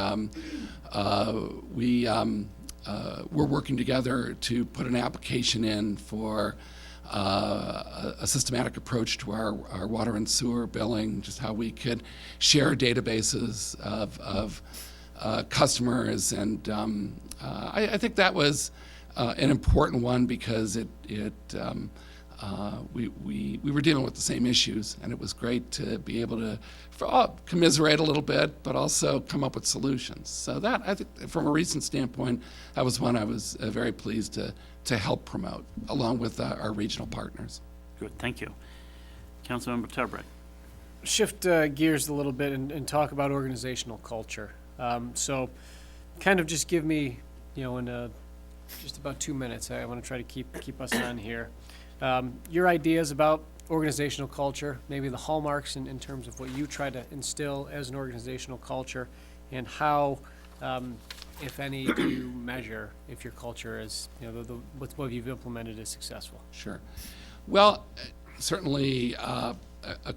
we're working together to put an application in for a systematic approach to our water and sewer billing, just how we could share databases of customers. And I think that was an important one because we were dealing with the same issues, and it was great to be able to commiserate a little bit, but also come up with solutions. So that, I think, from a recent standpoint, that was one I was very pleased to help promote, along with our regional partners. Good, thank you. Councilmember Turbrack. Shift gears a little bit and talk about organizational culture. So kind of just give me, in just about 2 minutes, I want to try to keep us on here. Your ideas about organizational culture, maybe the hallmarks in terms of what you try to instill as an organizational culture, and how, if any, do you measure if your culture is, what you've implemented is successful? Sure. Well, certainly a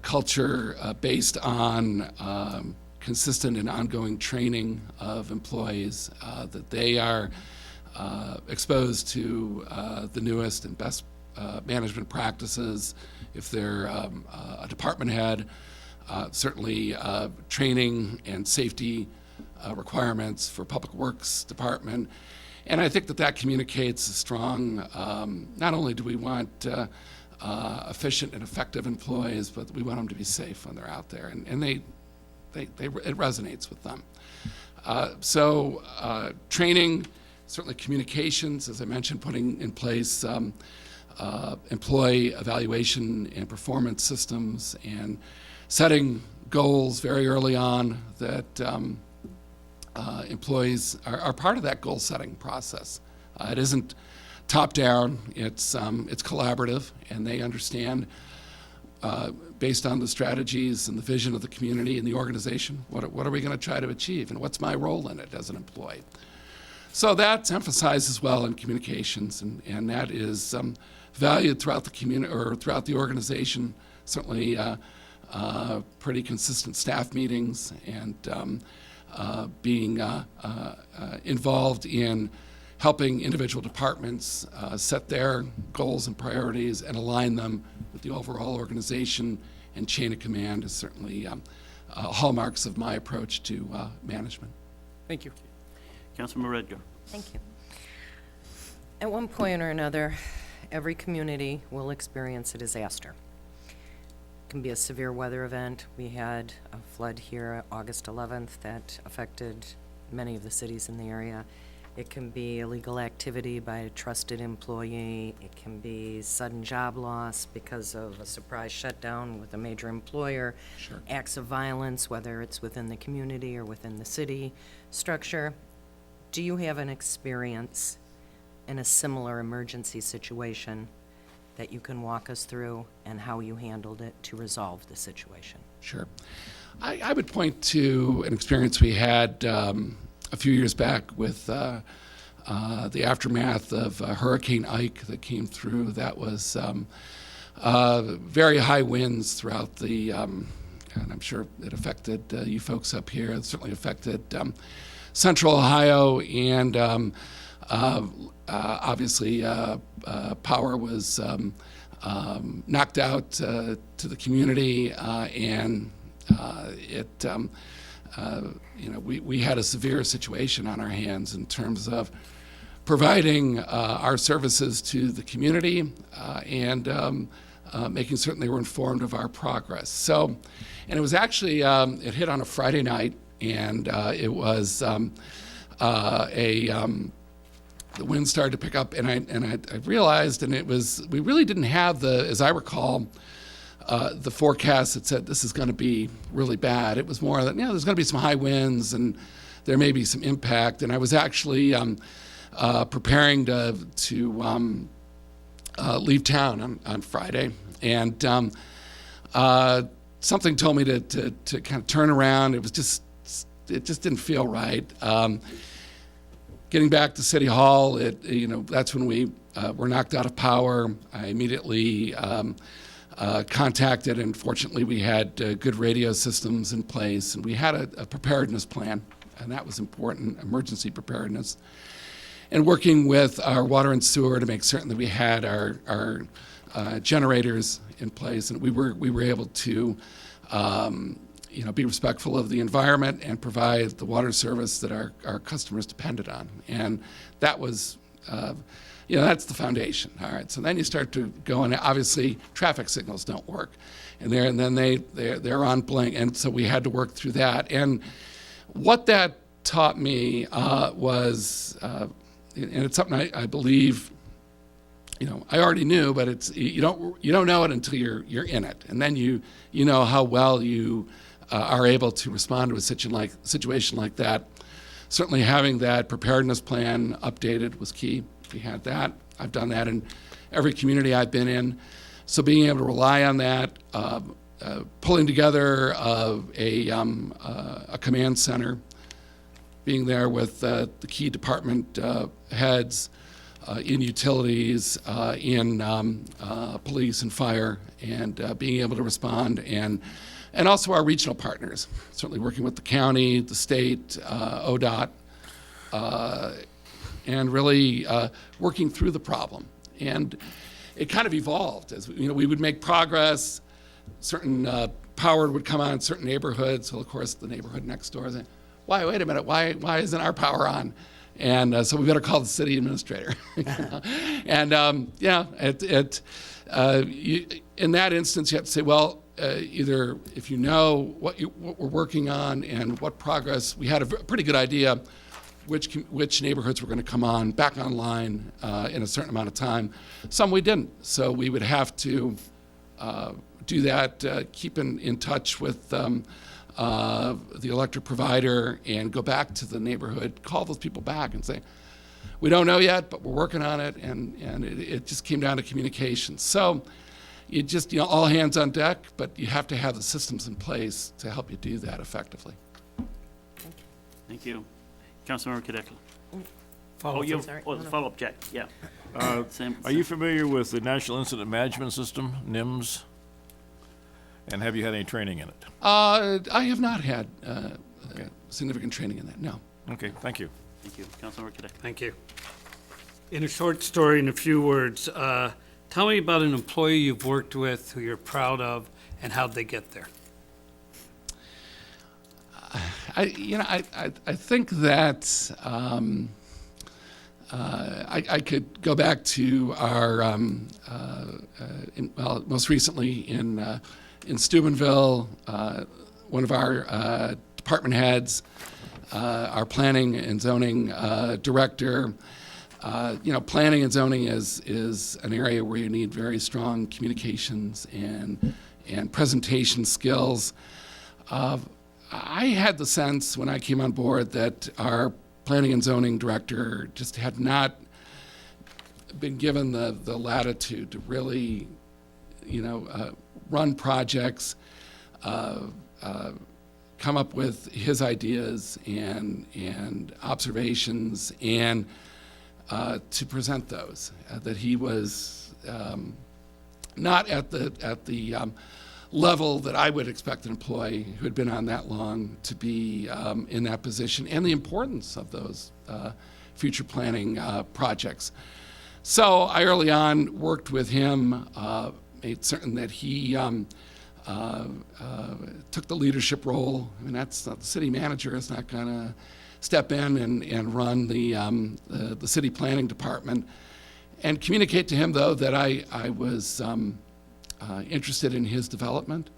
culture based on consistent and ongoing training of employees, that they are exposed to the newest and best management practices. If they're a department head, certainly training and safety requirements for Public Works Department. And I think that communicates a strong, not only do we want efficient and effective employees, but we want them to be safe when they're out there. And it resonates with them. So training, certainly communications, as I mentioned, putting in place employee evaluation and performance systems, and setting goals very early on that employees are part of that goal-setting process. It isn't top-down; it's collaborative, and they understand, based on the strategies and the vision of the community and the organization, what are we going to try to achieve, and what's my role in it as an employee. So that's emphasized as well in communications, and that is valued throughout the community or throughout the organization. Certainly, pretty consistent staff meetings, and being involved in helping individual departments set their goals and priorities and align them with the overall organization and chain of command is certainly hallmarks of my approach to management. Thank you. Councilmember Redgar. Thank you. At one point or another, every community will experience a disaster. It can be a severe weather event. We had a flood here August 11th that affected many of the cities in the area. It can be illegal activity by a trusted employee. It can be sudden job loss because of a surprise shutdown with a major employer. Sure. Acts of violence, whether it's within the community or within the city structure. Do you have an experience in a similar emergency situation that you can walk us through and how you handled it to resolve the situation? Sure. I would point to an experience we had a few years back with the aftermath of Hurricane Ike that came through. That was very high winds throughout and I'm sure it affected you folks up here. It certainly affected Central Ohio, and obviously power was knocked out to the community, and we had a severe situation on our hands in terms of providing our services to the community and making certain they were informed of our progress. So, and it was actually, it hit on a Friday night, and it was the wind started to pick up, and I realized, and it was, we really didn't have as I recall, the forecast that said this is going to be really bad. It was more that, there's going to be some high winds and there may be some impact. And I was actually preparing to leave town on Friday, and something told me to kind of turn around. It just didn't feel right. Getting back to City Hall, that's when we were knocked out of power. I immediately contacted, and fortunately we had good radio systems in place, and we had a preparedness plan, and that was important, emergency preparedness. And working with our water and sewer to make certain that we had our generators in place, and we were able to be respectful of the environment and provide the water service that our customers depended on. And that was, that's the foundation. All right, so then you start to go, and obviously traffic signals don't work, and then they're on blink, and so we had to work through that. And what that taught me was, and it's something I believe, I already knew, but it's you don't know it until you're in it, and then you know how well you are able to respond to a situation like that. Certainly having that preparedness plan updated was key. We had that. I've done that in every community I've been in. So being able to rely on that, pulling together a command center, being there with the key department heads in utilities, in police and fire, and being able to respond, and also our regional partners, certainly working with the county, the state, ODOT, and really working through the problem. And it kind of evolved as we would make progress. Certain power would come on in certain neighborhoods. Well, of course, the neighborhood next door said, wait a minute, why isn't our power on? And so we better call the city administrator. And in that instance, you have to say, well, either if you know what we're working on and what progress, we had a pretty good idea which neighborhoods were going to come back online in a certain amount of time. Some we didn't, so we would have to do that, keep in touch with the electric provider and go back to the neighborhood, call those people back and say, we don't know yet, but we're working on it, and it just came down to communication. So you just, all hands on deck, but you have to have the systems in place to help you do that effectively. Thank you. Councilmember Kadekla. Follow-up. Follow-up, Jack, yeah. Are you familiar with the National Incident Management System, NIMS? And have you had any training in it? I have not had significant training in that, no. Okay, thank you. Thank you. Councilmember Kadekla. Thank you. In a short story, in a few words, tell me about an employee you've worked with who you're proud of and how'd they get there? I think that I could go back to our most recently in Steubenville, one of our department heads, our planning and zoning director. Planning and zoning is an area where you need very strong communications and presentation skills. I had the sense when I came on board that our planning and zoning director just had not been given the latitude to really, run projects, come up with his ideas and observations, and to present those. That he was not at the level that I would expect an employee who had been on that long to be in that position, and the importance of those future planning projects. So I early on worked with him, made certain that he took the leadership role. I mean, that's not, the city manager is not going to step in and run the city planning department. And communicate to him, though, that I was interested in his development.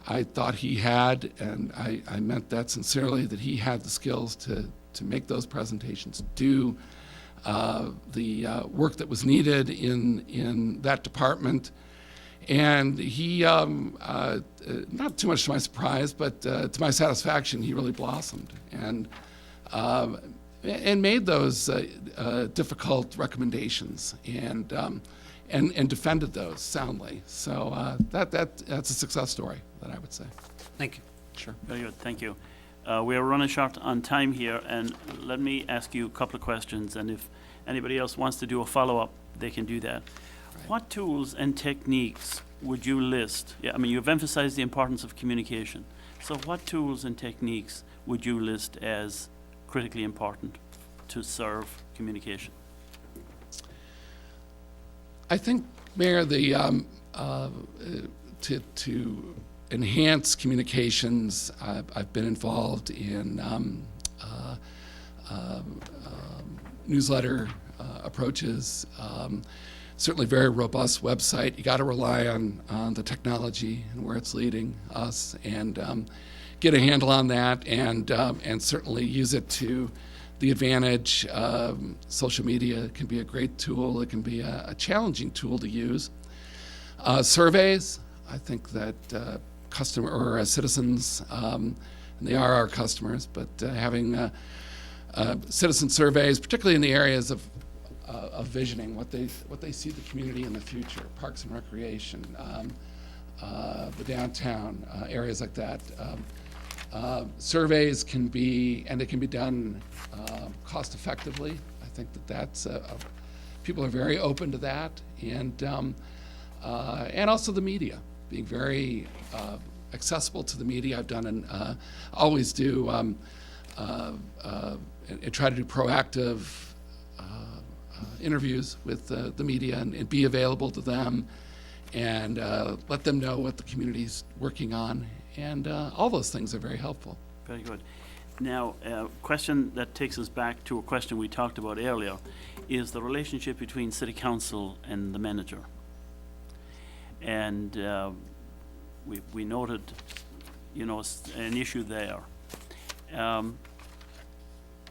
I thought he had, and I meant that sincerely, that he had the skills to make those presentations, do the work that was needed in that department. And he, not too much to my surprise, but to my satisfaction, he really blossomed and made those difficult recommendations and defended those soundly. So that's a success story that I would say. Thank you. Sure. Very good, thank you. We are running short on time here, and let me ask you a couple of questions, and if anybody else wants to do a follow-up, they can do that. What tools and techniques would you list? Yeah, I mean, you've emphasized the importance of communication. So what tools and techniques would you list as critically important to serve communication? I think, Mayor, to enhance communications, I've been involved in newsletter approaches, certainly very robust website. You got to rely on the technology and where it's leading us, and get a handle on that, and certainly use it to the advantage. Social media can be a great tool. It can be a challenging tool to use. Surveys, I think that citizens, and they are our customers, but having citizen surveys, particularly in the areas of visioning what they see the community in the future, parks and recreation, the downtown, areas like that. Surveys can be, and it can be done cost effectively. I think that's people are very open to that, and also the media being very accessible to the media. I've done and always do and try to do proactive interviews with the media and be available to them, and let them know what the community's working on. And all those things are very helpful. Very good. Now, a question that takes us back to a question we talked about earlier is the relationship between City Council and the manager. And we noted, an issue there.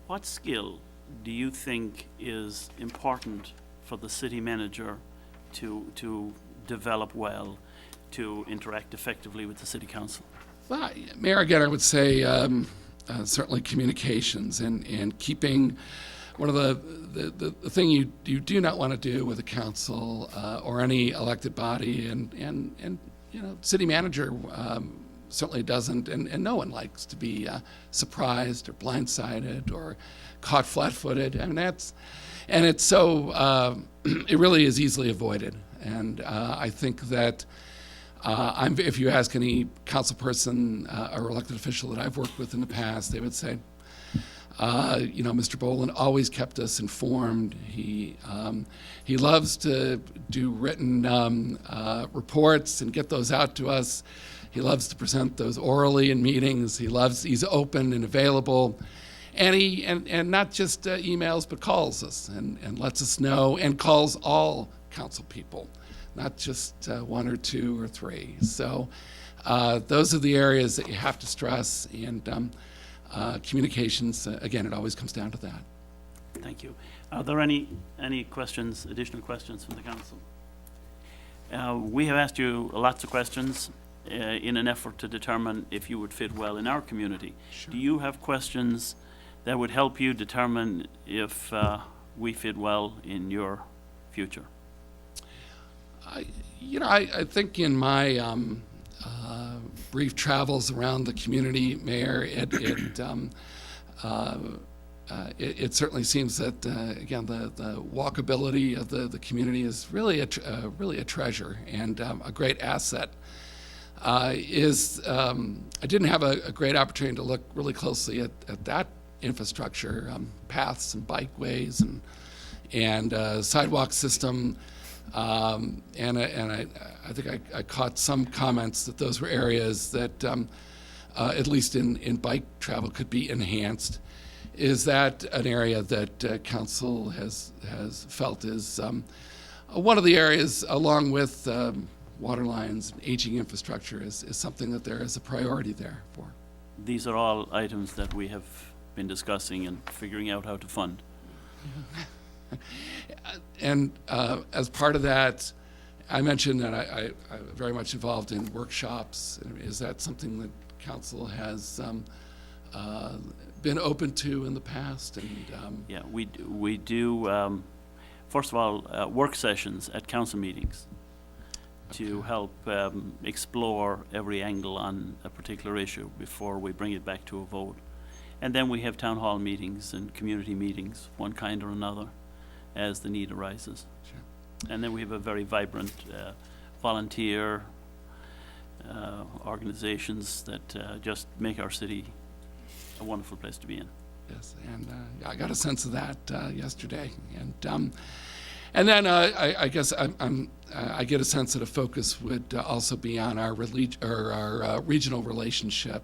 What skill do you think is important for the city manager to develop well, to interact effectively with the City Council? Well, Mayor, again, I would say certainly communications and keeping one of the thing you do not want to do with a council or any elected body, and city manager certainly doesn't, and no one likes to be surprised or blindsided or caught flat-footed. I mean, it's so it really is easily avoided, and I think that. If you ask any council person or elected official that I've worked with in the past, they would say, Mr. Boland always kept us informed. He loves to do written reports and get those out to us. He loves to present those orally in meetings. He's open and available, and not just emails, but calls us and lets us know, and calls all council people, not just one or two or three. So those are the areas that you have to stress, and communications, again, it always comes down to that. Thank you. Are there any questions, additional questions from the council? We have asked you lots of questions in an effort to determine if you would fit well in our community. Sure. Do you have questions that would help you determine if we fit well in your future? I think in my brief travels around the community, Mayor, it certainly seems that again the walkability of the community is really a treasure and a great asset. I didn't have a great opportunity to look really closely at that infrastructure, paths and bikeways and sidewalk system. And I think I caught some comments that those were areas that, at least in bike travel, could be enhanced. Is that an area that council has felt is one of the areas, along with water lines, aging infrastructure, is something that there is a priority there for? These are all items that we have been discussing and figuring out how to fund. And as part of that, I mentioned that I'm very much involved in workshops. Is that something that council has been open to in the past? And Yeah, we do, first of all, work sessions at council meetings to help explore every angle on a particular issue before we bring it back to a vote. And then we have town hall meetings and community meetings, one kind or another, as the need arises. Sure. And then we have a very vibrant volunteer organizations that just make our city a wonderful place to be in. Yes, and I got a sense of that yesterday, and then I guess I get a sense that a focus would also be on our regional relationship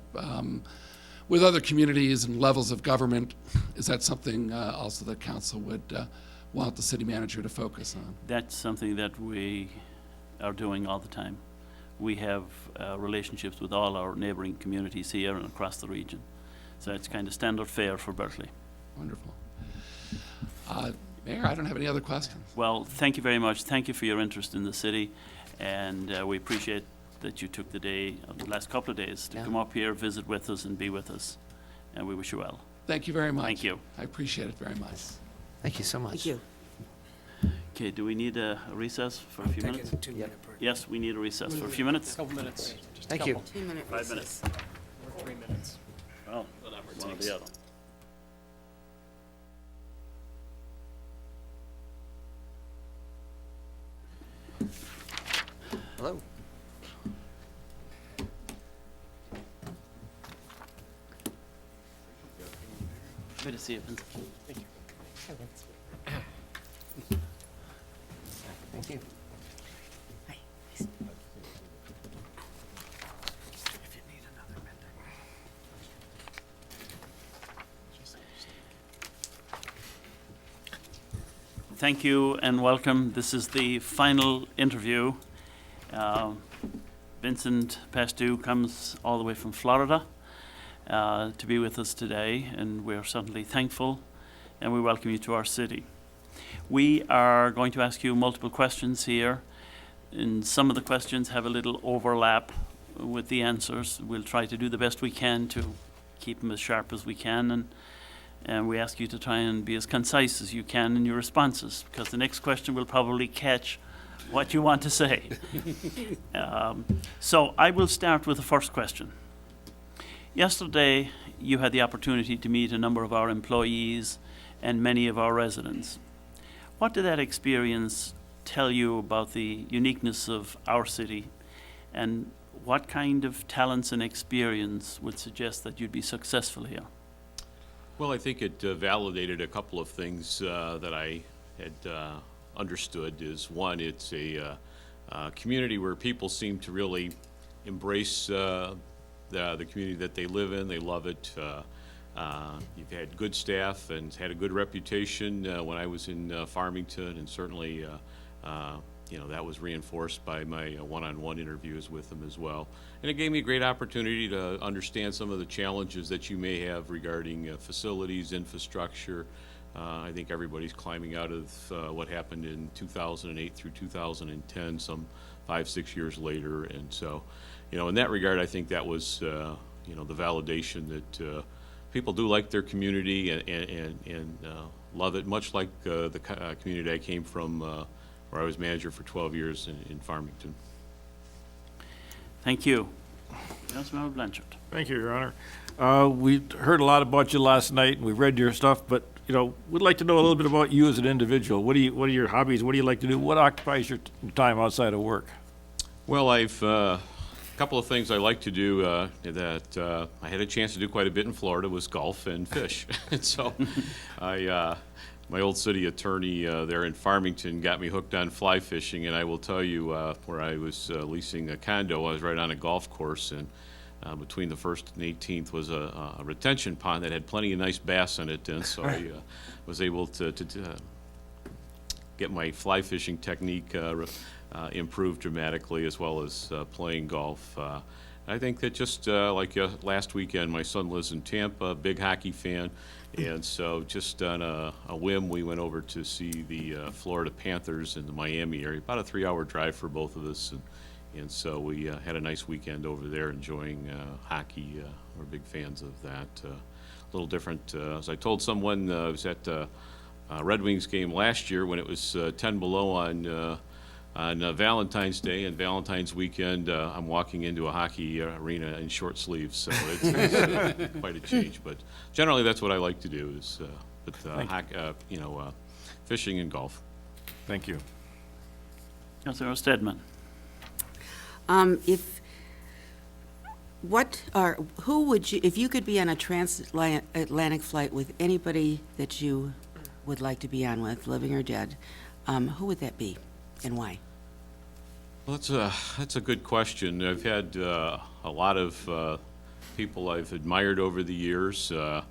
with other communities and levels of government. Is that something also that council would want the city manager to focus on? That's something that we are doing all the time. We have relationships with all our neighboring communities here and across the region. So it's kind of standard fare for Berkley. Wonderful. Mayor, I don't have any other questions. Well, thank you very much. Thank you for your interest in the city, and we appreciate that you took the day, the last couple of days, to come up here, visit with us, and be with us. And we wish you well. Thank you very much. Thank you. I appreciate it very much. Thank you so much. Thank you. Okay, do we need a recess for a few minutes? Yes, we need a recess for a few minutes. Couple minutes. Just a Thank you. couple. 2-minute 5 minutes. Or 3 minutes. Well, one or the other. Hello. Good to see you, Vincent. Thank you. Thank you and welcome. This is the final interview. Vincent Pastou comes all the way from Florida to be with us today, and we're certainly thankful, and we welcome you to our city. We are going to ask you multiple questions here, and some of the questions have a little overlap with the answers. We'll try to do the best we can to keep them as sharp as we can, and we ask you to try and be as concise as you can in your responses, because the next question will probably catch what you want to say. So I will start with the first question. Yesterday, you had the opportunity to meet a number of our employees and many of our residents. What did that experience tell you about the uniqueness of our city, and what kind of talents and experience would suggest that you'd be successful here? Well, I think it validated a couple of things that I had understood. Is one, it's a community where people seem to really embrace the community that they live in. They love it. You've had good staff and had a good reputation when I was in Farmington, and certainly that was reinforced by my one-on-one interviews with them as well. And it gave me a great opportunity to understand some of the challenges that you may have regarding facilities, infrastructure. I think everybody's climbing out of what happened in 2008 through 2010, some 5-6 years later. And so, in that regard, I think that was, the validation that people do like their community and love it, much like the community I came from where I was manager for 12 years in Farmington. Thank you. Councilmember Blanchard. Thank you, Your Honor. We heard a lot about you last night, and we read your stuff, but, you know, we'd like to know a little bit about you as an individual. What are your hobbies? What do you like to do? What occupies your time outside of work? Well, I've a couple of things I like to do that I had a chance to do quite a bit in Florida was golf and fish. And so my old city attorney there in Farmington got me hooked on fly fishing, and I will tell you, where I was leasing a condo, I was right on a golf course, and between the 1st and 18th was a retention pond that had plenty of nice bass in it, and so I was able to get my fly fishing technique improved dramatically, as well as playing golf. I think that just like last weekend, my son lives in Tampa, big hockey fan, and so just on a whim, we went over to see the Florida Panthers in the Miami area, about a 3-hour drive for both of us, and so we had a nice weekend over there enjoying hockey. We're big fans of that. A little different, as I told someone, I was at a Red Wings game last year when it was 10 below on Valentine's Day, and Valentine's weekend, I'm walking into a hockey arena in short sleeves, so it's quite a change. But generally, that's what I like to do is fishing and golf. Thank you. Councilor Stedman. Who would you, if you could be on a transatlantic flight with anybody that you would like to be on with, living or dead, who would that be and why? Well, that's a good question. I've had a lot of people I've admired over the years. I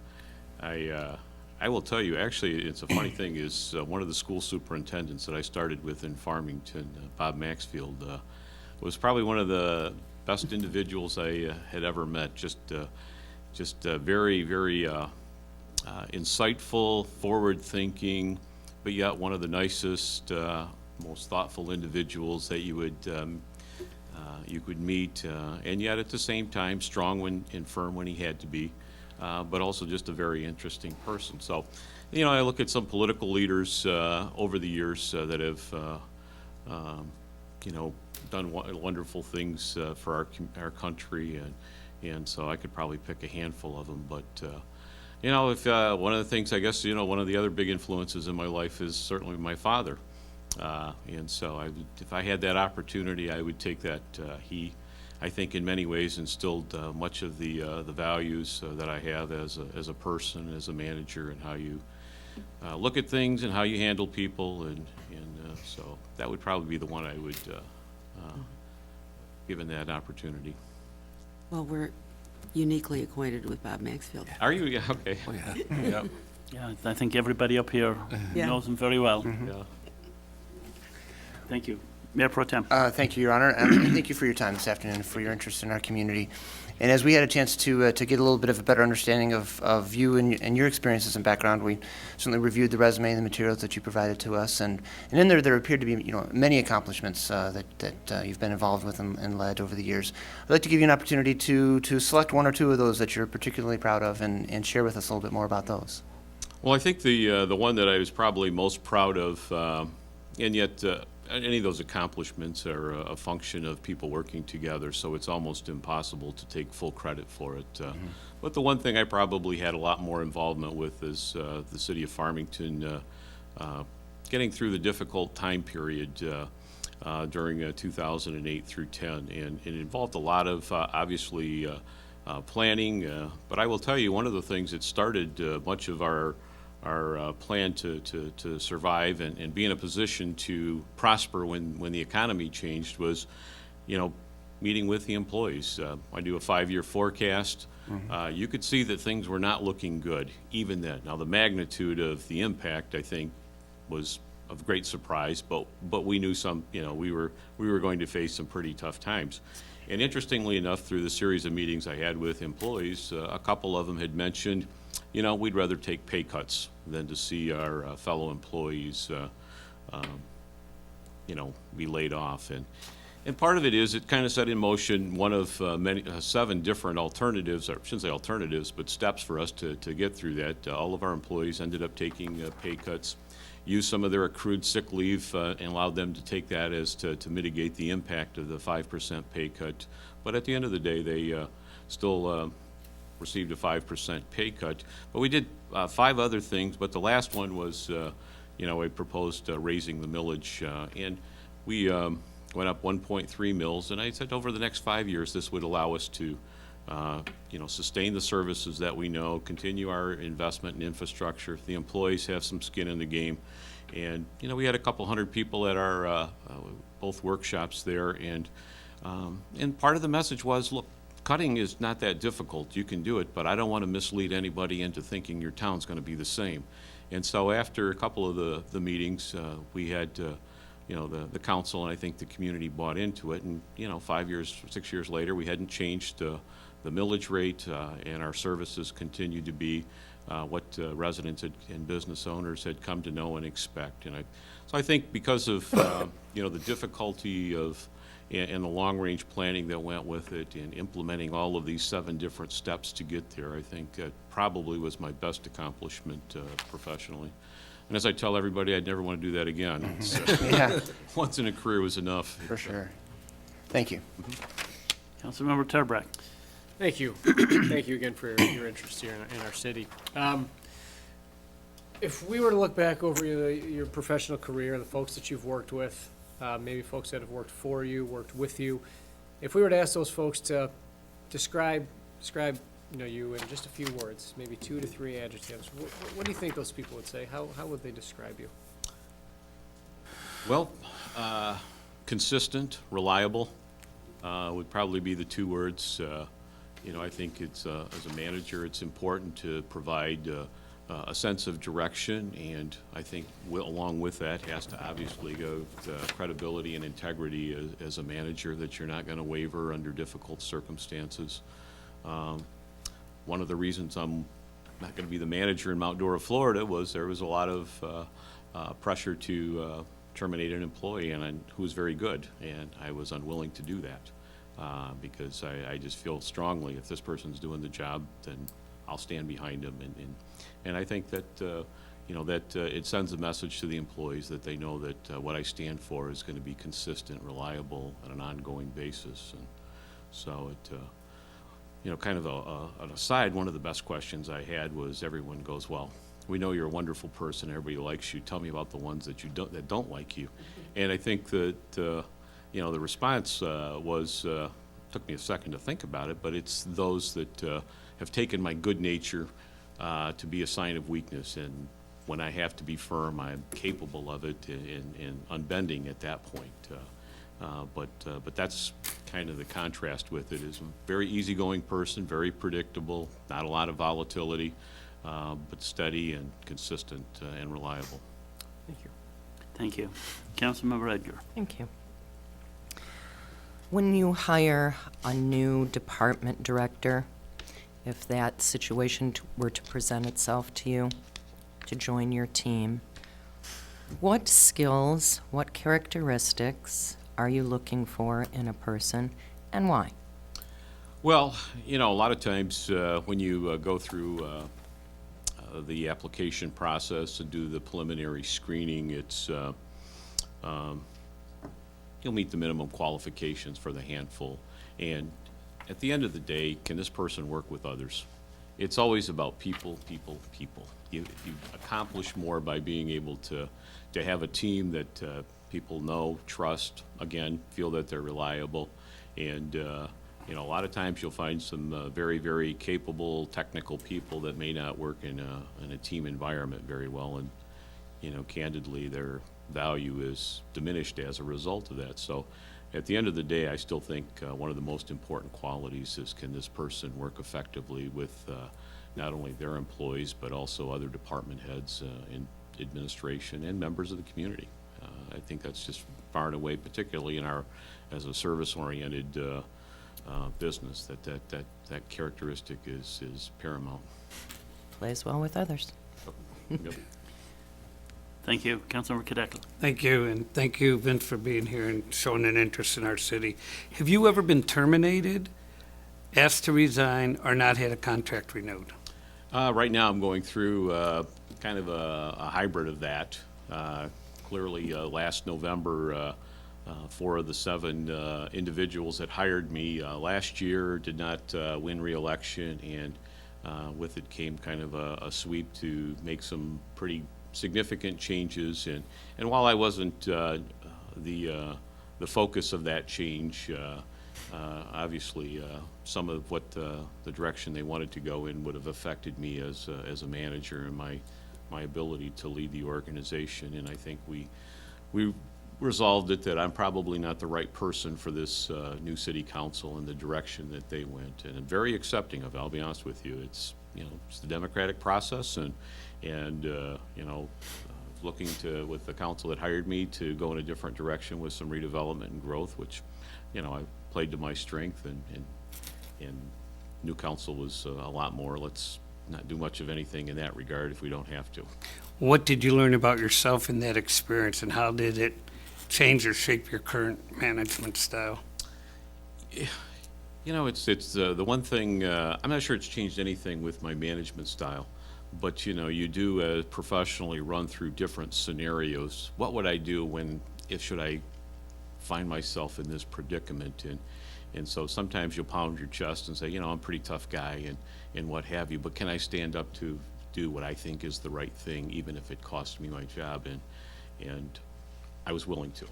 will tell you, actually, it's a funny thing, is one of the school superintendents that I started with in Farmington, Bob Maxfield, was probably one of the best individuals I had ever met. Just very, very insightful, forward-thinking, but yet one of the nicest, most thoughtful individuals that you could meet, and yet at the same time strong and firm when he had to be, but also just a very interesting person. So, you know, I look at some political leaders over the years that have, done wonderful things for our country, and so I could probably pick a handful of them. But if one of the things, I guess, one of the other big influences in my life is certainly my father. And so if I had that opportunity, I would take that. He, I think, in many ways instilled much of the values that I have as a person, as a manager, and how you look at things and how you handle people, and so that would probably be the one I would, given that opportunity. Well, we're uniquely acquainted with Bob Maxfield. Are you? Yeah, okay. Oh, yeah. Yeah, I think everybody up here Yeah. knows him very well. Yeah. Thank you. Mayor Pro Tem. Thank you, Your Honor, and thank you for your time this afternoon, for your interest in our community. And as we had a chance to get a little bit of a better understanding of you and your experiences and background, we certainly reviewed the resume and the materials that you provided to us, and in there appeared to be many accomplishments that you've been involved with and led over the years. I'd like to give you an opportunity to select one or two of those that you're particularly proud of and share with us a little bit more about those. Well, I think the one that I was probably most proud of, and yet any of those accomplishments are a function of people working together, so it's almost impossible to take full credit for it. But the one thing I probably had a lot more involvement with is the city of Farmington getting through the difficult time period during 2008 through 10, and it involved a lot of obviously planning. But I will tell you, one of the things that started much of our plan to survive and be in a position to prosper when the economy changed was, meeting with the employees. I do a 5-year forecast. You could see that things were not looking good even then. Now, the magnitude of the impact, I think, was of great surprise, but we knew we were going to face some pretty tough times. And interestingly enough, through the series of meetings I had with employees, a couple of them had mentioned, we'd rather take pay cuts than to see our fellow employees, be laid off. And part of it is, it kind of set in motion one of many, 7 different alternatives, or I shouldn't say alternatives, but steps for us to get through that. All of our employees ended up taking pay cuts, used some of their accrued sick leave, and allowed them to take that as to mitigate the impact of the 5% pay cut. But at the end of the day, they still received a 5% pay cut. But we did 5 other things, but the last one was, we proposed raising the millage, and we went up 1.3 mils, and I said over the next 5 years, this would allow us to, sustain the services that we know, continue our investment in infrastructure. The employees have some skin in the game, and we had a couple hundred people at our both workshops there, and part of the message was, look, cutting is not that difficult. You can do it, but I don't want to mislead anybody into thinking your town's going to be the same. And so after a couple of the meetings, we had the council, and I think the community bought into it, and 5 years, 6 years later, we hadn't changed the millage rate, and our services continued to be what residents and business owners had come to know and expect. And so I think because of the difficulty of and the long-range planning that went with it, and implementing all of these 7 different steps to get there, I think that probably was my best accomplishment professionally. And as I tell everybody, I'd never want to do that again. It's, Yeah, once in a career was enough. for sure. Thank you. Councilmember Turbrack. Thank you. Thank you again for your interest here in our city. If we were to look back over your professional career, the folks that you've worked with, maybe folks that have worked for you, worked with you, if we were to ask those folks to describe you in just a few words, maybe 2 to 3 adjectives, what do you think those people would say? How would they describe you? Well, consistent, reliable would probably be the 2 words. I think it's as a manager, it's important to provide a sense of direction, and I think along with that has to obviously go credibility and integrity as a manager, that you're not going to waver under difficult circumstances. One of the reasons I'm not going to be the manager in Mount Dora, Florida, was there was a lot of pressure to terminate an employee, and who was very good, and I was unwilling to do that because I just feel strongly if this person's doing the job, then I'll stand behind him, and I think that that it sends a message to the employees that they know that what I stand for is going to be consistent, reliable, on an ongoing basis, and so it. Kind of an aside, one of the best questions I had was, everyone goes, well, we know you're a wonderful person, everybody likes you, tell me about the ones that don't like you. And I think that, the response was, took me a second to think about it, but it's those that have taken my good nature to be a sign of weakness, and when I have to be firm, I'm capable of it and unbending at that point. But that's kind of the contrast with it, is a very easygoing person, very predictable, not a lot of volatility, but steady and consistent and reliable. Thank you. Thank you. Councilmember Edgar. Thank you. When you hire a new department director, if that situation were to present itself to you, to join your team, what skills, what characteristics are you looking for in a person, and why? Well, a lot of times when you go through the application process and do the preliminary screening, it's you'll meet the minimum qualifications for the handful, and at the end of the day, can this person work with others? It's always about people, people, people. You accomplish more by being able to have a team that people know, trust, again, feel that they're reliable. And, a lot of times you'll find some very, very capable technical people that may not work in a team environment very well. And, candidly, their value is diminished as a result of that. So at the end of the day, I still think one of the most important qualities is, can this person work effectively with not only their employees, but also other department heads in administration and members of the community. I think that's just far and away, particularly as a service-oriented business, that characteristic is paramount. Plays well with others. Yep. Thank you. Councilmember Kadekla. Thank you, and thank you, Vince, for being here and showing an interest in our city. Have you ever been terminated, asked to resign, or not had a contract renewed? Right now, I'm going through kind of a hybrid of that. Clearly, last November, 4 of the 7 individuals that hired me last year did not win re-election, and with it came kind of a sweep to make some pretty significant changes. And while I wasn't the focus of that change, obviously, some of what the direction they wanted to go in would have affected me as a manager and my ability to lead the organization. And I think we resolved it that I'm probably not the right person for this new city council and the direction that they went. And I'm very accepting of it, I'll be honest with you. It's, it's the democratic process, and looking to, with the council that hired me, to go in a different direction with some redevelopment and growth, which, I played to my strength, and new council was a lot more. Let's not do much of anything in that regard if we don't have to. What did you learn about yourself in that experience, and how did it change or shape your current management style? It's the one thing, I'm not sure it's changed anything with my management style, but you do professionally run through different scenarios. What would I do should I find myself in this predicament? And so sometimes you'll pound your chest and say, I'm a pretty tough guy and what have you, but can I stand up to do what I think is the right thing, even if it costs me my job? And I was willing to.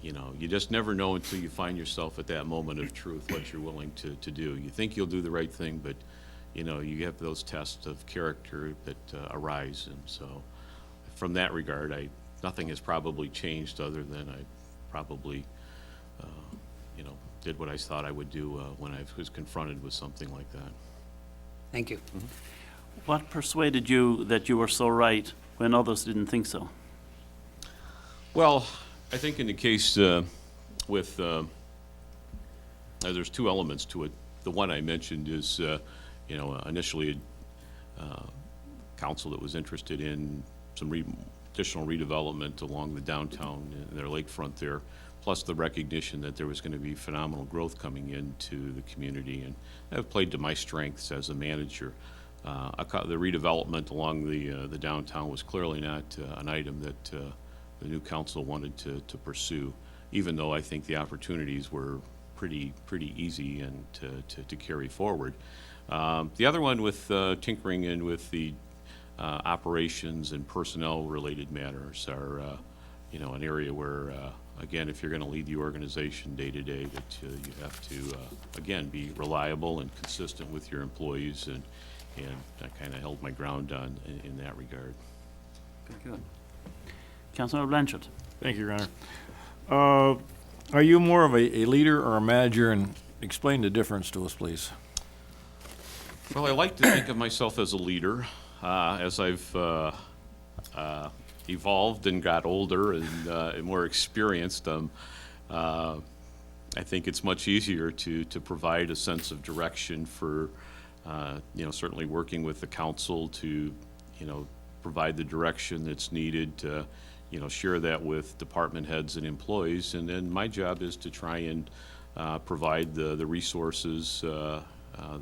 You just never know until you find yourself at that moment of truth what you're willing to do. You think you'll do the right thing, but you have those tests of character that arise. And so from that regard, nothing has probably changed, other than I probably did what I thought I would do when I was confronted with something like that. Thank you. What persuaded you that you were so right when others didn't think so? Well, I think in the case with, there's 2 elements to it. The one I mentioned is, initially council that was interested in some additional redevelopment along the downtown and their lakefront there, plus the recognition that there was going to be phenomenal growth coming into the community, and that played to my strengths as a manager. The redevelopment along the downtown was clearly not an item that the new council wanted to pursue, even though I think the opportunities were pretty easy and to carry forward. The other one with tinkering in with the operations and personnel-related matters are, an area where, again, if you're going to lead the organization day to day, that you have to, again, be reliable and consistent with your employees, and I kind of held my ground on in that regard. Good. Councilmember Blanchard. Thank you, Your Honor. Are you more of a leader or a manager, and explain the difference to us, please? Well, I like to think of myself as a leader. As I've evolved and got older and more experienced, I think it's much easier to provide a sense of direction for, certainly working with the council to, provide the direction that's needed to, share that with department heads and employees. And then my job is to try and provide the resources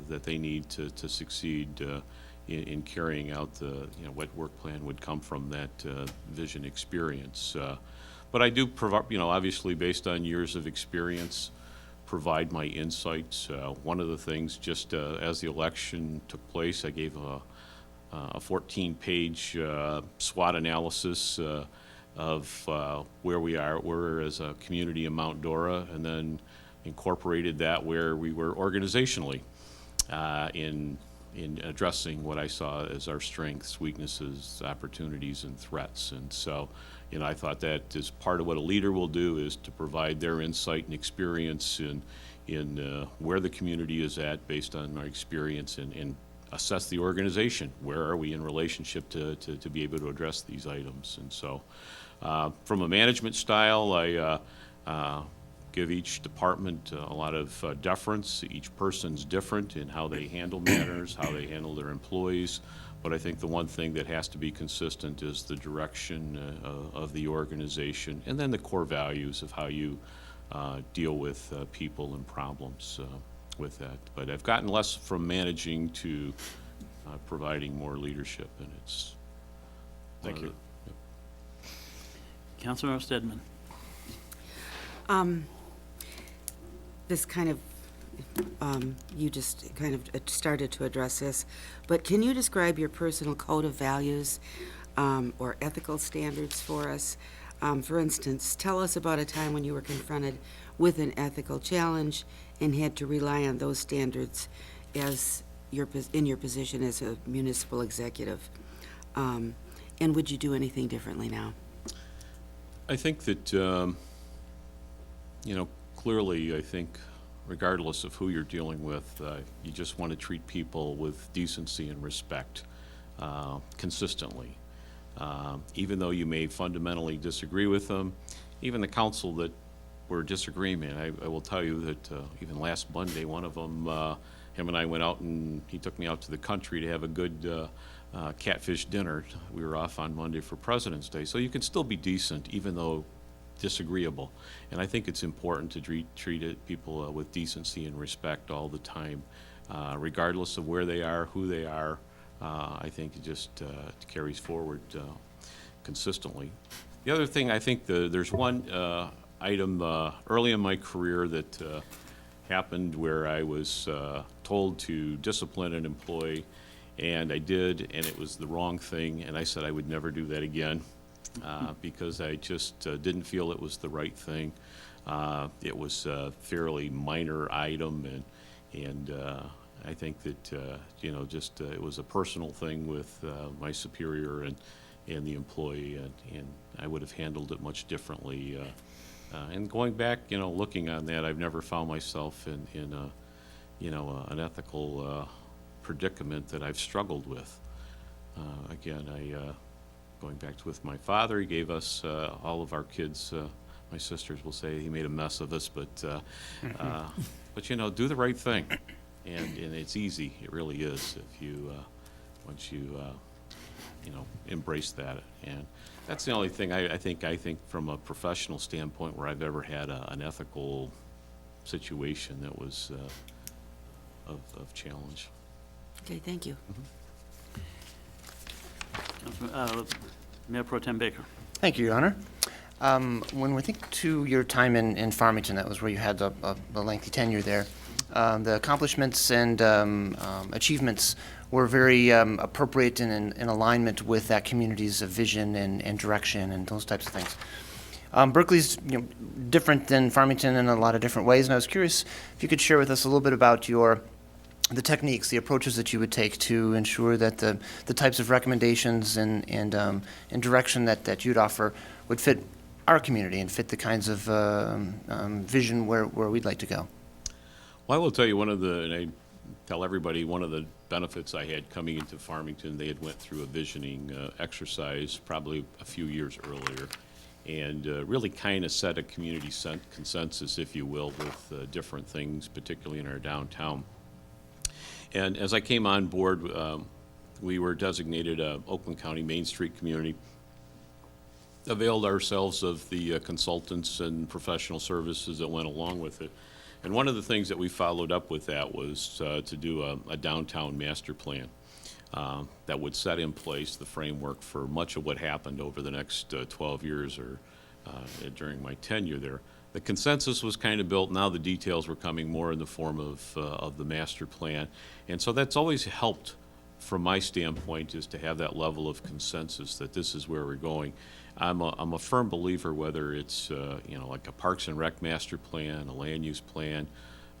that they need to succeed in carrying out what work plan would come from that vision experience. But I do provide, obviously based on years of experience, provide my insights. One of the things, just as the election took place, I gave a 14-page SWOT analysis of where we're as a community in Mount Dora, and then incorporated that where we were organizationally in addressing what I saw as our strengths, weaknesses, opportunities, and threats. And so, I thought that is part of what a leader will do, is to provide their insight and experience in where the community is at based on my experience, and assess the organization. Where are we in relationship to be able to address these items? And so, from a management style, I give each department a lot of deference. Each person's different in how they handle matters, how they handle their employees, But I think the one thing that has to be consistent is the direction of the organization, and then the core values of how you deal with people and problems with that. But I've gotten less from managing to providing more leadership, and it's. Thank you. Councilmember Stedman. This kind of, you just kind of started to address this, but can you describe your personal code of values or ethical standards for us? For instance, tell us about a time when you were confronted with an ethical challenge and had to rely on those standards as in your position as a municipal executive. And would you do anything differently now? I think that, clearly, I think regardless of who you're dealing with, you just want to treat people with decency and respect consistently. Even though you may fundamentally disagree with them, even the council that we're disagreeing, I will tell you that even last Monday, one of them, him and I went out and he took me out to the country to have a good catfish dinner. We were off on Monday for President's Day. So you can still be decent even though disagreeable. And I think it's important to treat people with decency and respect all the time, regardless of where they are, who they are. I think it just carries forward consistently. The other thing, I think there's one item early in my career that happened where I was told to discipline an employee, and I did, and it was the wrong thing, and I said I would never do that again because I just didn't feel it was the right thing. It was a fairly minor item, and I think that it was a personal thing with my superior and the employee, and I would have handled it much differently. And going back, looking on that, I've never found myself in an ethical predicament that I've struggled with. Again, going back to with my father, he gave us all of our kids. My sisters will say he made a mess of us, but do the right thing, and it's easy. It really is if you once you embrace that. And that's the only thing I think from a professional standpoint where I've ever had an ethical situation that was of challenge. Okay, thank you. Mayor Pro Tem Baker. Thank you, Your Honor. When we think to your time in Farmington, that was where you had the lengthy tenure there, the accomplishments and achievements were very appropriate and in alignment with that community's vision and direction and those types of things. Berkeley's different than Farmington in a lot of different ways, and I was curious if you could share with us a little bit about the techniques, the approaches that you would take to ensure that the types of recommendations and direction that you'd offer would fit our community and fit the kinds of vision where we'd like to go. Well, I will tell you and I tell everybody one of the benefits I had coming into Farmington, they had went through a visioning exercise probably a few years earlier, and really kind of set a community consensus, if you will, with different things, particularly in our downtown. And as I came on board, we were designated a Oakland County Main Street community, availed ourselves of the consultants and professional services that went along with it. And one of the things that we followed up with that was to do a downtown master plan that would set in place the framework for much of what happened over the next 12 years or during my tenure there. The consensus was kind of built. Now the details were coming more in the form of the master plan. And so that's always helped from my standpoint, is to have that level of consensus that this is where we're going. I'm a firm believer, whether it's like a Parks and Rec master plan, a land use plan,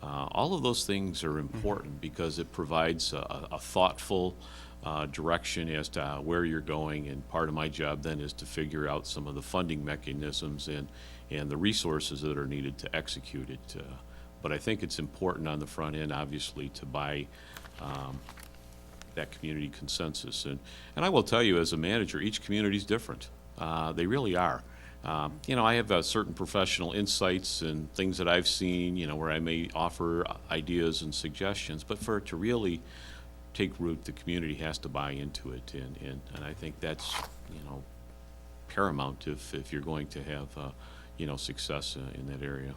all of those things are important because it provides a thoughtful direction as to where you're going. And part of my job then is to figure out some of the funding mechanisms and the resources that are needed to execute it. But I think it's important on the front end, obviously, to buy that community consensus. And I will tell you, as a manager, each community is different. They really are. I have certain professional insights and things that I've seen, where I may offer ideas and suggestions, but for it to really take root, the community has to buy into it, and I think that's, paramount if you're going to have, success in that area.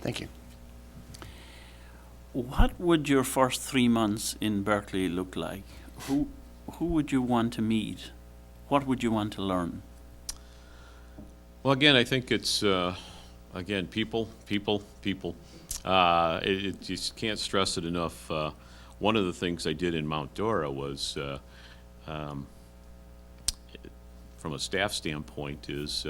Thank you. What would your first 3 months in Berkeley look like? Who would you want to meet? What would you want to learn? Well, again, I think it's, people. It just can't stress it enough. One of the things I did in Mount Dora was, from a staff standpoint, is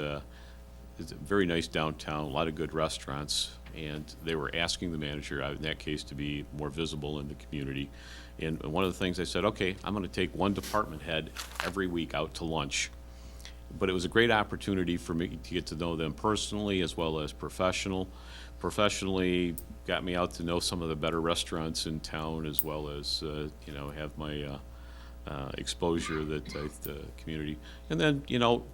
it's a very nice downtown, a lot of good restaurants, and they were asking the manager, in that case, to be more visible in the community. And one of the things I said, okay, I'm going to take one department head every week out to lunch. But it was a great opportunity for me to get to know them personally as well as professionally, got me out to know some of the better restaurants in town, as well as, have my exposure that the community. And then,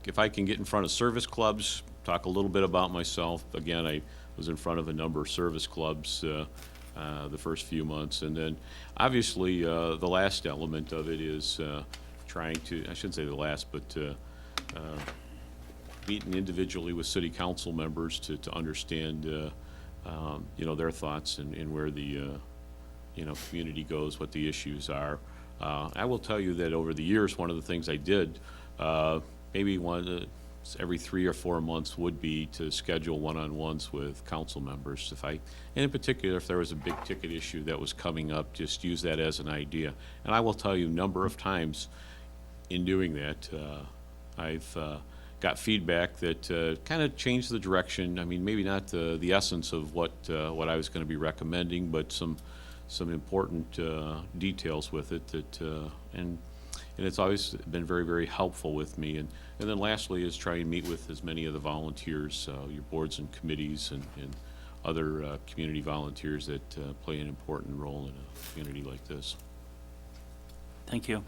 if I can get in front of service clubs, talk a little bit about myself. Again, I was in front of a number of service clubs the first few months. And then, obviously, the last element of it is trying to, I shouldn't say the last, but meeting individually with city council members to understand, their thoughts and where the, community goes, what the issues are. I will tell you that over the years, one of the things I did, maybe every 3 or 4 months, would be to schedule one-on-ones with council members. And in particular, if there was a big ticket issue that was coming up, just use that as an idea. And I will tell you, a number of times in doing that, I've got feedback that kind of changed the direction. I mean, maybe not the essence of what I was going to be recommending, but some important details with it that and it's always been very, very helpful with me. And then lastly is try and meet with as many of the volunteers, your boards and committees and other community volunteers that play an important role in a community like this. Thank you.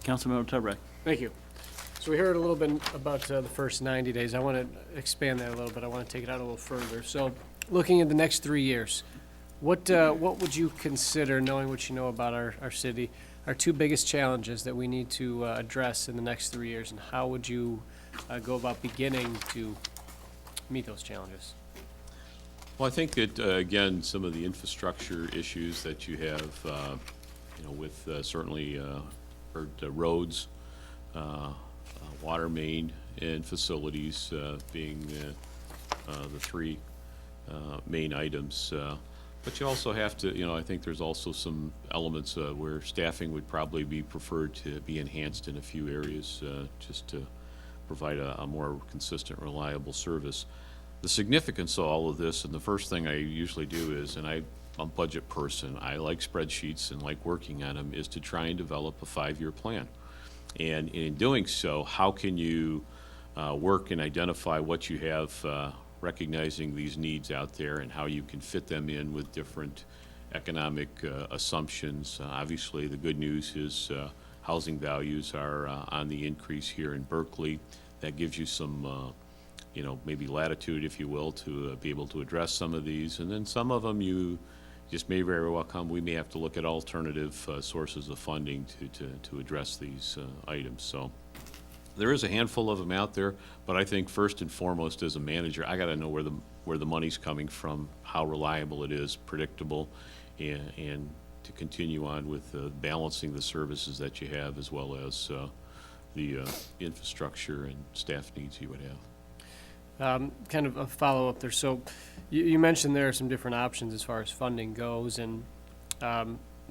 Councilmember Turbrack. Thank you. So we heard a little bit about the first 90 days. I want to expand that a little bit. I want to take it out a little further. So looking at the next 3 years, what would you consider, knowing what you know about our city, our 2 biggest challenges that we need to address in the next 3 years, and how would you go about beginning to meet those challenges? Well, I think that, again, some of the infrastructure issues that you have, with certainly roads, water main, and facilities being the 3 main items. But you also have to, I think there's also some elements where staffing would probably be preferred to be enhanced in a few areas just to provide a more consistent, reliable service. The significance of all of this, and the first thing I usually do is, and I'm a budget person, I like spreadsheets and like working on them, is to try and develop a 5-year plan. And in doing so, how can you work and identify what you have, recognizing these needs out there and how you can fit them in with different economic assumptions. Obviously, the good news is housing values are on the increase here in Berkeley. That gives you some, maybe latitude, if you will, to be able to address some of these. And then some of them you just may very well come. We may have to look at alternative sources of funding to address these items. So there is a handful of them out there, but I think first and foremost, as a manager, I got to know where the money's coming from, how reliable it is, predictable, and to continue on with balancing the services that you have, as well as the infrastructure and staff needs you would have. Kind of a follow-up there. So you mentioned there are some different options as far as funding goes, and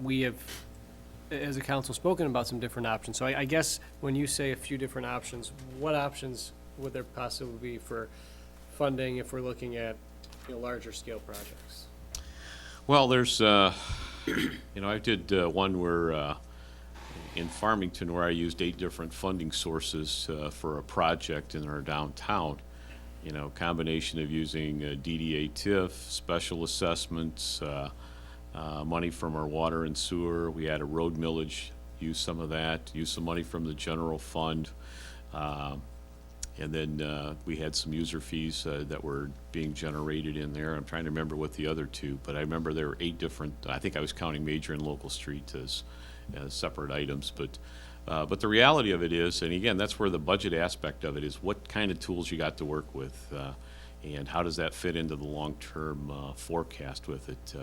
we have, as a council, spoken about some different options. So I guess when you say a few different options, what options would there possibly be for funding if we're looking at larger scale projects? Well, there's, I did one where in Farmington where I used 8 different funding sources for a project in our downtown. Combination of using DDA TIF, special assessments, money from our water and sewer. We had a road millage, use some of that, use some money from the general fund. And then we had some user fees that were being generated in there. I'm trying to remember what the other two, but I remember there were 8 different, I think I was counting major and local street as separate items. But the reality of it is, and again, that's where the budget aspect of it is, what kind of tools you got to work with, and how does that fit into the long-term forecast with it.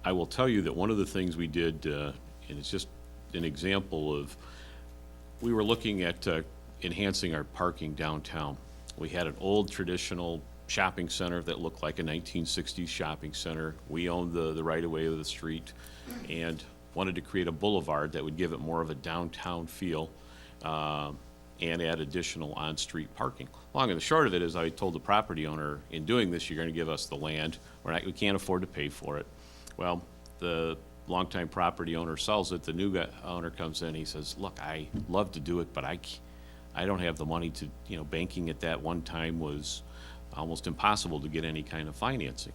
I will tell you that one of the things we did, and it's just an example of, we were looking at enhancing our parking downtown. We had an old traditional shopping center that looked like a 1960s shopping center. We owned the right-of-way of the street and wanted to create a boulevard that would give it more of a downtown feel and add additional on-street parking. Long and the short of it is, I told the property owner, in doing this, you're going to give us the land. We can't afford to pay for it. Well, the longtime property owner sells it. The new owner comes in. He says, "Look, I love to do it, but I don't have the money to, banking at that one time was almost impossible to get any kind of financing."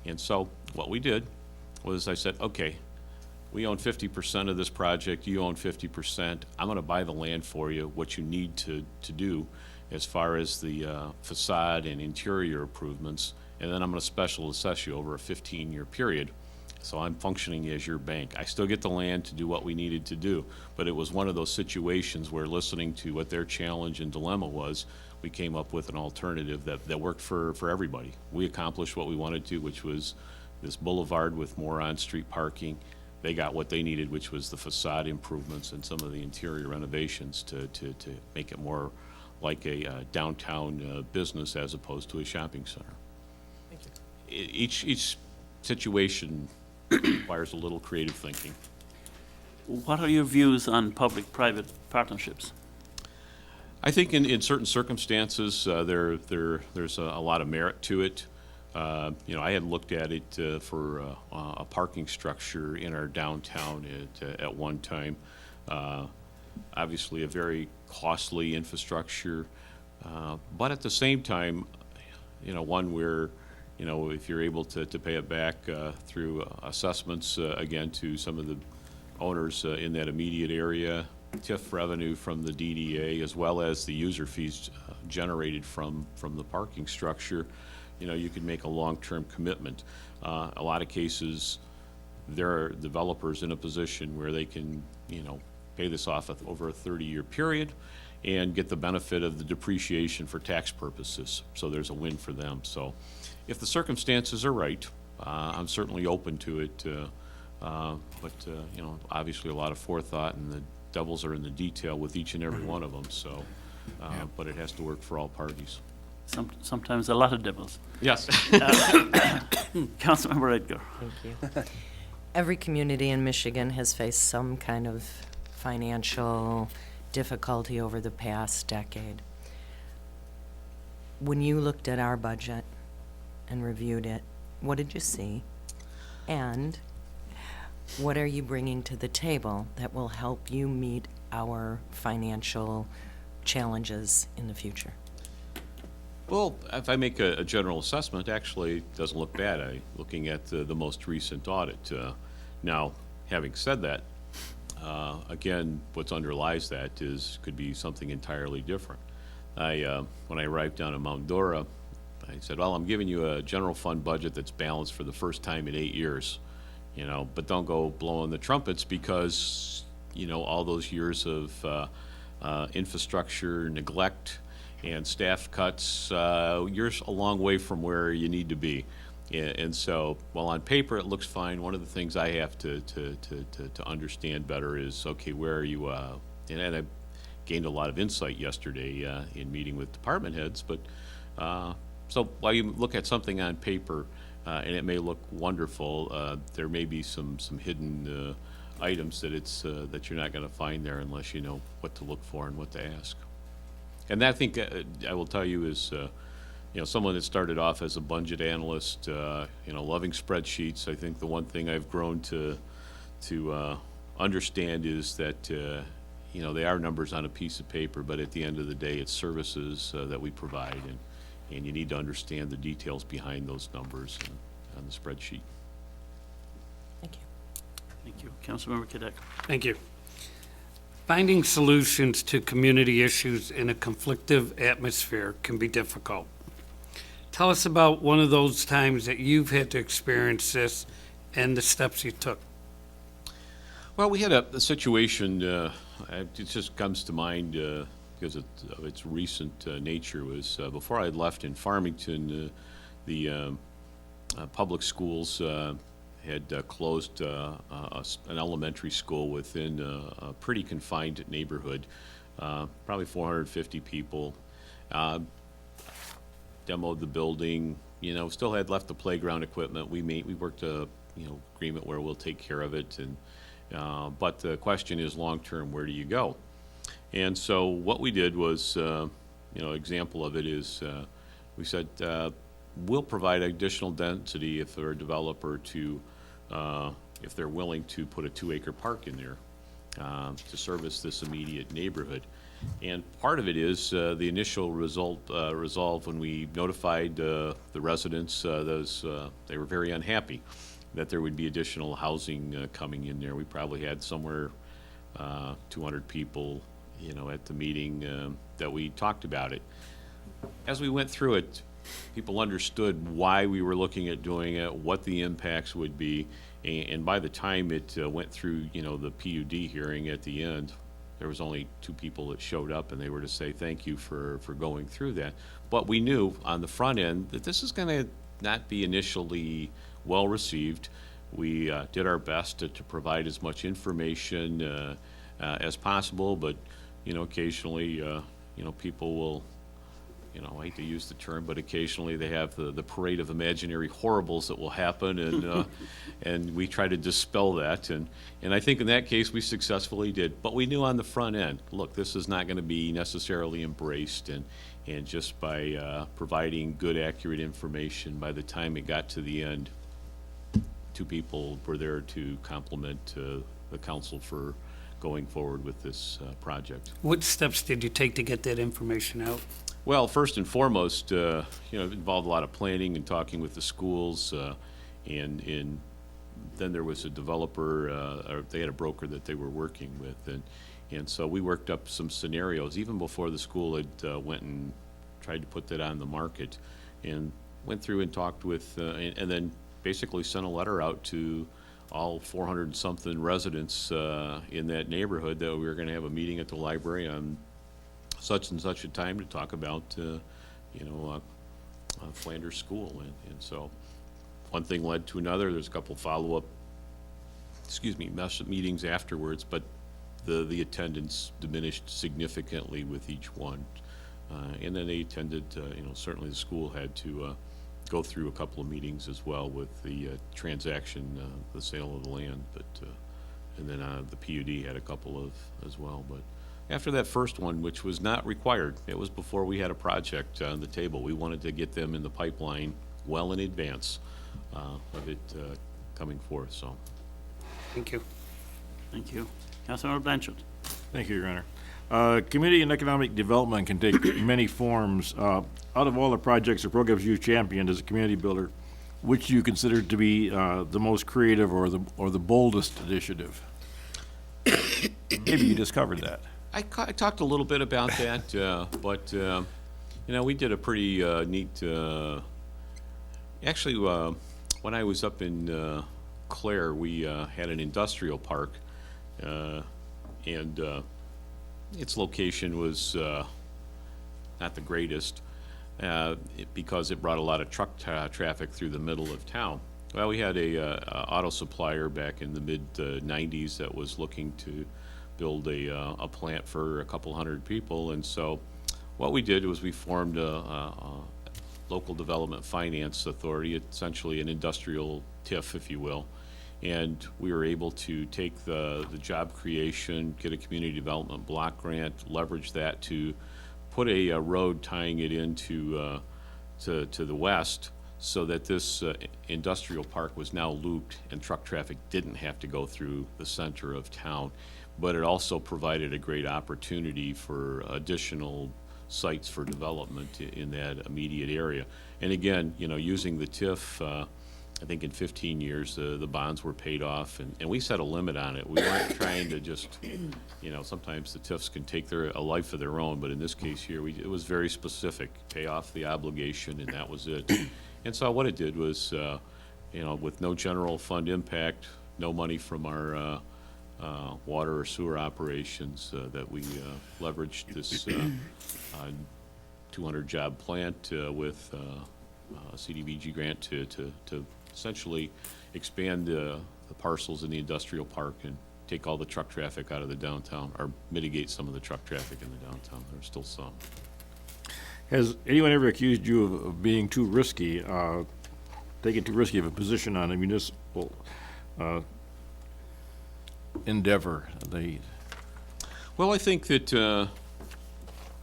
And so what we did was I said, okay, we own 50% of this project, you own 50%. I'm gonna buy the land for you, what you need to do as far as the facade and interior improvements, and then I'm gonna special assess you over a 15-year period. So I'm functioning as your bank. I still get the land to do what we needed to do, but it was one of those situations where, listening to what their challenge and dilemma was, we came up with an alternative that worked for everybody. We accomplished what we wanted to, which was this boulevard with more on-street parking. They got what they needed, which was the facade improvements and some of the interior renovations to make it more like a downtown business as opposed to a shopping center. Thank you. Each situation requires a little creative thinking. What are your views on public-private partnerships? I think in certain circumstances, there's a lot of merit to it. I had looked at it for a parking structure in our downtown at one time. Obviously, a very costly infrastructure, but at the same time, one where, if you're able to pay it back through assessments, again, to some of the owners in that immediate area, TIF revenue from the DDA, as well as the user fees generated from the parking structure, you could make a long-term commitment. A lot of cases, there are developers in a position where they can, pay this off over a 30-year period and get the benefit of the depreciation for tax purposes. So there's a win for them. So if the circumstances are right, I'm certainly open to it. But obviously a lot of forethought, and the devils are in the detail with each and every one of them. So, but it has to work for all parties. Sometimes a lot of devils. Yes. Councilmember Edgar. Thank you. Every community in Michigan has faced some kind of financial difficulty over the past decade. When you looked at our budget and reviewed it, what did you see? And what are you bringing to the table that will help you meet our financial challenges in the future? Well, if I make a general assessment, actually, it doesn't look bad. Looking at the most recent audit. Now, having said that, again, what underlies that could be something entirely different. When I arrived down in Mount Dora, I said, well, I'm giving you a general fund budget that's balanced for the first time in 8 years, but don't go blowing the trumpets, because, all those years of infrastructure neglect and staff cuts, you're a long way from where you need to be. And so, while on paper it looks fine, one of the things I have to understand better is, okay, where are you, and I gained a lot of insight yesterday in meeting with department heads, but, so while you look at something on paper, and it may look wonderful, there may be some hidden items that you're not gonna find there unless you know what to look for and what to ask. And that, I think, I will tell you, is, someone that started off as a budget analyst, loving spreadsheets. I think the one thing I've grown to understand is that, they are numbers on a piece of paper, but at the end of the day, it's services that we provide, and you need to understand the details behind those numbers on the spreadsheet. Thank you. Thank you. Councilmember Cadec. Thank you. Finding solutions to community issues in a conflictive atmosphere can be difficult. Tell us about one of those times that you've had to experience this and the steps you took. Well, we had a situation, it just comes to mind because of its recent nature, was before I had left in Farmington, the public schools had closed an elementary school within a pretty confined neighborhood, probably 450 people. Demoed the building, still had left the playground equipment. We worked a, agreement where we'll take care of it, and but the question is, long-term, where do you go? And so what we did was, example of it is, we said, we'll provide additional density if they're a developer to, if they're willing to put a 2-acre park in there to service this immediate neighborhood. And part of it is the initial resolve when we notified the residents, they were very unhappy that there would be additional housing coming in there. We probably had somewhere 200 people, at the meeting that we talked about it. As we went through it, people understood why we were looking at doing it, what the impacts would be, and by the time it went through, the PUD hearing at the end, there was only 2 people that showed up, and they were to say thank you for going through that. But we knew on the front end that this is going to not be initially well received. We did our best to provide as much information as possible, but occasionally people will, I hate to use the term, but occasionally they have the parade of imaginary horribles that will happen, and and we try to dispel that, and I think in that case we successfully did. But we knew on the front end, look, this is not going to be necessarily embraced, and just by providing good, accurate information, by the time it got to the end, 2 people were there to compliment the council for going forward with this project. What steps did you take to get that information out? Well, first and foremost, it involved a lot of planning and talking with the schools, and then there was a developer, or they had a broker that they were working with, and so we worked up some scenarios even before the school had went and tried to put that on the market, and went through and talked with, and then basically sent a letter out to all 400-something residents in that neighborhood that we were going to have a meeting at the library on such and such a time to talk about, Flanders School. And so one thing led to another. There's a couple follow-up, meetings afterwards, but the attendance diminished significantly with each one. And then they attended, certainly the school had to go through a couple of meetings as well with the transaction, the sale of the land, but and then the PUD had a couple of as well. But after that first one, which was not required, it was before we had a project on the table. We wanted to get them in the pipeline well in advance of it coming forth. So, Thank you. Thank you. Councilmember Blanchard. Thank you, Your Honor. Community and economic development can take many forms. Out of all the projects or programs you've championed as a community builder, which do you consider to be the most creative or the boldest initiative? Maybe you discovered that. I talked a little bit about that, but we did a pretty neat. Actually, when I was up in Clare, we had an industrial park, and its location was not the greatest because it brought a lot of truck traffic through the middle of town. Well, we had a auto supplier back in the mid '90s that was looking to build a plant for a couple hundred people, and so what we did was we formed a local development finance authority, essentially an industrial TIF, if you will, and we were able to take the job creation, get a community development block grant, leverage that to put a road tying it into to the west, so that this industrial park was now looped and truck traffic didn't have to go through the center of town. But it also provided a great opportunity for additional sites for development in that immediate area. And again, using the TIF I think in 15 years, the bonds were paid off, and we set a limit on it. We weren't trying to just, you know, sometimes the TIFs can take a life of their own, but in this case here, it was very specific, pay off the obligation, and that was it. And so what it did was, you know, with no general fund impact, no money from our water or sewer operations, that we leveraged this 200-job plant with a CDBG grant to essentially expand the parcels in the industrial park and take all the truck traffic out of the downtown, or mitigate some of the truck traffic in the downtown. There's still some. Has anyone ever accused you of being too risky, taking too risky of a position on a municipal endeavor? Well, I think that, you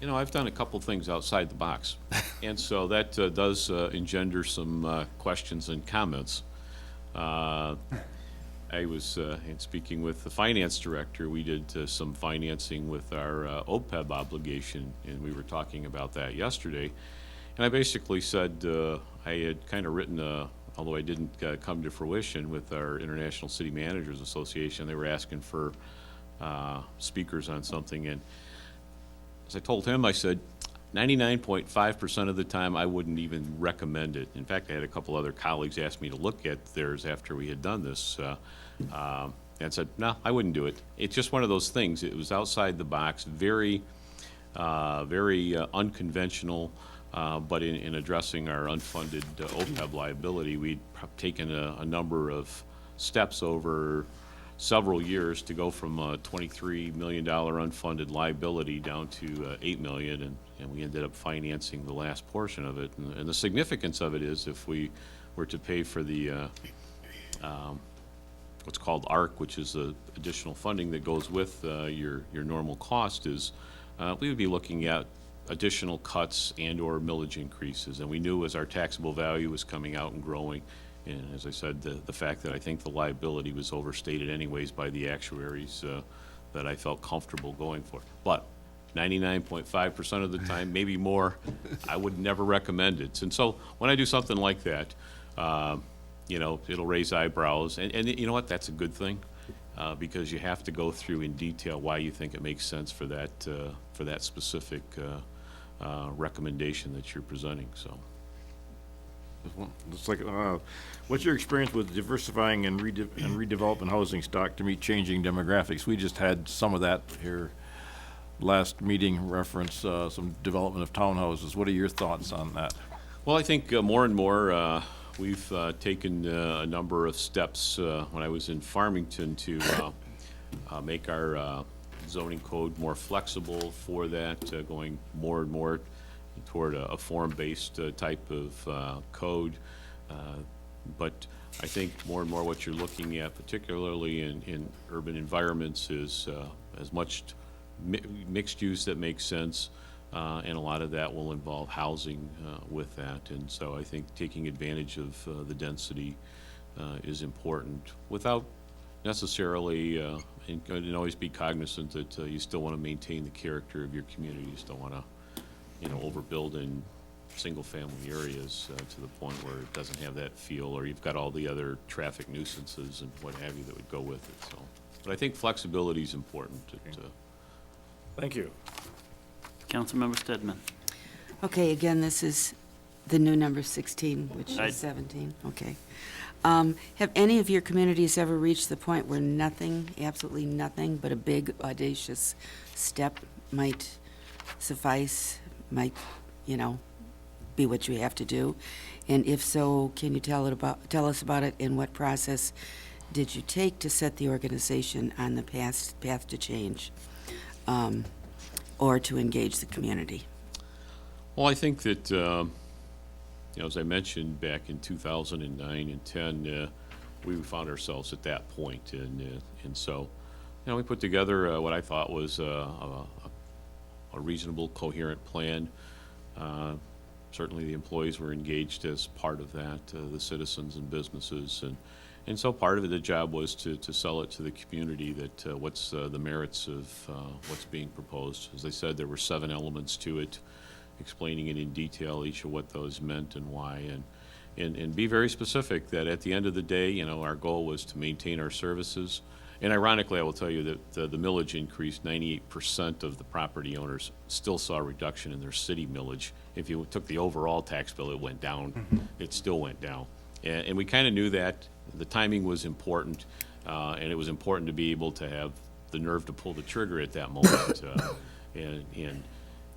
know, I've done a couple things outside the box. And so that does engender some questions and comments. I was, in speaking with the finance director, we did some financing with our OPEB obligation, and we were talking about that yesterday. And I basically said I had kind of written although I didn't come to fruition with our International City Managers Association, they were asking for speakers on something. And as I told him, I said, 99.5% of the time, I wouldn't even recommend it. In fact, I had a couple other colleagues ask me to look at theirs after we had done this, and said, no, I wouldn't do it. It's just one of those things. It was outside the box, very unconventional, but in addressing our unfunded OPEB liability, we'd taken a number of steps over several years to go from a $23 million unfunded liability down to $8 million, and we ended up financing the last portion of it. And the significance of it is, if we were to pay for the what's called ARC, which is the additional funding that goes with your normal cost, is we would be looking at additional cuts and/or millage increases. And we knew as our taxable value was coming out and growing, and as I said, the fact that I think the liability was overstated anyways by the actuaries, that I felt comfortable going for. But 99.5% of the time, maybe more, I would never recommend it. And so when I do something like that, you know, it'll raise eyebrows. And you know what? That's a good thing, because you have to go through in detail why you think it makes sense for that specific recommendation that you're presenting. So. It's like, what's your experience with diversifying and redeveloping housing stock to meet changing demographics? We just had some of that here last meeting, reference some development of townhouses. What are your thoughts on that? Well, I think more and more we've taken a number of steps when I was in Farmington to make our zoning code more flexible for that, going more and more toward a form-based type of code. But I think more and more what you're looking at, particularly in urban environments, is as much mixed use that makes sense, and a lot of that will involve housing with that. And so I think taking advantage of the density is important, without necessarily, and always be cognizant that you still want to maintain the character of your community. You still want to, you know, overbuild in single-family areas to the point where it doesn't have that feel, or you've got all the other traffic nuisances and what have you that would go with it. So, but I think flexibility is important. Thank you. Councilmember Stedman. Okay, again, this is the new number 16, which Aye. is 17, okay. Have any of your communities ever reached the point where nothing, absolutely nothing, but a big audacious step might suffice, might, you know, be what you have to do? And if so, can you tell us about it, and what process did you take to set the organization on the path to change, or to engage the community? Well, I think that, you know, as I mentioned, back in 2009 and 10, we found ourselves at that point, and so, you know, we put together what I thought was a reasonable, coherent plan. Certainly, the employees were engaged as part of that, the citizens and businesses, and so part of it, the job was to sell it to the community that what's the merits of what's being proposed. As I said, there were 7 elements to it, explaining it in detail, each of what those meant and why. and be very specific that at the end of the day, you know, our goal was to maintain our services. And ironically, I will tell you that the millage increased. 98% of the property owners still saw a reduction in their city millage. If you took the overall tax bill, it went down. It still went down. And we kind of knew that. The timing was important, and it was important to be able to have the nerve to pull the trigger at that moment. And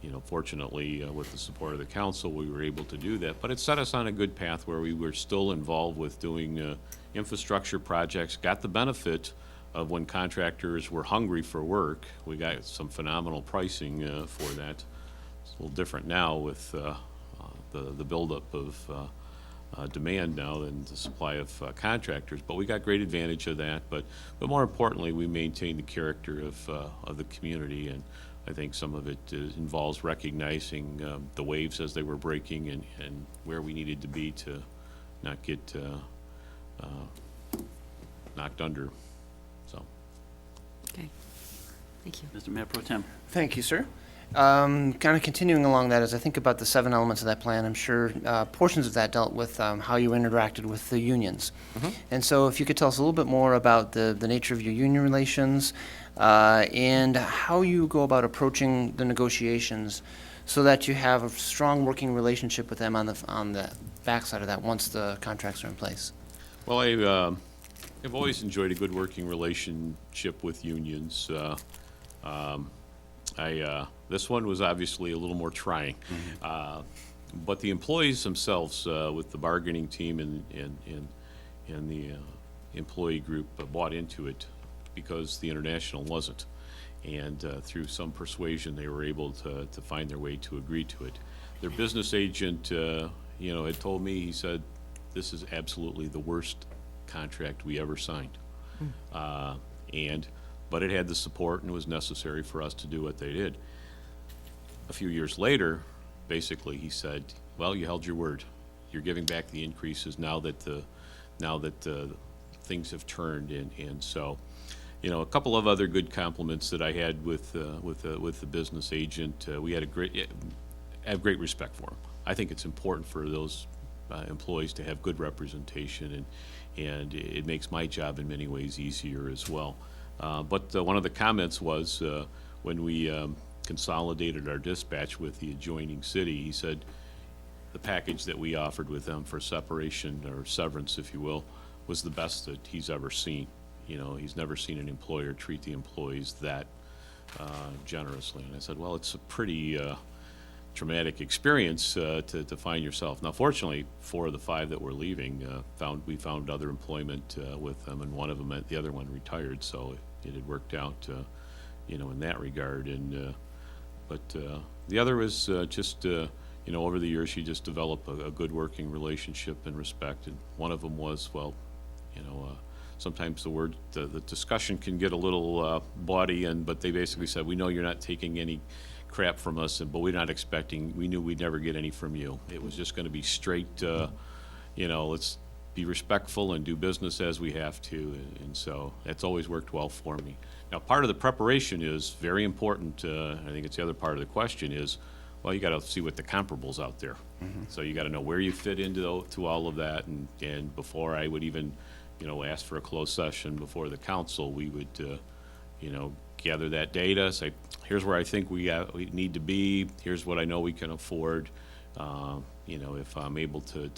you know, fortunately, with the support of the council, we were able to do that. But it set us on a good path where we were still involved with doing infrastructure projects, got the benefit of when contractors were hungry for work. We got some phenomenal pricing for that. It's a little different now with the buildup of demand now than the supply of contractors, but we got great advantage of that. But more importantly, we maintained the character of the community, and I think some of it involves recognizing the waves as they were breaking and where we needed to be to not get knocked under. So. Okay, thank you. Mr. Mayor Pro Tem. Thank you, sir. Kind of continuing along that, as I think about the 7 elements of that plan, I'm sure portions of that dealt with how you interacted with the unions. And so if you could tell us a little bit more about the nature of your union relations and how you go about approaching the negotiations so that you have a strong working relationship with them on the backside of that once the contracts are in place. Well, I've always enjoyed a good working relationship with unions. This one was obviously a little more trying. But the employees themselves, with the bargaining team and the employee group, bought into it because the International wasn't. And through some persuasion, they were able to find their way to agree to it. Their business agent, you know, had told me, he said, this is absolutely the worst contract we ever signed. But it had the support and it was necessary for us to do what they did. A few years later, basically, he said, well, you held your word. You're giving back the increases now that things have turned. And so, you know, a couple of other good compliments that I had with the business agent. We had I have great respect for him. I think it's important for those employees to have good representation, and it makes my job in many ways easier as well. But one of the comments was when we consolidated our dispatch with the adjoining city, he said the package that we offered with them for separation or severance, if you will, was the best that he's ever seen. You know, he's never seen an employer treat the employees that generously. And I said, well, it's a pretty traumatic experience to find yourself. Now, fortunately, 4 of the 5 that were leaving we found other employment with them, and one of them, the other one, retired. So it had worked out, you know, in that regard. And but the other was just you know, over the years, you just develop a good working relationship and respect. And one of them was, well, you know, sometimes the discussion can get a little bawdy, but they basically said, we know you're not taking any crap from us, but we knew we'd never get any from you. It was just going to be straight, you know, let's be respectful and do business as we have to, and so that's always worked well for me. Now, part of the preparation is very important. I think it's the other part of the question is, well, you got to see what the comparables out there. So you got to know where you fit into all of that, and before I would even, you know, ask for a closed session before the council, we would, you know, gather that data, say, here's where I think we need to be, here's what I know we can afford. You know, if I'm able to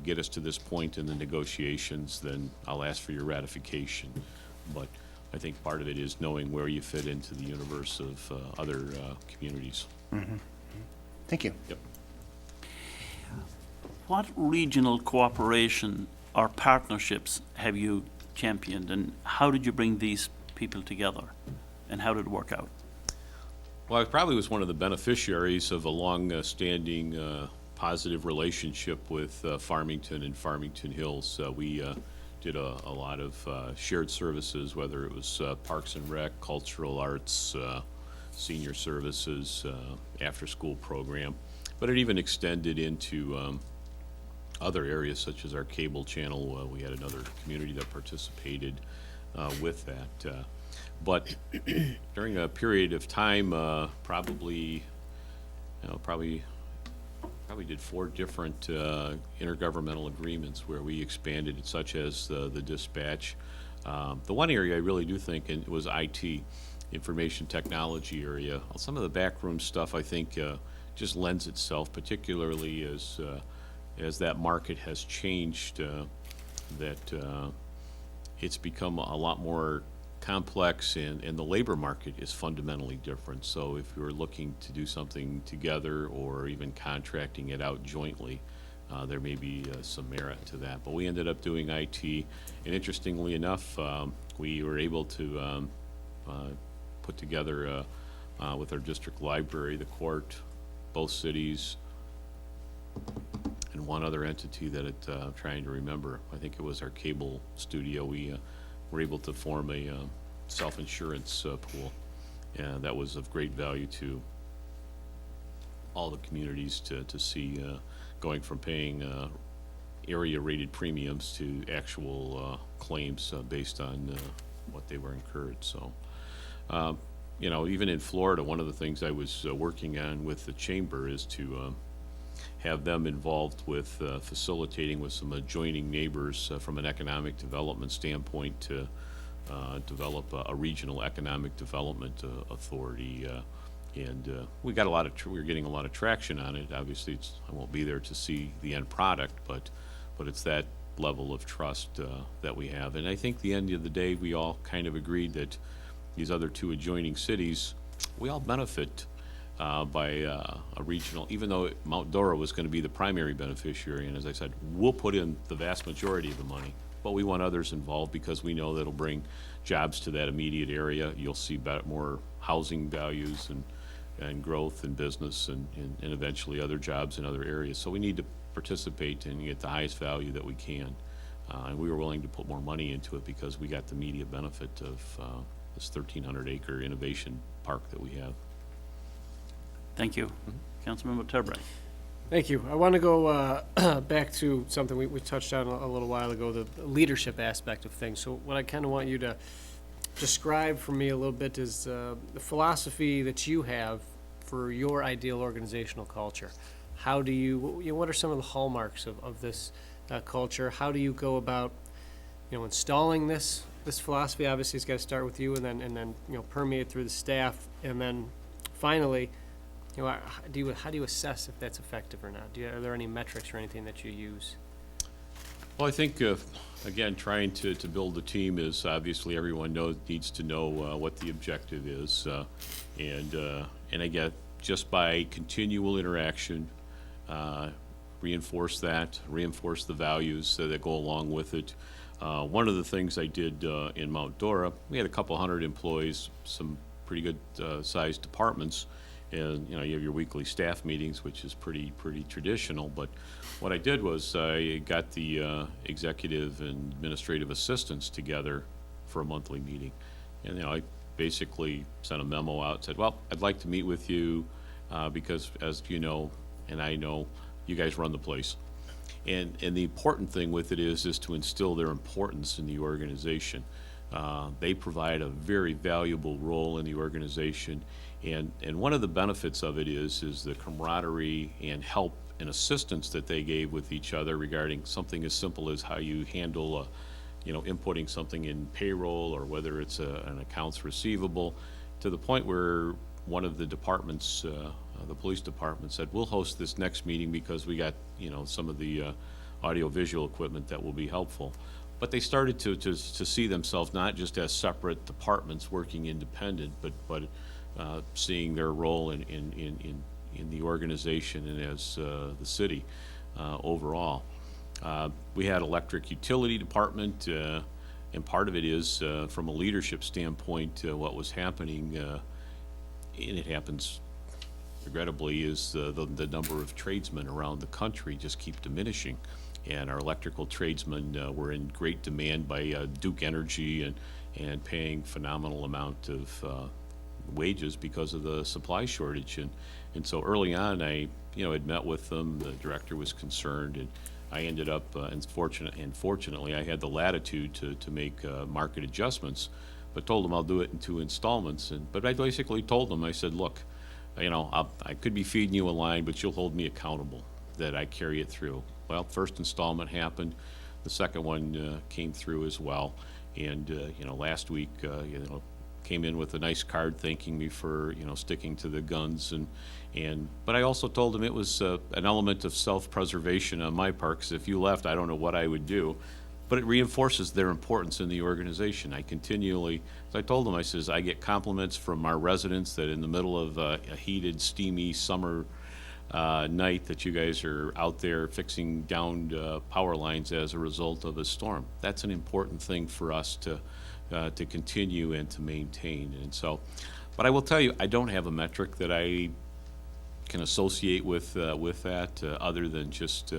get us to this point in the negotiations, then I'll ask for your ratification. But I think part of it is knowing where you fit into the universe of other communities. Thank you. Yep. What regional cooperation or partnerships have you championed, and how did you bring these people together, and how did it work out? Well, I probably was one of the beneficiaries of a long-standing positive relationship with Farmington and Farmington Hills. We did a lot of shared services, whether it was Parks and Rec, cultural arts, senior services, after-school program, but it even extended into other areas such as our cable channel. We had another community that participated with that. But during a period of time, probably probably did 4 different intergovernmental agreements where we expanded, such as the dispatch. The one area I really do think was IT, information technology area. Some of the backroom stuff, I think, just lends itself, particularly as that market has changed, that it's become a lot more complex, and the labor market is fundamentally different. So if you're looking to do something together or even contracting it out jointly, there may be some merit to that. But we ended up doing IT, and interestingly enough, we were able to put together with our district library, the court, both cities, and one other entity that I'm trying to remember. I think it was our cable studio. We were able to form a self-insurance pool, and that was of great value to all the communities to see, going from paying area-rated premiums to actual claims based on what they were incurred. So, you know, even in Florida, one of the things I was working on with the chamber is to have them involved with facilitating with some adjoining neighbors from an economic development standpoint to develop a regional economic development authority. And we got a lot of we're getting a lot of traction on it. Obviously, I won't be there to see the end product, but it's that level of trust that we have. And I think at the end of the day, we all kind of agreed that these other 2 adjoining cities, we all benefit by a regional, even though Mount Dora was going to be the primary beneficiary, and as I said, we'll put in the vast majority of the money, but we want others involved because we know that'll bring jobs to that immediate area. You'll see more housing values and growth and business and eventually other jobs in other areas. So we need to participate and get the highest value that we can. And we were willing to put more money into it because we got the immediate benefit of this 1,300-acre innovation park that we have. Thank you. Councilmember Turbrack. Thank you. I want to go back to something we touched on a little while ago, the leadership aspect of things. So what I kind of want you to describe for me a little bit is the philosophy that you have for your ideal organizational culture. How do what are some of the hallmarks of this culture? How do you go about, installing this philosophy? Obviously, it's got to start with you, and then permeate through the staff, and then finally, how do you assess if that's effective or not? Are there any metrics or anything that you use? Well, I think, again, trying to build a team is obviously everyone needs to know what the objective is. And I get just by continual interaction, reinforce the values that go along with it. One of the things I did in Mount Dora, we had a couple hundred employees, some pretty good sized departments. And, you have your weekly staff meetings, which is pretty traditional. But what I did was I got the executive and administrative assistants together for a monthly meeting. And, I basically sent a memo out, said, well, I'd like to meet with you because, as you know, and I know, you guys run the place. And the important thing with it is to instill their importance in the organization. They provide a very valuable role in the organization. And one of the benefits of it is the camaraderie and help and assistance that they gave with each other regarding something as simple as how you handle, inputting something in payroll, or whether it's an accounts receivable, to the point where one of the departments, the police department, said, we'll host this next meeting because we got, some of the audio-visual equipment that will be helpful. But they started to see themselves not just as separate departments working independent, but seeing their role in the organization and as the city overall. We had electric utility department, and part of it is from a leadership standpoint, what was happening, and it happens regrettably, is the number of tradesmen around the country just keep diminishing. And our electrical tradesmen were in great demand by Duke Energy and paying phenomenal amount of wages because of the supply shortage. And so early on, I had met with them. The director was concerned, and I ended up, and fortunately, I had the latitude to make market adjustments, but told them I'll do it in 2 installments. But I basically told them, I said, look, I could be feeding you a line, but you'll hold me accountable. that I carry it through. Well, first installment happened, the second one came through as well, and last week came in with a nice card thanking me for sticking to the guns, but I also told him it was an element of self-preservation on my part, because if you left, I don't know what I would do. But it reinforces their importance in the organization. I continually, as I told them, I says, I get compliments from our residents that in the middle of a heated, steamy summer night that you guys are out there fixing downed power lines as a result of a storm. That's an important thing for us to continue and to maintain. And so, but I will tell you, I don't have a metric that I can associate with that other than just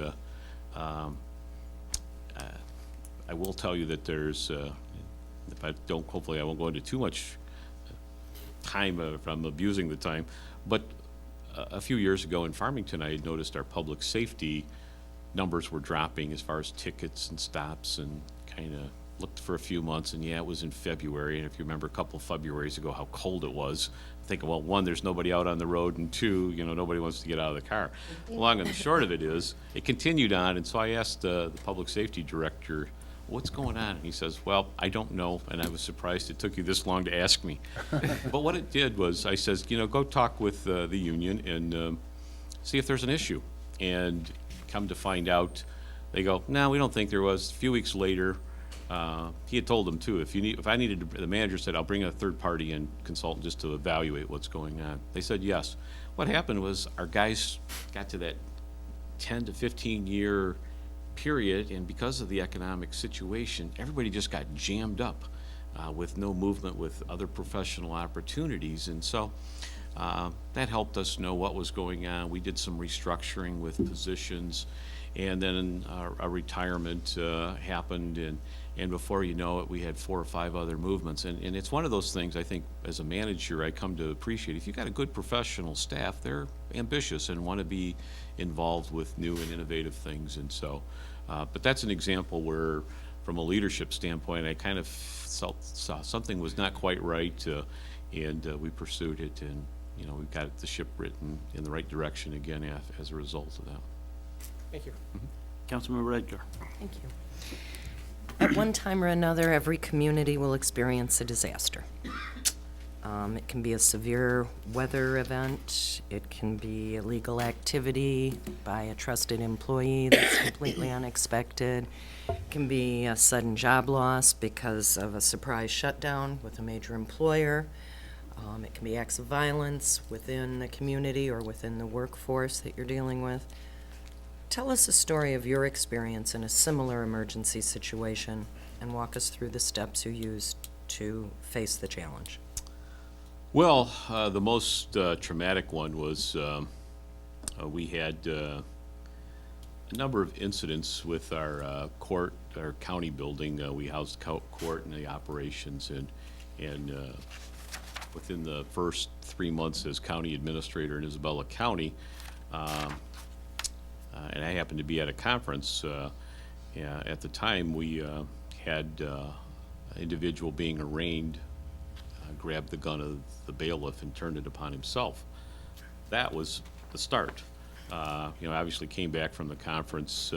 I will tell you that there's, if I don't, hopefully I won't go into too much time if I'm abusing the time, but a few years ago in Farmington, I had noticed our public safety numbers were dropping as far as tickets and stops, and kind of looked for a few months, and yeah, it was in February, and if you remember a couple of Februarys ago how cold it was, thinking, well, one, there's nobody out on the road, and two, nobody wants to get out of the car. Long and the short of it is, it continued on, and so I asked the public safety director, what's going on? And he says, well, I don't know, and I was surprised it took you this long to ask me. But what it did was, I says, go talk with the union and see if there's an issue. And come to find out, they go, no, we don't think there was. A few weeks later, he had told them too, if I needed to, the manager said, I'll bring a third party and consultant just to evaluate what's going on. They said yes. What happened was our guys got to that 10 to 15 year period, and because of the economic situation, everybody just got jammed up with no movement with other professional opportunities, and so that helped us know what was going on. We did some restructuring with positions, and then a retirement happened, and before you know it, we had 4 or 5 other movements, and it's one of those things I think as a manager I come to appreciate. If you've got a good professional staff, they're ambitious and want to be involved with new and innovative things, and so but that's an example where from a leadership standpoint I kind of saw something was not quite right, and we pursued it, and we got the ship written in the right direction again as a result of that. Thank you. Councilmember Edgar. Thank you. At one time or another, every community will experience a disaster. It can be a severe weather event. It can be illegal activity by a trusted employee that's completely unexpected. It can be a sudden job loss because of a surprise shutdown with a major employer. It can be acts of violence within the community or within the workforce that you're dealing with. Tell us a story of your experience in a similar emergency situation and walk us through the steps you used to face the challenge. Well, the most traumatic one was we had a number of incidents with our court, our county building. We housed court and the operations, and within the first 3 months as county administrator in Isabella County, and I happened to be at a conference at the time, we had an individual being arraigned grabbed the gun of the bailiff and turned it upon himself. That was the start. Obviously came back from the conference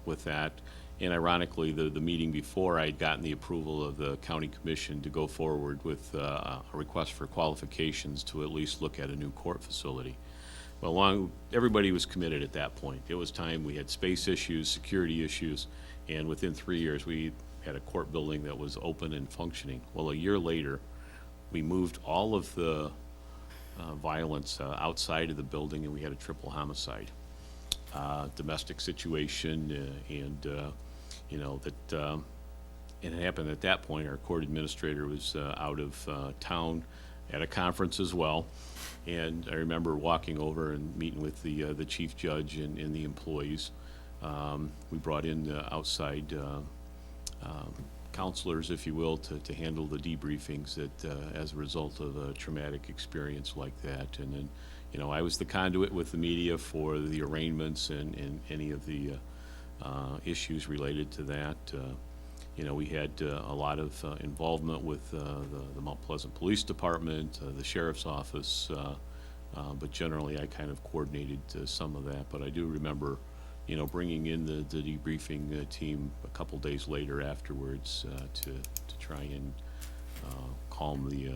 with that, and ironically, the meeting before, I had gotten the approval of the county commission to go forward with a request for qualifications to at least look at a new court facility. Well, everybody was committed at that point. It was time. We had space issues, security issues, and within 3 years, we had a court building that was open and functioning. Well, a year later, we moved all of the violence outside of the building, and we had a triple homicide, domestic situation, and it happened at that point. Our court administrator was out of town at a conference as well, and I remember walking over and meeting with the chief judge and the employees. We brought in outside counselors, if you will, to handle the debriefings that as a result of a traumatic experience like that. And then, I was the conduit with the media for the arraignments and any of the issues related to that. We had a lot of involvement with the Mount Pleasant Police Department, the Sheriff's Office, But generally, I kind of coordinated some of that. But I do remember, bringing in the debriefing team a couple days later afterwards to try and calm the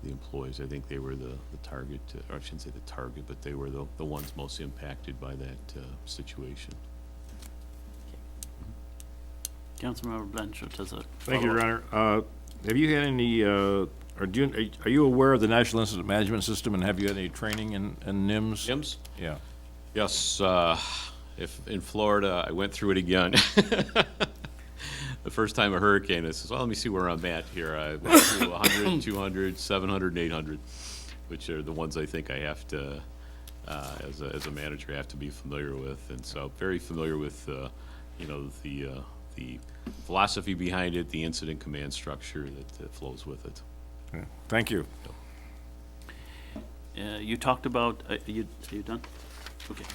employees. I think they were the target, or I shouldn't say the target, but they were the ones most impacted by that situation. Councilmember Blanchard has a Thank you, Your follow-up. Honor. Have you had any, are you aware of the National Incident Management System, and have you had any training in NIMS? NIMS? Yeah. Yes, if in Florida, I went through it again. The first time a hurricane, I says, well, let me see where I'm at here. I went through 100, 200, 700, 800, which are the ones I think I have to, as a manager, I have to be familiar with. And so very familiar with, the philosophy behind it, the incident command structure that flows with it. Okay. Thank you. You talked about, are you done? Okay.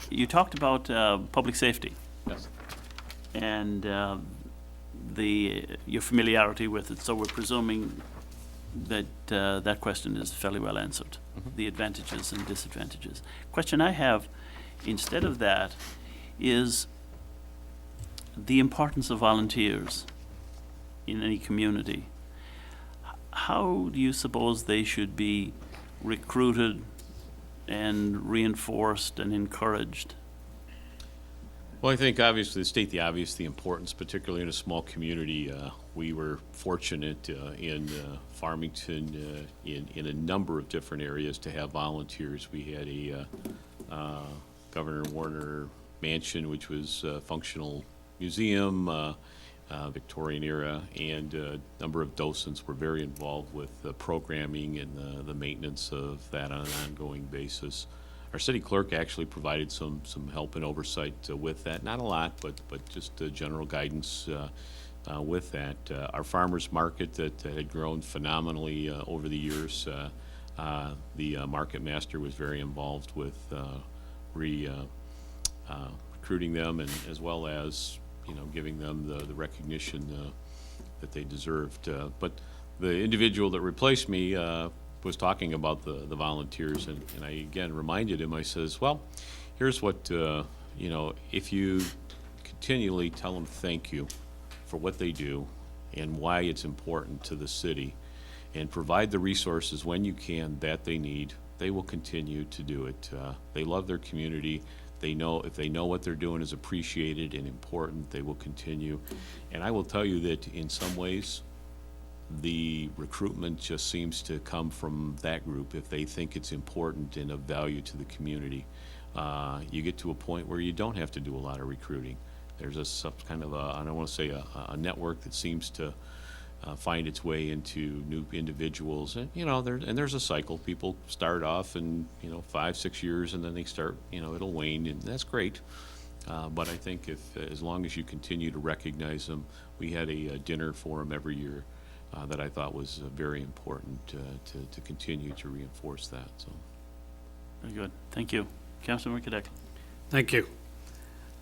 You talked about public safety Yes. and your familiarity with it, so we're presuming that that question is fairly well answered, the advantages and disadvantages. Question I have, instead of that, is the importance of volunteers in any community. How do you suppose they should be recruited and reinforced and encouraged? Well, I think obviously, to state the obvious, the importance, particularly in a small community. We were fortunate in Farmington, in a number of different areas, to have volunteers. We had a Governor Warner mansion, which was a functional museum, Victorian era, and a number of docents were very involved with the programming and the maintenance of that on an ongoing basis. Our city clerk actually provided some help and oversight with that. Not a lot, but just general guidance with that. Our farmers market that had grown phenomenally over the years. The market master was very involved with recruiting them, and as well as giving them the recognition that they deserved. But the individual that replaced me was talking about the volunteers, and I again reminded him. I says, well, here's what if you continually tell them thank you for what they do and why it's important to the city, and provide the resources when you can that they need, they will continue to do it. They love their community. They know if they know what they're doing is appreciated and important, they will continue. And I will tell you that in some ways, the recruitment just seems to come from that group if they think it's important and of value to the community. You get to a point where you don't have to do a lot of recruiting. There's some kind of I don't want to say a network that seems to find its way into new individuals, and there's a cycle. People start off and 5-6 years, and then they start it'll wane, and that's great. But I think as long as you continue to recognize them, we had a dinner for them every year that I thought was very important to continue to reinforce that. So. Very good. Thank you. Councilmember Kadek. Thank you.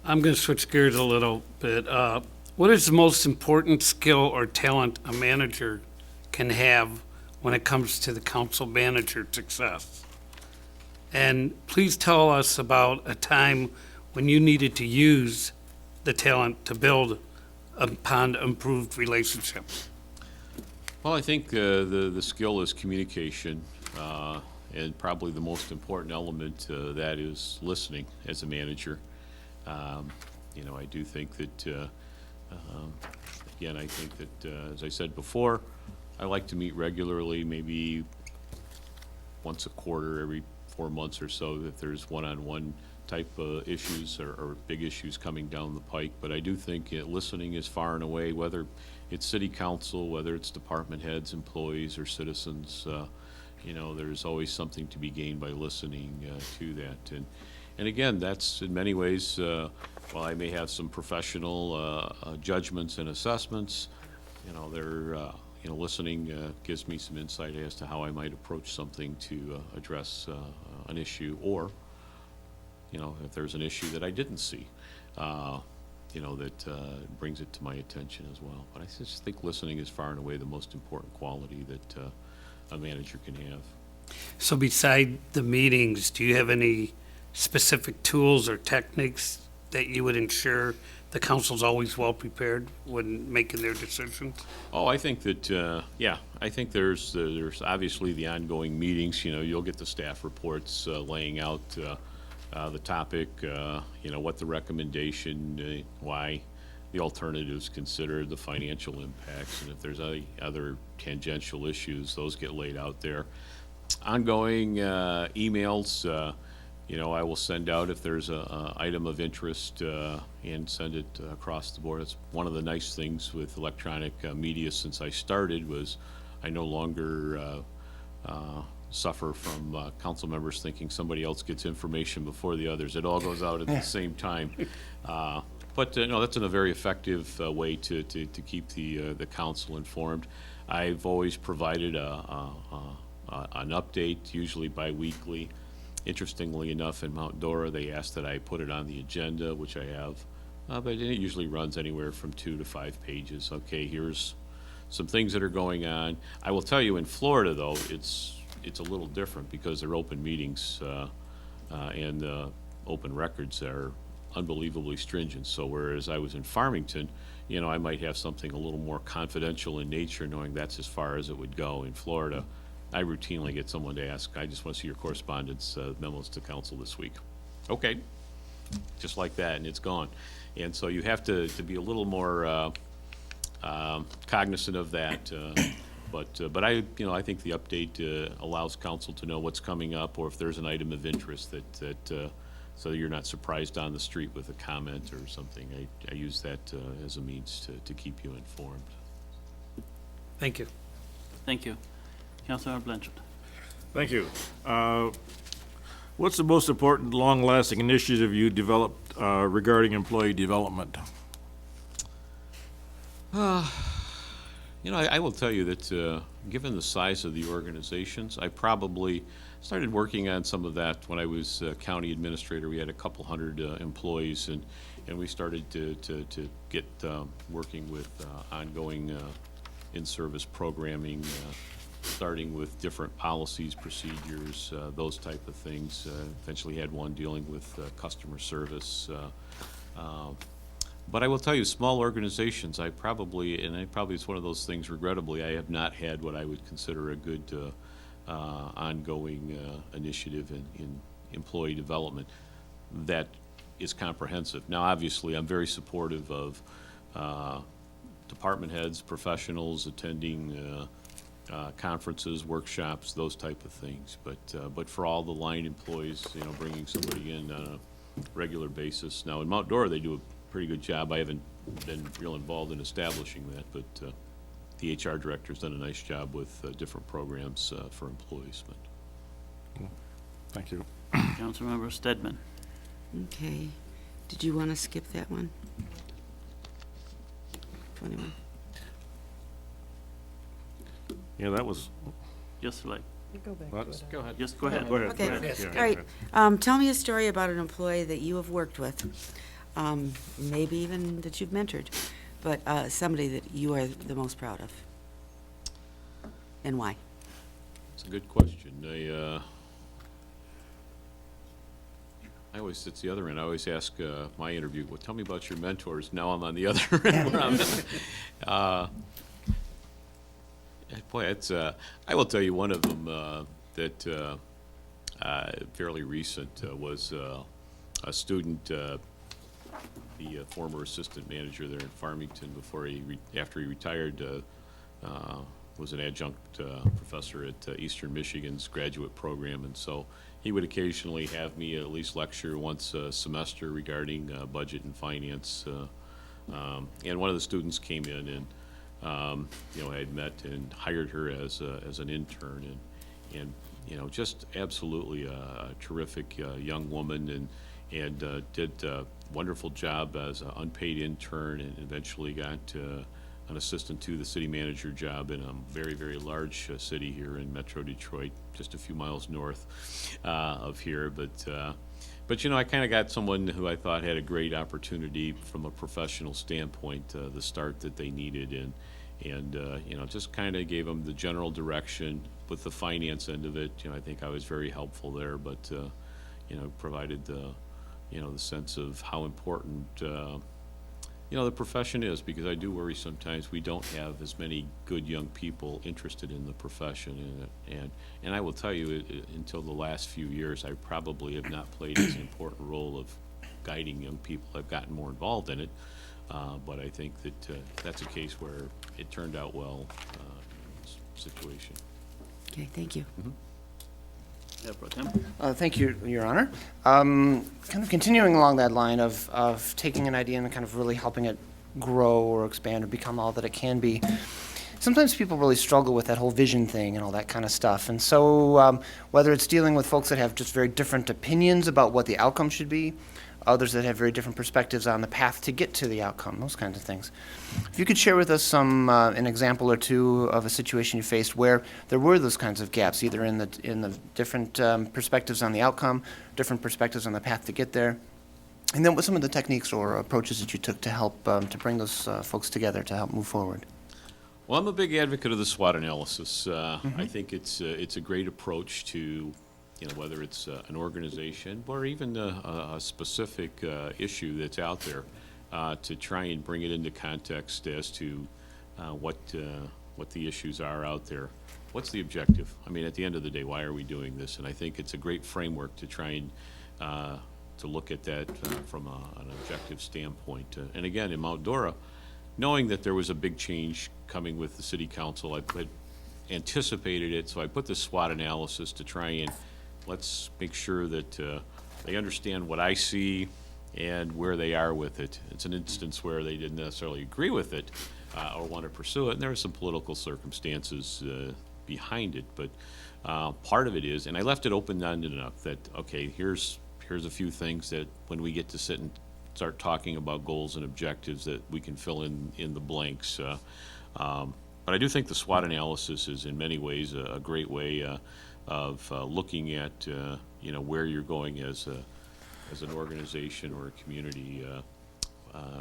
I'm going to switch gears a little bit. What is the most important skill or talent a manager can have when it comes to the council manager success? And please tell us about a time when you needed to use the talent to build upon improved relationships. Well, I think the skill is communication, and probably the most important element that is listening as a manager. I do think that, again, I think that, as I said before, I like to meet regularly, maybe once a quarter, every 4 months or so, if there's one-on-one type issues or big issues coming down the pike. But I do think listening is far and away, whether it's city council, whether it's department heads, employees, or citizens, there's always something to be gained by listening to that. And again, that's in many ways, while I may have some professional judgments and assessments, listening gives me some insight as to how I might approach something to address an issue, or if there's an issue that I didn't see, that brings it to my attention as well. But I just think listening is far and away the most important quality that a manager can have. So beside the meetings, do you have any specific tools or techniques that you would ensure the council's always well-prepared when making their decisions? Oh, I think that, yeah, I think there's obviously the ongoing meetings, you know, you'll get the staff reports laying out the topic, you know, what the recommendation, why the alternatives considered, the financial impacts, and if there's any other tangential issues, those get laid out there. Ongoing emails, you know, I will send out if there's a item of interest and send it across the board. It's one of the nice things with electronic media since I started was I no longer suffer from council members thinking somebody else gets information before the others. It all goes out at the same time. But no, that's a very effective way to keep the council informed. I've always provided an update, usually bi-weekly. Interestingly enough, in Mount Dora, they asked that I put it on the agenda, which I have, but it usually runs anywhere from 2 to 5 pages. Okay, here's some things that are going on. I will tell you, in Florida, though, it's a little different because they're open meetings and open records are unbelievably stringent. So whereas I was in Farmington, you know, I might have something a little more confidential in nature, knowing that's as far as it would go. In Florida, I routinely get someone to ask, I just want to see your correspondence memos to council this week. Okay, just like that, and it's gone. And so you have to be a little more cognizant of that. But I think the update allows council to know what's coming up, or if there's an item of interest that so you're not surprised on the street with a comment or something. I use that as a means to keep you informed. Thank you. Thank you. Councilmember Blanchard. Thank you. What's the most important, long-lasting initiative you developed regarding employee development? You know, I will tell you that given the size of the organizations, I probably started working on some of that when I was county administrator. We had a couple hundred employees, and we started to get working with ongoing in-service programming, starting with different policies, procedures, those type of things. Eventually had one dealing with customer service. But I will tell you, small organizations, it's one of those things, regrettably, I have not had what I would consider a good ongoing initiative in employee development that is comprehensive. Now, obviously, I'm very supportive of department heads, professionals attending conferences, workshops, those type of things. But for all the line employees, you know, bringing somebody in on a regular basis. Now, in Mount Dora, they do a pretty good job. I haven't been real involved in establishing that, but the HR director's done a nice job with different programs for employees. But. Thank you. Councilmember Stedman. Okay. Did you want to skip that one? 21. Yeah, that was, Just like, go ahead. just go ahead. Go ahead. Okay. Go ahead. All right. Tell me a story about an employee that you have worked with, maybe even that you've mentored, but somebody that you are the most proud of, and why? It's a good question. I always, it's the other end. I always ask my interview, well, tell me about your mentors. Now I'm on the other end. Where I'm boy, it's, I will tell you one of them that fairly recent was a student, the former assistant manager there in Farmington after he retired, was an adjunct professor at Eastern Michigan's graduate program, and so he would occasionally have me at least lecture once a semester regarding budget and finance. And one of the students came in and you know, I had met and hired her as an intern, and you know, just absolutely a terrific young woman, and did a wonderful job as an unpaid intern, and eventually got an assistant to the city manager job in a very, very large city here in Metro Detroit, just a few miles north of here. But you know, I kind of got someone who I thought had a great opportunity from a professional standpoint, the start that they needed, and you know, just kind of gave them the general direction, with the finance end of it, I think I was very helpful there, but, provided the, the sense of how important, the profession is, because I do worry sometimes we don't have as many good young people interested in the profession. And I will tell you, until the last few years, I probably have not played as an important role of guiding young people. I've gotten more involved in it, but I think that that's a case where it turned out well in this situation. Okay, thank you. Yeah, Pro Tem? Thank you, Your Honor. Kind of continuing along that line of taking an idea and kind of really helping it grow or expand or become all that it can be, sometimes people really struggle with that whole vision thing and all that kind of stuff. And so whether it's dealing with folks that have just very different opinions about what the outcome should be, others that have very different perspectives on the path to get to the outcome, those kinds of things. If you could share with us an example or two of a situation you faced where there were those kinds of gaps, either in the different perspectives on the outcome, different perspectives on the path to get there, and then what some of the techniques or approaches that you took to help to bring those folks together to help move forward. Well, I'm a big advocate of the SWOT analysis. I think it's a great approach to, whether it's an organization or even a specific issue that's out there, to try and bring it into context as to what the issues are out there. What's the objective? I mean, at the end of the day, why are we doing this? And I think it's a great framework to try and to look at that from an objective standpoint. And again, in Mount Dora, knowing that there was a big change coming with the city council, I had anticipated it, so I put the SWOT analysis to try and let's make sure that they understand what I see and where they are with it. It's an instance where they didn't necessarily agree with it or want to pursue it, and there are some political circumstances behind it, but part of it is, and I left it open-ended enough that, okay, here's a few things that when we get to sit and start talking about goals and objectives that we can fill in the blanks. But I do think the SWOT analysis is in many ways a great way of looking at where you're going as an organization or a community.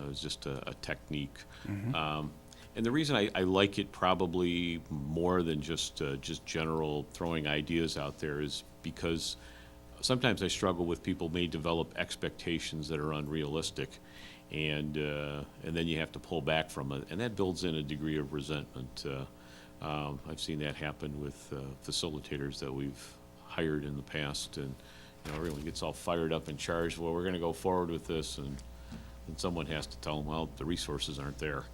It's just a technique. And the reason I like it probably more than just general throwing ideas out there is because sometimes I struggle with people may develop expectations that are unrealistic, and then you have to pull back from it, and that builds in a degree of resentment. I've seen that happen with facilitators that we've hired in the past, and everyone gets all fired up and charged. Well, we're going to go forward with this, and someone has to tell them, well, the resources aren't there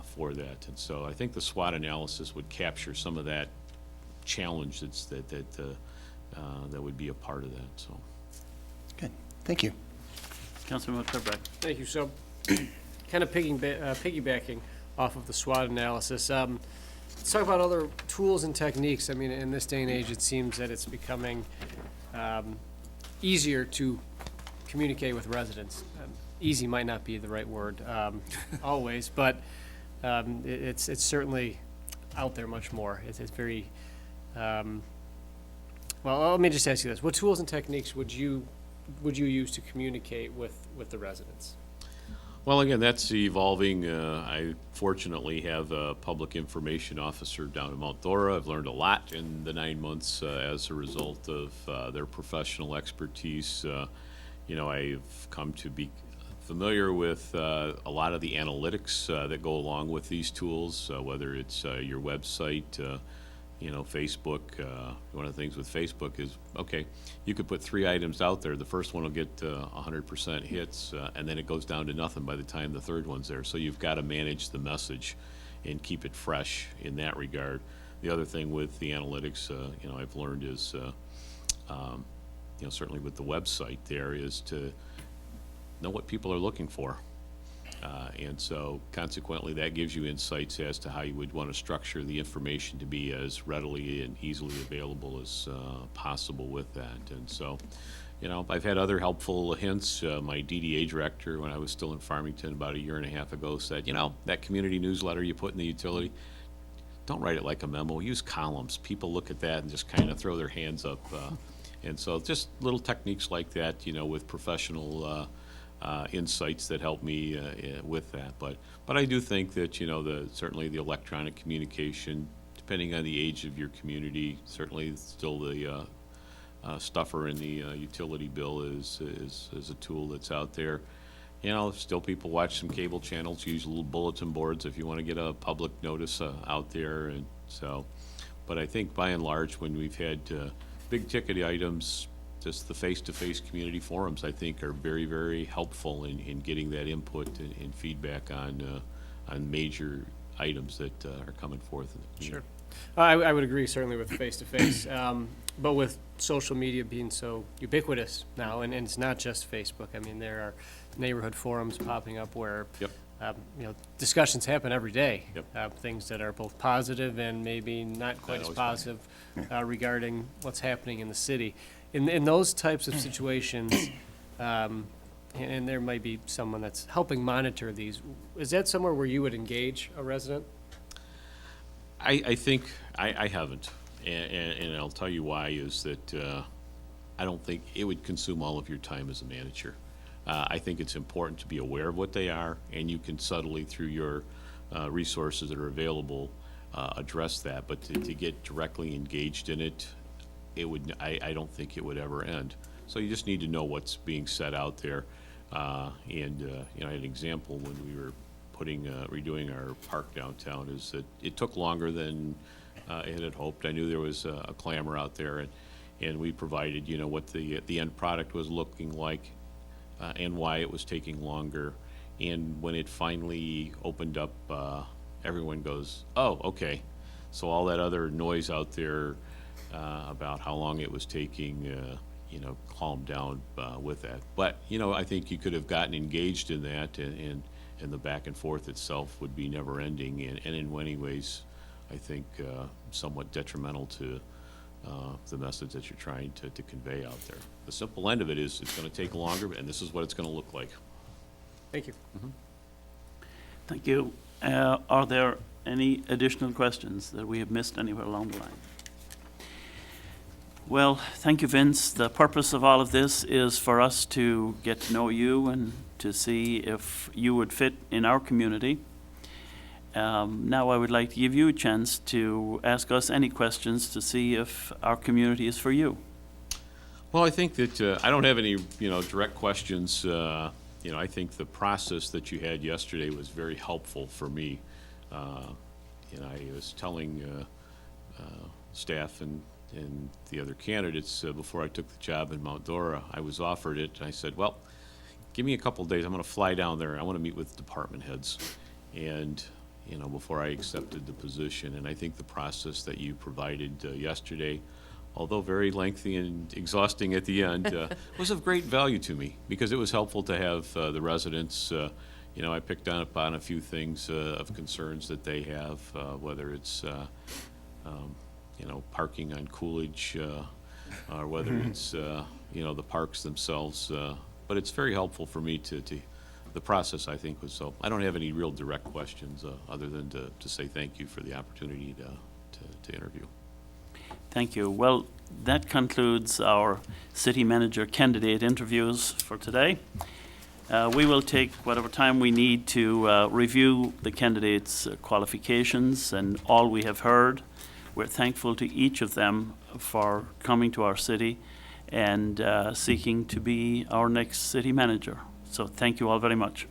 for that. And so I think the SWOT analysis would capture some of that challenge that would be a part of that. So, Good. Thank you. Councilman McCormick. Thank you. So, kind of piggybacking off of the SWOT analysis, let's talk about other tools and techniques. I mean, in this day and age, it seems that it's becoming easier to communicate with residents. Easy might not be the right word always, but it's certainly out there much more. It's very, well, let me just ask you this. What tools and techniques would you use to communicate with the residents? well, again, that's evolving. I fortunately have a public information officer down in Mount Dora. I've learned a lot in the 9 months as a result of their professional expertise. I've come to be familiar with a lot of the analytics that go along with these tools, whether it's your website, Facebook. One of the things with Facebook is, okay, you could put 3 items out there. The first one will get 100% hits, and then it goes down to nothing by the time the third one's there. So you've got to manage the message and keep it fresh in that regard. The other thing with the analytics, I've learned is, certainly with the website there, is to know what people are looking for. And so consequently, that gives you insights as to how you would want to structure the information to be as readily and easily available as possible with that. And so, I've had other helpful hints. My DDA director, when I was still in Farmington about a 1.5 years ago, said, that community newsletter you put in the utility, don't write it like a memo, use columns. People look at that and just kind of throw their hands up. And so just little techniques like that, with professional insights that help me with that. But I do think that, certainly the electronic communication, depending on the age of your community, certainly still the stuffer in the utility bill is a tool that's out there. You know, still people watch some cable channels, use little bulletin boards if you want to get a public notice out there, and so. But I think by and large, when we've had big ticket items, just the face-to-face community forums, I think, are very, very helpful in getting that input and feedback on major items that are coming forth in the community. Sure. I would agree certainly with face-to-face, but with social media being so ubiquitous now, and it's not just Facebook. I mean, there are neighborhood forums popping up where Yep. you know, discussions happen every day. Yep. Things that are both positive and maybe not quite as always positive regarding what's happening in the city. In those types of situations, and there might be someone that's helping monitor these, is that somewhere where you would engage a resident? I think I haven't, and I'll tell you why, is that I don't think it would consume all of your time as a manager. I think it's important to be aware of what they are, and you can subtly, through your resources that are available, address that. But to get directly engaged in it, I don't think it would ever end. So you just need to know what's being said out there. You know, I had an example when we were redoing our park downtown, is that it took longer than it had hoped. I knew there was a clamor out there, and we provided, you know, what the end product was looking like, and why it was taking longer. And when it finally opened up, everyone goes, oh, okay. So all that other noise out there about how long it was taking, you know, calmed down with that. But, you know, I think you could have gotten engaged in that, and the back and forth itself would be never ending, and in many ways, I think, somewhat detrimental to the message that you're trying to convey out there. The simple end of it is, it's going to take longer, and this is what it's going to look like. Thank you. Thank you. Are there any additional questions that we have missed anywhere along the line? Well, thank you, Vince. The purpose of all of this is for us to get to know you and to see if you would fit in our community. Now I would like to give you a chance to ask us any questions to see if our community is for you. Well, I think that I don't have any, you know, direct questions. You know, I think the process that you had yesterday was very helpful for me. You know, I was telling staff and the other candidates before I took the job in Mount Dora, I was offered it, and I said, well, give me a couple days. I'm going to fly down there. I want to meet with department heads, and you know, before I accepted the position. And I think the process that you provided yesterday, although very lengthy and exhausting at the end, was of great value to me, because it was helpful to have the residents. You know, I picked up on a few things of concerns that they have, whether it's you know, parking on Coolidge, or whether it's you know, the parks themselves. But it's very helpful for me to the process, I think, was so. I don't have any real direct questions other than to say thank you for the opportunity to interview. Thank you. Well, that concludes our city manager candidate interviews for today. We will take whatever time we need to review the candidates' qualifications and all we have heard. We're thankful to each of them for coming to our city and seeking to be our next city manager. So thank you all very much.